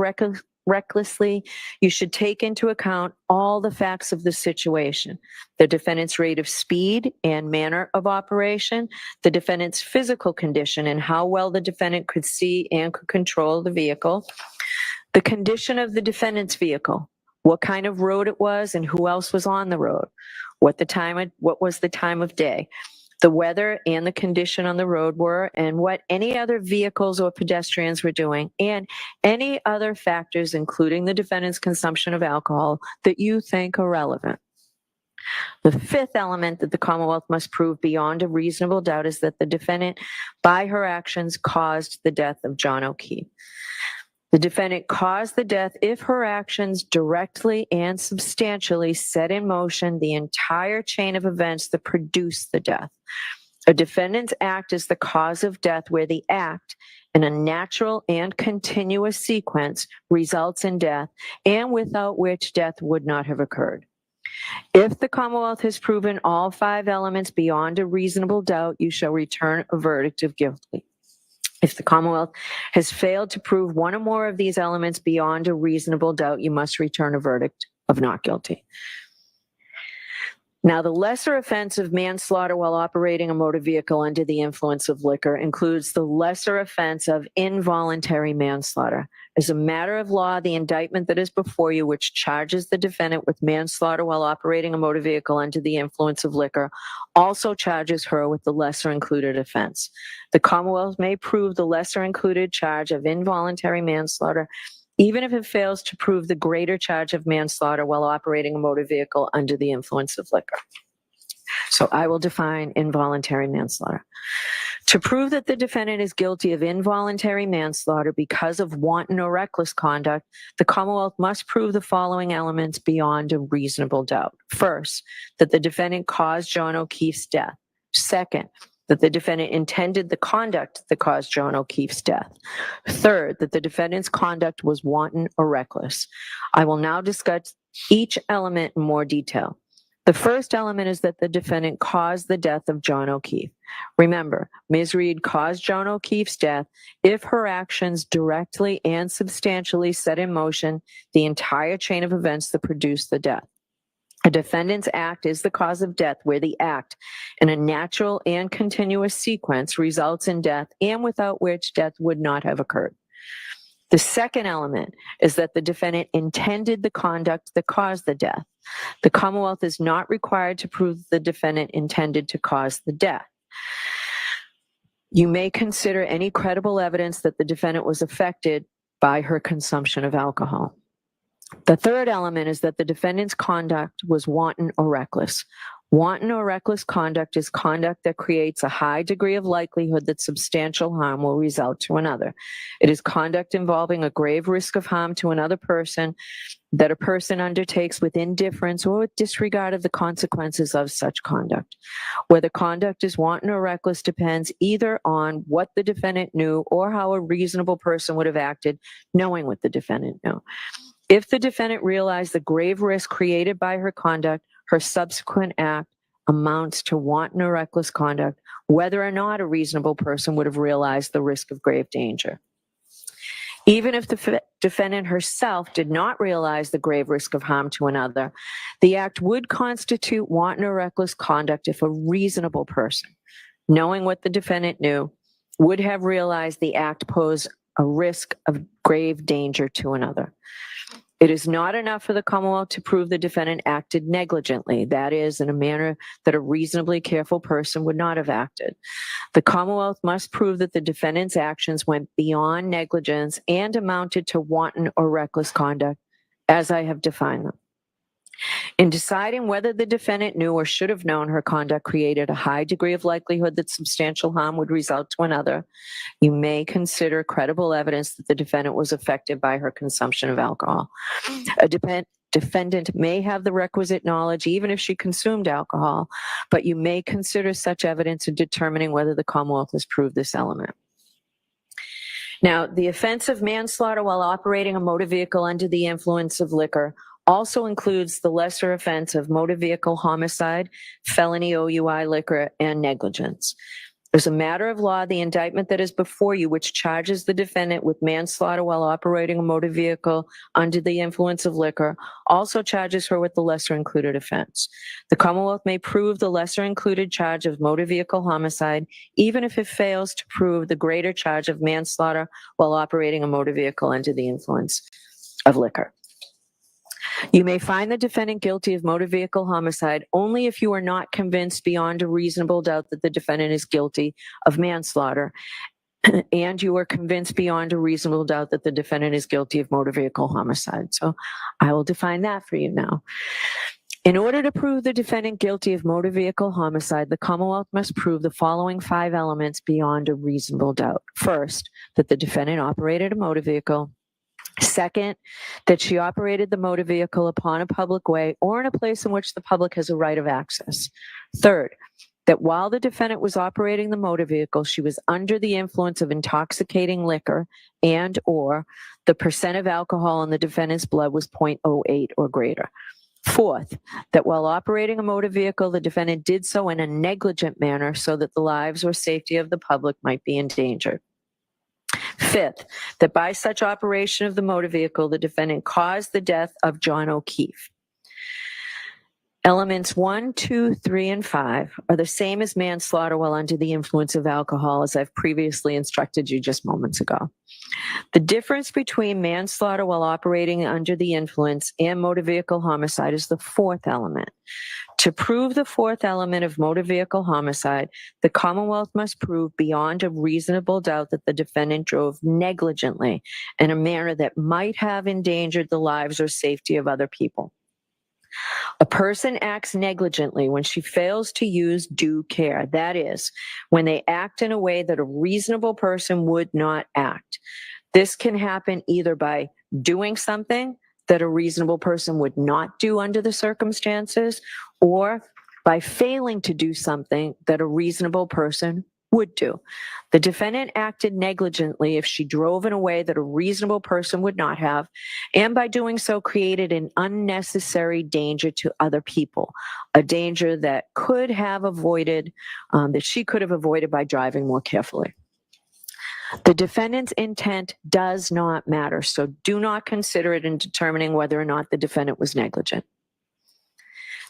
recklessly, you should take into account all the facts of the situation: the defendant's rate of speed and manner of operation, the defendant's physical condition and how well the defendant could see and could control the vehicle, the condition of the defendant's vehicle, what kind of road it was and who else was on the road, what was the time of day, the weather and the condition on the road were, and what any other vehicles or pedestrians were doing, and any other factors, including the defendant's consumption of alcohol, that you think are relevant. The fifth element that the Commonwealth must prove beyond a reasonable doubt is that the defendant, by her actions, caused the death of John Okeefe. The defendant caused the death if her actions directly and substantially set in motion the entire chain of events that produced the death. A defendant's act is the cause of death where the act, in a natural and continuous sequence, results in death, and without which death would not have occurred. If the Commonwealth has proven all five elements beyond a reasonable doubt, you shall return a verdict of guilty. If the Commonwealth has failed to prove one or more of these elements beyond a reasonable doubt, you must return a verdict of not guilty. Now, the lesser offense of manslaughter while operating a motor vehicle under the influence of liquor includes the lesser offense of involuntary manslaughter. As a matter of law, the indictment that is before you, which charges the defendant with manslaughter while operating a motor vehicle under the influence of liquor, also charges her with the lesser included offense. The Commonwealth may prove the lesser included charge of involuntary manslaughter even if it fails to prove the greater charge of manslaughter while operating a motor vehicle under the influence of liquor. So I will define involuntary manslaughter. To prove that the defendant is guilty of involuntary manslaughter because of wanton or reckless conduct, the Commonwealth must prove the following elements beyond a reasonable doubt. First, that the defendant caused John Okeefe's death. Second, that the defendant intended the conduct that caused John Okeefe's death. Third, that the defendant's conduct was wanton or reckless. I will now discuss each element in more detail. The first element is that the defendant caused the death of John Okeefe. Remember, Ms. Reed caused John Okeefe's death if her actions directly and substantially set in motion the entire chain of events that produced the death. A defendant's act is the cause of death where the act, in a natural and continuous sequence, results in death and without which death would not have occurred. The second element is that the defendant intended the conduct that caused the death. The Commonwealth is not required to prove the defendant intended to cause the death. You may consider any credible evidence that the defendant was affected by her consumption of alcohol. The third element is that the defendant's conduct was wanton or reckless. Wanton or reckless conduct is conduct that creates a high degree of likelihood that substantial harm will result to another. It is conduct involving a grave risk of harm to another person that a person undertakes with indifference or with disregard of the consequences of such conduct. Whether conduct is wanton or reckless depends either on what the defendant knew or how a reasonable person would have acted knowing what the defendant knew. If the defendant realized the grave risk created by her conduct, her subsequent act amounts to wanton or reckless conduct, whether or not a reasonable person would have realized the risk of grave danger. Even if the defendant herself did not realize the grave risk of harm to another, the act would constitute wanton or reckless conduct if a reasonable person, knowing what the defendant knew, would have realized the act posed a risk of grave danger to another. It is not enough for the Commonwealth to prove the defendant acted negligently, that is, in a manner that a reasonably careful person would not have acted. The Commonwealth must prove that the defendant's actions went beyond negligence and amounted to wanton or reckless conduct, as I have defined them. In deciding whether the defendant knew or should have known her conduct created a high degree of likelihood that substantial harm would result to another, you may consider credible evidence that the defendant was affected by her consumption of alcohol. A defendant may have the requisite knowledge even if she consumed alcohol, but you may consider such evidence in determining whether the Commonwealth has proved this element. Now, the offense of manslaughter while operating a motor vehicle under the influence of liquor also includes the lesser offense of motor vehicle homicide, felony OUI liquor, and negligence. As a matter of law, the indictment that is before you, which charges the defendant with manslaughter while operating a motor vehicle under the influence of liquor, also charges her with the lesser included offense. The Commonwealth may prove the lesser included charge of motor vehicle homicide, even if it fails to prove the greater charge of manslaughter while operating a motor vehicle under the influence of liquor. You may find the defendant guilty of motor vehicle homicide only if you are not convinced beyond a reasonable doubt that the defendant is guilty of manslaughter, and you are convinced beyond a reasonable doubt that the defendant is guilty of motor vehicle homicide. So I will define that for you now. In order to prove the defendant guilty of motor vehicle homicide, the Commonwealth must prove the following 5 elements beyond a reasonable doubt. First, that the defendant operated a motor vehicle. Second, that she operated the motor vehicle upon a public way or in a place in which the public has a right of access. Third, that while the defendant was operating the motor vehicle, she was under the influence of intoxicating liquor and or the percent of alcohol in the defendant's blood was 0.08 or greater. Fourth, that while operating a motor vehicle, the defendant did so in a negligent manner so that the lives or safety of the public might be endangered. Fifth, that by such operation of the motor vehicle, the defendant caused the death of John Okeefe. Elements 1, 2, 3, and 5 are the same as manslaughter while under the influence of alcohol, as I've previously instructed you just moments ago. The difference between manslaughter while operating under the influence and motor vehicle homicide is the 4th element. To prove the 4th element of motor vehicle homicide, the Commonwealth must prove beyond a reasonable doubt that the defendant drove negligently in a manner that might have endangered the lives or safety of other people. A person acts negligently when she fails to use due care. That is, when they act in a way that a reasonable person would not act. This can happen either by doing something that a reasonable person would not do under the circumstances, or by failing to do something that a reasonable person would do. The defendant acted negligently if she drove in a way that a reasonable person would not have, and by doing so created an unnecessary danger to other people, a danger that could have avoided, that she could have avoided by driving more carefully. The defendant's intent does not matter, so do not consider it in determining whether or not the defendant was negligent.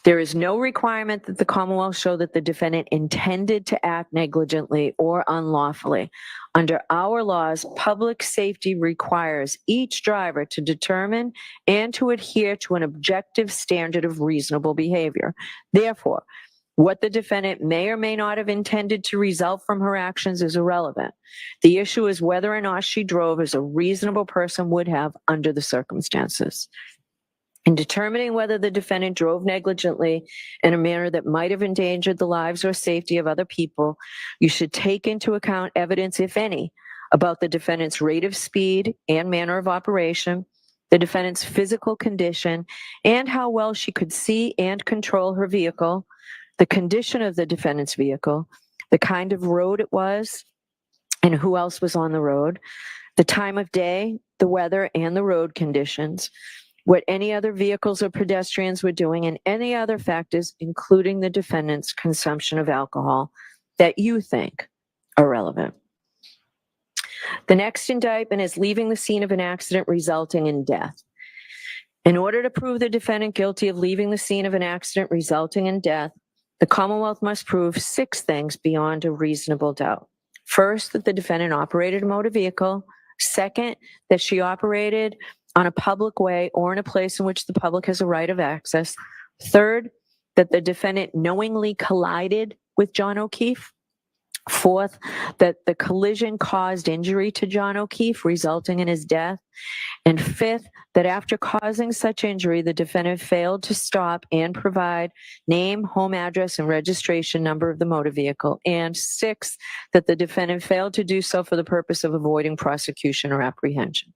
There is no requirement that the Commonwealth show that the defendant intended to act negligently or unlawfully. Under our laws, public safety requires each driver to determine and to adhere to an objective standard of reasonable behavior. Therefore, what the defendant may or may not have intended to result from her actions is irrelevant. The issue is whether or not she drove as a reasonable person would have under the circumstances. In determining whether the defendant drove negligently in a manner that might have endangered the lives or safety of other people, you should take into account evidence, if any, about the defendant's rate of speed and manner of operation, the defendant's physical condition, and how well she could see and control her vehicle, the condition of the defendant's vehicle, the kind of road it was, and who else was on the road, the time of day, the weather, and the road conditions, what any other vehicles or pedestrians were doing, and any other factors, including the defendant's consumption of alcohol, that you think are relevant. The next indictment is leaving the scene of an accident resulting in death. In order to prove the defendant guilty of leaving the scene of an accident resulting in death, the Commonwealth must prove 6 things beyond a reasonable doubt. First, that the defendant operated a motor vehicle. Second, that she operated on a public way or in a place in which the public has a right of access. Third, that the defendant knowingly collided with John Okeefe. Fourth, that the collision caused injury to John Okeefe, resulting in his death. And fifth, that after causing such injury, the defendant failed to stop and provide name, home address, and registration number of the motor vehicle. And sixth, that the defendant failed to do so for the purpose of avoiding prosecution or apprehension.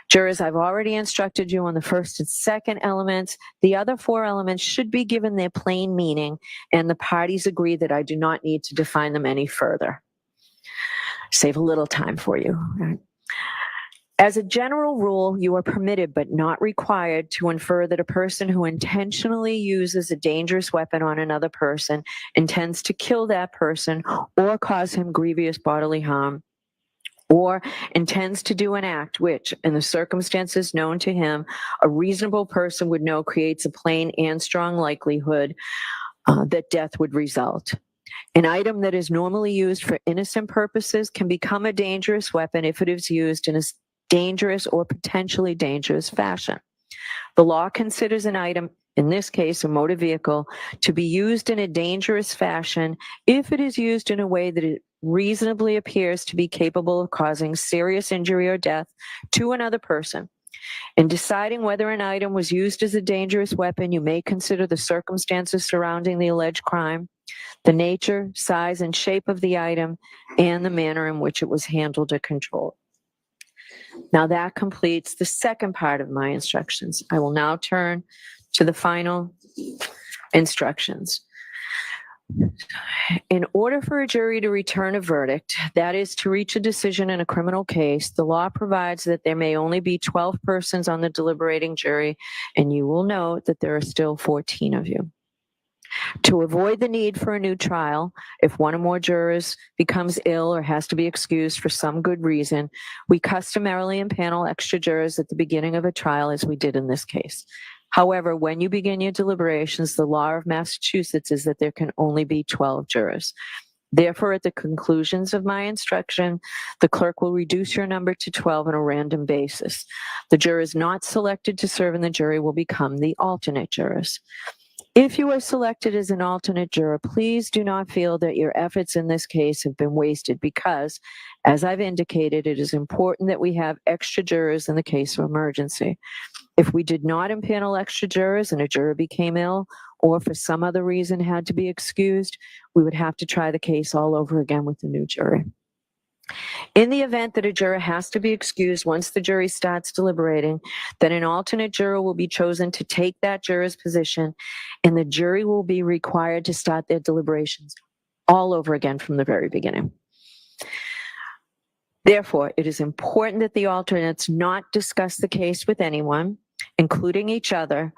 Jurors, I've already instructed you on the first and second elements. The other 4 elements should be given their plain meaning, and the parties agree that I do not need to define them any further. Save a little time for you. As a general rule, you are permitted but not required to infer that a person who intentionally uses a dangerous weapon on another person intends to kill that person or cause him grievous bodily harm, or intends to do an act which, in the circumstances known to him, a reasonable person would know creates a plain and strong likelihood that death would result. An item that is normally used for innocent purposes can become a dangerous weapon if it is used in a dangerous or potentially dangerous fashion. The law considers an item, in this case a motor vehicle, to be used in a dangerous fashion if it is used in a way that it reasonably appears to be capable of causing serious injury or death to another person. In deciding whether an item was used as a dangerous weapon, you may consider the circumstances surrounding the alleged crime, the nature, size, and shape of the item, and the manner in which it was handled or controlled. Now that completes the second part of my instructions. I will now turn to the final instructions. In order for a jury to return a verdict, that is, to reach a decision in a criminal case, the law provides that there may only be 12 persons on the deliberating jury, and you will note that there are still 14 of you. To avoid the need for a new trial, if one or more jurors becomes ill or has to be excused for some good reason, we customarily impanel extra jurors at the beginning of a trial, as we did in this case. However, when you begin your deliberations, the law of Massachusetts is that there can only be 12 jurors. Therefore, at the conclusions of my instruction, the clerk will reduce your number to 12 on a random basis. The jurors not selected to serve in the jury will become the alternate jurors. If you are selected as an alternate juror, please do not feel that your efforts in this case have been wasted because, as I've indicated, it is important that we have extra jurors in the case of emergency. If we did not impanel extra jurors and a juror became ill or for some other reason had to be excused, we would have to try the case all over again with a new jury. In the event that a juror has to be excused once the jury starts deliberating, then an alternate juror will be chosen to take that juror's position, and the jury will be required to start their deliberations all over again from the very beginning. Therefore, it is important that the alternates not discuss the case with anyone, including each other,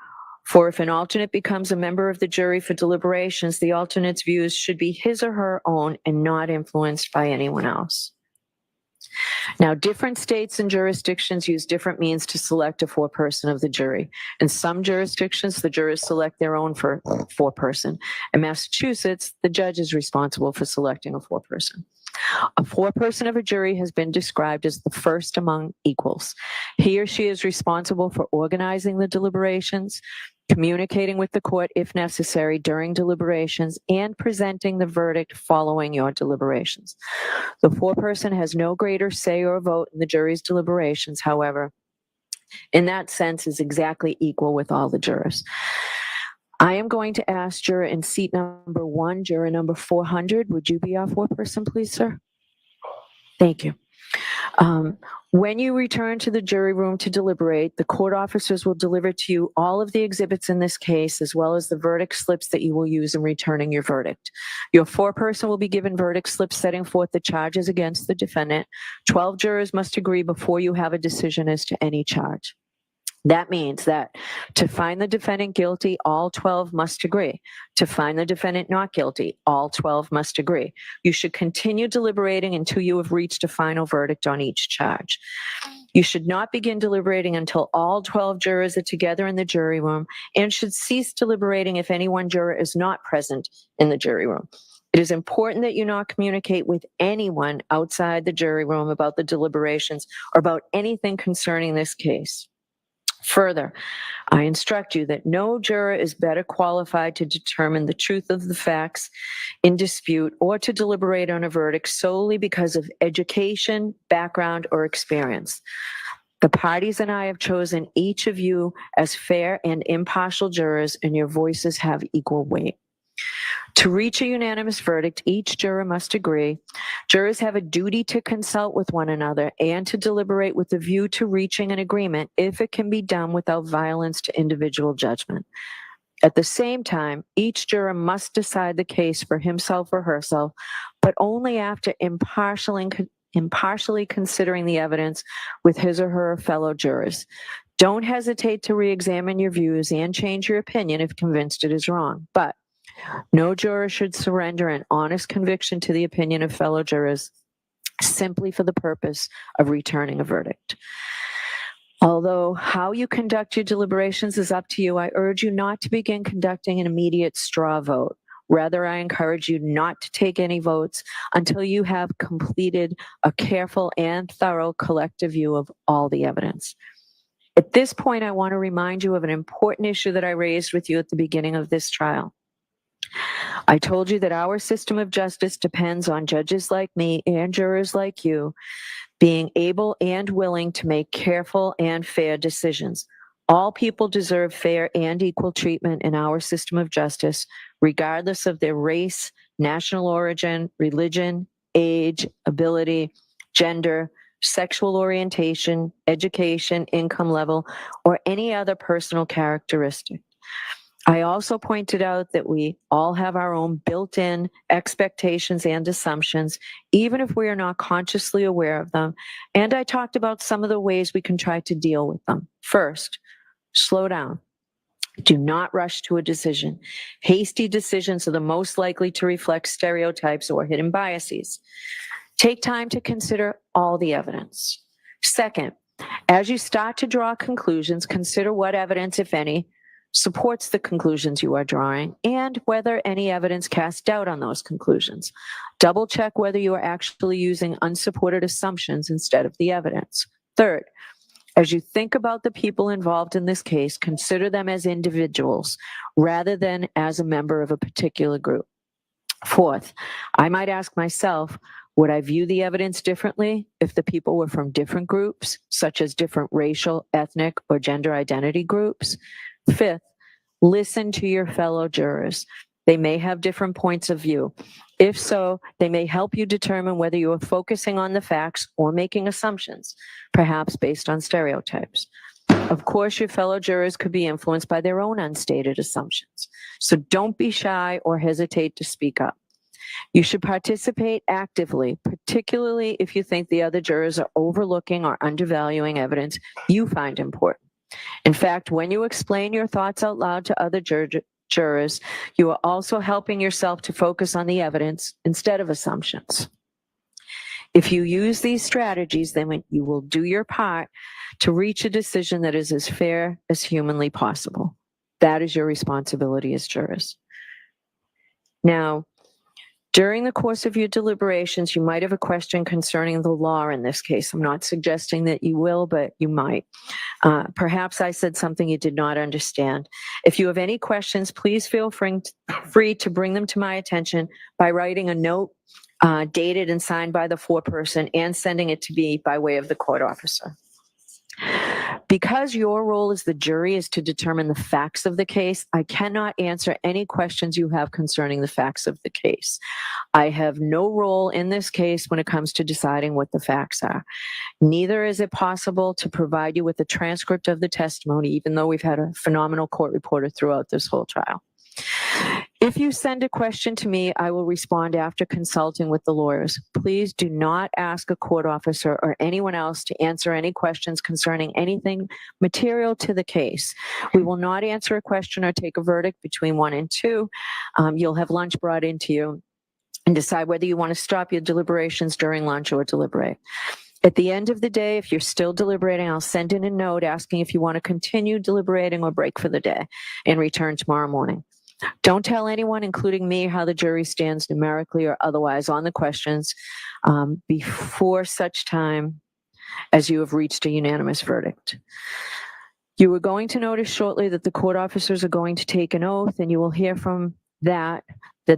for if an alternate becomes a member of the jury for deliberations, the alternate's views should be his or her own and not influenced by anyone else. Now, different states and jurisdictions use different means to select a foreperson of the jury. In some jurisdictions, the jurors select their own foreperson. In Massachusetts, the judge is responsible for selecting a foreperson. A foreperson of a jury has been described as the first among equals. He or she is responsible for organizing the deliberations, communicating with the court if necessary during deliberations, and presenting the verdict following your deliberations. The foreperson has no greater say or vote in the jury's deliberations, however, in that sense is exactly equal with all the jurors. I am going to ask juror in seat number 1, juror number 400. Would you be our foreperson, please, sir? Thank you. When you return to the jury room to deliberate, the court officers will deliver to you all of the exhibits in this case, as well as the verdict slips that you will use in returning your verdict. Your foreperson will be given verdict slips setting forth the charges against the defendant. 12 jurors must agree before you have a decision as to any charge. That means that to find the defendant guilty, all 12 must agree. To find the defendant not guilty, all 12 must agree. You should continue deliberating until you have reached a final verdict on each charge. You should not begin deliberating until all 12 jurors are together in the jury room, and should cease deliberating if any one juror is not present in the jury room. It is important that you not communicate with anyone outside the jury room about the deliberations or about anything concerning this case. Further, I instruct you that no juror is better qualified to determine the truth of the facts in dispute or to deliberate on a verdict solely because of education, background, or experience. The parties and I have chosen each of you as fair and impartial jurors, and your voices have equal weight. To reach a unanimous verdict, each juror must agree. Jurors have a duty to consult with one another and to deliberate with a view to reaching an agreement if it can be done without violence to individual judgment. At the same time, each juror must decide the case for himself or herself, but only after impartially considering the evidence with his or her fellow jurors. Don't hesitate to re-examine your views and change your opinion if convinced it is wrong, but no juror should surrender an honest conviction to the opinion of fellow jurors simply for the purpose of returning a verdict. Although how you conduct your deliberations is up to you, I urge you not to begin conducting an immediate straw vote. Rather, I encourage you not to take any votes until you have completed a careful and thorough collective view of all the evidence. At this point, I want to remind you of an important issue that I raised with you at the beginning of this trial. I told you that our system of justice depends on judges like me and jurors like you being able and willing to make careful and fair decisions. All people deserve fair and equal treatment in our system of justice, regardless of their race, national origin, religion, age, ability, gender, sexual orientation, education, income level, or any other personal characteristic. I also pointed out that we all have our own built-in expectations and assumptions, even if we are not consciously aware of them. And I talked about some of the ways we can try to deal with them. First, slow down. Do not rush to a decision. Hasty decisions are the most likely to reflect stereotypes or hidden biases. Take time to consider all the evidence. Second, as you start to draw conclusions, consider what evidence, if any, supports the conclusions you are drawing and whether any evidence casts doubt on those conclusions. Double check whether you are actually using unsupported assumptions instead of the evidence. Third, as you think about the people involved in this case, consider them as individuals rather than as a member of a particular group. Fourth, I might ask myself, would I view the evidence differently if the people were from different groups, such as different racial, ethnic, or gender identity groups? Fifth, listen to your fellow jurors. They may have different points of view. If so, they may help you determine whether you are focusing on the facts or making assumptions, perhaps based on stereotypes. Of course, your fellow jurors could be influenced by their own unstated assumptions. So don't be shy or hesitate to speak up. You should participate actively, particularly if you think the other jurors are overlooking or undervaluing evidence you find important. In fact, when you explain your thoughts out loud to other jurors, you are also helping yourself to focus on the evidence instead of assumptions. If you use these strategies, then you will do your part to reach a decision that is as fair as humanly possible. That is your responsibility as jurors. Now, during the course of your deliberations, you might have a question concerning the law in this case. I'm not suggesting that you will, but you might. Perhaps I said something you did not understand. If you have any questions, please feel free to bring them to my attention by writing a note dated and signed by the foreperson and sending it to me by way of the court officer. Because your role as the jury is to determine the facts of the case, I cannot answer any questions you have concerning the facts of the case. I have no role in this case when it comes to deciding what the facts are. Neither is it possible to provide you with a transcript of the testimony, even though we've had a phenomenal court reporter throughout this whole trial. If you send a question to me, I will respond after consulting with the lawyers. Please do not ask a court officer or anyone else to answer any questions concerning anything material to the case. We will not answer a question or take a verdict between 1 and 2. You'll have lunch brought into you and decide whether you want to stop your deliberations during lunch or deliberate. At the end of the day, if you're still deliberating, I'll send in a note asking if you want to continue deliberating or break for the day and return tomorrow morning. Don't tell anyone, including me, how the jury stands numerically or otherwise on the questions before such time as you have reached a unanimous verdict. You are going to notice shortly that the court officers are going to take an oath, and you will hear from that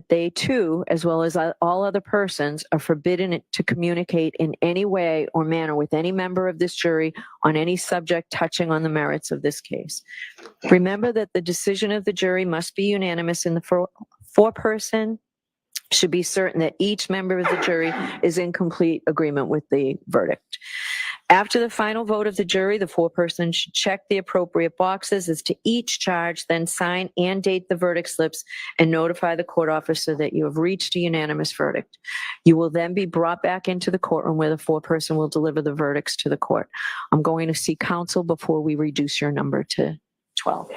they too, as well as all other persons, are forbidden to communicate in any way or manner with any member of this jury on any subject touching on the merits of this case. Remember that the decision of the jury must be unanimous, and the foreperson should be certain that each member of the jury is in complete agreement with the verdict. After the final vote of the jury, the foreperson should check the appropriate boxes as to each charge, then sign and date the verdict slips and notify the court officer that you have reached a unanimous verdict. You will then be brought back into the courtroom where the foreperson will deliver the verdicts to the court. I'm going to see counsel before we reduce your number to 12.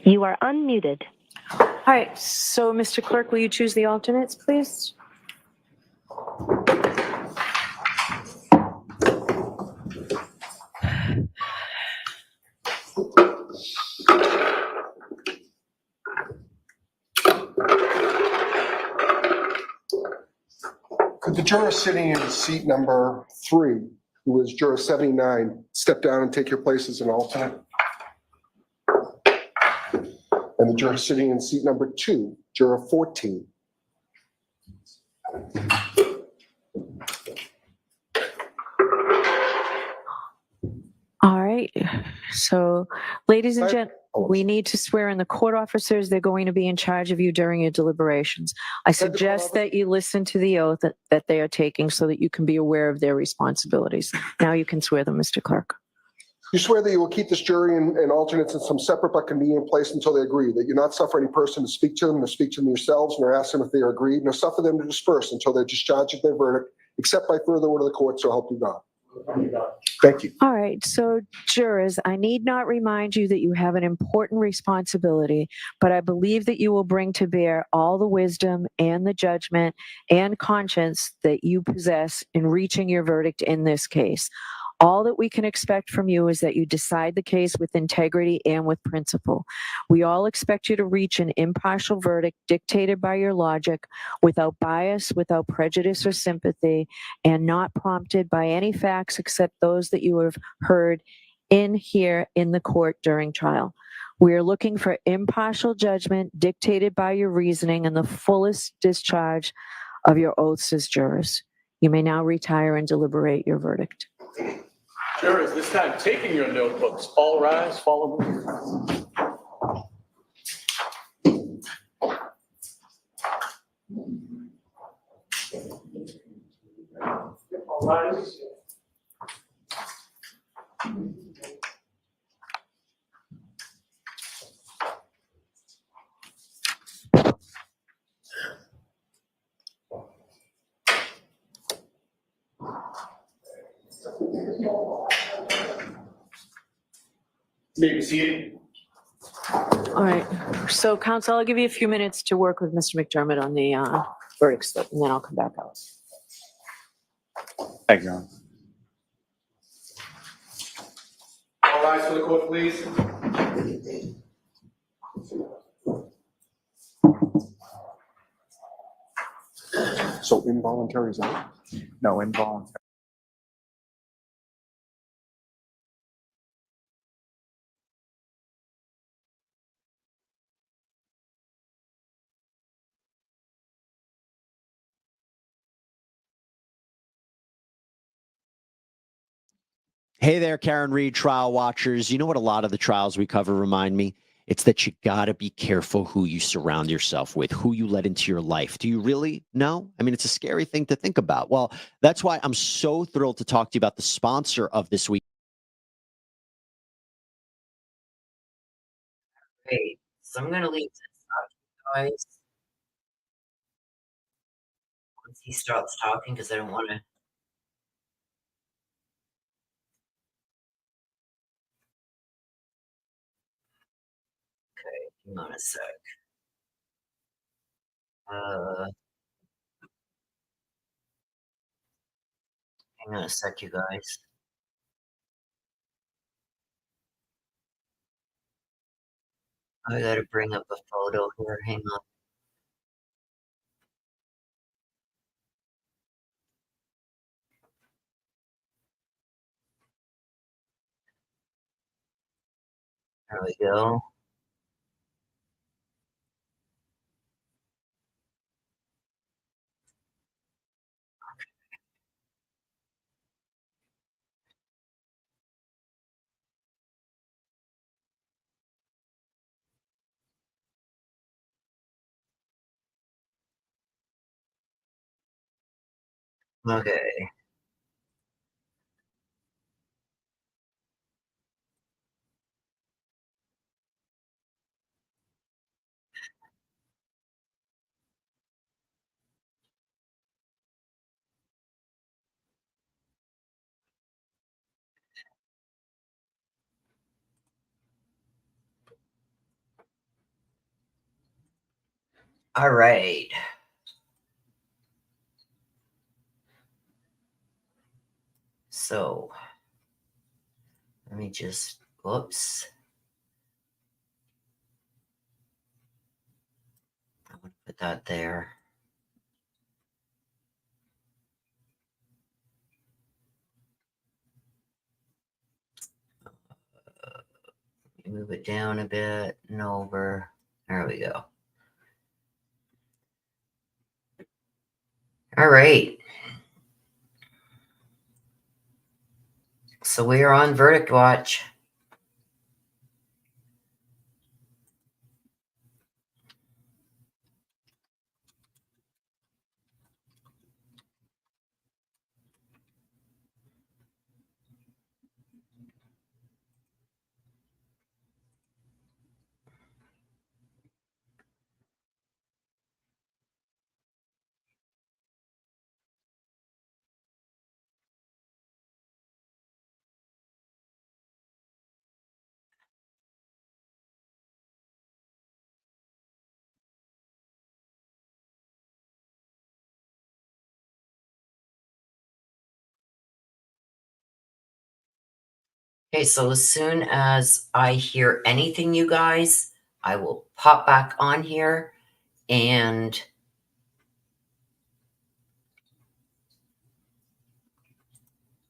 You are unmuted. All right, so Mr. Clerk, will you choose the alternates, please? Could the juror sitting in seat number 3, who is juror 79, step down and take your place as an alternate? And the juror sitting in seat number 2, juror 14. All right, so ladies and gentlemen, we need to swear in the court officers. They're going to be in charge of you during your deliberations. I suggest that you listen to the oath that they are taking so that you can be aware of their responsibilities. Now you can swear them, Mr. Clerk. You swear that you will keep this jury and alternates in some separate but convenient place until they agree, that you not suffer any person to speak to them, nor speak to them yourselves, nor ask them if they are agreed, nor suffer them to disperse until they discharge of their verdict, except by further order of the court, so help you God. Thank you. All right, so jurors, I need not remind you that you have an important responsibility, but I believe that you will bring to bear all the wisdom and the judgment and conscience that you possess in reaching your verdict in this case. All that we can expect from you is that you decide the case with integrity and with principle. We all expect you to reach an impartial verdict dictated by your logic, without bias, without prejudice or sympathy, and not prompted by any facts except those that you have heard here in the court during trial. We are looking for impartial judgment dictated by your reasoning and the fullest discharge of your oaths as jurors. You may now retire and deliberate your verdict. Jurors, this time taking your notebooks, all rise, follow me. All rise. May be seated. All right, so counsel, I'll give you a few minutes to work with Mr. McDermott on the verdict slip, and then I'll come back out. Thank you, Your Honor. All rise for the court, please. So involuntary is out? No, involuntary. Hey there, Karen Reed, trial watchers. You know what a lot of the trials we cover remind me? It's that you gotta be careful who you surround yourself with, who you let into your life. Do you really know? I mean, it's a scary thing to think about. Well, that's why I'm so thrilled to talk to you about the sponsor of this week. Great. So I'm gonna leave this up, guys. Once he stops talking, because I don't want to. Hang on a sec. Hang on a sec, you guys. I gotta bring up a photo here. Hang on. There we go. Okay. All right. So let me just, whoops. I want to put that there. Move it down a bit and over. There we go. All right. So we are on verdict watch. Okay, so as soon as I hear anything, you guys, I will pop back on here and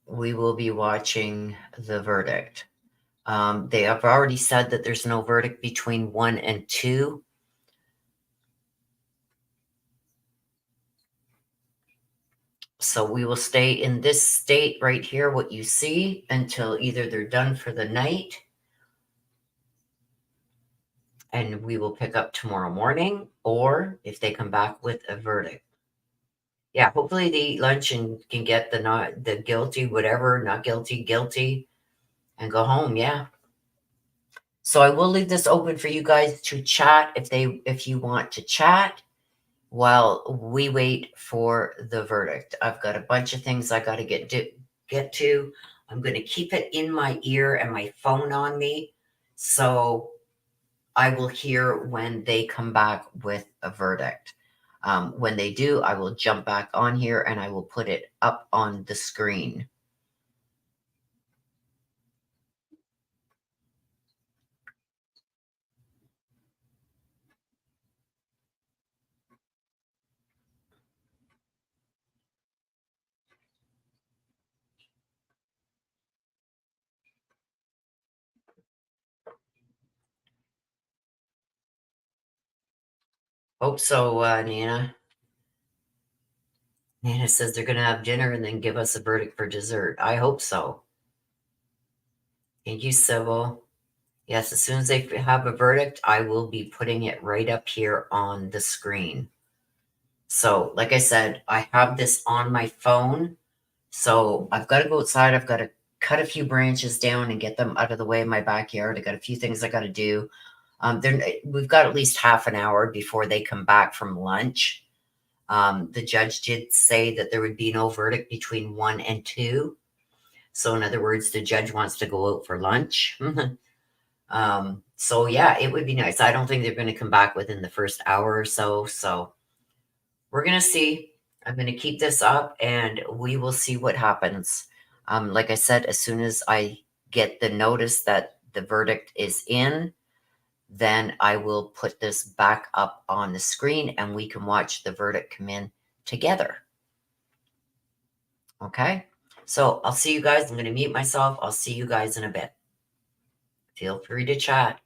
we will be watching the verdict. They have already said that there's no verdict between 1 and 2. So we will stay in this state right here, what you see, until either they're done for the night and we will pick up tomorrow morning, or if they come back with a verdict. Yeah, hopefully they eat lunch and can get the guilty, whatever, not guilty, guilty, and go home. Yeah. So I will leave this open for you guys to chat if you want to chat while we wait for the verdict. I've got a bunch of things I got to get to. I'm going to keep it in my ear and my phone on me, so I will hear when they come back with a verdict. When they do, I will jump back on here and I will put it up on the screen. Hope so, Nana. Nana says they're going to have dinner and then give us a verdict for dessert. I hope so. Thank you, Sybil. Yes, as soon as they have a verdict, I will be putting it right up here on the screen. So, like I said, I have this on my phone. So I've got to go outside. I've got to cut a few branches down and get them out of the way in my backyard. I got a few things I got to do. We've got at least half an hour before they come back from lunch. The judge did say that there would be no verdict between 1 and 2. So in other words, the judge wants to go out for lunch. So yeah, it would be nice. I don't think they're going to come back within the first hour or so. So we're going to see. I'm going to keep this up and we will see what happens. Like I said, as soon as I get the notice that the verdict is in, then I will put this back up on the screen and we can watch the verdict come in together. Okay? So I'll see you guys. I'm going to mute myself. I'll see you guys in a bit. Feel free to chat.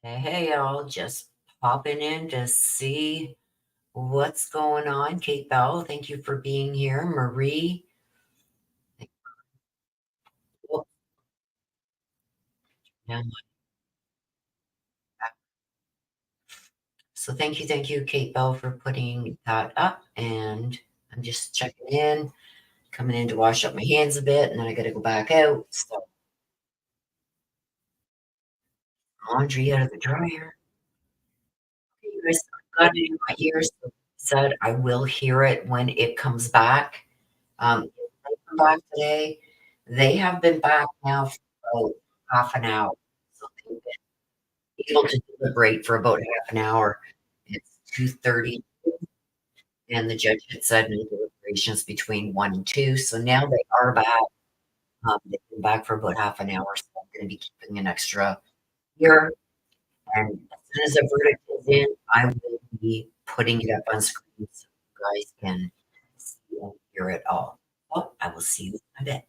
Hey, y'all, just popping in to see what's going on. Kate Bell, thank you for being here. Marie. Oh, yeah. So thank you, Kate Bell, for putting that up. And I'm just checking in, coming in to wash up my hands a bit, and then I got to go back out. So laundry out of the dryer. You guys got it in my ears. So said I will hear it when it comes back. If they come back today. They have been back now for about half an hour. So they've been able to deliberate for about half an hour. It's 2:30, and the judge had said no deliberations between 1 and 2. So now they are back. They've been back for about half an hour, so I'm gonna be keeping an extra here. And as soon as the verdict is in, I will be putting it up on screen so you guys can see and hear it all. Well, I will see you in a bit.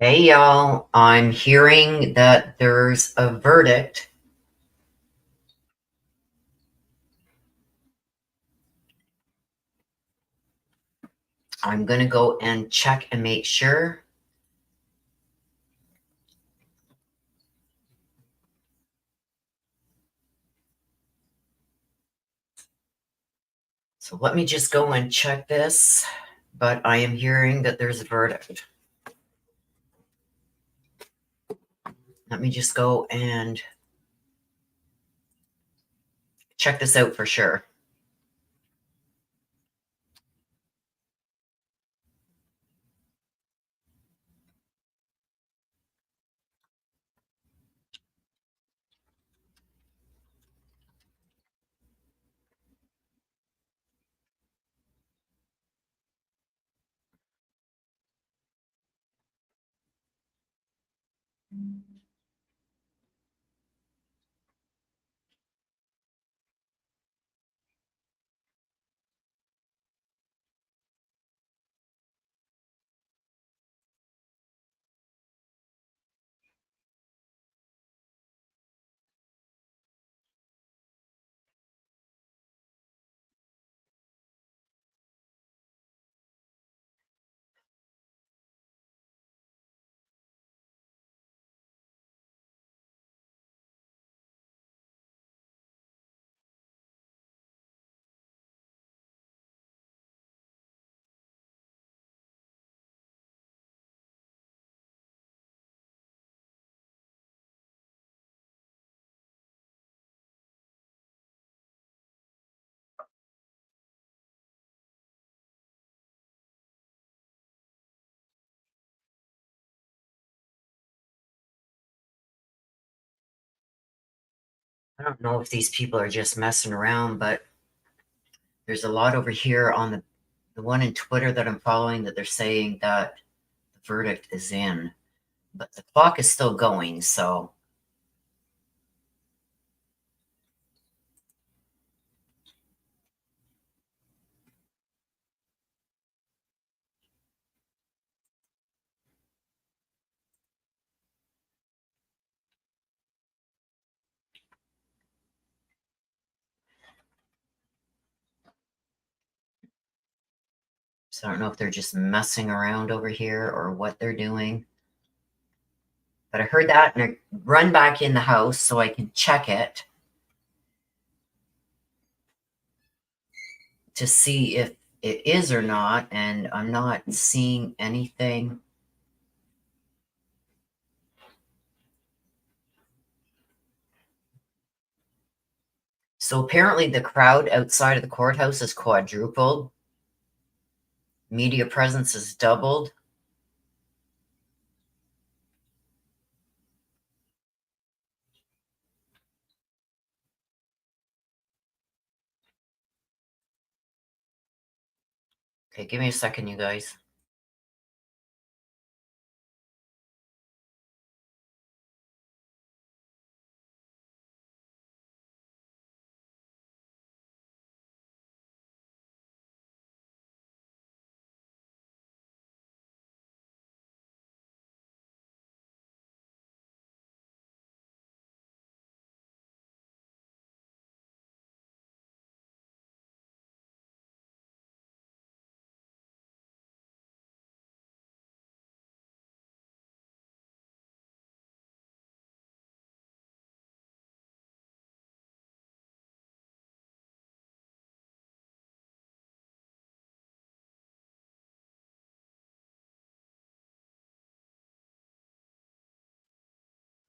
Hey, y'all. I'm hearing that there's a verdict. I'm going to go and check and make sure. So let me just go and check this. But I am hearing that there's a verdict. Let me just go and check this out for sure. I don't know if these people are just messing around, but there's a lot over here on the one in Twitter that I'm following that they're saying that the verdict is in. But the clock is still going, so I don't know if they're just messing around over here or what they're doing. But I heard that and I run back in the house so I can check it to see if it is or not, and I'm not seeing anything. So apparently the crowd outside of the courthouse is quadrupled. Media presence is doubled. Okay, give me a second, you guys.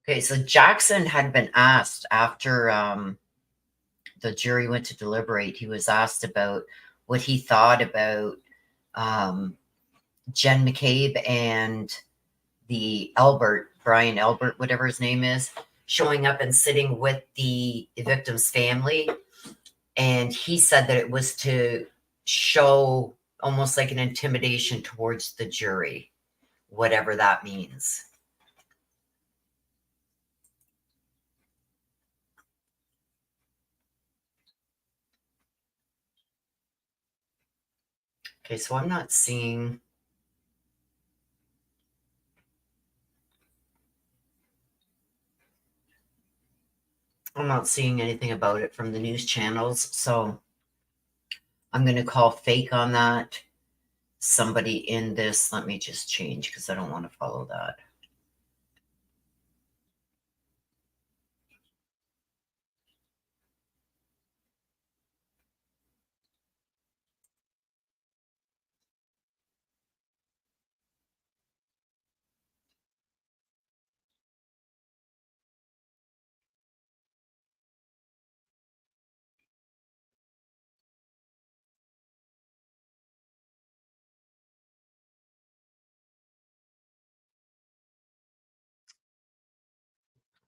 Okay, so Jackson had been asked after the jury went to deliberate, he was asked about what he thought about Jen McCabe and the Brian Albert, whatever his name is, showing up and sitting with the victim's family. And he said that it was to show almost like an intimidation towards the jury, whatever that means. Okay, so I'm not seeing I'm not seeing anything about it from the news channels, so I'm going to call fake on that. Somebody in this, let me just change because I don't want to follow that.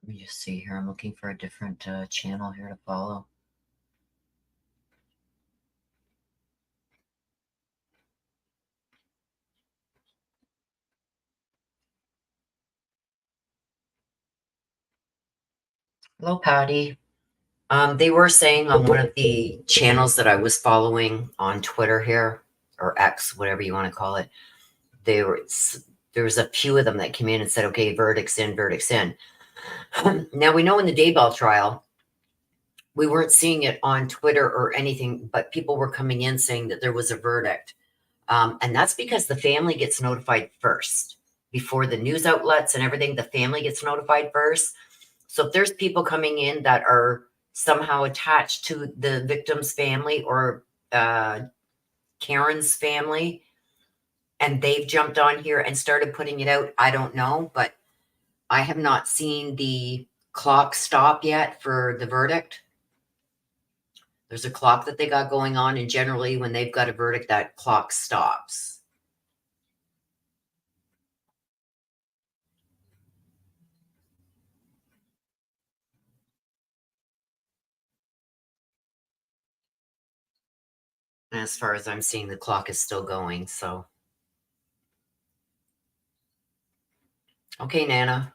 Let me just see here. I'm looking for a different channel here to follow. Hello, Patty. They were saying on one of the channels that I was following on Twitter here, or X, whatever you want to call it, there was a few of them that came in and said, okay, verdicts in, verdicts in. Now, we know in the Daybell trial, we weren't seeing it on Twitter or anything, but people were coming in saying that there was a verdict. And that's because the family gets notified first. Before the news outlets and everything, the family gets notified first. So if there's people coming in that are somehow attached to the victim's family or Karen's family, and they've jumped on here and started putting it out, I don't know, but I have not seen the clock stop yet for the verdict. There's a clock that they got going on, and generally when they've got a verdict, that clock stops. As far as I'm seeing, the clock is still going, so. Okay, Nana.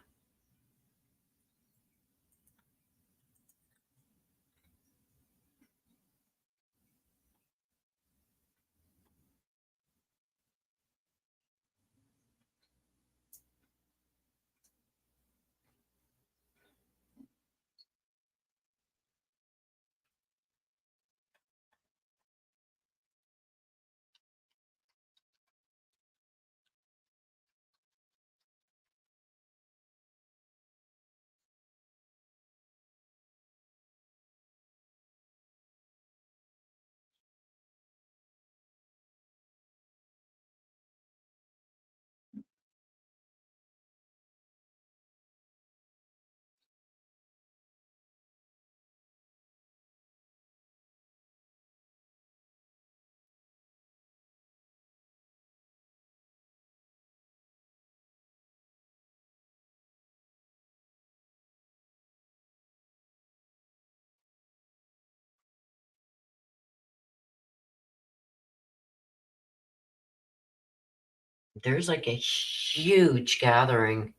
There's like a huge gathering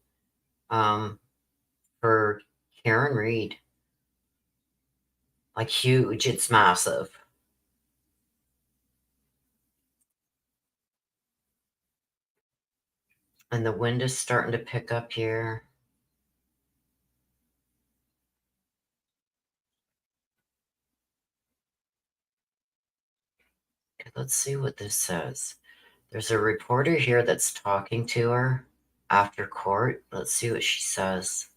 for Karen Reed. Like huge, it's massive. And the wind is starting to pick up here. Okay, let's see what this says. There's a reporter here that's talking to her after court. Let's see what she says.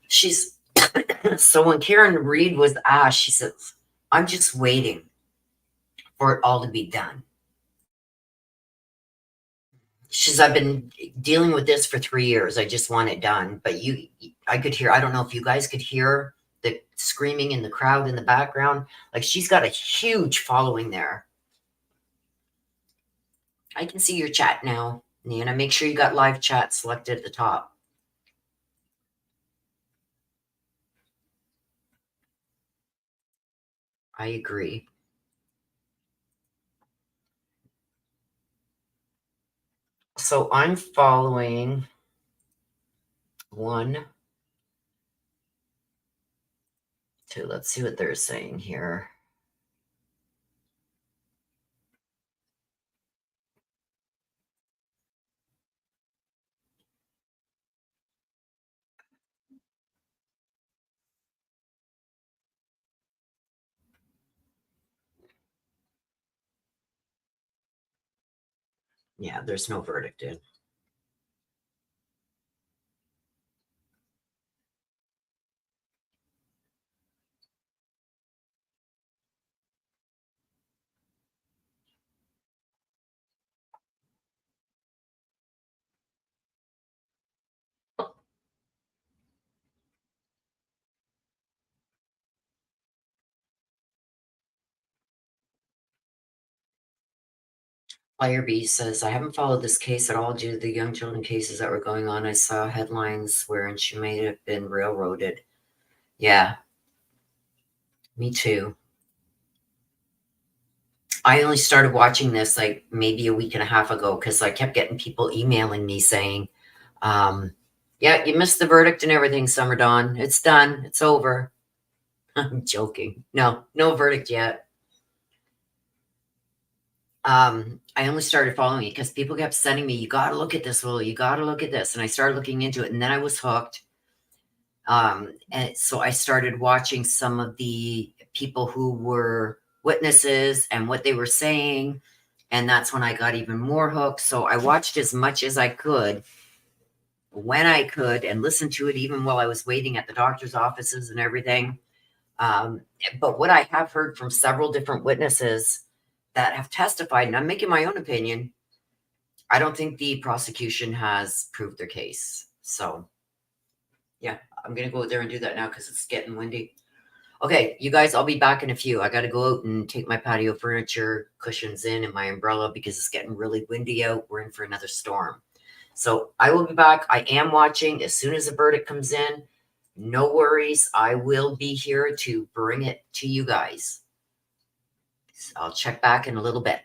She's so when Karen Reed was asked, she says, I'm just waiting for it all to be done. She says, I've been dealing with this for 3 years. I just want it done. But I could hear, I don't know if you guys could hear the screaming in the crowd in the background. Like she's got a huge following there. I can see your chat now, Nana. Make sure you got live chat selected at the top. I agree. So I'm following 1, 2. Let's see what they're saying here. Yeah, there's no verdict in. Player B says, I haven't followed this case at all due to the young children cases that were going on. I saw headlines wherein she may have been railroaded. Yeah, me too. I only started watching this like maybe a week and a half ago because I kept getting people emailing me saying, yeah, you missed the verdict and everything, Summer Dawn. It's done. It's over. I'm joking. No verdict yet. I only started following it because people kept sending me, you got to look at this, Will. You got to look at this. And I started looking into it and then I was hooked. And so I started watching some of the people who were witnesses and what they were saying. And that's when I got even more hooked. So I watched as much as I could when I could and listened to it even while I was waiting at the doctor's offices and everything. But what I have heard from several different witnesses that have testified, and I'm making my own opinion, I don't think the prosecution has proved their case. So, yeah, I'm going to go out there and do that now because it's getting windy. Okay, you guys, I'll be back in a few. I got to go out and take my patio furniture cushions in and my umbrella because it's getting really windy out. We're in for another storm. So I will be back. I am watching as soon as the verdict comes in. No worries. I will be here to bring it to you guys. So I'll check back in a little bit.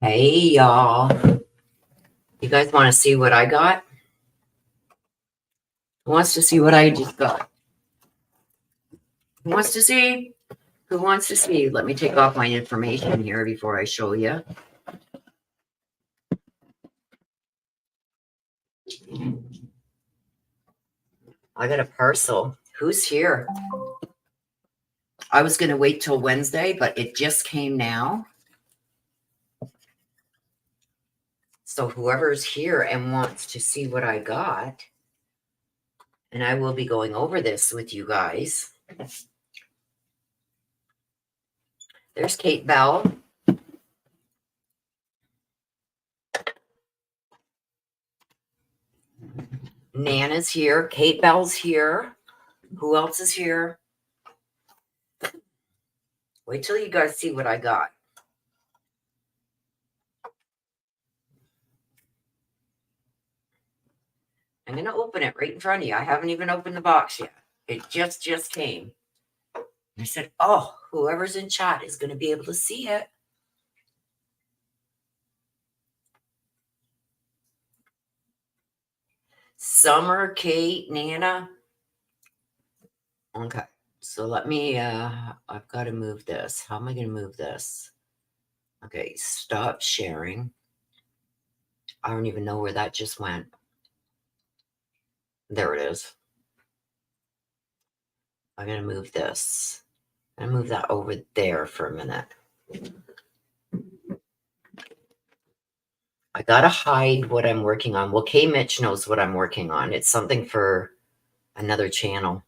Hey, y'all. You guys want to see what I got? Who wants to see what I just got? Who wants to see? Who wants to see? Let me take off my information here before I show you. I got a parcel. Who's here? I was going to wait till Wednesday, but it just came now. So whoever's here and wants to see what I got, and I will be going over this with you guys. There's Kate Bell. Nana's here. Kate Bell's here. Who else is here? Wait till you guys see what I got. I'm going to open it right in front of you. I haven't even opened the box yet. It just came. I said, oh, whoever's in chat is going to be able to see it. Summer, Kate, Nana. Okay, so let me, I've got to move this. How am I going to move this? Okay, stop sharing. I don't even know where that just went. There it is. I'm going to move this. I'm going to move that over there for a minute. I got to hide what I'm working on. Well, K Mitch knows what I'm working on. It's something for another channel.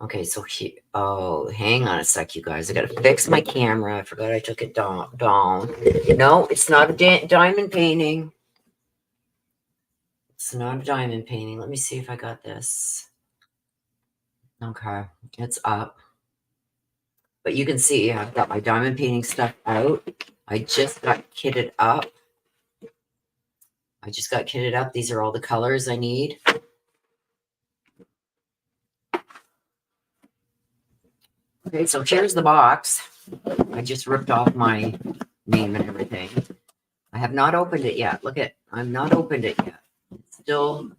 Okay, so here, oh, hang on a sec, you guys. I got to fix my camera. I forgot I took it down. No, it's not a diamond painting. It's not a diamond painting. Let me see if I got this. Okay, it's up. But you can see I've got my diamond painting stuff out. I just got kitted up. These are all the colors I need. Okay, so here's the box. I just ripped off my name and everything. I have not opened it yet. Look at, I'm not opened it yet.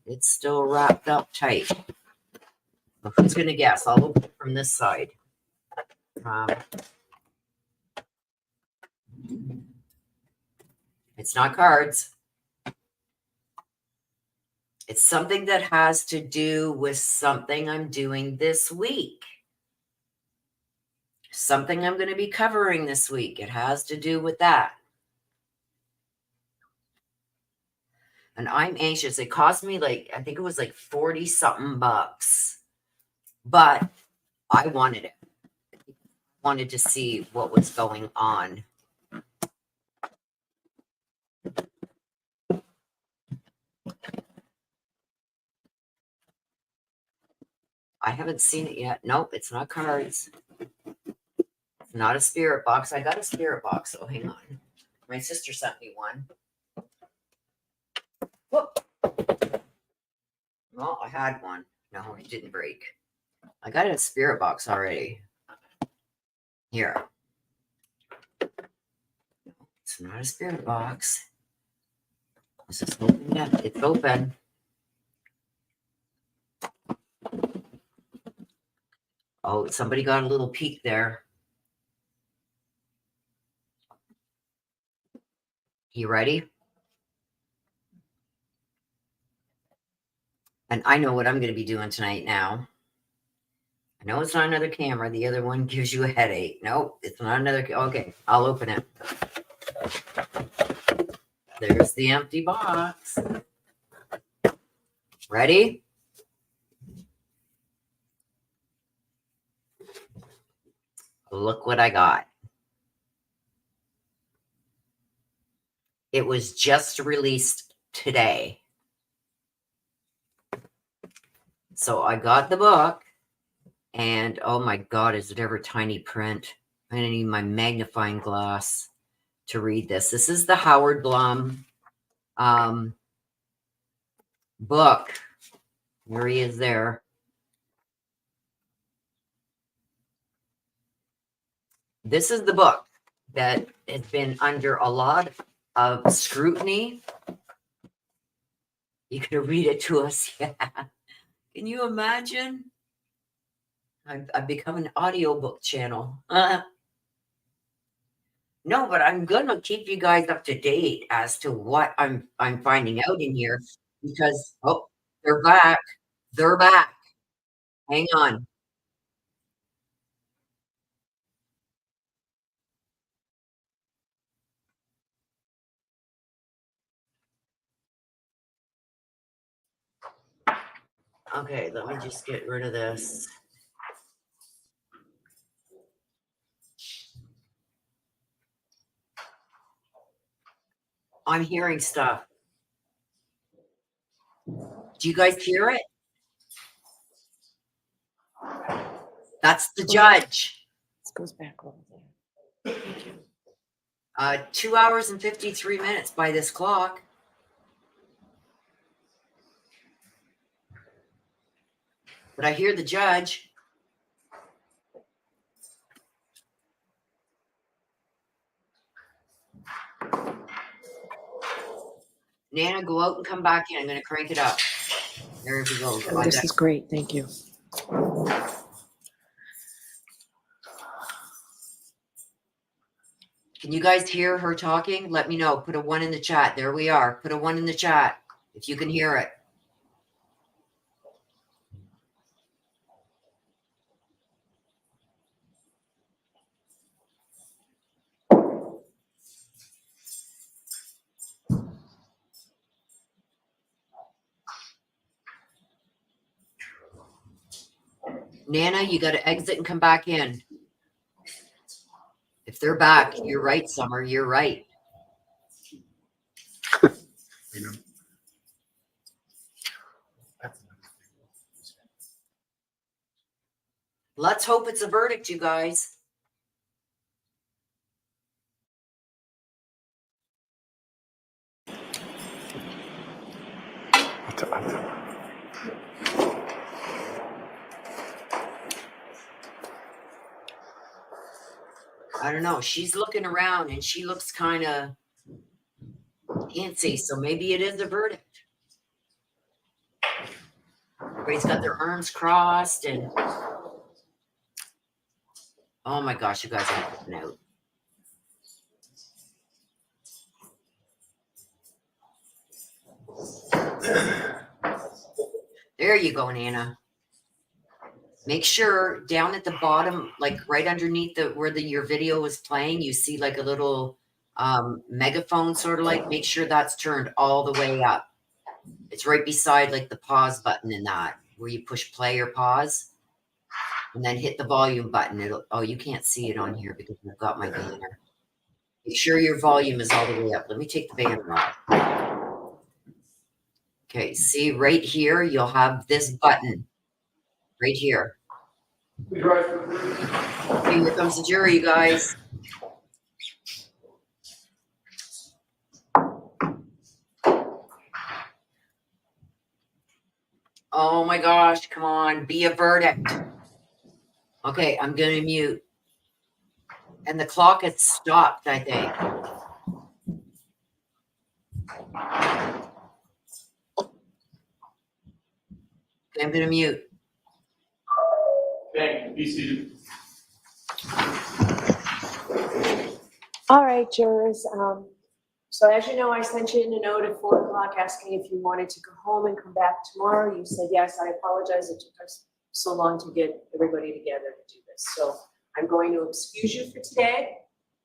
It's still wrapped up tight. So who's gonna guess? I'll open it from this side. It's not cards. It's something that has to do with something I'm doing this week. Something I'm going to be covering this week. It has to do with that. And I'm anxious. It cost me like, I think it was like 40 something bucks. But I wanted it. Wanted to see what was going on. I haven't seen it yet. Nope, it's not cards. It's not a spirit box. I got a spirit box, so hang on. My sister sent me one. Whoop. Well, I had one. No, it didn't break. I got a spirit box already. Here. It's not a spirit box. Is this open yet? It's open. Oh, somebody got a little peek there. You ready? And I know what I'm going to be doing tonight now. I know it's not another camera. The other one gives you a headache. Nope, it's not another. Okay, I'll open it. There's the empty box. Ready? Look what I got. It was just released today. So I got the book, and oh my God, is it ever tiny print? I need my magnifying glass to read this. This is the Howard Blum book. There he is there. This is the book that has been under a lot of scrutiny. You gonna read it to us? Yeah. Can you imagine? I've become an audiobook channel. No, but I'm gonna keep you guys up to date as to what I'm finding out in here because oh, they're back. They're back. Hang on. Okay, let me just get rid of this. I'm hearing stuff. Do you guys hear it? That's the judge. This goes back over there. 2 hours and 53 minutes by this clock. But I hear the judge. Nana, go out and come back in. I'm going to crank it up. There we go. Oh, this is great. Thank you. Can you guys hear her talking? Let me know. Put a 1 in the chat. There we are. Put a 1 in the chat if you can hear it. Nana, you got to exit and come back in. If they're back, you're right, Summer. You're right. Let's hope it's a verdict, you guys. I don't know. She's looking around and she looks kind of antsy, so maybe it is a verdict. Everybody's got their arms crossed and oh my gosh, you guys are flipping out. There you go, Nana. Make sure down at the bottom, like right underneath where your video is playing, you see like a little megaphone sort of like, make sure that's turned all the way up. It's right beside like the pause button in that, where you push play or pause and then hit the volume button. Oh, you can't see it on here because I've got my banner. Make sure your volume is all the way up. Let me take the banner off. Okay, see right here, you'll have this button right here. Okay, here comes the jury, you guys. Oh my gosh, come on, be a verdict. Okay, I'm gonna mute. And the clock has stopped, I think. Okay, I'm gonna mute. Thank you. Be seated. All right, jurors. So as you know, I sent you in a note at 4 o'clock asking if you wanted to go home and come back tomorrow. You said yes. I apologize. It took us so long to get everybody together to do this. So I'm going to excuse you for today.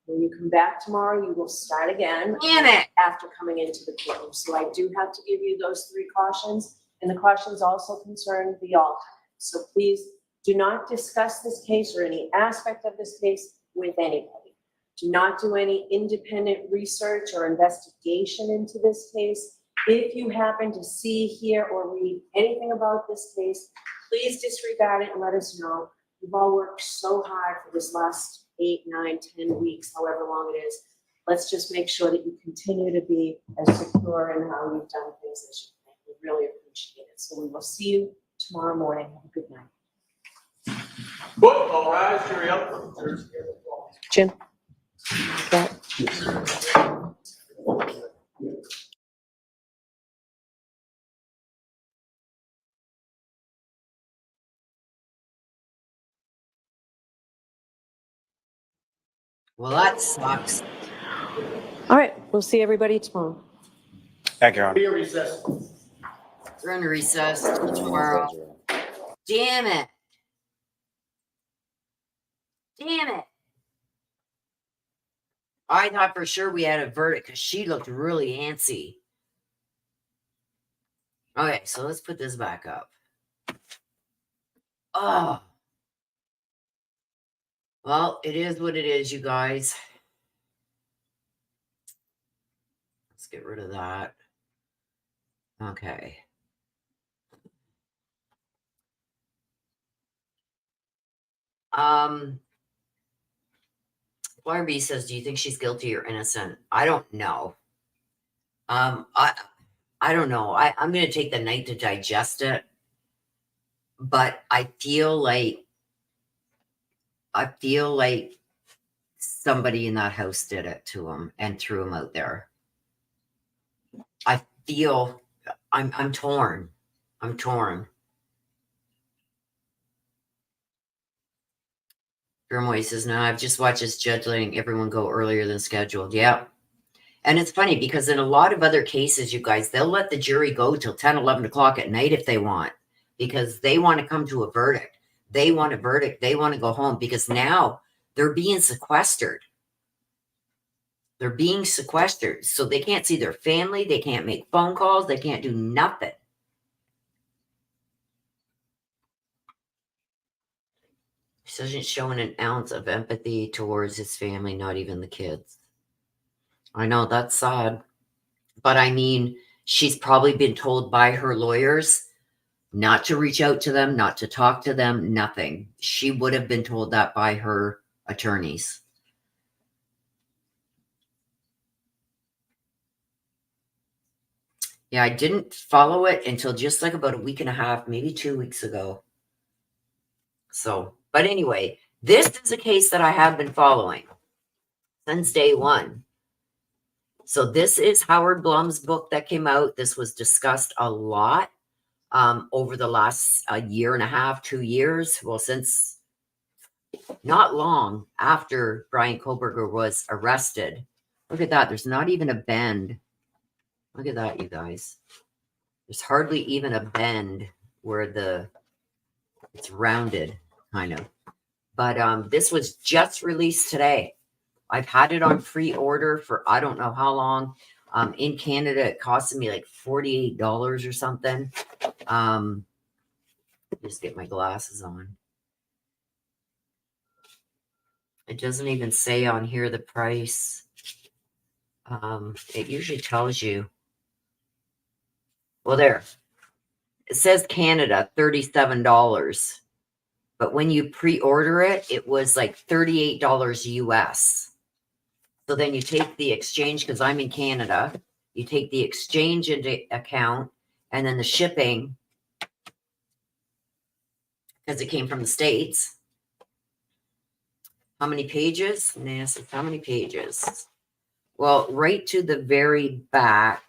When you come back tomorrow, you will start again. Damn it. After coming into the courtroom. So I do have to give you those 3 cautions. And the cautions also concern the alternate. So please do not discuss this case or any aspect of this case with anybody. Do not do any independent research or investigation into this case. If you happen to see, hear, or read anything about this case, please disregard it and let us know. We've all worked so hard for this last 8, 9, 10 weeks, however long it is. Let's just make sure that you continue to be as secure in how you've done things as you can. We really appreciate it. So we will see you tomorrow morning. Have a good night. Good, all rise, jury up. Jim? That. Well, that sucks. All right, we'll see everybody tomorrow. Thank you, Your Honor. Be a recess. We're in recess till tomorrow. Damn it. Damn it. I thought for sure we had a verdict because she looked really antsy. Okay, so let's put this back up. Oh. Well, it is what it is, you guys. Let's get rid of that. Okay. Barbie says, do you think she's guilty or innocent? I don't know. I don't know. I'm gonna take the night to digest it. But I feel like somebody in that house did it to him and threw him out there. I feel I'm torn. I'm torn. Grimway says, no, I've just watched this judge letting everyone go earlier than scheduled. Yeah. And it's funny because in a lot of other cases, you guys, they'll let the jury go till 10, 11 o'clock at night if they want, because they want to come to a verdict. They want a verdict. They want to go home because now they're being sequestered. They're being sequestered. So they can't see their family. They can't make phone calls. They can't do nothing. He isn't showing an ounce of empathy towards his family, not even the kids. I know, that's sad. But I mean, she's probably been told by her lawyers not to reach out to them, not to talk to them, nothing. She would have been told that by her attorneys. Yeah, I didn't follow it until just like about a week and a half, maybe 2 weeks ago. So, but anyway, this is a case that I have been following since day one. So this is Howard Blum's book that came out. This was discussed a lot over the last year and a half, 2 years. Well, since not long after Brian Koberger was arrested. Look at that. There's not even a bend. Look at that, you guys. There's hardly even a bend where it's rounded, kind of. But this was just released today. I've had it on pre-order for I don't know how long. In Canada, it costed me like $48 or something. Just get my glasses on. It doesn't even say on here the price. It usually tells you. Well, there. It says Canada, $37. But when you pre-order it, it was like $38 US. So then you take the exchange, because I'm in Canada, you take the exchange into account, and then the shipping, because it came from the States. How many pages? Nancy, how many pages? Well, right to the very back,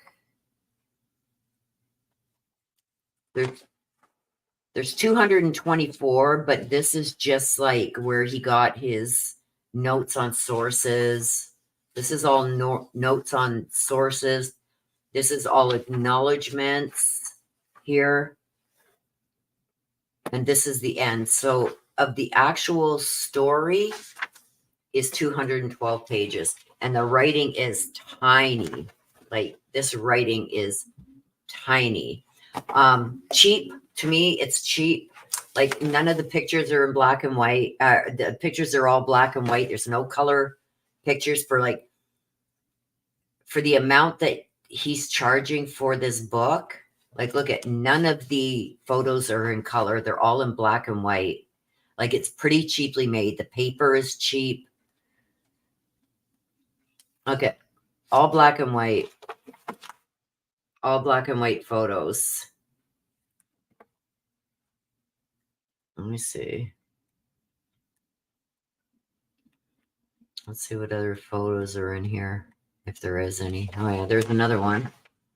there's 224, but this is just like where he got his notes on sources. This is all notes on sources. This is all acknowledgments here. And this is the end. So of the actual story is 212 pages. And the writing is tiny. Like this writing is tiny. Cheap. To me, it's cheap. Like none of the pictures are in black and white. The pictures are all black and white. There's no color pictures for the amount that he's charging for this book. Like, look at none of the photos are in color. They're all in black and white. Like it's pretty cheaply made. The paper is cheap. Okay. All black and white. All black and white photos. Let me see. Let's see what other photos are in here, if there is any. Oh, yeah, there's another one.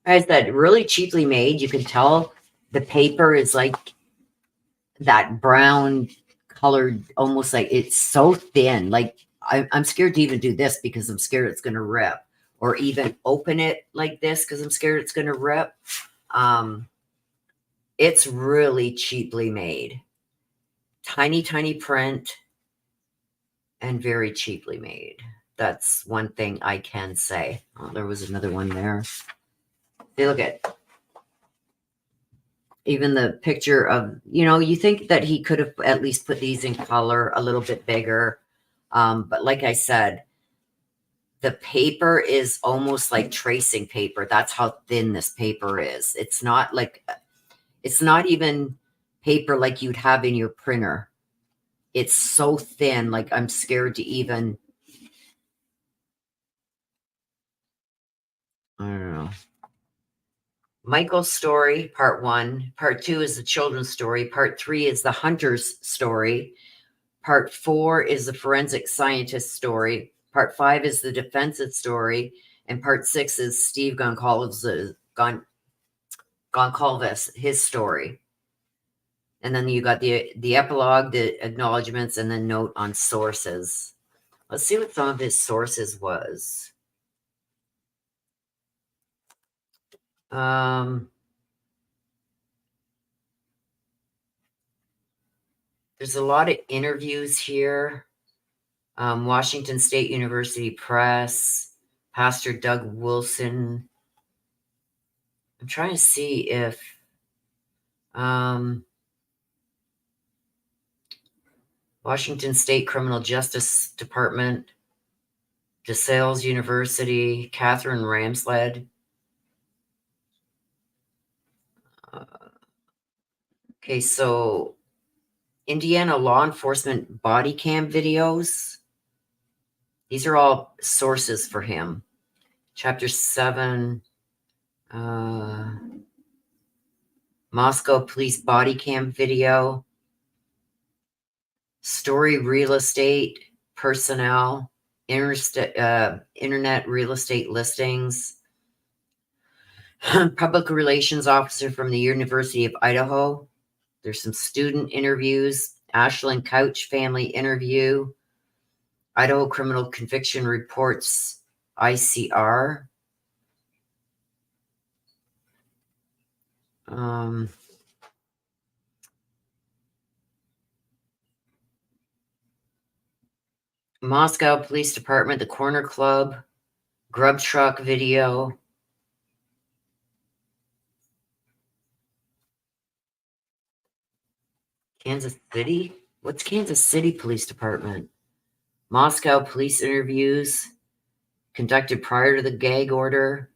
I said, really cheaply made. You can tell the paper is like that brown colored, almost like it's so thin. Like I'm scared to even do this because I'm scared it's going to rip, or even open it like this because I'm scared it's going to rip. It's really cheaply made. Tiny, tiny print and very cheaply made. That's one thing I can say. Oh, there was another one there. Hey, look at even the picture of, you think that he could have at least put these in color a little bit bigger. But like I said, the paper is almost like tracing paper. That's how thin this paper is. It's not even paper like you'd have in your printer. It's so thin, like I'm scared to even, I don't know. Michael's story, part 1. Part 2 is the children's story. Part 3 is the hunter's story. Part 4 is the forensic scientist story. Part 5 is the defense's story. And part 6 is Steve Goncalves, his story. And then you got the epilogue, the acknowledgments, and then note on sources. Let's see what some of his sources was. There's a lot of interviews here. Washington State University Press, Pastor Doug Wilson. I'm trying to see if Washington State Criminal Justice Department, DeSales University, Catherine Ramsled. Okay, so Indiana law enforcement body cam videos. These are all sources for him. Chapter 7, Moscow police body cam video. Story real estate personnel, internet real estate listings. Public relations officer from the University of Idaho. There's some student interviews. Ashland Couch family interview. Idaho criminal conviction reports, ICR. Moscow Police Department, the Corner Club, Grub Truck video. Kansas City? What's Kansas City Police Department? Moscow police interviews conducted prior to the gag order.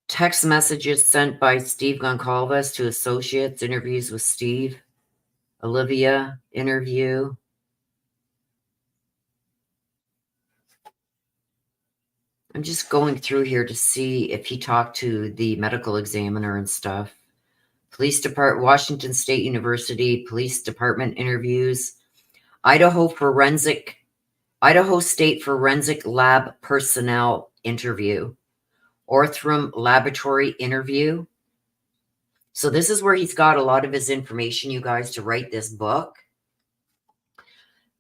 Text messages sent by Steve Goncalves to associates, interviews with Steve. Olivia interview. I'm just going through here to see if he talked to the medical examiner and stuff. Police Department, Washington State University Police Department interviews. Idaho State Forensic Lab personnel interview. Orthram Laboratory interview. So this is where he's got a lot of his information, you guys, to write this book.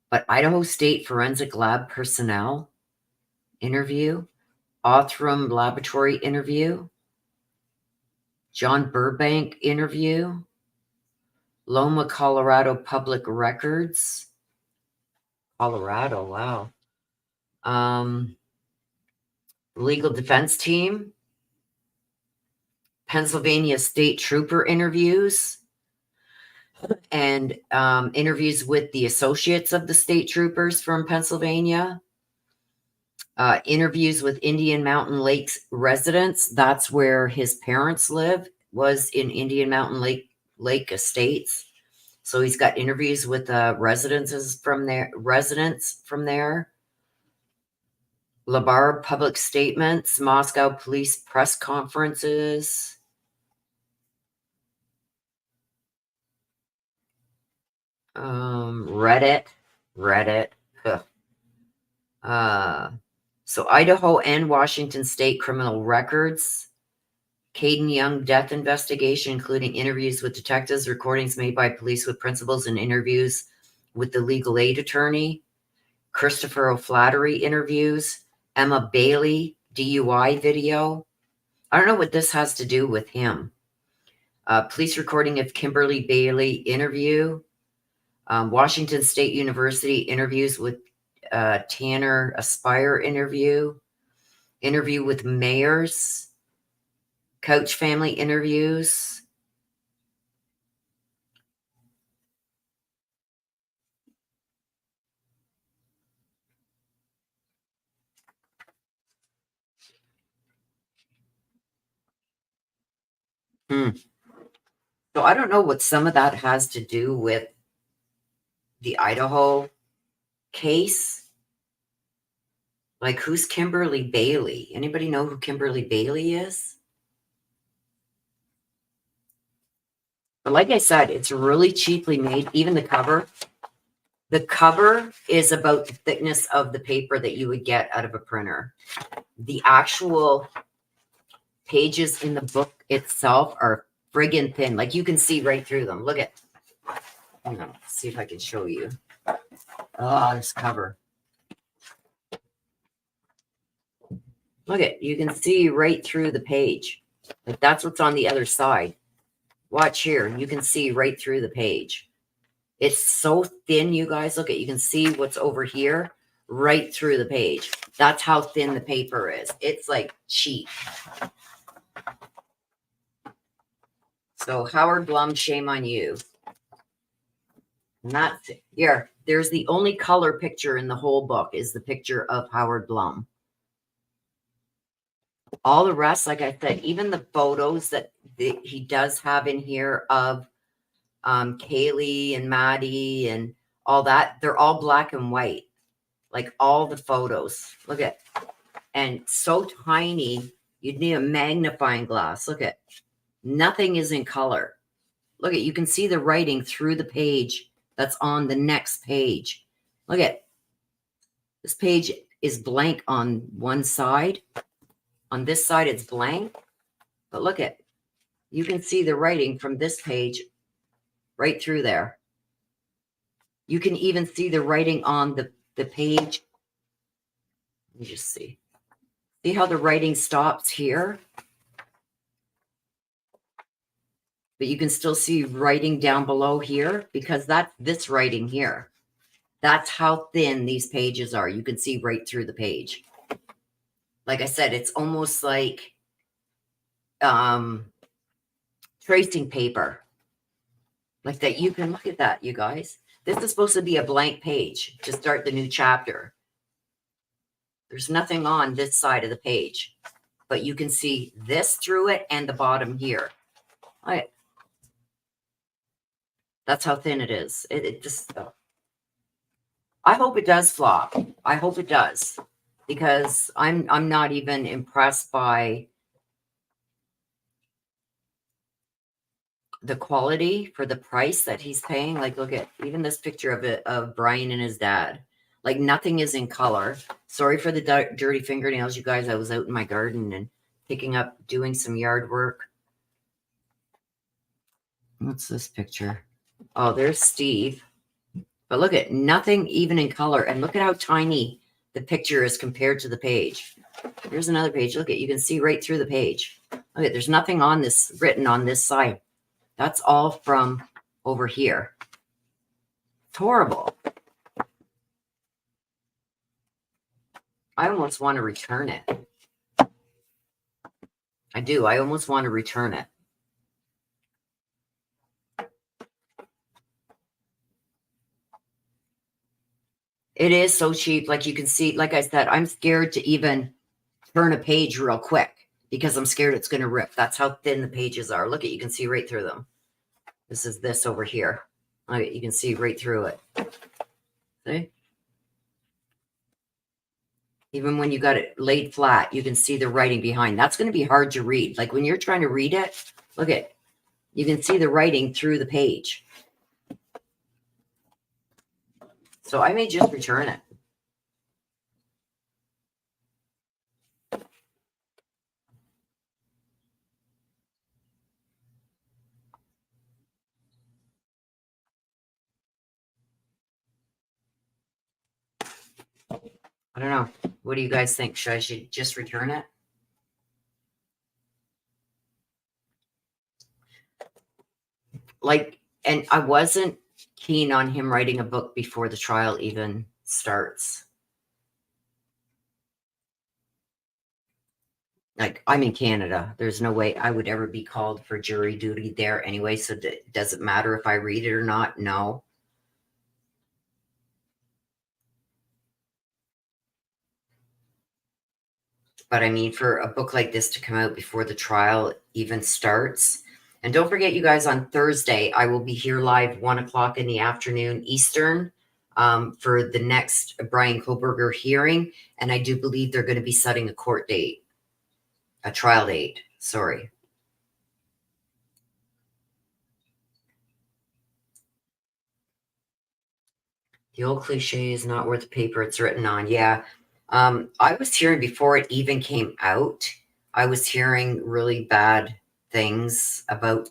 But Idaho State Forensic Lab personnel interview. Orthram Laboratory interview. John Burbank interview. Loma, Colorado Public Records. Colorado, wow. Legal defense team. Pennsylvania State Trooper interviews. And interviews with the associates of the state troopers from Pennsylvania. Interviews with Indian Mountain Lakes residents. That's where his parents live, was in Indian Mountain Lake Estates. So he's got interviews with residents from there. Labar public statements, Moscow police press conferences. Reddit. So Idaho and Washington State criminal records, Caden Young death investigation, including interviews with detectives, recordings made by police with principals, and interviews with the legal aid attorney. Christopher O'Flaherty interviews. Emma Bailey DUI video. I don't know what this has to do with him. Police recording of Kimberly Bailey interview. Washington State University interviews with Tanner Aspire interview. Interview with mayors. Coach family interviews. So I don't know what some of that has to do with the Idaho case. Like, who's Kimberly Bailey? Anybody know who Kimberly Bailey is? But like I said, it's really cheaply made. Even the cover. The cover is about the thickness of the paper that you would get out of a printer. The actual pages in the book itself are friggin' thin. Like, you can see right through them. Look at. Hang on. See if I can show you. Oh, this cover. Look at, you can see right through the page. Like, that's what's on the other side. Watch here. You can see right through the page. It's so thin, you guys. Look at, you can see what's over here right through the page. That's how thin the paper is. It's like cheap. So Howard Blum, shame on you. And that's it. Here, there's the only color picture in the whole book is the picture of Howard Blum. All the rest, like I said, even the photos that he does have in here of Kaylee and Maddie and all that, they're all black and white. Like, all the photos. Look at, and so tiny, you'd need a magnifying glass. Look at, nothing is in color. Look at, you can see the writing through the page that's on the next page. Look at, this page is blank on one side. On this side, it's blank. But look at, you can see the writing from this page right through there. You can even see the writing on the page. Let me just see. See how the writing stops here? But you can still see writing down below here because that's this writing here. That's how thin these pages are. You can see right through the page. Like I said, it's almost like tracing paper. Like that, you can look at that, you guys. This is supposed to be a blank page to start the new chapter. There's nothing on this side of the page, but you can see this through it and the bottom here. All right. That's how thin it is. It just, I hope it does flop. I hope it does, because I'm not even impressed by the quality for the price that he's paying. Like, look at even this picture of it, of Brian and his dad. Like, nothing is in color. Sorry for the dirty fingernails, you guys. I was out in my garden and doing some yard work. What's this picture? Oh, there's Steve. But look at, nothing even in color. And look at how tiny the picture is compared to the page. Here's another page. Look at, you can see right through the page. Look at, there's nothing on this written on this side. That's all from over here. It's horrible. I almost want to return it. I do. I almost want to return it. It is so cheap. Like, you can see, like I said, I'm scared to even turn a page real quick because I'm scared it's going to rip. That's how thin the pages are. Look at, you can see right through them. This is this over here. Look at, you can see right through it. See? Even when you got it laid flat, you can see the writing behind. That's going to be hard to read. Like, when you're trying to read it, look at, you can see the writing through the page. So I may just return it. I don't know. What do you guys think? Should just return it? Like, and I wasn't keen on him writing a book before the trial even starts. Like, I'm in Canada. There's no way I would ever be called for jury duty there anyway. So does it matter if I read it or not? No. But I mean, for a book like this to come out before the trial even starts. And don't forget, you guys, on Thursday, I will be here live 1 o'clock in the afternoon Eastern for the next Brian Koberger hearing. And I do believe they're going to be setting a court date, a trial date. Sorry. The old cliche is not worth the paper it's written on. Yeah. I was hearing before it even came out, I was hearing really bad things about,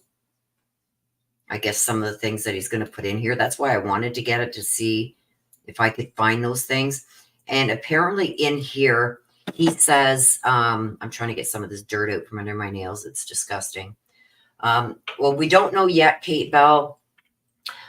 I guess, some of the things that he's going to put in here. That's why I wanted to get it, to see if I could find those things. And apparently in here, he says, I'm trying to get some of this dirt out from under my nails. It's disgusting. Well, we don't know yet, Kate Bell,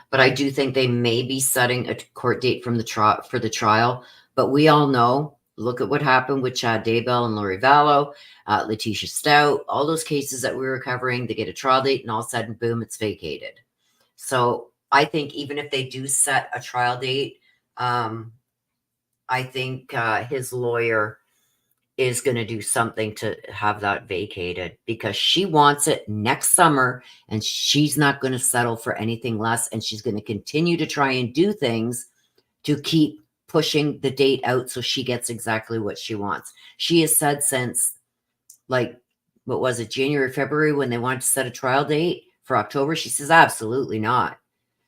but I do think they may be setting a court date from for the trial. But we all know, look at what happened with Chad Daybell and Lori Vallow, Letitia Stout, all those cases that we were covering. They get a trial date and all of a sudden, boom, it's vacated. So I think even if they do set a trial date, I think his lawyer is going to do something to have that vacated, because she wants it next summer and she's not going to settle for anything less. And she's going to continue to try and do things to keep pushing the date out so she gets exactly what she wants. She has said since, like, what was it, January, February, when they wanted to set a trial date for October, she says, absolutely not.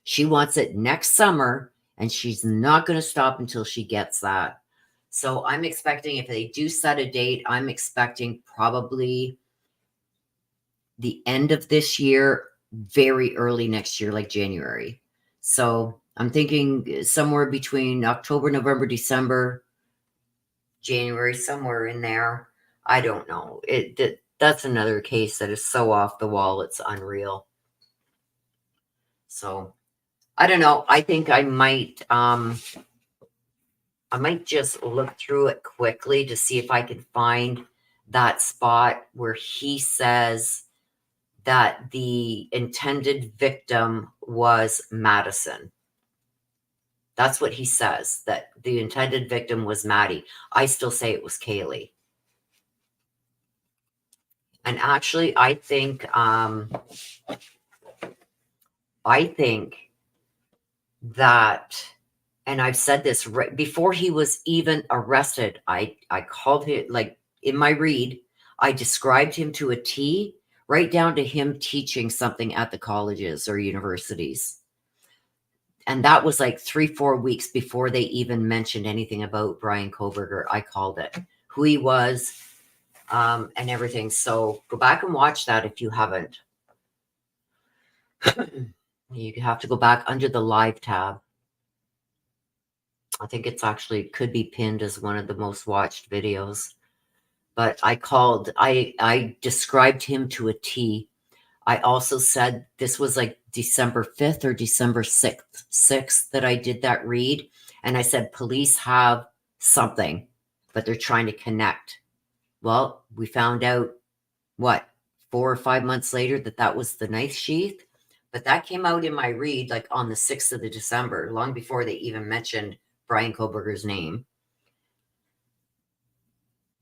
She wants it next summer and she's not going to stop until she gets that. So I'm expecting, if they do set a date, I'm expecting probably the end of this year, very early next year, like January. So I'm thinking somewhere between October, November, December, January, somewhere in there. I don't know. That's another case that is so off the wall, it's unreal. So I don't know. I think I might just look through it quickly to see if I can find that spot where he says that the intended victim was Madison. That's what he says, that the intended victim was Maddie. I still say it was Kaylee. And actually, I think that, and I've said this right before he was even arrested, I called him, like, in my read, I described him to a T, right down to him teaching something at the colleges or universities. And that was like 3-4 weeks before they even mentioned anything about Brian Koberger. I called it, who he was, and everything. So go back and watch that if you haven't. You have to go back under the live tab. I think it's actually could be pinned as one of the most watched videos. But I described him to a T. I also said this was like December 5th or December 6th that I did that read. And I said, police have something, but they're trying to connect. Well, we found out, what, 4 or 5 months later, that was the knife sheath. But that came out in my read like on the 6th of December, long before they even mentioned Brian Koberger's name.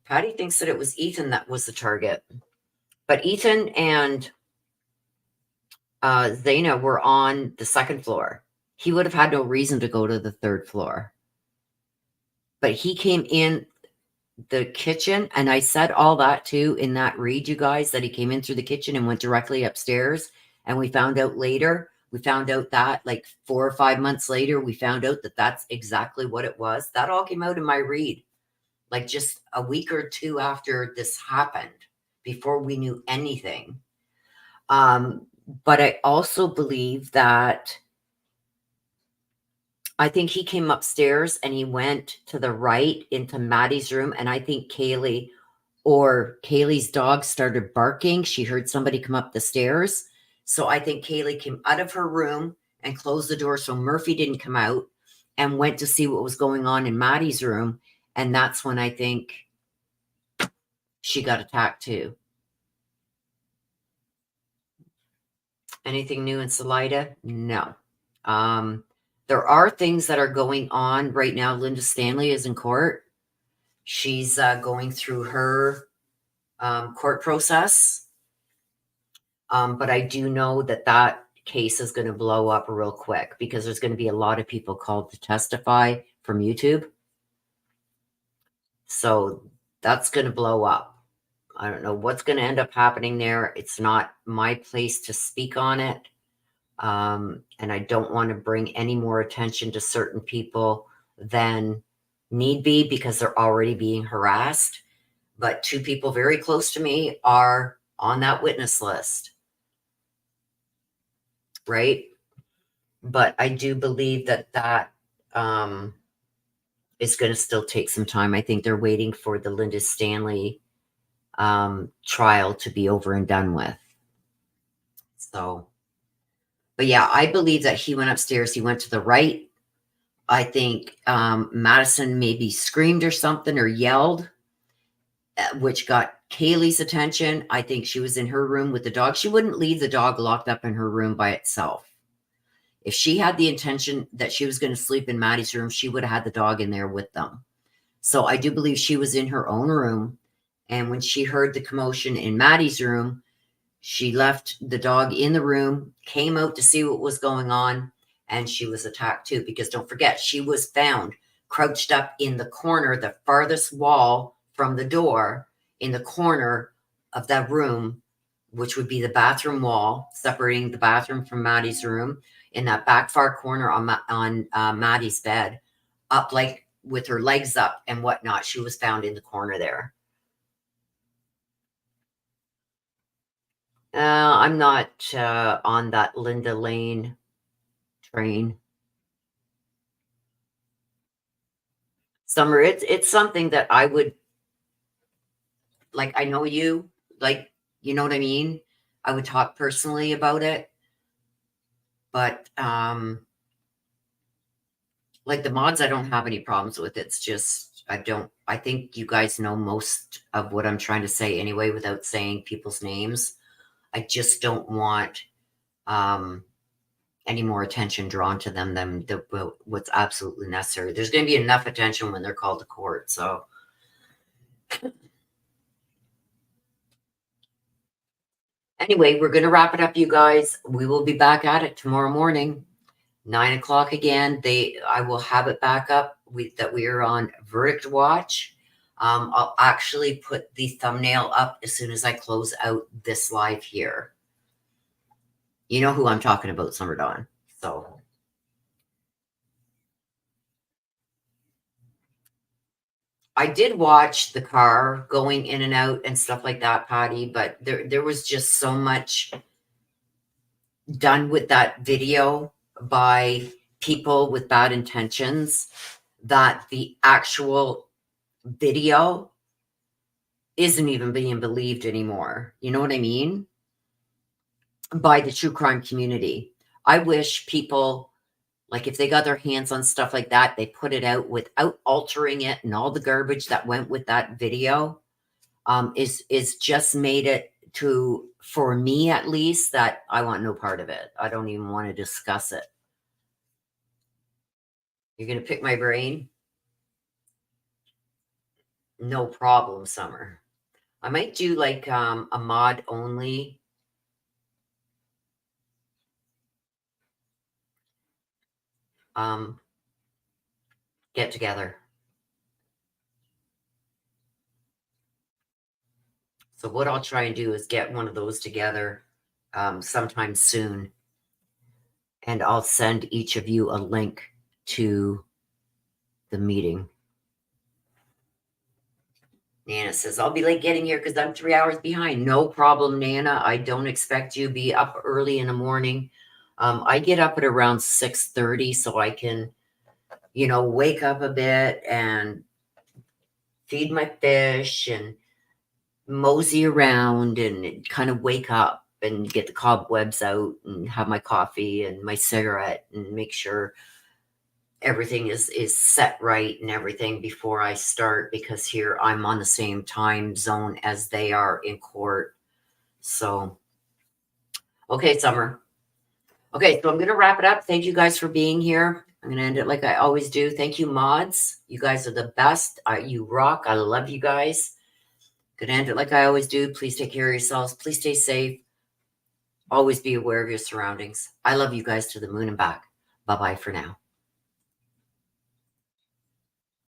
Patty thinks that it was Ethan that was the target. But Ethan and Zaina were on the 2nd floor. He would have had no reason to go to the 3rd floor. But he came in the kitchen, and I said all that too in that read, you guys, that he came in through the kitchen and went directly upstairs. And we found out later, that like 4 or 5 months later, we found out that that's exactly what it was. That all came out in my read, like just a week or two after this happened, before we knew anything. But I also believe that I think he came upstairs and he went to the right into Maddie's room. And I think Kaylee's dog started barking. She heard somebody come up the stairs. So I think Kaylee came out of her room and closed the door so Murphy didn't come out, and went to see what was going on in Maddie's room. And that's when I think she got attacked too. Anything new in Salida? No. There are things that are going on right now. Linda Stanley is in court. She's going through her court process. But I do know that case is going to blow up real quick because there's going to be a lot of people called to testify from YouTube. So that's going to blow up. I don't know what's going to end up happening there. It's not my place to speak on it. And I don't want to bring any more attention to certain people than need be because they're already being harassed. But 2 people very close to me are on that witness list. Right? But I do believe that is going to still take some time. I think they're waiting for the Linda Stanley trial to be over and done with. So, but yeah, I believe that he went upstairs. He went to the right. I think Madison maybe screamed or something or yelled, which got Kaylee's attention. I think she was in her room with the dog. She wouldn't leave the dog locked up in her room by itself. If she had the intention that she was going to sleep in Maddie's room, she would have had the dog in there with them. So I do believe she was in her own room. And when she heard the commotion in Maddie's room, she left the dog in the room, came out to see what was going on, and she was attacked too. Because don't forget, she was found crouched up in the corner, the farthest wall from the door, in the corner of that room, which would be the bathroom wall, separating the bathroom from Maddie's room, in that back far corner on Maddie's bed, up like with her legs up and whatnot. She was found in the corner there. I'm not on that Linda Lane train. Summer, it's something that I would, like, I know you, like, you know what I mean? I would talk personally about it. But like the mods, I don't have any problems with. It's just, I think you guys know most of what I'm trying to say anyway, without saying people's names. I just don't want any more attention drawn to them than what's absolutely necessary. There's going to be enough attention when they're called to court. So anyway, we're going to wrap it up, you guys. We will be back at it tomorrow morning, 9 o'clock again. I will have it back up that we are on verdict watch. I'll actually put the thumbnail up as soon as I close out this live here. You know who I'm talking about, Summer Dawn. So I did watch the car going in and out and stuff like that, Patty, but there was just so much done with that video by people with bad intentions that the actual video isn't even being believed anymore. You know what I mean? By the true crime community. I wish people, like, if they got their hands on stuff like that, they put it out without altering it, and all the garbage that went with that video is just made it to, for me at least, that I want no part of it. I don't even want to discuss it. You're going to pick my brain? No problem, Summer. I might do like a mod only. Get together. So what I'll try and do is get one of those together sometime soon. And I'll send each of you a link to the meeting. Nana says, I'll be late getting here because I'm 3 hours behind. No problem, Nana. I don't expect you to be up early in the morning. I get up at around 6:30 so I can wake up a bit and feed my fish and mosey around and kind of wake up and get the cobwebs out and have my coffee and my cigarette and make sure everything is set right and everything before I start, because here I'm on the same time zone as they are in court. So, okay, Summer. Okay, so I'm going to wrap it up. Thank you guys for being here. I'm going to end it like I always do. Thank you, mods. You guys are the best. You rock. I love you guys. Going to end it like I always do. Please take care of yourselves. Please stay safe. Always be aware of your surroundings. I love you guys to the moon and back. Bye-bye for now.